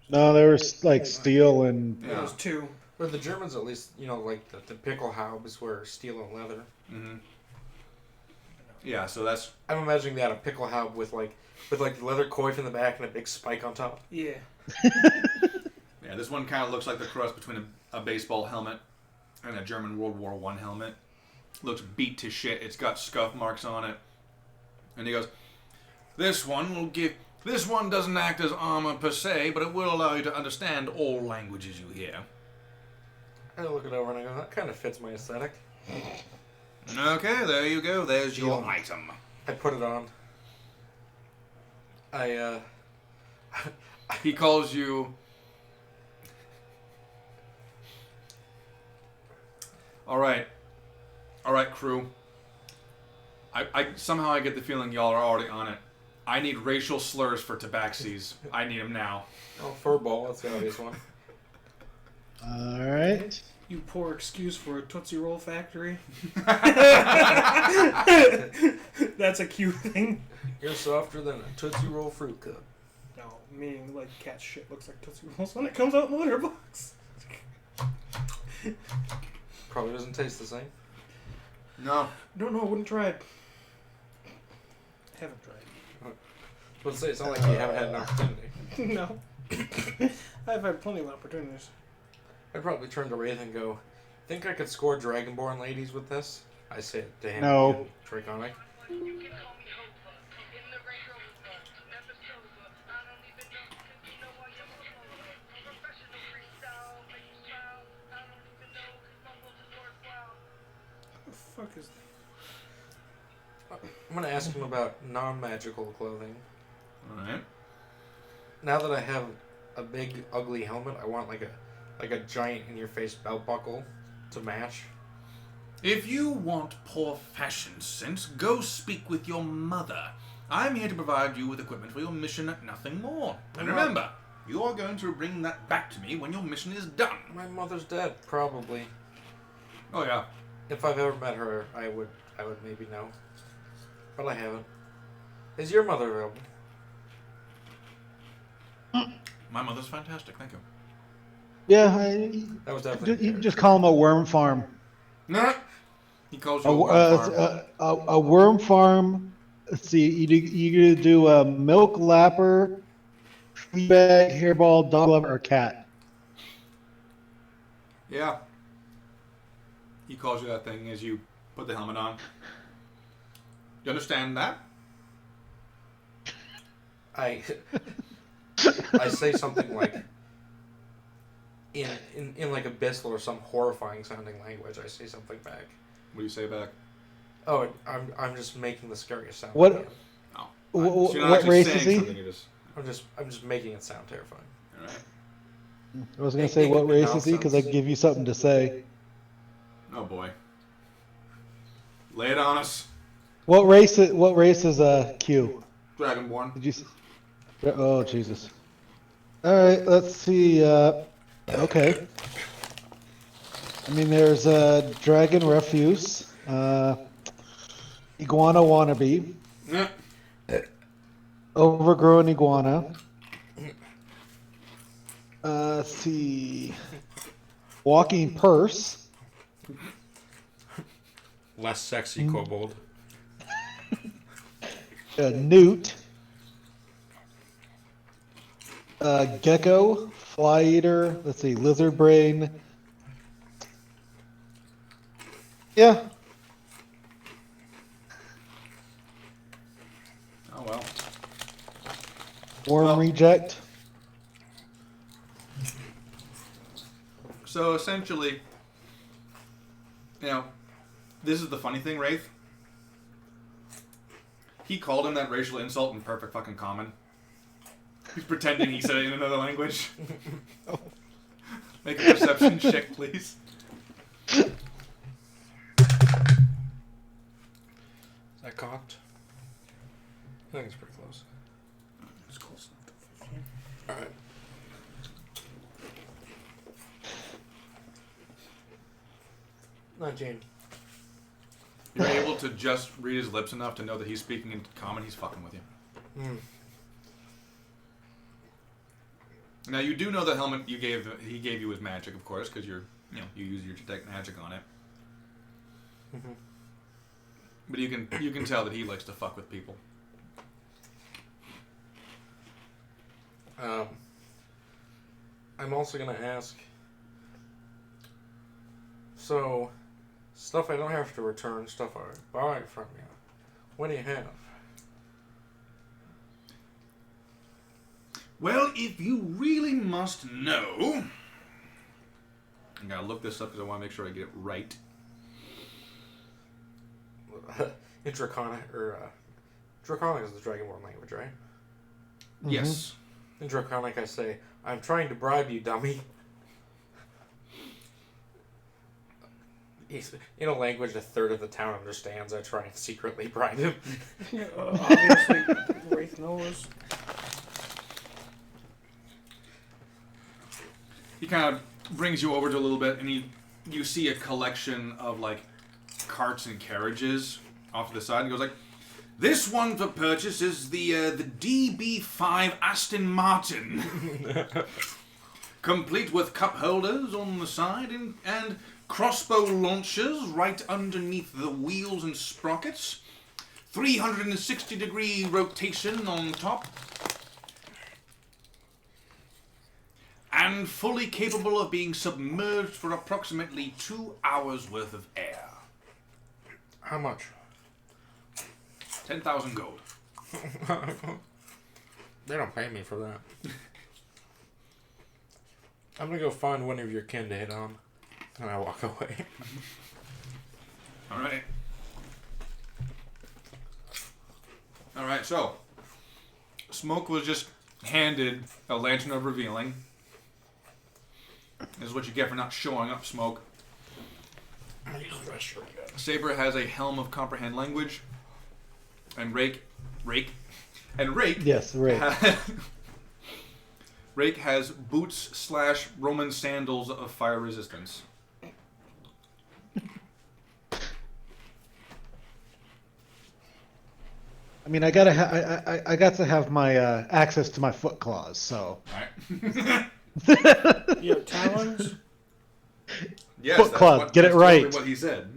No, they were like steel and Yeah. There's two. But the Germans, at least, like the Pickelhaubes were steel and leather. Mm-hmm. Yeah, so that's I'm imagining that a Pickelhaube with leather coif in the back and a big spike on top. Yeah. yeah. This one kind of looks like the cross between a baseball helmet and a German World War I helmet. Looks beat to shit. It's got scuff marks on it. And he goes, This one doesn't act as armor per se, but it will allow you to understand all languages you hear. I look it over and I go, that kind of fits my aesthetic. Okay, there you go. There's your item. I put it on. He calls you. All right, crew. I somehow I get the feeling y'all are already on it. I need racial slurs for tabaxis. I need them now. Oh, furball, that's the obvious one. all right. You poor excuse for a Tootsie Roll factory. That's a cute thing. You're softer than a Tootsie Roll fruit cup. No, meaning like cat shit looks like Tootsie Rolls when it comes out in the litter box. Probably doesn't taste the same. No. Don't know, wouldn't try it. Haven't tried. Let's say it's not like you haven't had an opportunity. No. I've had plenty of opportunities. I'd probably turn to Wraith and go, think I could score Dragonborn ladies with this? I say it to him. No. again, Draconic. What the fuck is that? I'm going to ask him about non-magical clothing. Alright. Now that I have a big, ugly helmet, I want like a giant in-your-face belt buckle to match. If you want poor fashion sense, go speak with your mother. I'm here to provide you with equipment for your mission, nothing more. And remember, you are going to bring that back to me when your mission is done. My mother's dead, probably. Oh yeah. If I've ever met her, I would maybe know. But I haven't. Is your mother available? My mother's fantastic, thank you. Yeah, That was definitely. you can just call him a worm farm. Nah. He calls you A, a worm farm. a worm farm. Let's see, you could do a milk lapper, flea bag, hairball, dog lover, or cat. Yeah. He calls you that thing as you put the helmet on. You understand that? I say something like in like abyssal or some horrifying sounding language. I say something back. What do you say back? Oh, I'm just making the scariest sound. What- again. Oh. Wh- So you're not what actually race saying is he? something, you're just... I'm just making it sound terrifying. Alright. I was gonna say what race is he because I Nonsense. give you something to say. Oh boy. Lay it on us. What race is Q? Dragonborn. Did you? Oh Jesus! All right, let's see. Okay. I mean, there's Dragon Refuse, Iguana Wannabe, Yeah. Overgrown Iguana. Let's see. Walking Purse. Less sexy kobold. Newt. Gecko. Fly eater. Let's see. Lizard brain. Yeah. Oh well. Worm Well- reject. So essentially, you know, this is the funny thing, Wraith. He called him that racial insult in perfect fucking common. He's pretending he said it in another language. Make a perception check, please. Is that cocked? I think it's pretty close. It's close enough to 15. Alright. Not Jane. You're able to just read his lips enough to know that he's speaking in common. He's fucking with you. Hmm. Now you do know the helmet he gave you was magic, of course, because you use your detect magic on it. Mm-hmm. But you can tell that he likes to fuck with people. I'm also gonna ask. So, stuff I don't have to return, stuff I buy from you. What do you have? Well, if you really must know, I gotta look this up because I want to make sure I get it right. In Draconic, or Draconic is the Dragonborn language, right? Yes. In Draconic, I say, "I'm trying to bribe you, dummy." In a language a third of the town understands, I try and secretly bribe him. Yeah, obviously, Wraith knows. He kind of brings you over to a little bit, and you see a collection of like carts and carriages off to the side, and goes like, "This one for purchase is the DB5 Aston Martin, complete with cup holders on the side and crossbow launchers right underneath the wheels and sprockets, 360-degree rotation on top." And fully capable of being submerged for approximately 2 hours worth of air. How much? 10,000 gold. They don't pay me for that. I'm gonna go find one of your kin to hit on, and I walk away. Alright. Alright, so. Smoke was just handed a Lantern of Revealing. This is what you get for not showing up, Smoke. Saber has a Helm of Comprehend Language. And Rake. Yes, right. Rake has boots / Roman sandals of fire resistance. I mean, I got to have my access to my foot claws, so. Alright. You have talons? Yes, Foot Club, get it that's totally right. what he said.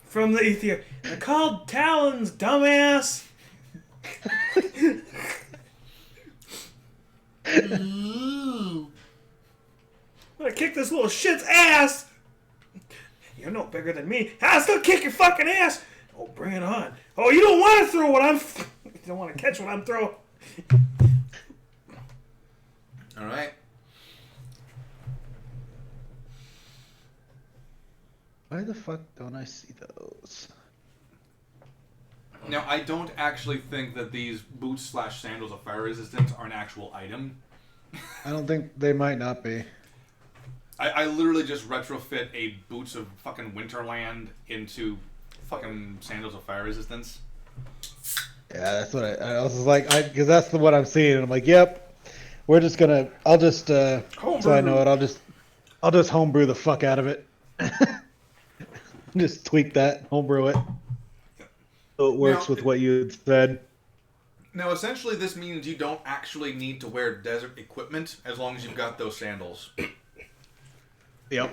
From the Ethiopia. They're called talons, dumbass! I'm gonna kick this little shit's ass! You're no bigger than me. I'll still kick your fucking ass! Oh, bring it on. Oh, you don't want to throw what I'm... You don't want to catch what I'm throwing. Alright. Why the fuck don't I see those? Now, I don't actually think that these boots / sandals of fire resistance are an actual item. I don't think they might not be. I literally just retrofit a boots of fucking Winterland into fucking sandals of fire resistance. Yeah, that's what I was like, because that's what I'm seeing, and I'm like, yep, we're just gonna, I'll just, so I know it, I'll just homebrew the fuck out of it. Just tweak that, homebrew it. So it works with what you had said. Now, essentially, this means you don't actually need to wear desert equipment as long as you've got those sandals. Yep.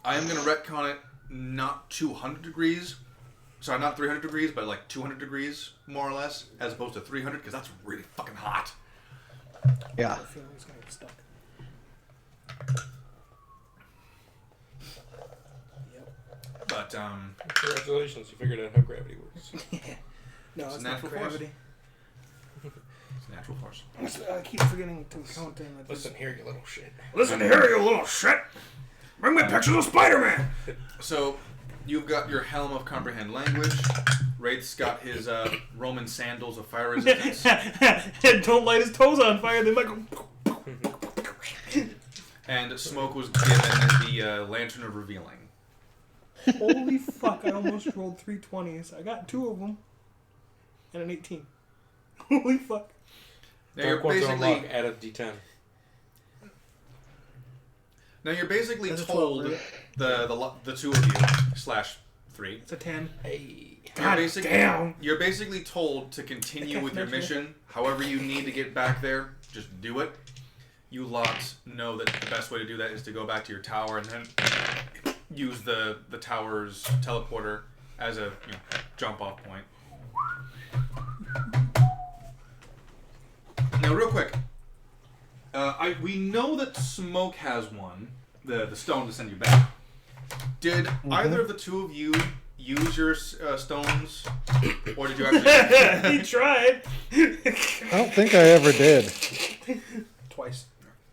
I am going to retcon it not 200 degrees. Sorry, not 300 degrees, but like 200 degrees, more or less, as opposed to 300, because that's really fucking hot. Yeah. I feel like it's gonna get stuck. Yep. But, Congratulations, you figured out how gravity works. No, It's it's not natural force. gravity. it's natural force. I keep forgetting to count in. Listen here, you little shit. Listen here, you little shit! Bring me pictures of Spider-Man! So, you've got your Helm of Comprehend Language. Wraith's got his Roman sandals of fire resistance. And don't light his toes on fire, they might go... And Smoke was given the Lantern of Revealing. Holy fuck, I almost rolled 3 20s. I got 2 of them. And an 18. Holy fuck. Now you're Dark ones are basically... unlocked, add a d10. Now you're basically That's a told 12, the two of you /3. It's a 10. Hey. God damn! You're basically told to continue with your mission. However you need to get back there, just do it. You lot know that the best way to do that is to go back to your tower and then use the tower's teleporter as a jump off point. Now, real quick, we know that Smoke has one, the stone to send you back. Did either of the two of you use your stones, or did you actually? He tried! I don't think I ever did. Twice.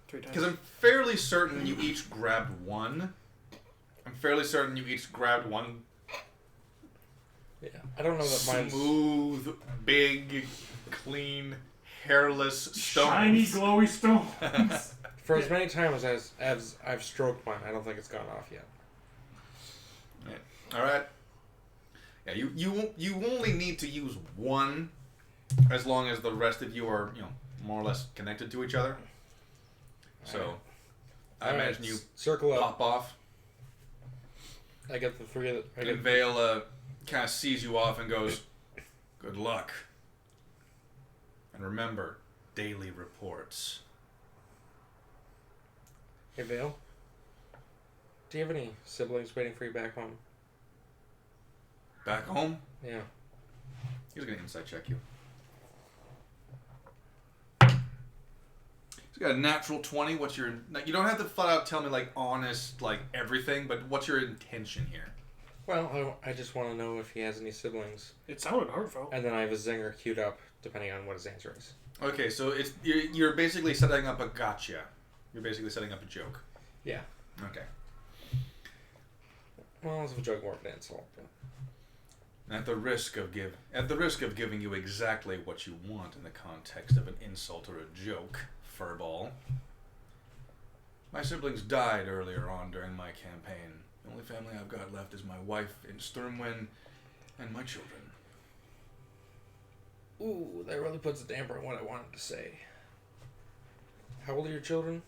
3 times. Because I'm fairly certain you each grabbed one. I'm fairly certain you each grabbed one. Yeah, I don't know that mine's... Smooth, big, clean, hairless stone. Shiny, glowy stones. For as many times as I've stroked mine, I don't think it's gone off yet. Yeah. All right. Yeah, you only need to use one, as long as the rest of you are more or less connected to each other. So, I imagine you circle up. pop off. I get the 3 of the... And Vale kind of sees you off and goes, "Good luck. And remember, daily reports." Hey, Vale. Do you have any siblings waiting for you back home? Back home? Yeah. He's gonna insight check you. He's got a natural 20. What's your... You don't have to flat out tell me, like, honest, like, everything, but what's your intention here? Well, I just want to know if he has any siblings. It sounded heartfelt. And then I have a zinger queued up, depending on what his answer is. Okay, so you're basically setting up a gotcha. You're basically setting up a joke. Yeah. Okay. Well, it's a joke more of an insult. But... At the risk of giving you exactly what you want in the context of an insult or a joke, furball. My siblings died earlier on during my campaign. The only family I've got left is my wife in Sturmwind and my children. Ooh, that really puts a damper on what I wanted to say. How old are your children?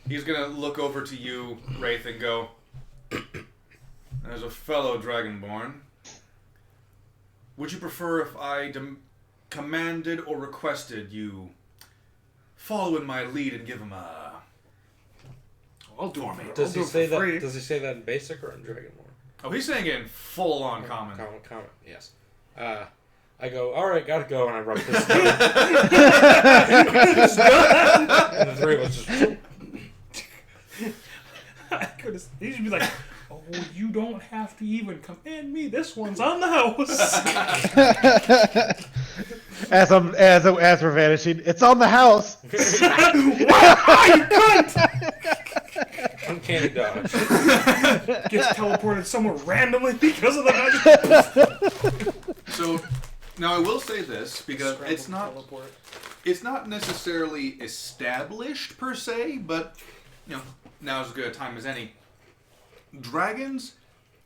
He's gonna look over to you, Wraith, and go, "As a fellow Dragonborn, would you prefer if I commanded or requested you follow in my lead and give him a... I'll do it. Does he say that? Does he say that in basic or in Dragonborn? Oh, he's saying it in full-on common. Common, yes. I go, all right, gotta go, and I rub this down. And the 3 of us just... He should be like, "Oh, you don't have to even command me. This one's on the house." As we're vanishing, it's on the house. Wow, you cunt! Uncanny dodge. Gets teleported somewhere randomly because of the magic. So, now I will say this, because it's not Teleport. it's not necessarily established per se, but now's as good a time as any. Dragons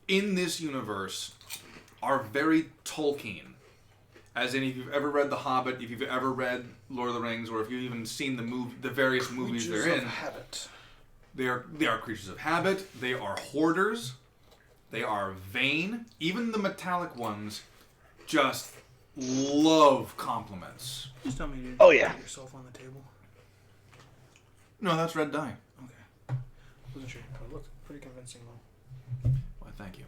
in this universe are very Tolkien. As in, if you've ever read The Hobbit, if you've ever read Lord of the Rings, or if you've even seen the various movies Creatures they're of in, habit. they are creatures of habit. They are hoarders. They are vain. Even the metallic ones just love compliments. Just tell me you Oh, yeah. put yourself on the table. No, that's red dye. Okay. Wasn't sure. It looked pretty convincing though. Well, thank you.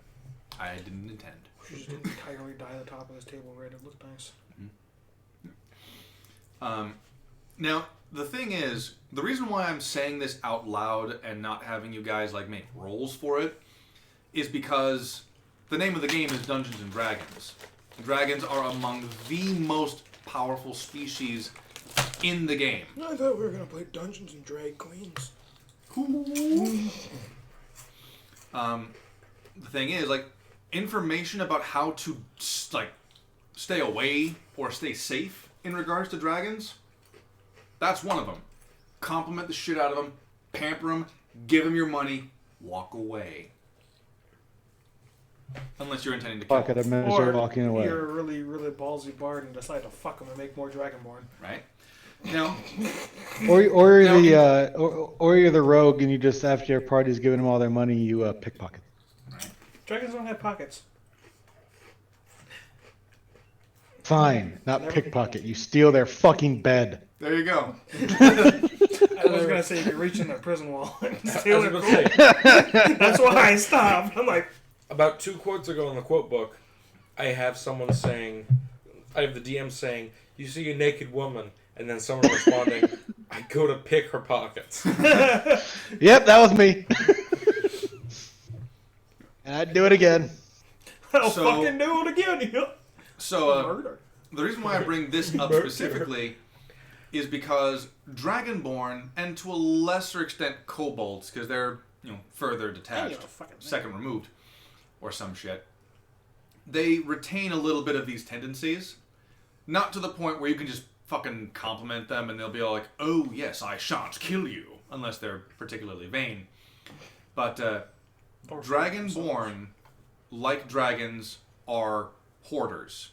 I didn't intend. She just didn't entirely dye the top of this table red. It looked nice. Now, the thing is, the reason why I'm saying this out loud and not having you guys like make rolls for it is because the name of the game is Dungeons and Dragons. Dragons are among the most powerful species in the game. I thought we were gonna play Dungeons and Drag Queens. The thing is, like, information about how to like stay away or stay safe in regards to dragons, that's one of them. Compliment the shit out of them, pamper them, give them your money, walk away. Unless you're intending to kill Pocket a them, measure walking away. You're a really, really ballsy bard and decide to fuck them and make more Dragonborn. right? Now, Or Now, you're the rogue and you just, after your party's giving them all their money, you pickpocket. Dragons don't have pockets. Fine, not pickpocket. You steal their fucking bed. there you go. I was gonna say you could reach in the prison wall and steal I was it. about to say, That's why I stopped. I'm like, about 2 quotes ago in the quote book, I have someone saying, I have the DM saying, "You see a naked woman," and then someone responding, "I go to pick her pockets." Yep, that was me. And I'd do it again. I'll So- fucking do it again. Yep. So, Murder. the reason why I bring this up specifically is because Dragonborn, and to a lesser extent kobolds, because they're further detached, second removed, or some shit, they retain a little bit of these tendencies. Not to the point where you can just fucking compliment them and they'll be all like, "Oh yes, I shan't kill you," unless they're particularly vain. But Dragonborn, like dragons, are hoarders.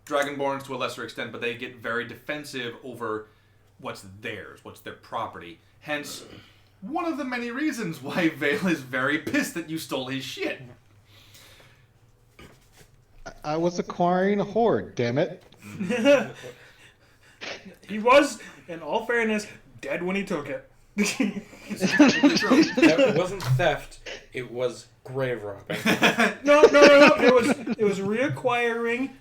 Dragonborns to a lesser extent, but they get very defensive over what's theirs, what's their property. Hence, one of the many reasons why Vale is very pissed that you stole his shit. I was acquiring a hoard, damn it. He was, in all fairness, dead when he took it. It wasn't theft, it was grave robbing. No. It was reacquiring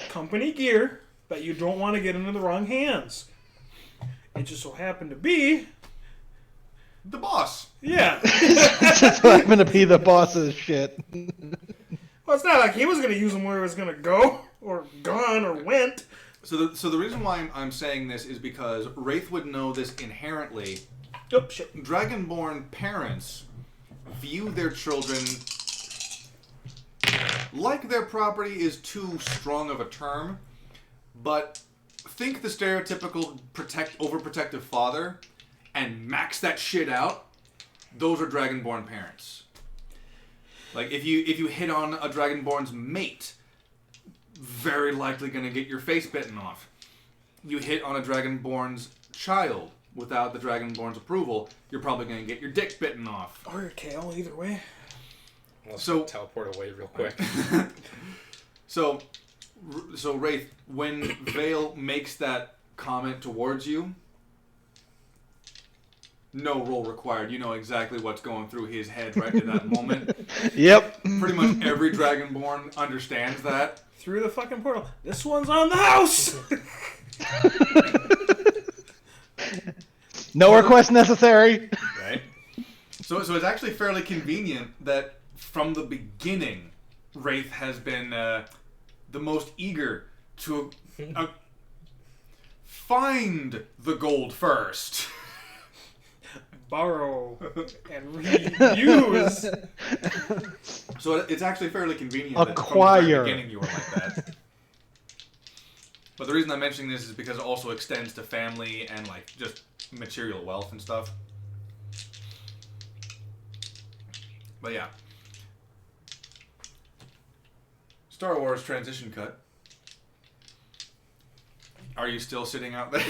company gear that you don't want to get into the wrong hands. It just so happened to be, The boss. yeah. It's just happened to be the boss's shit. Well, it's not like he was going to use them where it was going to go, or gone, or went. So the reason why I'm saying this is because Wraith would know this inherently. Oh, shit. Dragonborn parents view their children like their property is too strong of a term, but think the stereotypical overprotective father and max that shit out. Those are Dragonborn parents. Like if you hit on a Dragonborn's mate, very likely gonna get your face bitten off. You hit on a Dragonborn's child without the Dragonborn's approval, you're probably gonna get your dick bitten off. Or your tail, either way. So- teleport away real quick. So Wraith, when Vale makes that comment towards you, no roll required. You know exactly what's going through his head right at that moment. Yep. Pretty much every Dragonborn understands that. Through the fucking portal. This one's on the house! No request necessary. Right? So it's actually fairly convenient that from the beginning, Wraith has been the most eager to find the gold first. Borrow and reuse. So it's actually fairly convenient that from the Acquire. very beginning you were like that. But the reason I'm mentioning this is because it also extends to family and like just material wealth and stuff. But yeah. Star Wars transition cut. Are you still sitting out there?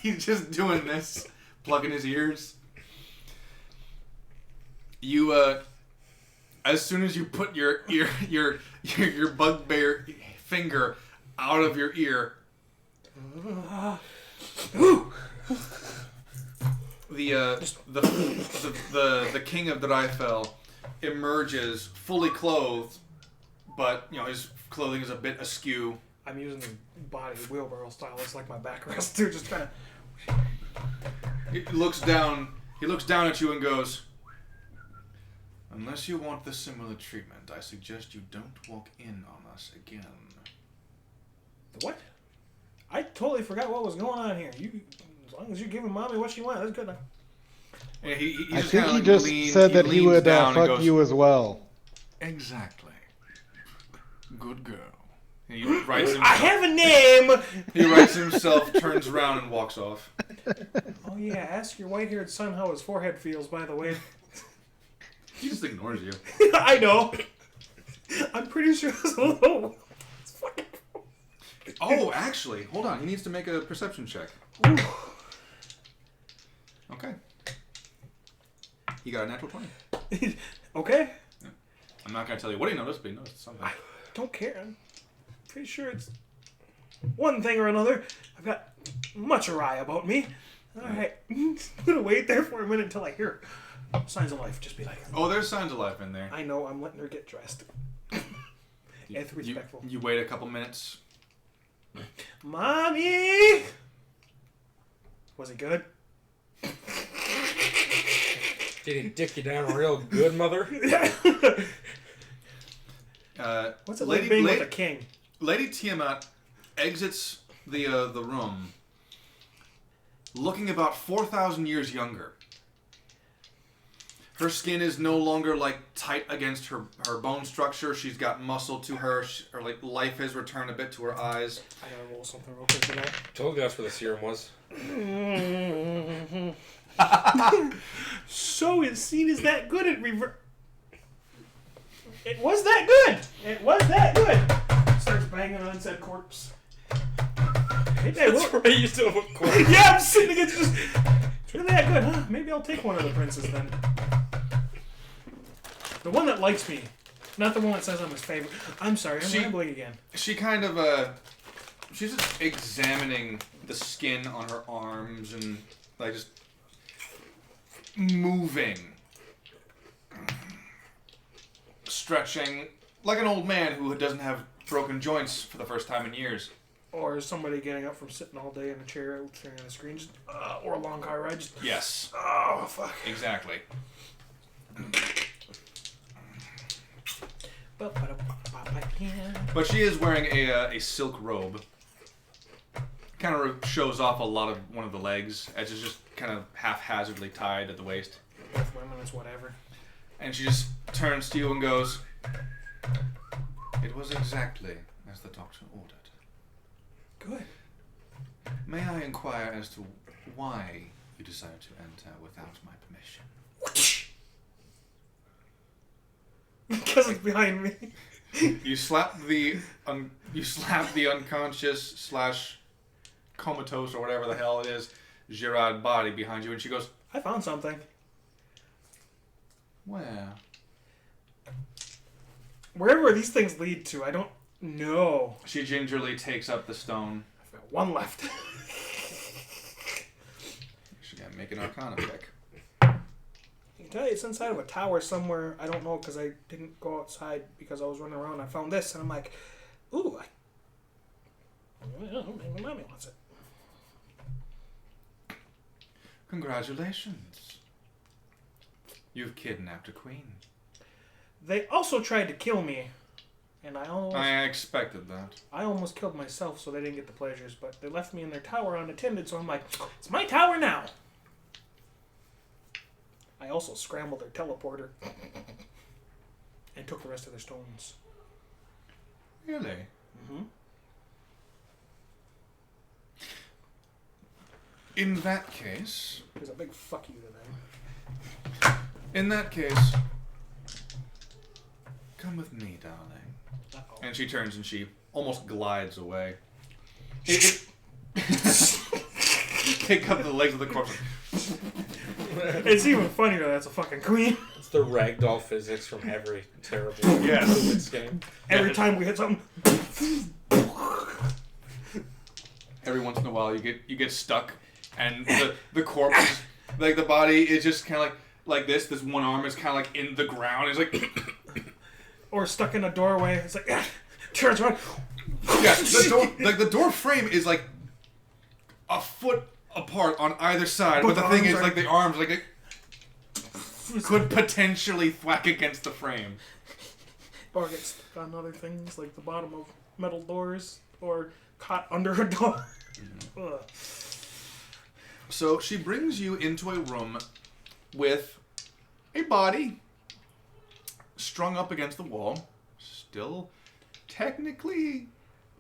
He's just doing this, plugging his ears. You as soon as you put your bugbear finger out of your ear, the king of Dreifel emerges fully clothed, but his clothing is a bit askew. I'm using the body wheelbarrow style. It's like my backrest too, just kind of. He looks down at you and goes, "Unless you want the similar treatment, I suggest you don't walk in on us again." What? I totally forgot what was going on here. As long as you're giving mommy what she wants, that's good enough. And he I just think kinda he like just said that he leans would down and fuck goes, you as well. Exactly. Good girl. And he writes himself. I have a name! He writes himself, turns around, and walks off. Oh yeah, ask your white-haired son how his forehead feels, by the way. He just ignores you. I know. I'm pretty sure it's a little... It's fucking... Oh, actually, hold on. He needs to make a perception check. Ooh. Okay. He got a natural 20. Okay. Yeah. I'm not going to tell you what he noticed, but he noticed something. I don't care. I'm pretty sure it's one thing or another. I've got much awry about me. Alright. I'm going to wait there for a minute until I hear signs of life. Just be like... Oh, there's signs of life in there. I know. I'm letting her get dressed. It's respectful. You wait a couple minutes. Mommy! Was it good? Did he dick you down real good, mother? What's it like being with a king? Lady Tiamat exits the room looking about 4,000 years younger. Her skin is no longer like tight against her bone structure. She's got muscle to her. Her like life has returned a bit to her eyes. I gotta roll something real quick for that. Told you that's where the serum was. So his scene is that good at It was that good! It was that good! Starts banging on said corpse. Hey, That's right, you still have a corpse. yeah, I'm sitting against just... It's really that good, huh? Maybe I'll take one of the princes then. The one that likes me. Not the one that says I'm his favorite. I'm sorry, I'm rambling again. She kind of she's just examining the skin on her arms and like just moving, stretching like an old man who doesn't have broken joints for the first time in years. Or somebody getting up from sitting all day in a chair staring at a screen, just, or a long car ride. Just, Yes, oh, fuck. exactly. But she is wearing a silk robe. Kind of shows off one of the legs, as it's just kind of haphazardly tied at the waist. Both women, it's whatever. And she just turns to you and goes, "It was exactly as the doctor ordered. Good. May I inquire as to why you decided to enter without my permission?" Because it's behind me. You slap the unconscious / comatose or whatever the hell it is, Girard body behind you, and she goes, I found something. "Where?" Wherever these things lead to, I don't know. She gingerly takes up the stone. I've got one left. She gotta make an Arcana check. I can tell you it's inside of a tower somewhere. I don't know because I didn't go outside because I was running around. I found this and I'm like, ooh, maybe mommy wants it. Congratulations. You've kidnapped a queen. They also tried to kill me, and I expected that. I almost killed myself so they didn't get the pleasures, but they left me in their tower unattended, so I'm like, it's my tower now. I also scrambled their teleporter and took the rest of their stones. Really? Mm-hmm. In that case... There's a big fuck you to them. In that case... Come with me, darling. Uh-oh. And she turns and she almost glides away. Pick up the legs of the corpse. It's even funnier that's a fucking queen. It's the ragdoll physics from every terrible Yes. game. Every time we hit something. Every once in a while you get stuck and the corpse Like the body is just kind of like this. This one arm is kind of like in the ground. It's like Or stuck in a doorway. It's like, turns around. yeah, the door frame is like a foot apart on either side. But the thing is, like the arms, like it could potentially thwack against the frame. Or get stuck on other things like the bottom of metal doors, or caught under a door. Ugh. So she brings you into a room with a body strung up against the wall, still technically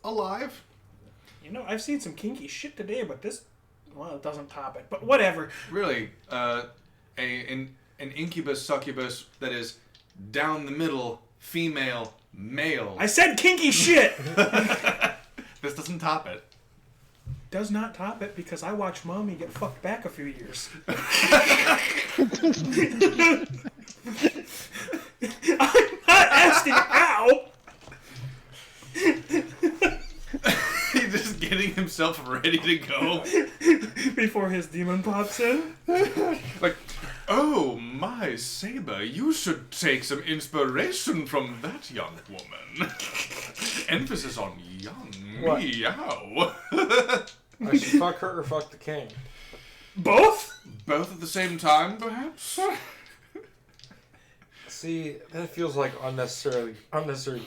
alive. You know, I've seen some kinky shit today, but this, well, it doesn't top it. But whatever. Really, an incubus succubus that is down the middle, female, male. I said kinky shit! This doesn't top it. Does not top it because I watched Mommy get fucked back a few years. I'm not asking how! He's just getting himself ready to go. Before his demon pops in. Like, oh, my Saber, you should take some inspiration from that young woman. Emphasis on young. What? Meow. I should fuck her or fuck the king. Both? Both at the same time, perhaps? See, that feels like unnecessary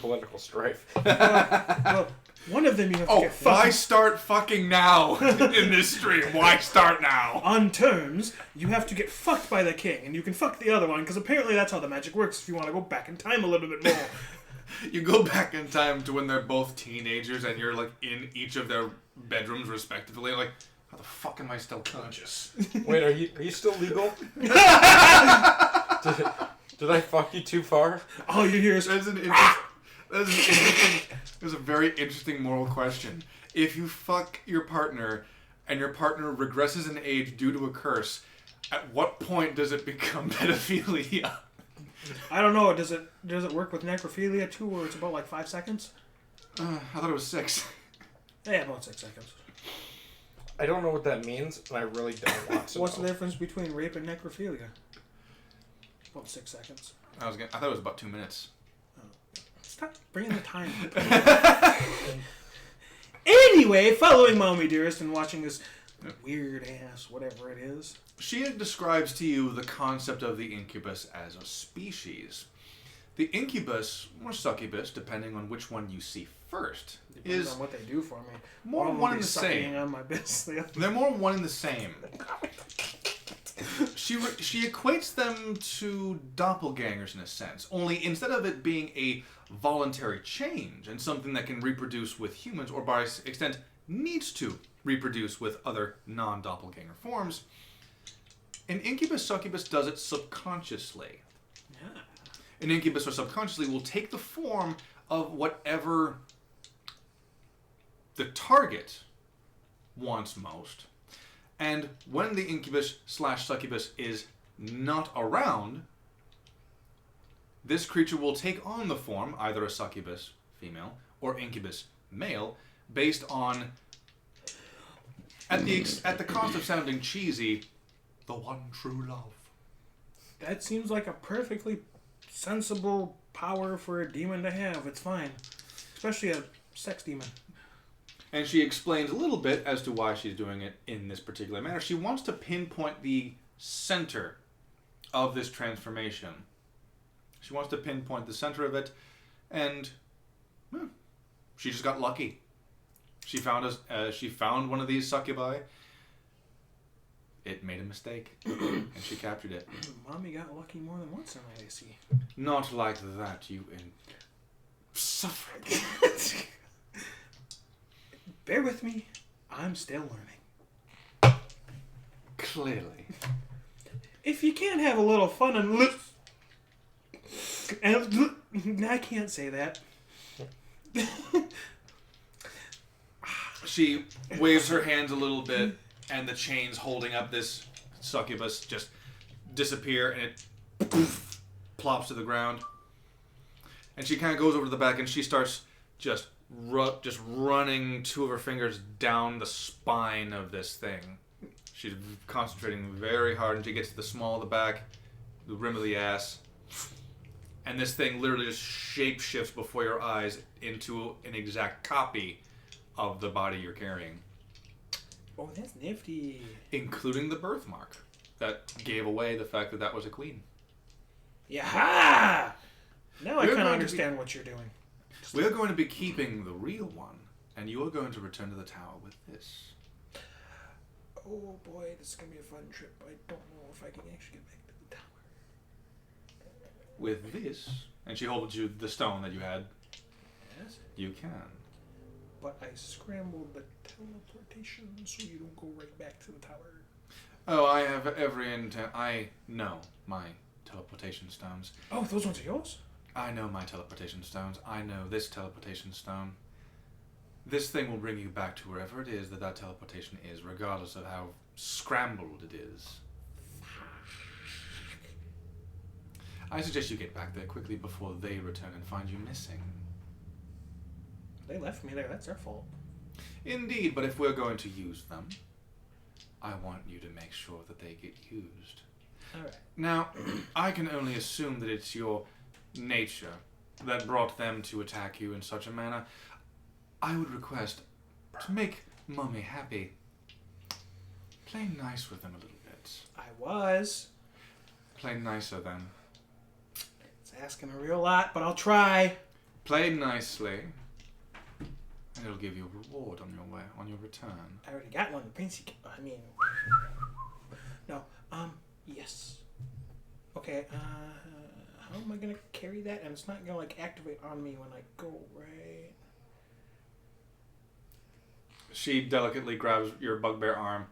political strife. Well, one of them you have to Oh, get why fucked. start fucking now in this stream? Why start now? On terms, you have to get fucked by the king, and you can fuck the other one, because apparently that's how the magic works if you want to go back in time a little bit more. You go back in time to when they're both teenagers and you're like in each of their bedrooms respectively. Like, how the fuck am I still conscious? Wait, are you still legal? did I fuck you too far? All you hear is, That's a very interesting moral question. If you fuck your partner and your partner regresses in age due to a curse, at what point does it become pedophilia? I don't know, does it work with necrophilia too, where it's about like 5 seconds? I thought it was 6. Yeah, about 6 seconds. I don't know what that means, and I really don't want to What's know. the difference between rape and necrophilia? About 6 seconds. I thought it was about 2 minutes. Stop bringing the time up. Anyway, following Mommy Dearest and watching this weird ass whatever it is. She describes to you the concept of the incubus as a species. The incubus, or succubus, depending on which one you see first, Depends is on what they do for me. more One will one be and the sucking same. on my business. They're more one and the same. She equates them to doppelgangers in a sense, only instead of it being a voluntary change and something that can reproduce with humans, or by extent needs to reproduce with other non-doppelganger forms, an incubus succubus does it subconsciously. Yeah. An incubus or subconsciously will take the form of whatever the target wants most. And when the incubus/succubus is not around, this creature will take on the form, either a succubus female or incubus male, based on, at the cost of sounding cheesy, the one true love. That seems like a perfectly sensible power for a demon to have. It's fine. Especially a sex demon. And she explains a little bit as to why she's doing it in this particular manner. She wants to pinpoint the center of this transformation. She wants to pinpoint the center of it, and she just got lucky. She found one of these succubi. It made a mistake, and she captured it. Mommy got lucky more than once tonight, I see. Not like that, you suffering. Bear with me. I'm still learning. Clearly. If you can't have a little fun and I can't say that. She waves her hands a little bit, and the chains holding up this succubus just disappear, and it plops to the ground. And she kind of goes over to the back, and she starts just running 2 of her fingers down the spine of this thing. She's concentrating very hard, and she gets to the small of the back, the rim of the ass, and this thing literally just shape shifts before your eyes into an exact copy of the body you're carrying. Oh, that's nifty. Including the birthmark that gave away the fact that that was a queen. Yeah. Now I We're kind of going to understand what you're doing. We're going to be keeping the real one, and you are going to return to the tower with this. Oh boy, this is gonna be a fun trip. I don't know if I can actually get back to the tower. With this, and she holds you the stone that you had. Yes. You can. But I scrambled the teleportation so you don't go right back to the tower. Oh, I have every intent. I know my teleportation stones. Oh, those ones are yours? I know my teleportation stones. I know this teleportation stone. This thing will bring you back to wherever it is that teleportation is, regardless of how scrambled it is. I suggest you get back there quickly before they return and find you missing. They left me there. That's their fault. Indeed, but if we're going to use them, I want you to make sure that they get used. All right. Now, I can only assume that it's your nature that brought them to attack you in such a manner. I would request, to make Mummy happy, play nice with them a little bit. I was. Play nicer then. It's asking a real lot, but I'll try. Play nicely, and it'll give you a reward on your way, on your return. I already got one. The prince. No. Yes. Okay. How am I gonna carry that? And it's not gonna like activate on me when I go, right? She delicately grabs your bugbear arm,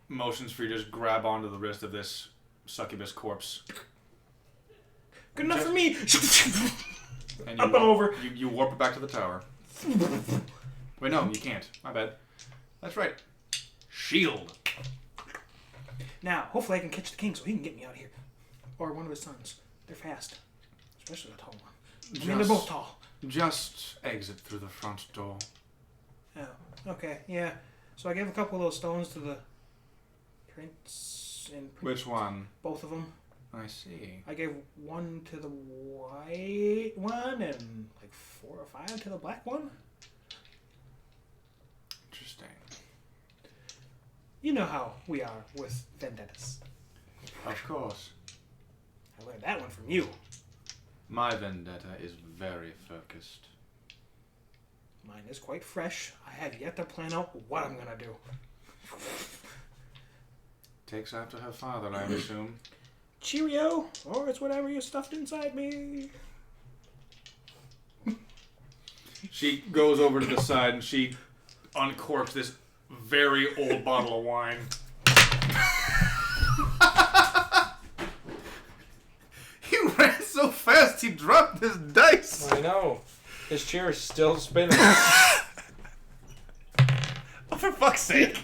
motions for you to just grab onto the wrist of this succubus corpse. Good enough for me. And Up and over. You warp it back to the tower. Wait, no, you can't. My bad. That's right. Shield. Now, hopefully I can catch the king so he can get me out of here. Or one of his sons. They're fast. Especially the tall one. I mean, they're both tall. Just exit through the front door. Oh, okay, yeah. So I gave a couple of those stones to the prince and Which one? both of them. I see. I gave one to the white one and like 4 or 5 to the black one. Interesting. You know how we are with vendettas. Of course. I learned that one from you. My vendetta is very focused. Mine is quite fresh. I have yet to plan out what I'm gonna do. Takes after her father, I assume. Cheerio, or it's whatever you stuffed inside me. She goes over to the side and she uncorks this very old bottle of wine. He ran so fast he dropped his dice. I know. His chair is still spinning. Oh, for fuck's sake.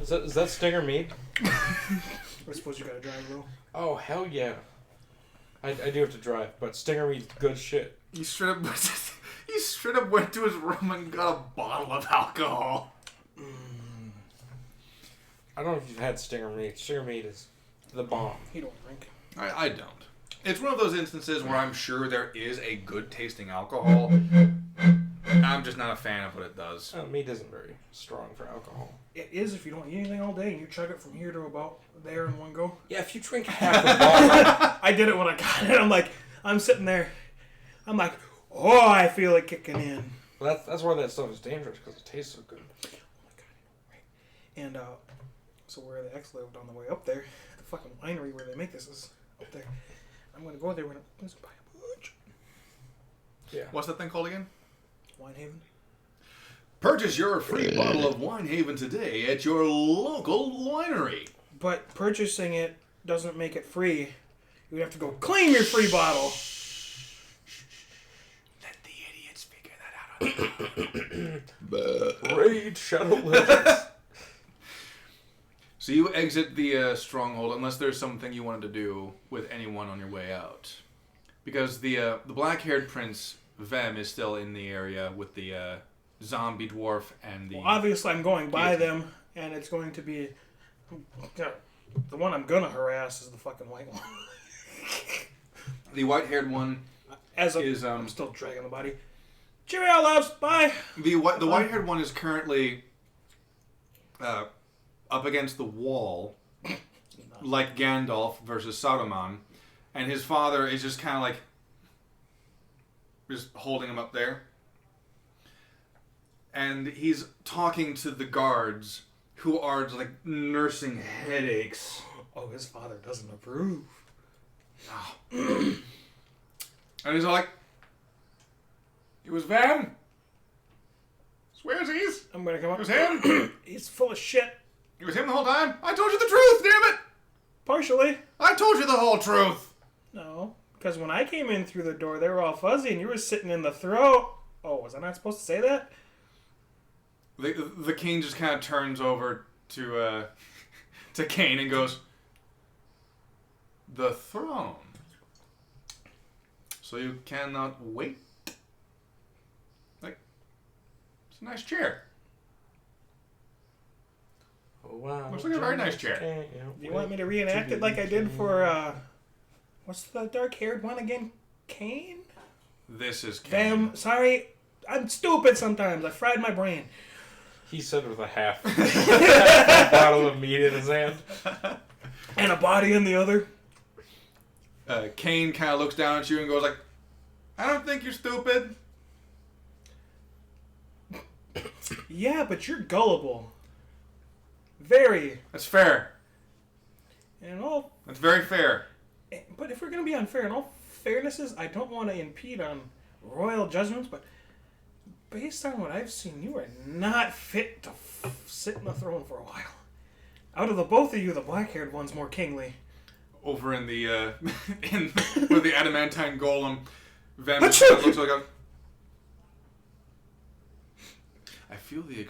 Is that Stinger mead? I suppose you gotta drive though. Oh, hell yeah. I do have to drive, but Stinger mead's good shit. He straight up went to his room and got a bottle of alcohol. I don't know if you've had Stinger mead. Stinger mead is the bomb. He don't drink. I don't. It's one of those instances where I'm sure there is a good tasting alcohol. I'm just not a fan of what it does. Mead isn't very strong for alcohol. It is if you don't eat anything all day and you chug it from here to about there in one go. Yeah, if you drink half the bottle. I did it when I got it. I'm sitting there. I'm like, oh, I feel it kicking in. Well, that's why that stuff is dangerous, because it tastes so good. Oh my god, I know, right? And so where the ex lived on the way up there, the fucking winery where they make this is up there. I'm gonna go there when it opens and buy a bunch. Yeah. What's that thing called again? Winehaven. Purchase your free bottle of Winehaven today at your local winery. But purchasing it doesn't make it free. You would have to go claim your free bottle. Let the idiots figure that out. Raid Shadow Legends. So you exit the stronghold unless there's something you wanted to do with anyone on your way out. Because the black-haired prince, Vem, is still in the area with the zombie dwarf and the... Well, obviously I'm going by them, and it's going to be The one I'm gonna harass is the fucking white one. The white-haired one I'm still dragging the body. Cheerio, loves. Bye. the white-haired one is currently up against the wall, like Gandalf versus Saruman, and his father is just kind of like just holding him up there, and he's talking to the guards who are just like nursing headaches. Oh, his father doesn't approve. And he's like, "It was Van. Swearsies. I'm gonna come up. It was him. He's full of shit. It was him the whole time. I told you the truth, damn it! Partially. I told you the whole truth." No, because when I came in through the door, they were all fuzzy, and you were sitting in the throat. Oh, was I not supposed to say that? The king just kind of turns over to Kane and goes, "The throne. So you cannot wait? Like, it's a nice chair. Oh, wow. Looks like a very nice chair. Do you want me to reenact it like I did for, what's the dark-haired one again? Kane? This is Kane. Sorry, I'm stupid sometimes. I fried my brain. He said with a half bottle of meat in his hand. And a body in the other. Kane kind of looks down at you and goes like, "I don't think you're stupid." Yeah, but you're gullible. Very. That's fair. And all. That's very fair. But if we're going to be unfair, in all fairnesses, I don't want to impede on royal judgments, but based on what I've seen, you are not fit to sit in the throne for a while. Out of the both of you, the black-haired one's more kingly. Over in the where the adamantine golem, Van looks like a. I feel the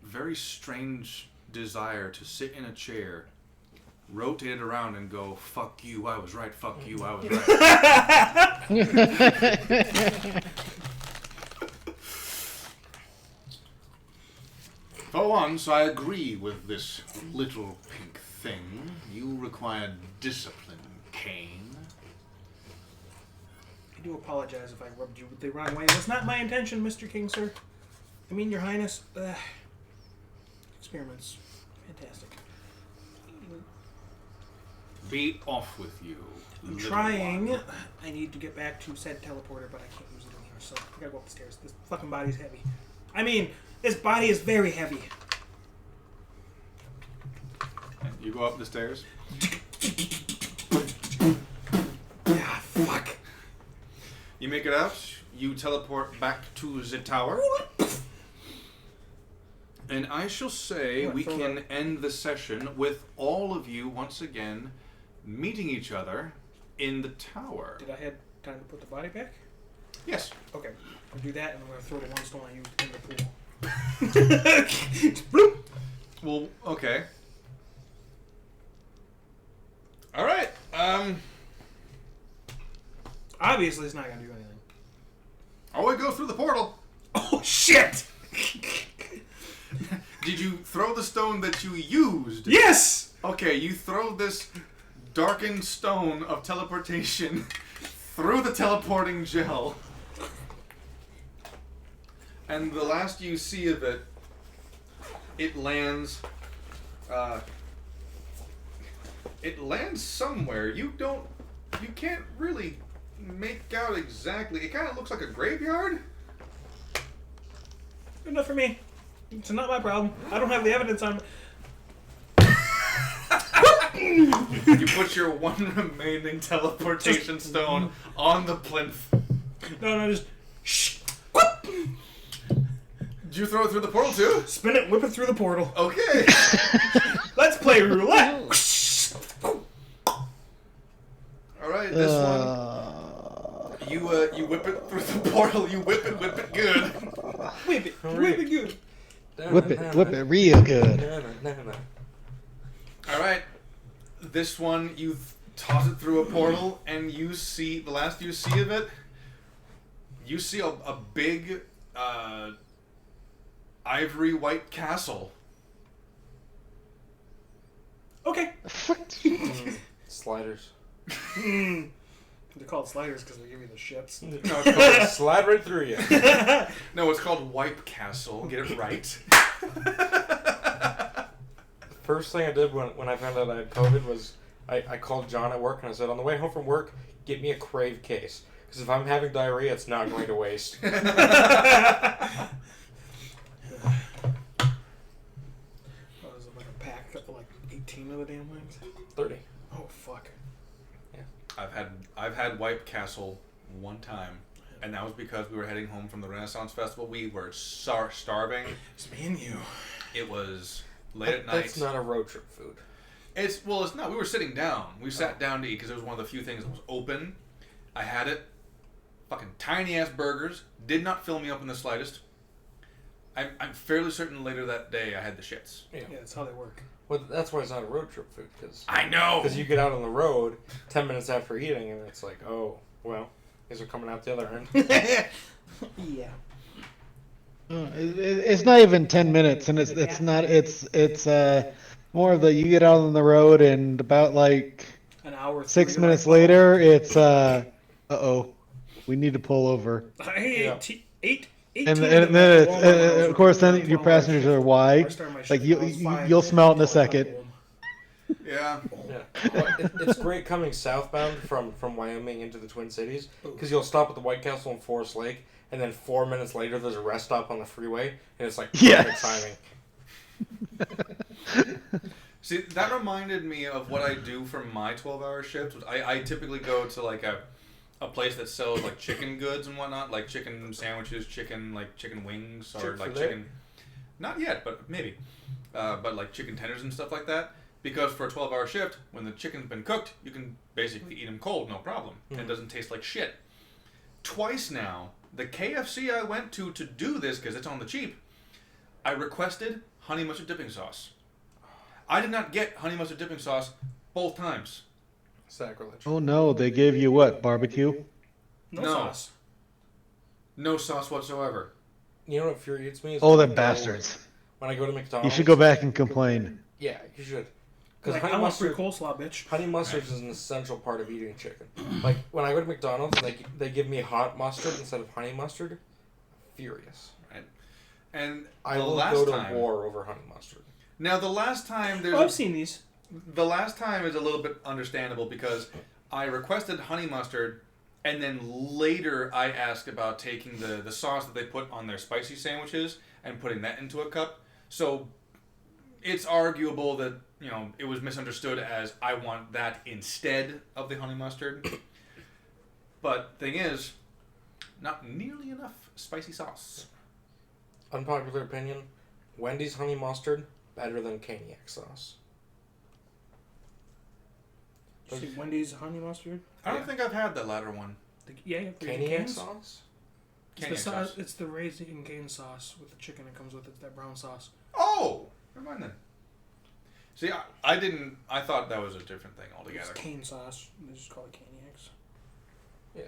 very strange desire to sit in a chair, rotate it around, and go, "Fuck you, I was right. Fuck you, I was right." For once, I agree with this little pink thing. You require discipline, Kane. I do apologize if I rubbed you the wrong way. That's not my intention, Mr. King, sir. I mean, Your Highness. Experiments. Fantastic. Be off with you. I'm little trying. one. I need to get back to said teleporter, but I can't use it in here, so I gotta go up the stairs. This fucking body's heavy. I mean, this body is very heavy. And you go up the stairs. Yeah, fuck. You make it out. You teleport back to the tower. And I shall say we can end the session with all of you once again meeting each other in the tower. Did I have time to put the body back? Yes. Okay. I'll do that, and I'm gonna throw the one stone I used in the pool. Bloop. Well, okay. All right. Obviously, it's not gonna do anything. Oh, it goes through the portal. Oh shit! Did you throw the stone that you used? Yes. Okay, you throw this darkened stone of teleportation through the teleporting gel. And the last you see of it, it lands somewhere. You can't really make out exactly. It kind of looks like a graveyard. Good enough for me. It's not my problem. I don't have the evidence on. You put your one remaining teleportation stone on the plinth. No, just shh. Did you throw it through the portal too? Spin it, whip it through the portal. Okay. Let's play roulette. All right, this one. You whip it through the portal. You whip it good. Whip it good. Whip it real good. All right, this one you toss it through a portal, and you see the last you see of it. You see a big ivory white castle Okay. Sliders. They're called sliders because they give you the shits. No, it's called slide right through you. No, it's called Wipe Castle. Get it right. First thing I did when I found out I had COVID was I called John at work and I said, on the way home from work, get me a Crave case. Because if I'm having diarrhea, it's not going to waste. Oh, is it like a pack of like 18 of the damn things? 30. Oh, fuck. I've had Wipe Castle one time, and that was because we were heading home from the Renaissance Festival. We were starving. It's me and you. It was late at night. That's not a road trip food. It's not. We were sitting down. We sat down to eat because it was one of the few things that was open. I had it. Fucking tiny ass burgers. Did not fill me up in the slightest. I'm fairly certain later that day I had the shits. Yeah, that's how they work. Well, that's why it's not a road trip food. I know. Because you get out on the road 10 minutes after eating, and it's like, oh, well, these are coming out the other end. Yeah. It's not even 10 minutes, and it's not. It's more of the you get out on the road, and about like An hour. 6 minutes later, it's uh-oh, we need to pull over. Yeah. Eight. And then it's, of course, then your passengers are why. Like you'll smell it in a second. Yeah. Yeah. Well, it's great coming southbound from Wyoming into the Twin Cities because you'll stop at the White Castle in Forest Lake, and then 4 minutes later there's a rest stop on the freeway, and it's like perfect timing. See, that reminded me of what I do for my 12-hour shifts. I typically go to like a place that sells like chicken goods and whatnot, like chicken sandwiches, chicken wings, or like chicken. Not yet, but maybe. But like chicken tenders and stuff like that. Because for a 12-hour shift, when the chicken's been cooked, you can basically eat them cold, no problem. And it doesn't taste like shit. Twice now, the KFC I went to do this, because it's on the cheap, I requested honey mustard dipping sauce. I did not get honey mustard dipping sauce both times. Sacrilege. Oh no, they gave you what? Barbecue? No No. sauce. No sauce whatsoever. You know what infuriates me? Is Oh, when them I go- bastards! When I go to You McDonald's. should go back and complain. Yeah, you should. Because Like, honey I want free mustard, coleslaw, bitch. honey mustard is an essential part of eating chicken. Like when I go to McDonald's and they give me hot mustard instead of honey mustard, furious. Right. And I the will last go to time. war over honey mustard. Now the last time Oh, I've seen these. The last time is a little bit understandable because I requested honey mustard, and then later I asked about taking the sauce that they put on their spicy sandwiches and putting that into a cup. So it's arguable that, you know, it was misunderstood as I want that instead of the honey mustard. But thing is, not nearly enough spicy sauce. Unpopular opinion: Wendy's honey mustard better than cognac sauce. See, Wendy's honey mustard. I don't think I've had that latter one. Yeah, Raising Cognac Cane's. sauce? It's the Cognac sauce. sauce. It's the Raising Cane sauce with the chicken that comes with it. That brown sauce. Oh! Never mind then. See, I didn't... I thought that was a different thing It's altogether. cane sauce. They just call it cognacs. Yeah.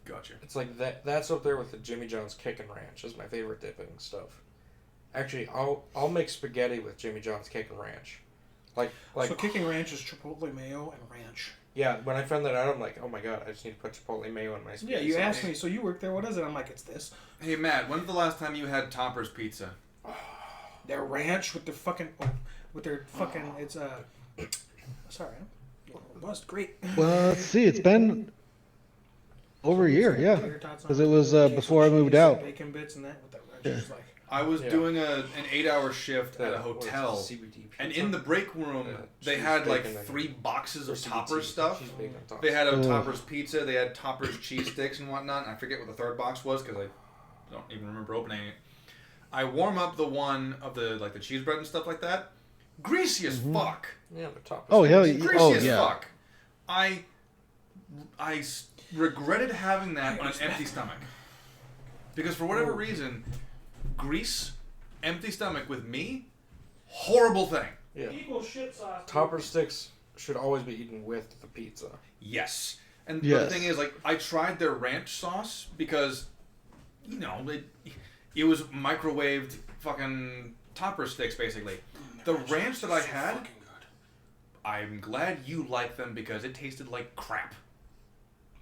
Gotcha. It's like that. That's up there with the Jimmy John's Kickin' Ranch. Is my favorite dipping stuff. Actually, I'll make spaghetti with Jimmy John's Kickin' Ranch. Like So kicking ranch is chipotle mayo and ranch. yeah. When I found that out, I'm like, oh my god, I just need to put chipotle mayo in my Yeah, spaghetti. you sauce. asked me. So you work there? What is it? I'm like, it's this. Hey, Matt, when's the last time you had Topper's Pizza? Their ranch with the fucking with their fucking. It's sorry, it was great. Well, let's see. It's been over a year, yeah. Tater tots on Because it was before I queso moved cheese, out. Bacon bits and that with that ranch. Yeah. It's like I was Yeah. doing an 8-hour shift at a What is it, hotel, CBD and pizza? in the break room, Yeah, they cheese, had like bacon, and- 3 boxes Or of CBT, Topper's stuff. cheese, bacon, on top. They had a Ugh. Topper's Pizza, they had Topper's cheese sticks and whatnot, and I forget what the third box was because I don't even remember opening it. I warm up the one of the like the cheese bread and stuff like that. Greasy as fuck. Yeah, the top. Oh, hell yeah. yeah. Greasy Oh, as yeah. fuck. I regretted having that on an empty stomach. Because for whatever reason, grease, empty stomach with me, horrible thing. Yeah. equal shit sauce. Topper sticks should always be eaten with the pizza. Yes. And but Yes. the thing is, like, I tried their ranch sauce because, you know, it was microwaved fucking Topper sticks, basically. The ranch that I had, I'm glad you like them because it tasted like crap.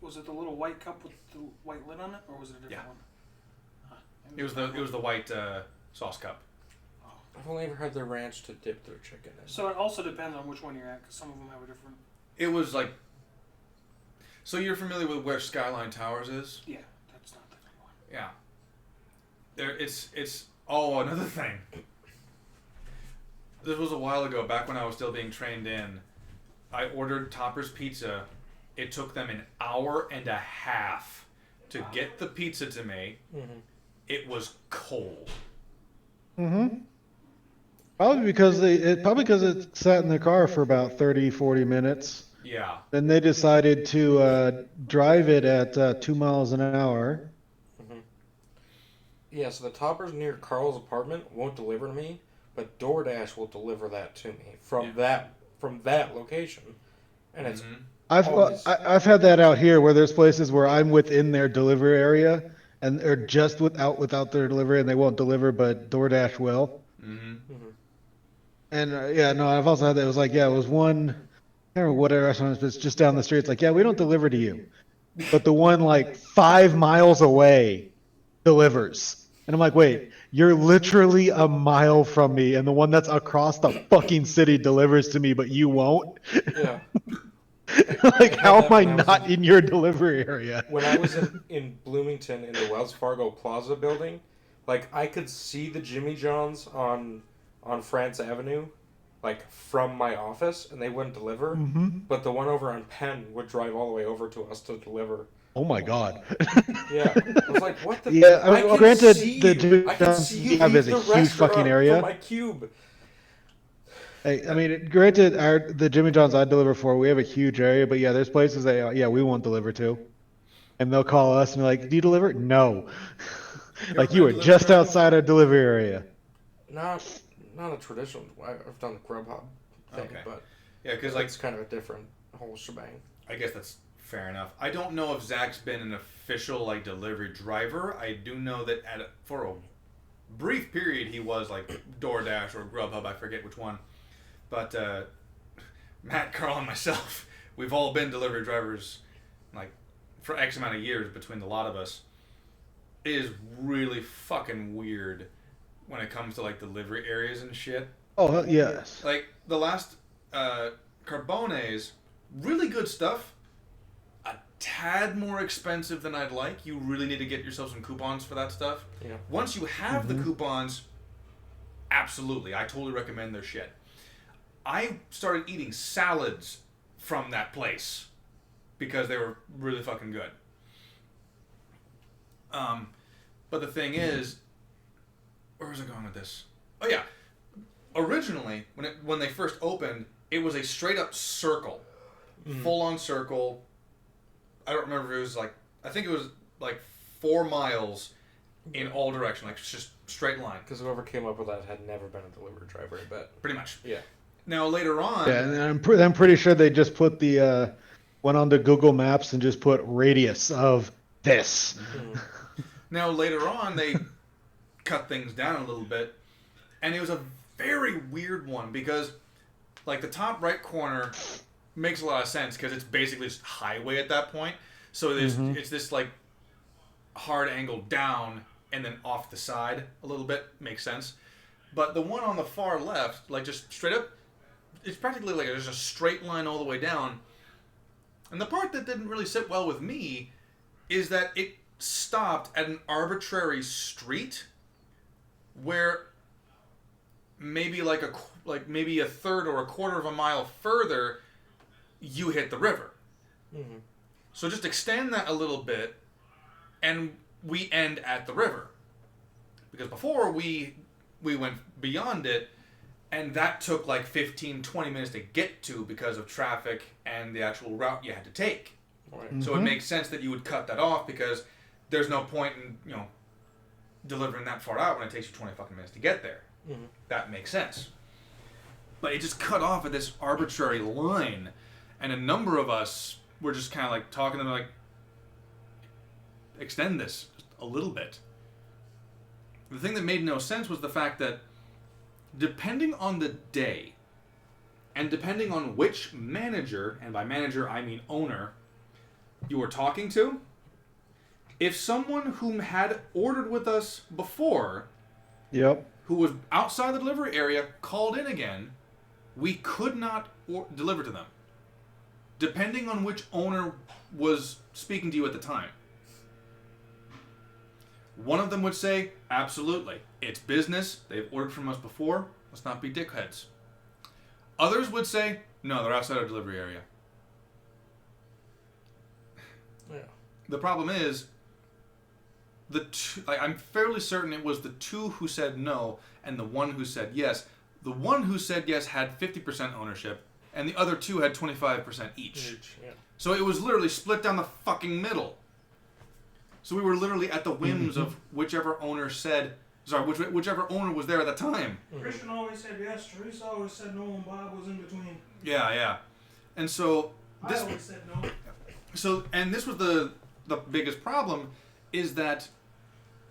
Was it the little white cup with the white lid on it, or was it a different one? Huh. It was the white sauce cup. I've only ever had their ranch to dip their chicken in. So it also depends on which one you're at, because some of them have a different. It was like. So you're familiar with where Skyline Towers is? Yeah, that's not the one. Yeah. It's another thing. This was a while ago, back when I was still being trained in. I ordered Topper's Pizza. It took them an hour and a half to get the pizza to me. Mm-hmm. It was cold. Mm-hmm. Probably because it sat in the car for about 30, 40 minutes. Yeah. Then they decided to drive it at 2 miles an hour. Mm-hmm. Yeah, so the Toppers near Carl's apartment won't deliver to me, but DoorDash will deliver that to me from that location, and it's. Mm-hmm. I've had that out here where there's places where I'm within their delivery area and they're just without their delivery and they won't deliver, but DoorDash will. Mm-hmm. Mm-hmm. And I've also had that. It was like, it was one, I don't remember what restaurant it was, but it's just down the street. It's like, we don't deliver to you, but the one like 5 miles away delivers. And I'm like, wait, you're literally a mile from me, and the one that's across the fucking city delivers to me, but you won't? Yeah. Like, how am I not in your delivery area? When I was in Bloomington in the Wells Fargo Plaza building, like, I could see the Jimmy John's on France Avenue, like, from my office, and they wouldn't deliver. Mm-hmm. But the one over on Penn would drive all the way over to us to deliver. Oh my god. Yeah. I was like, what the... Yeah, I mean, can granted, see the you. Jimmy I can John's see you have leave is a the huge fucking restaurant area. from my cube. Hey, I mean, granted, the Jimmy John's I deliver for, we have a huge area, but yeah, there's places that we won't deliver to. And they'll call us and be like, do you deliver? No. Like, you are just outside our delivery area. Not a traditional... I've done the Grubhub thing, Okay. but... Yeah, because It's kind of a different whole shebang. I guess that's fair enough. I don't know if Zach's been an official delivery driver. I do know that for a brief period he was DoorDash or Grubhub, I forget which one. But Matt, Carl, and myself, we've all been delivery drivers for X amount of years between the lot of us. It is really fucking weird when it comes to delivery areas and shit. Oh, yes. The last Carbones, really good stuff. A tad more expensive than I'd like. You really need to get yourself some coupons for that stuff. Yeah. Once you have the coupons, absolutely, I totally recommend their shit. I started eating salads from that place because they were really fucking good. But the thing is, where was I going with this? Oh yeah, originally when they first opened, it was a straight up circle, full on circle. I don't remember if it was I think it was 4 miles in all directions, it's just straight line. Because whoever came up with that had never been a delivery driver, I bet. Pretty much. Yeah. Now later on, Yeah, and I'm pretty sure they just put went onto Google Maps and just put radius of this. Now later on they cut things down a little bit, and it was a very weird one because the top right corner makes a lot of sense because it's basically just highway at that point. So it's this hard angle down and then off the side a little bit, makes sense. But the one on the far left, just straight up, it's practically there's a straight line all the way down. And the part that didn't really sit well with me is that it stopped at an arbitrary street where maybe maybe a third or a quarter of a mile further you hit the river. Mm-hmm. So just extend that a little bit and we end at the river. Because before we went beyond it, and that took 15, 20 minutes to get to because of traffic and the actual route you had to take. Right. So it makes sense that you would cut that off because there's no point in, delivering that far out when it takes you 20 fucking minutes to get there. Mm-hmm. That makes sense. But it just cut off at this arbitrary line, and a number of us were just kind of talking to them extend this just a little bit. The thing that made no sense was the fact that depending on the day, And depending on which manager, and by manager I mean owner, you were talking to, if someone whom had ordered with us before, Yep. who was outside the delivery area, called in again, we could not deliver to them. Depending on which owner was speaking to you at the time. One of them would say, absolutely, it's business, they've ordered from us before, let's not be dickheads. Others would say, no, they're outside our delivery area. Yeah. The problem is, I'm fairly certain it was the two who said no and the one who said yes. The one who said yes had 50% ownership, and the other two had 25% each. Yeah. So it was literally split down the fucking middle. So we were literally at the whims of whichever owner said, whichever owner was there at the time. Christian always said yes. Teresa always said no, and Bob was in between. Yeah. And so I always said no. So, and this was the biggest problem, is that,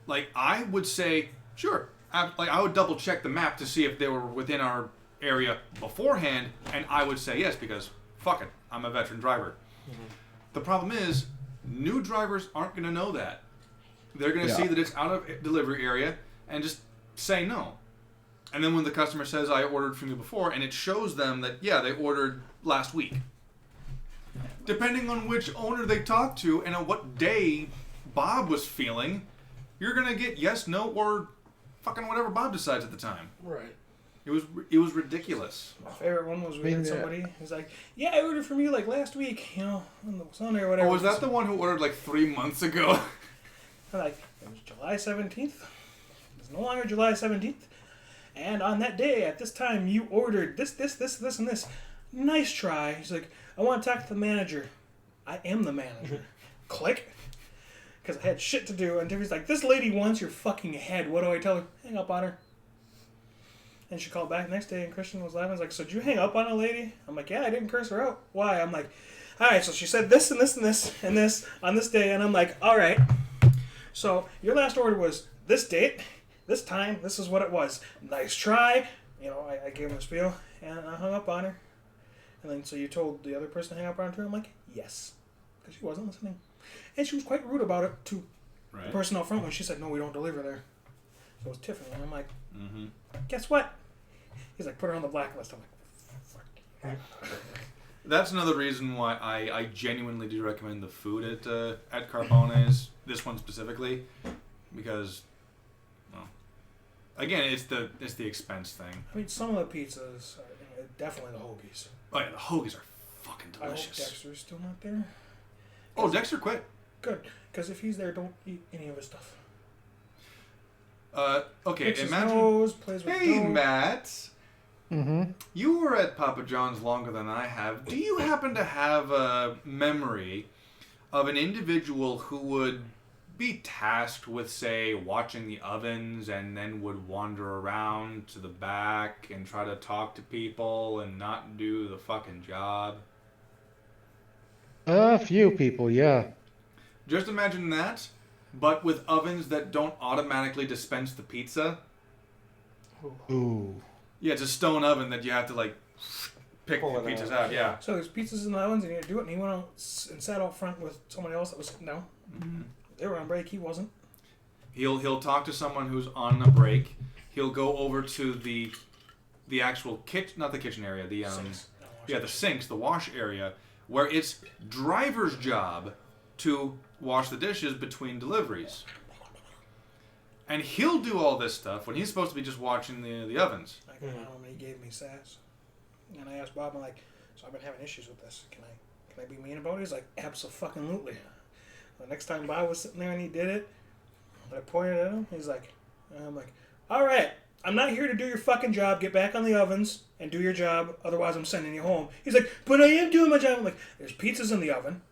like, I would say, sure, I would double check the map to see if they were within our area beforehand, and I would say yes, because, fuck it, I'm a veteran driver. Mm-hmm. The problem is, new drivers aren't going to know that. They're going to see that it's out of delivery area, and just say no. And then when the customer says, I ordered from you before, and it shows them that, yeah, they ordered last week. Depending on which owner they talk to and on what day Bob was feeling, you're gonna get yes, no, or fucking whatever Bob decides at the time. Right. It was ridiculous. My favorite one was we had somebody who's like, yeah, I ordered from you like last week, you know, on the Sunday or whatever. Oh, was that the one who ordered like 3 months ago? I'm like, it was July 17th. It's no longer July 17th. And on that day, at this time, you ordered this, and this. Nice try. He's like, I want to talk to the manager. I am the manager. Click. Because I had shit to do. And Tiffany's like, this lady wants your fucking head. What do I tell her? Hang up on her. And she called back the next day, and Christian was laughing. He's like, so did you hang up on a lady? I'm like, yeah, I didn't curse her out. Why? I'm like, all right, so she said this and this and this and this on this day. And I'm like, all right. So your last order was this date, this time, this is what it was. Nice try. You know, I gave him a spiel, and I hung up on her. And then, so you told the other person to hang up on her? I'm like, yes. Because she wasn't listening. And she was quite rude about it to the person out front when she said, no, we don't deliver there. So it was Tiffany. And I'm like, guess what? He's like, put her on the blacklist. I'm like, fuck. That's another reason why I genuinely do recommend the food at Carbone's, this one specifically, because, well, again, it's the expense thing. I mean, some of the pizzas are definitely the hoagies. Oh yeah, the hoagies are fucking I hope delicious. Dexter's still not there. Oh, Dexter quit. Good, because if he's there, don't eat any of his stuff. Okay, Picks his imagine. nose, plays with Hey, dough. Matt. You were at Papa John's longer than I have. Do you happen to have a memory of an individual who would be tasked with, say, watching the ovens and then would wander around to the back and try to talk to people and not do the fucking job? A few people, yeah. Just imagine that, but with ovens that don't automatically dispense the pizza. Ooh. Yeah, it's a stone oven that you have to, like, pick the Pull it pizzas out. out, yeah. So there's pizzas in the ovens, and he had to do it, and he went out and sat out front with someone else that was sitting down. Mm-hmm. They were on break, he wasn't. He'll talk to someone who's on a break. He'll go over to the actual kitchen, not the kitchen area, the Sinks. the sinks, the wash area, where it's driver's job to wash the dishes between deliveries. And he'll do all this stuff when he's supposed to be just watching the ovens. I got home and he gave me sass. And I asked Bob, I'm like, so I've been having issues with this. Can I be mean about it? He's like, absolutely. The next time Bob was sitting there and he did it, I pointed at him. He's like, and I'm like, all right, I'm not here to do your fucking job. Get back on the ovens and do your job. Otherwise, I'm sending you home. He's like, but I am doing my job. I'm like, there's pizzas in the oven.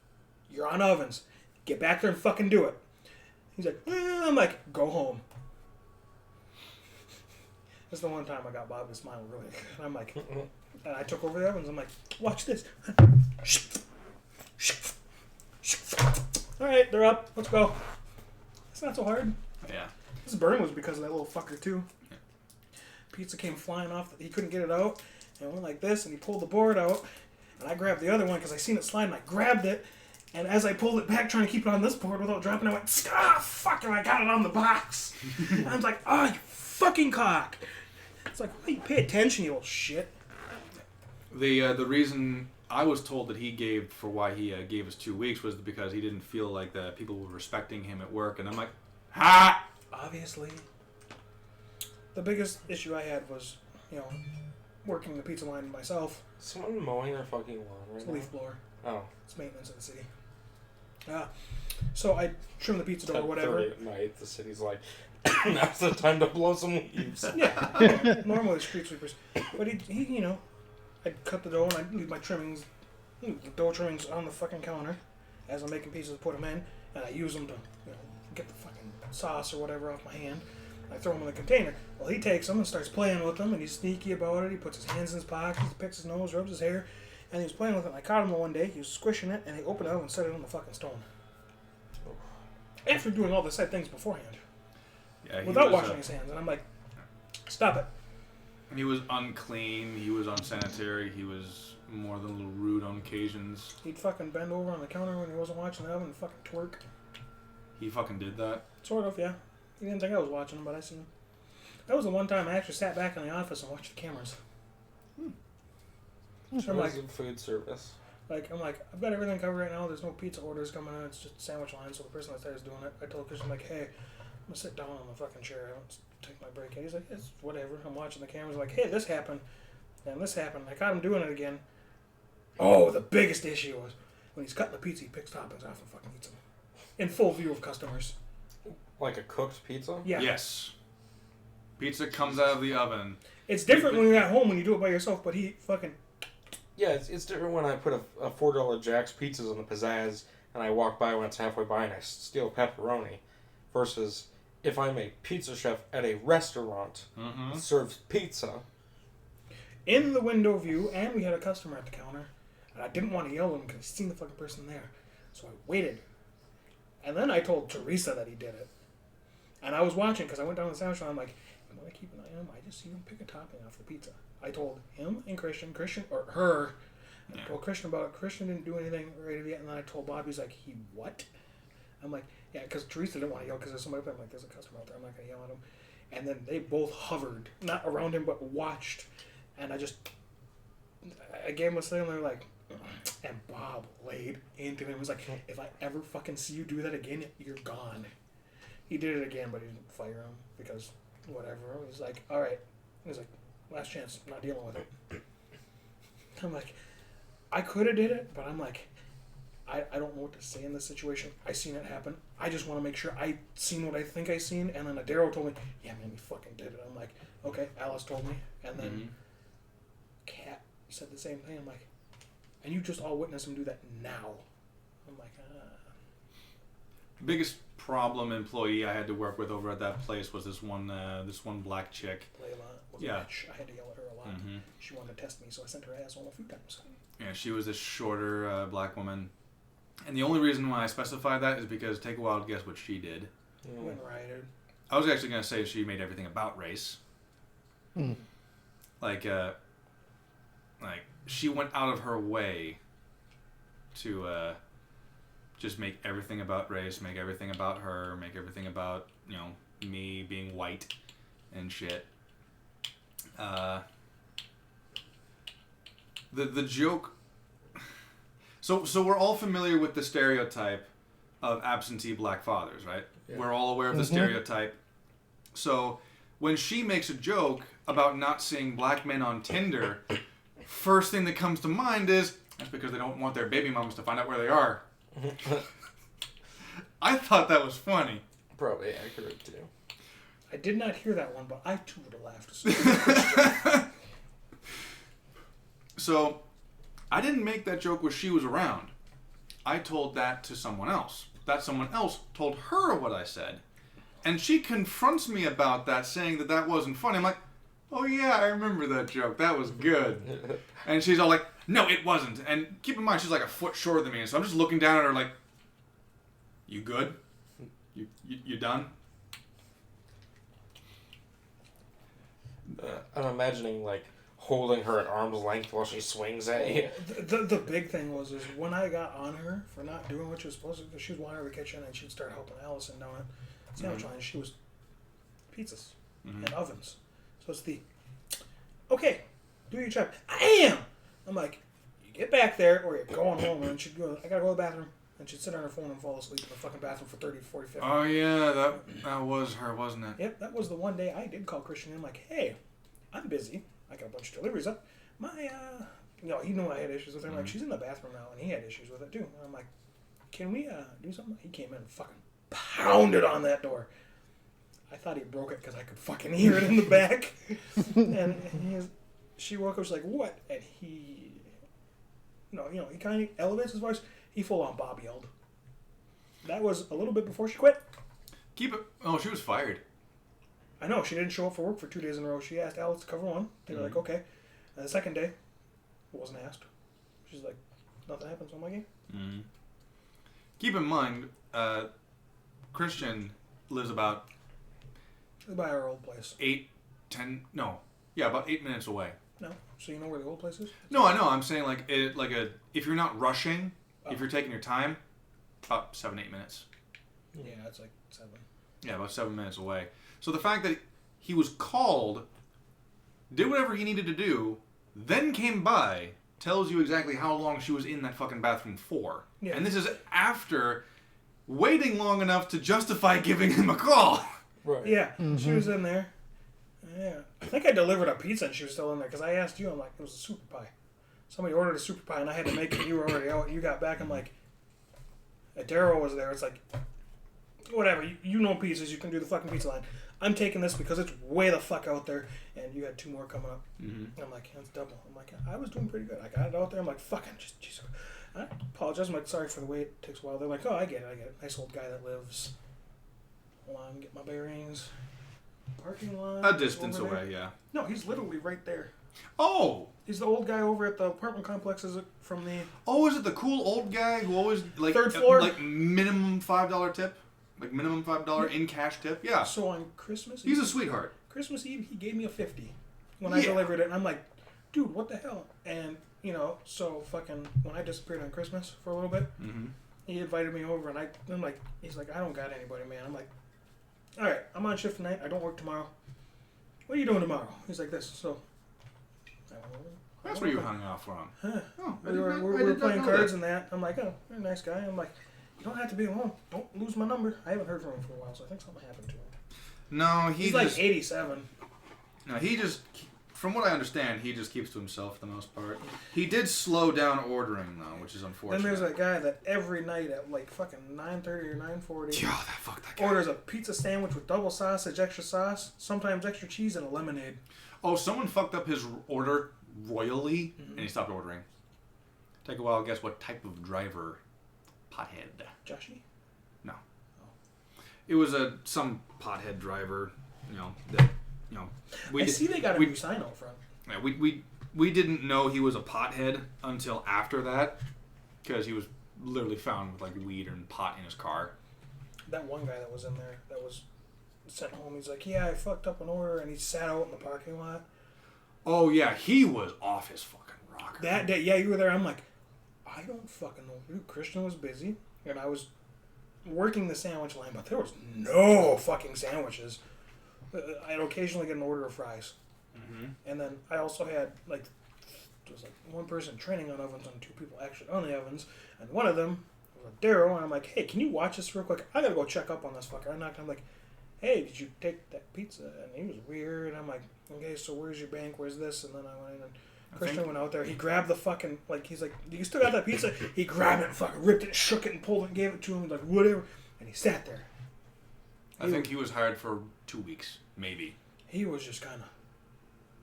You're on ovens. Get back there and fucking do it. He's like, I'm like, go home. That's the one time I got Bob to smile really. And I'm like, and I took over the ovens. I'm like, watch this. All right, they're up. Let's go. It's not so hard. Yeah. This burn was because of that little fucker too. Pizza came flying off. He couldn't get it out, And I went like this, and he pulled the board out, and I grabbed the other one because I seen it slide, and I grabbed it. And as I pulled it back, trying to keep it on this board without dropping, I went, ah, fuck, and I got it on the box. And I was like, oh, you fucking cock. It's like, oh, you pay attention, you old shit. The reason I was told that he gave for why he gave us 2 weeks was because he didn't feel like the people were respecting him at work, and I'm like, ha! Obviously. The biggest issue I had was, working the pizza line myself. Someone mowing their fucking lawn right It's a now? leaf blower. Oh. It's maintenance in the city. So I trim the pizza dough or whatever. 10:30 at night, the city's like, now's the time to blow some leaves. Yeah, normally street sweepers. But he I'd cut the dough and I'd leave my trimmings, the dough trimmings on the fucking counter as I'm making pieces, put them in, and I use them to, get the fucking sauce or whatever off my hand. I throw them in the container. Well, he takes them and starts playing with them, and he's sneaky about it. He puts his hands in his pockets, he picks his nose, rubs his hair, and he was playing with it. And I caught him the one day. He was squishing it, and he opened it up and set it on the fucking stone. After doing all the said things beforehand. Yeah, Without washing his hands. And I'm like, stop it. He was unclean, he was unsanitary, he was more than a little rude on occasions. He'd fucking bend over on the counter when he wasn't watching the oven and fucking twerk. He fucking did that? Sort of, yeah. He didn't think I was watching him, but I seen him. That was the one time I actually sat back in the office and watched the cameras. So I'm like, Food service. I'm like, I've got everything covered right now. There's no pizza orders coming in. It's just a sandwich line. So the person that's there is doing it. I told Christian, like, hey, I'm gonna sit down on the fucking chair. I don't take my break. And he's like, it's whatever. I'm watching the cameras. Like, hey, this happened, and this happened. I caught him doing it again. Oh, the biggest issue was when he's cutting the pizza, he picks toppings off and fucking eats them in full view of customers. Like a cooked pizza? Yeah. Yes. Pizza comes out of the oven. It's different when you're at home when you do it by yourself, but he fucking... Yeah, it's different when I put a $4 Jack's Pizzas on the pizzazz and I walk by when it's halfway by and I steal pepperoni versus if I'm a pizza chef at a restaurant that serves pizza. In the window view, and we had a customer at the counter, and I didn't want to yell at him because I seen the fucking person there. So I waited. And then I told Teresa that he did it. And I was watching because I went down the sandwich and I'm like, I'm going to keep an eye on him. I just seen him pick a topping off the pizza. I told him and Christian, or her, I told Christian about it. Christian didn't do anything right yet, and then I told Bob, he's like, he what? I'm like, yeah, because Teresa didn't want to yell because there's somebody up there. I'm like, there's a customer out there. I'm not going to yell at him. And then they both hovered, not around him, but watched. And I gave him a thing, and they're like, and Bob laid into him. He was like, if I ever fucking see you do that again, you're gone. He did it again, but he didn't fire him because whatever. He was like, all right. He was like, last chance, I'm not dealing with it. I'm like, I could have did it, but I'm like, I don't know what to say in this situation. I seen it happen. I just want to make sure I seen what I think I seen. And then Daryl told me, yeah, man, we fucking did it. I'm like, okay. Alice told me. And then Kat said the same thing. I'm like, and you just all witnessed him do that now. I'm like, Biggest problem employee I had to work with over at that place was this one black chick. Layla was Yeah. a bitch. I had to yell at her a lot. She wanted to test me, so I sent her asshole a few times. Yeah, she was this shorter black woman. And the only reason why I specified that is because take a wild guess what she did. Went rioted. I was actually going to say she made everything about race. Like she went out of her way to just make everything about race, make everything about her, make everything about, me being white and shit. The joke... So we're all familiar with the stereotype of absentee black fathers, right? Yeah. We're all aware of the stereotype. So when she makes a joke about not seeing black men on Tinder, first thing that comes to mind is, that's because they don't want their baby mamas to find out where they are. I thought that was funny. Probably accurate, too. I did not hear that one, but I too would have laughed. So, I didn't make that joke where she was around. I told that to someone else. That someone else told her what I said. And she confronts me about that, saying that wasn't funny. I'm like, oh yeah, I remember that joke. That was good. And she's all like, no, it wasn't. And keep in mind, she's like a foot shorter than me. So I'm just looking down at her like, you good? You done? I'm imagining, like, holding her at arm's length while she swings at you. The big thing was is when I got on her for not doing what she was supposed to do, she was wandering the kitchen and she'd start helping Allison down it. Sandwich line, she was pizzas and ovens. So it's the, okay, do your job. I am! I'm like, you get back there or you're going home. And she'd go, I gotta go to the bathroom. And she'd sit on her phone and fall asleep in the fucking bathroom for 30, 40, 50 Oh yeah, that was her, wasn't it? Yep, that was the one day I did call Christian in like, hey, I'm busy. I got a bunch of deliveries up. He knew I had issues with her. I'm like, she's in the bathroom now, and he had issues with it too. And I'm like, can we do something? He came in and fucking pounded on that door. I thought he broke it because I could fucking hear it in the back. She woke up, she's like, what? And he kind of elevates his voice. He full on Bob yelled. That was a little bit before she quit. Keep it. Oh, she was fired. I know, she didn't show up for work for 2 days in a row. She asked Alex to cover one. They were like, okay. And the second day, wasn't asked. She's like, nothing happened, so I'm like, yeah. Keep in mind, Christian lives about By our old place. about 8 minutes away. No? So you know where the old place is? No, I know. I'm saying if you're not rushing, if you're taking your time, about 7-8 minutes. Yeah, it's like 7. Yeah, about 7 minutes away. So the fact that he was called, did whatever he needed to do, then came by, tells you exactly how long she was in that fucking bathroom for. Yeah. And this is after waiting long enough to justify giving him a call. Right. Yeah, she was in there. Yeah. I think I delivered a pizza and she was still in there because I asked you, I'm like, it was a super pie. Somebody ordered a super pie and I had to make it. You were already out. You got back. I'm like, Daryl was there. It's like, whatever. You know pizzas. You can do the fucking pizza line. I'm taking this because it's way the fuck out there. And you had 2 more coming up. Mm-hmm. I'm like, that's double. I'm like, I was doing pretty good. I got it out there. I'm like, fucking just. I apologize. I'm like, sorry for the wait. It takes a while. They're like, oh, I get it. Nice old guy that lives. Hold on, get my bearings. Parking lot. A distance away, yeah. No, he's literally right there. Oh! He's the old guy over at the apartment complexes from the... Oh, is it the cool old guy who always, like... Third floor? Like, minimum $5 tip? Like, minimum $5 in cash tip? Yeah. So on Christmas He's Eve... a sweetheart. Christmas Eve, he gave me a 50 when I delivered it. And I'm like, dude, what the hell? And, so fucking... When I disappeared on Christmas for a little bit, he invited me over. And I'm like... He's like, I don't got anybody, man. I'm like, all right, I'm on shift tonight. I don't work tomorrow. What are you doing tomorrow? He's like this. So... That's where you hung out from. Huh. Oh, we were playing cards and that. I'm like, oh, you're a nice guy. I'm like, you don't have to be alone. Don't lose my number. I haven't heard from him for a while, so I think something happened to him. No, he's like 87. No, he just, from what I understand, he just keeps to himself for the most part. He did slow down ordering though, which is unfortunate. Then there's that guy that every night at like fucking 9:30 or 9:40 that guy. orders a pizza sandwich with double sausage, extra sauce, sometimes extra cheese, and a lemonade. Oh, someone fucked up his order royally, and he stopped ordering. Take a while, guess what type of driver? Pothead. Joshy? No. Oh. It was some pothead driver, I see they got a new sign out front. Yeah, we didn't know he was a pothead until after that, because he was literally found with like weed and pot in his car. That one guy that was in there that was sent home, he's like, yeah, I fucked up an order, and he sat out in the parking lot. Oh yeah, he was off his fucking rocker. That day, yeah, you were there. I'm like, I don't fucking know. Dude, Christian was busy, and I was working the sandwich line, but there was no fucking sandwiches. I'd occasionally get an order of fries. And then I also had, like, there was like one person training on ovens and 2 people actually on the ovens, and one of them was a Daryl, and I'm like, hey, can you watch this real quick? I gotta go check up on this fucker. I knocked, I'm like, hey, did you take that pizza? And he was weird. I'm like, okay, so where's your bank? Where's this? And then I went in and Christian went out there. He grabbed the fucking, like, he's like, you still got that pizza? He grabbed it and fucking ripped it, shook it, and pulled it and gave it to him. Like, whatever. And he sat there. I think he was hired for 2 weeks, maybe. He was just kind of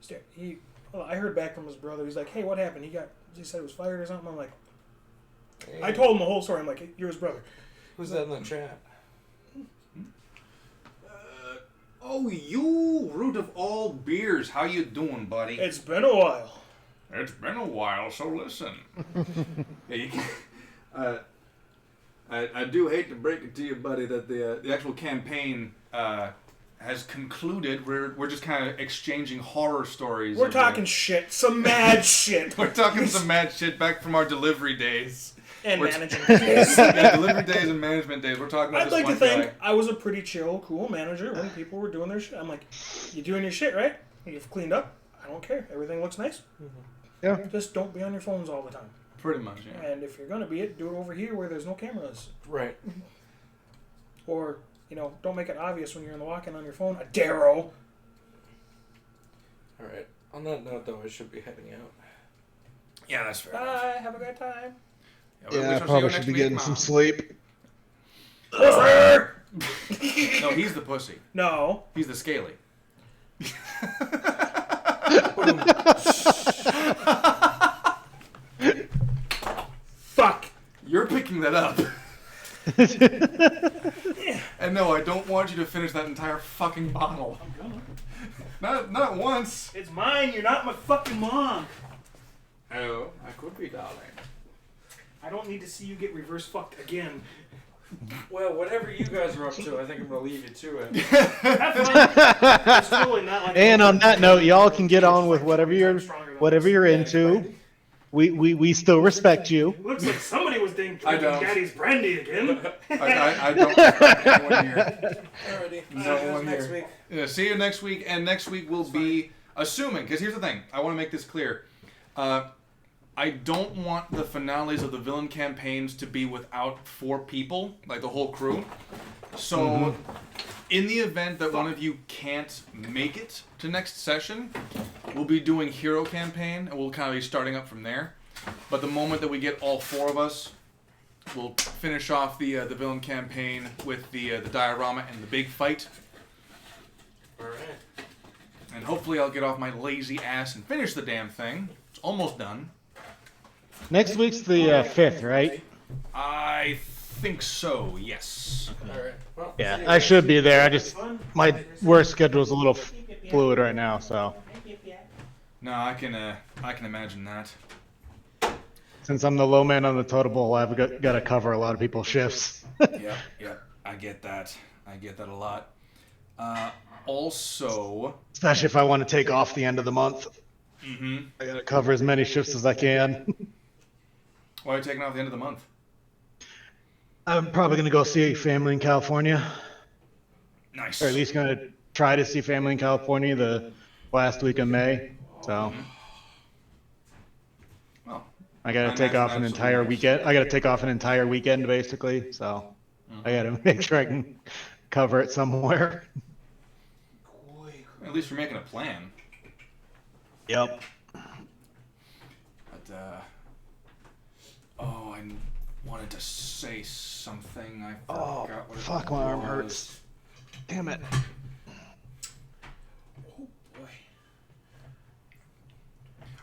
staring. I heard back from his brother. He's like, hey, what happened? He said he was fired or something. I'm like, hey. I told him the whole story. I'm like, hey, you're his brother. Who's that in the chat? Oh, you root of all beers. How you doing, buddy? It's been a while. It's been a while, so listen. Yeah, you can, I do hate to break it to you, buddy, that the actual campaign has concluded. We're just kind of exchanging horror stories. We're talking shit. Some mad shit. We're talking some mad shit back from our delivery days. And We're managing days. Yeah, delivery days and management days. We're talking about I'd this like to one think guy. I was a pretty chill, cool manager when people were doing their shit. I'm like, you doing your shit, right? You've cleaned up. I don't care. Everything looks nice. Yeah. Just don't be on your phones all the time. Pretty much, yeah. And if you're going to be it, do it over here where there's no cameras. Right. Or, don't make it obvious when you're in the walk-in on your phone. A Darrow. All right. On that note, though, I should be heading out. Yeah, that's fair. Bye. Have a good time. We Yeah, shall I see you probably next should be week, getting Mom. some sleep. No, he's the pussy. No. He's the scaly. Fuck. You're picking that up. And no, I don't want you to finish that entire fucking bottle. I'm gonna. Not once. It's mine. You're not my fucking mom. Oh, I could be, darling. I don't need to see you get reverse fucked again. Well, whatever you guys are up to, I think I'm going to leave you to it. Have fun. It's totally not like And on that note, y'all can get on with whatever you're into. We still respect you. Looks like somebody was drinking I don't. Daddy's brandy again. I don't respect anyone here. Alrighty. No one next here. week. Yeah, see you next week, and next week will be, assuming, because here's the thing, I want to make this clear. I don't want the finales of the villain campaigns to be without 4 people, like the whole crew. So, in the event that one of you can't make it to next session, we'll be doing hero campaign, and we'll kind of be starting up from there. But the moment that we get all 4 of us, we'll finish off the villain campaign with the diorama and the big fight. Alright. And hopefully I'll get off my lazy ass and finish the damn thing. It's almost done. Next week's the 5th, right? I think so, yes. Alright. Well, Yeah, see you I guys. should be there. My work schedule's a little fluid right now, so No, I can imagine that. since I'm the low man on the totem pole, I've got to cover a lot of people's shifts. Yep, I get that. I get that a lot. Also, Especially if I want to take off the end of the month. I I got to cover as many shifts as I can. why are you taking off the end of the month? I'm probably going to go see family in California, Nice. or at least going to try to see family in California the last week of May. So Well, I got I to take imagine off an that's entire nice. weekend. I got to take off an entire weekend basically. So I got to make sure I can cover it somewhere. at least you're making a plan. Yep. But, I wanted to say something. I forgot what it Fuck, my arm was. hurts. Damn it. Oh boy.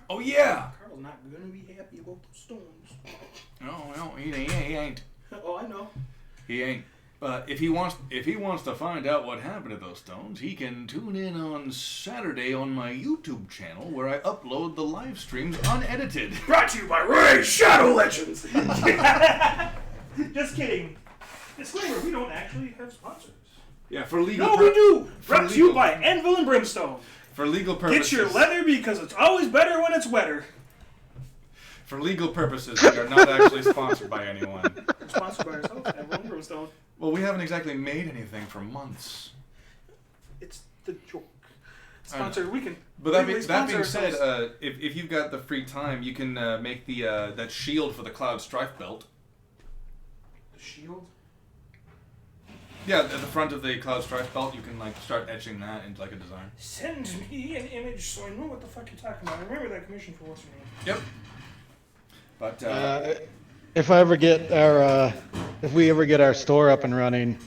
Oh, yeah! Carl's not gonna be happy about those stones. No, he ain't. Oh, I know. He ain't. But if he wants to find out what happened to those stones, he can tune in on Saturday on my YouTube channel where I upload the live streams unedited. Brought to you by Ray Shadow Legends. Just kidding. Disclaimer: we don't actually have sponsors. Yeah, for legal. No, we do. for Brought to you legal- by Anvil and Brimstone. For legal purposes. Get your leather because it's always better when it's wetter. For legal purposes, we are not actually sponsored by anyone. We're sponsored by ourselves, Anvil and Brimstone. Well, we haven't exactly made anything for months. It's the joke. Sponsor, we can. But that legally being sponsor said, ourselves. if you've got the free time, you can make the that shield for the Cloud Strife belt. The shield. Yeah, at the front of the Cloud Strife belt, you can start etching that into a design. Send me an image so I know what the fuck you're talking about. I remember that commission for what's your name. Yep. But If I ever get our, if we ever get our store up and running,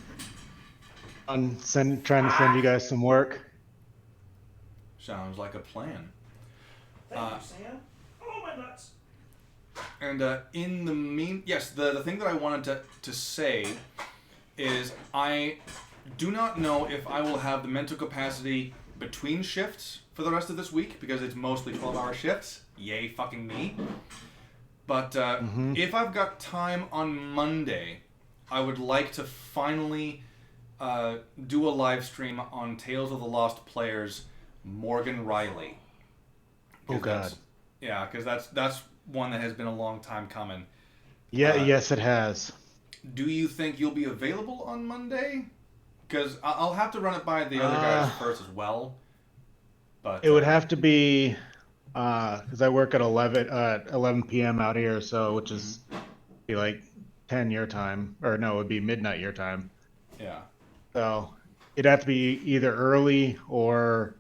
I'm trying to send you guys some work. sounds like a plan. Thank you, Sam. Oh, my nuts. And in the yes, the thing that I wanted to say is I do not know if I will have the mental capacity between shifts for the rest of this week because it's mostly 12-hour shifts. Yay, fucking me. But if I've got time on Monday, I would like to finally do a live stream on Tales of the Lost Players Morgan Riley. Oh God. Yeah, because that's one that has been a long time coming. Yeah, yes, it has. Do you think you'll be available on Monday? Because I'll have to run it by the other guys first as well. But It would have to be because I work at 11 p.m. out here, so which is be like 10 your time, or no, it would be midnight your time. Yeah. So it'd have to be either early or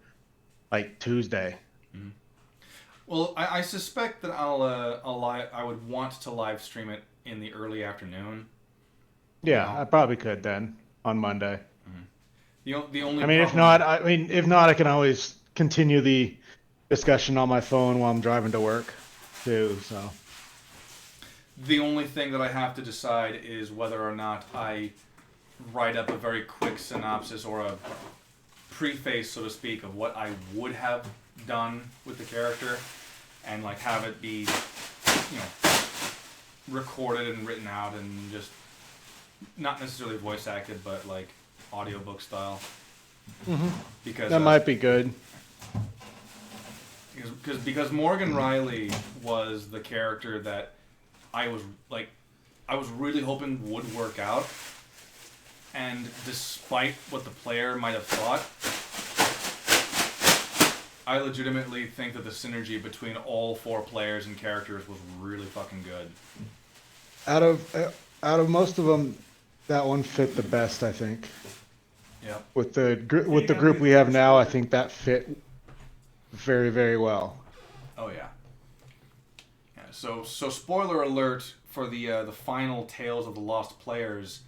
like Tuesday. Well, I suspect that I would want to live stream it in the early afternoon. Yeah, I probably could then on Monday. The only I mean, if not, I can always continue the discussion on my phone while I'm driving to work, too. So the only thing that I have to decide is whether or not I write up a very quick synopsis or a preface, so to speak, of what I would have done with the character, and like have it be, recorded and written out and just not necessarily voice acted, but like audiobook style. Because that might be good. Because Morgan Riley was the character that I was really hoping would work out, and despite what the player might have thought, I legitimately think that the synergy between all 4 players and characters was really fucking good. Out of most of them, that one fit the best, I think. Yep. With the group we have now, I think that fit very, very well. Oh yeah. Yeah. So spoiler alert for the final Tales of the Lost Players.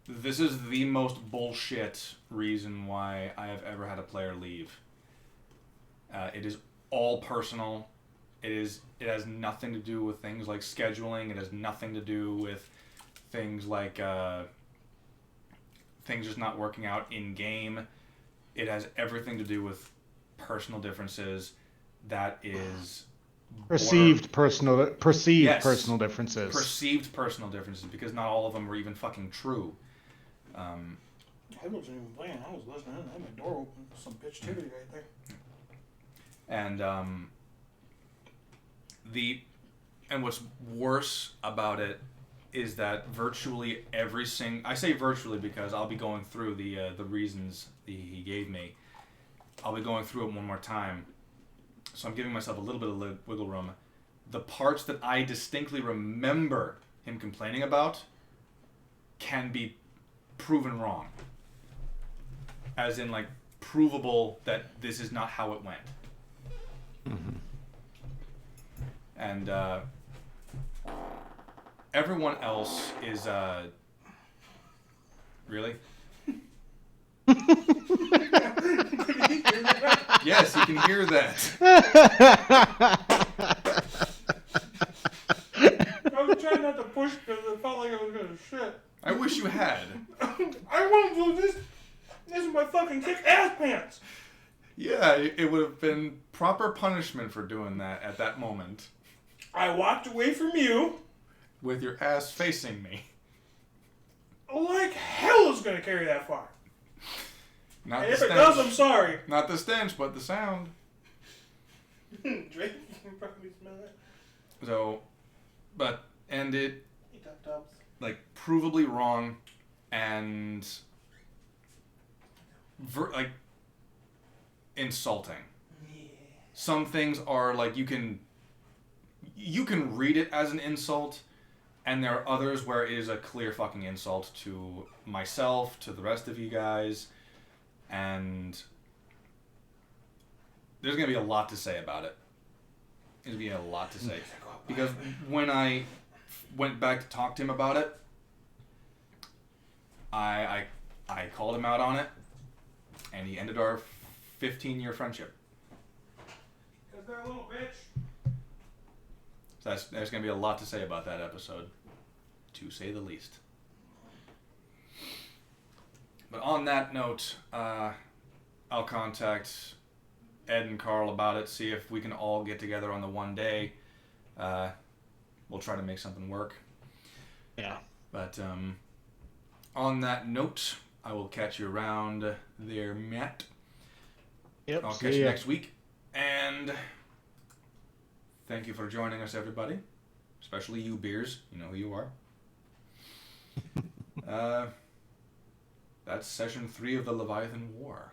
This is the most bullshit reason why I have ever had a player leave. It is all personal. It has nothing to do with things like scheduling. It has nothing to do with things like things just not working out in game. It has everything to do with personal differences. That is perceived personal Yes. personal differences. Perceived personal differences, because not all of them were even fucking true. I wasn't even playing. I was listening. I had my door open. Some bitch titty right there. And what's worse about it is that virtually every I say virtually because I'll be going through the reasons he gave me. I'll be going through it one more time, so I'm giving myself a little bit of wiggle room. The parts that I distinctly remember him complaining about can be proven wrong, as in like provable that this is not how it went. And everyone else is really. Yes, you can hear that. I was trying not to push because it felt like I was gonna shit. I wish you had. I want to do this. This is my fucking kick-ass pants. Yeah, it would have been proper punishment for doing that at that moment. I walked away from you. With your ass facing me. Like hell is gonna carry that far. Not And the if it stench. does, I'm sorry. Not the stench, but the sound. Drake can probably smell it. So, and it, Eat that tubs. like, provably wrong, and, insulting. Yeah. Some things are, like, you can read it as an insult, and there are others where it is a clear fucking insult to myself, to the rest of you guys, and there's going to be a lot to say about it. There's going to be a lot to say. Because when I went back to talk to him about it, I called him out on it, and he ended our 15-year friendship. Because they're a little bitch. So there's going to be a lot to say about that episode, to say the least. But on that note, I'll contact Ed and Carl about it, see if we can all get together on the one day. We'll try to make something work. Yeah. But on that note, I will catch you around there, Matt. Yep. I'll see catch you ya. next week. And thank you for joining us, everybody. Especially you, Beers. You know who you are. That's session 3 of the Leviathan War.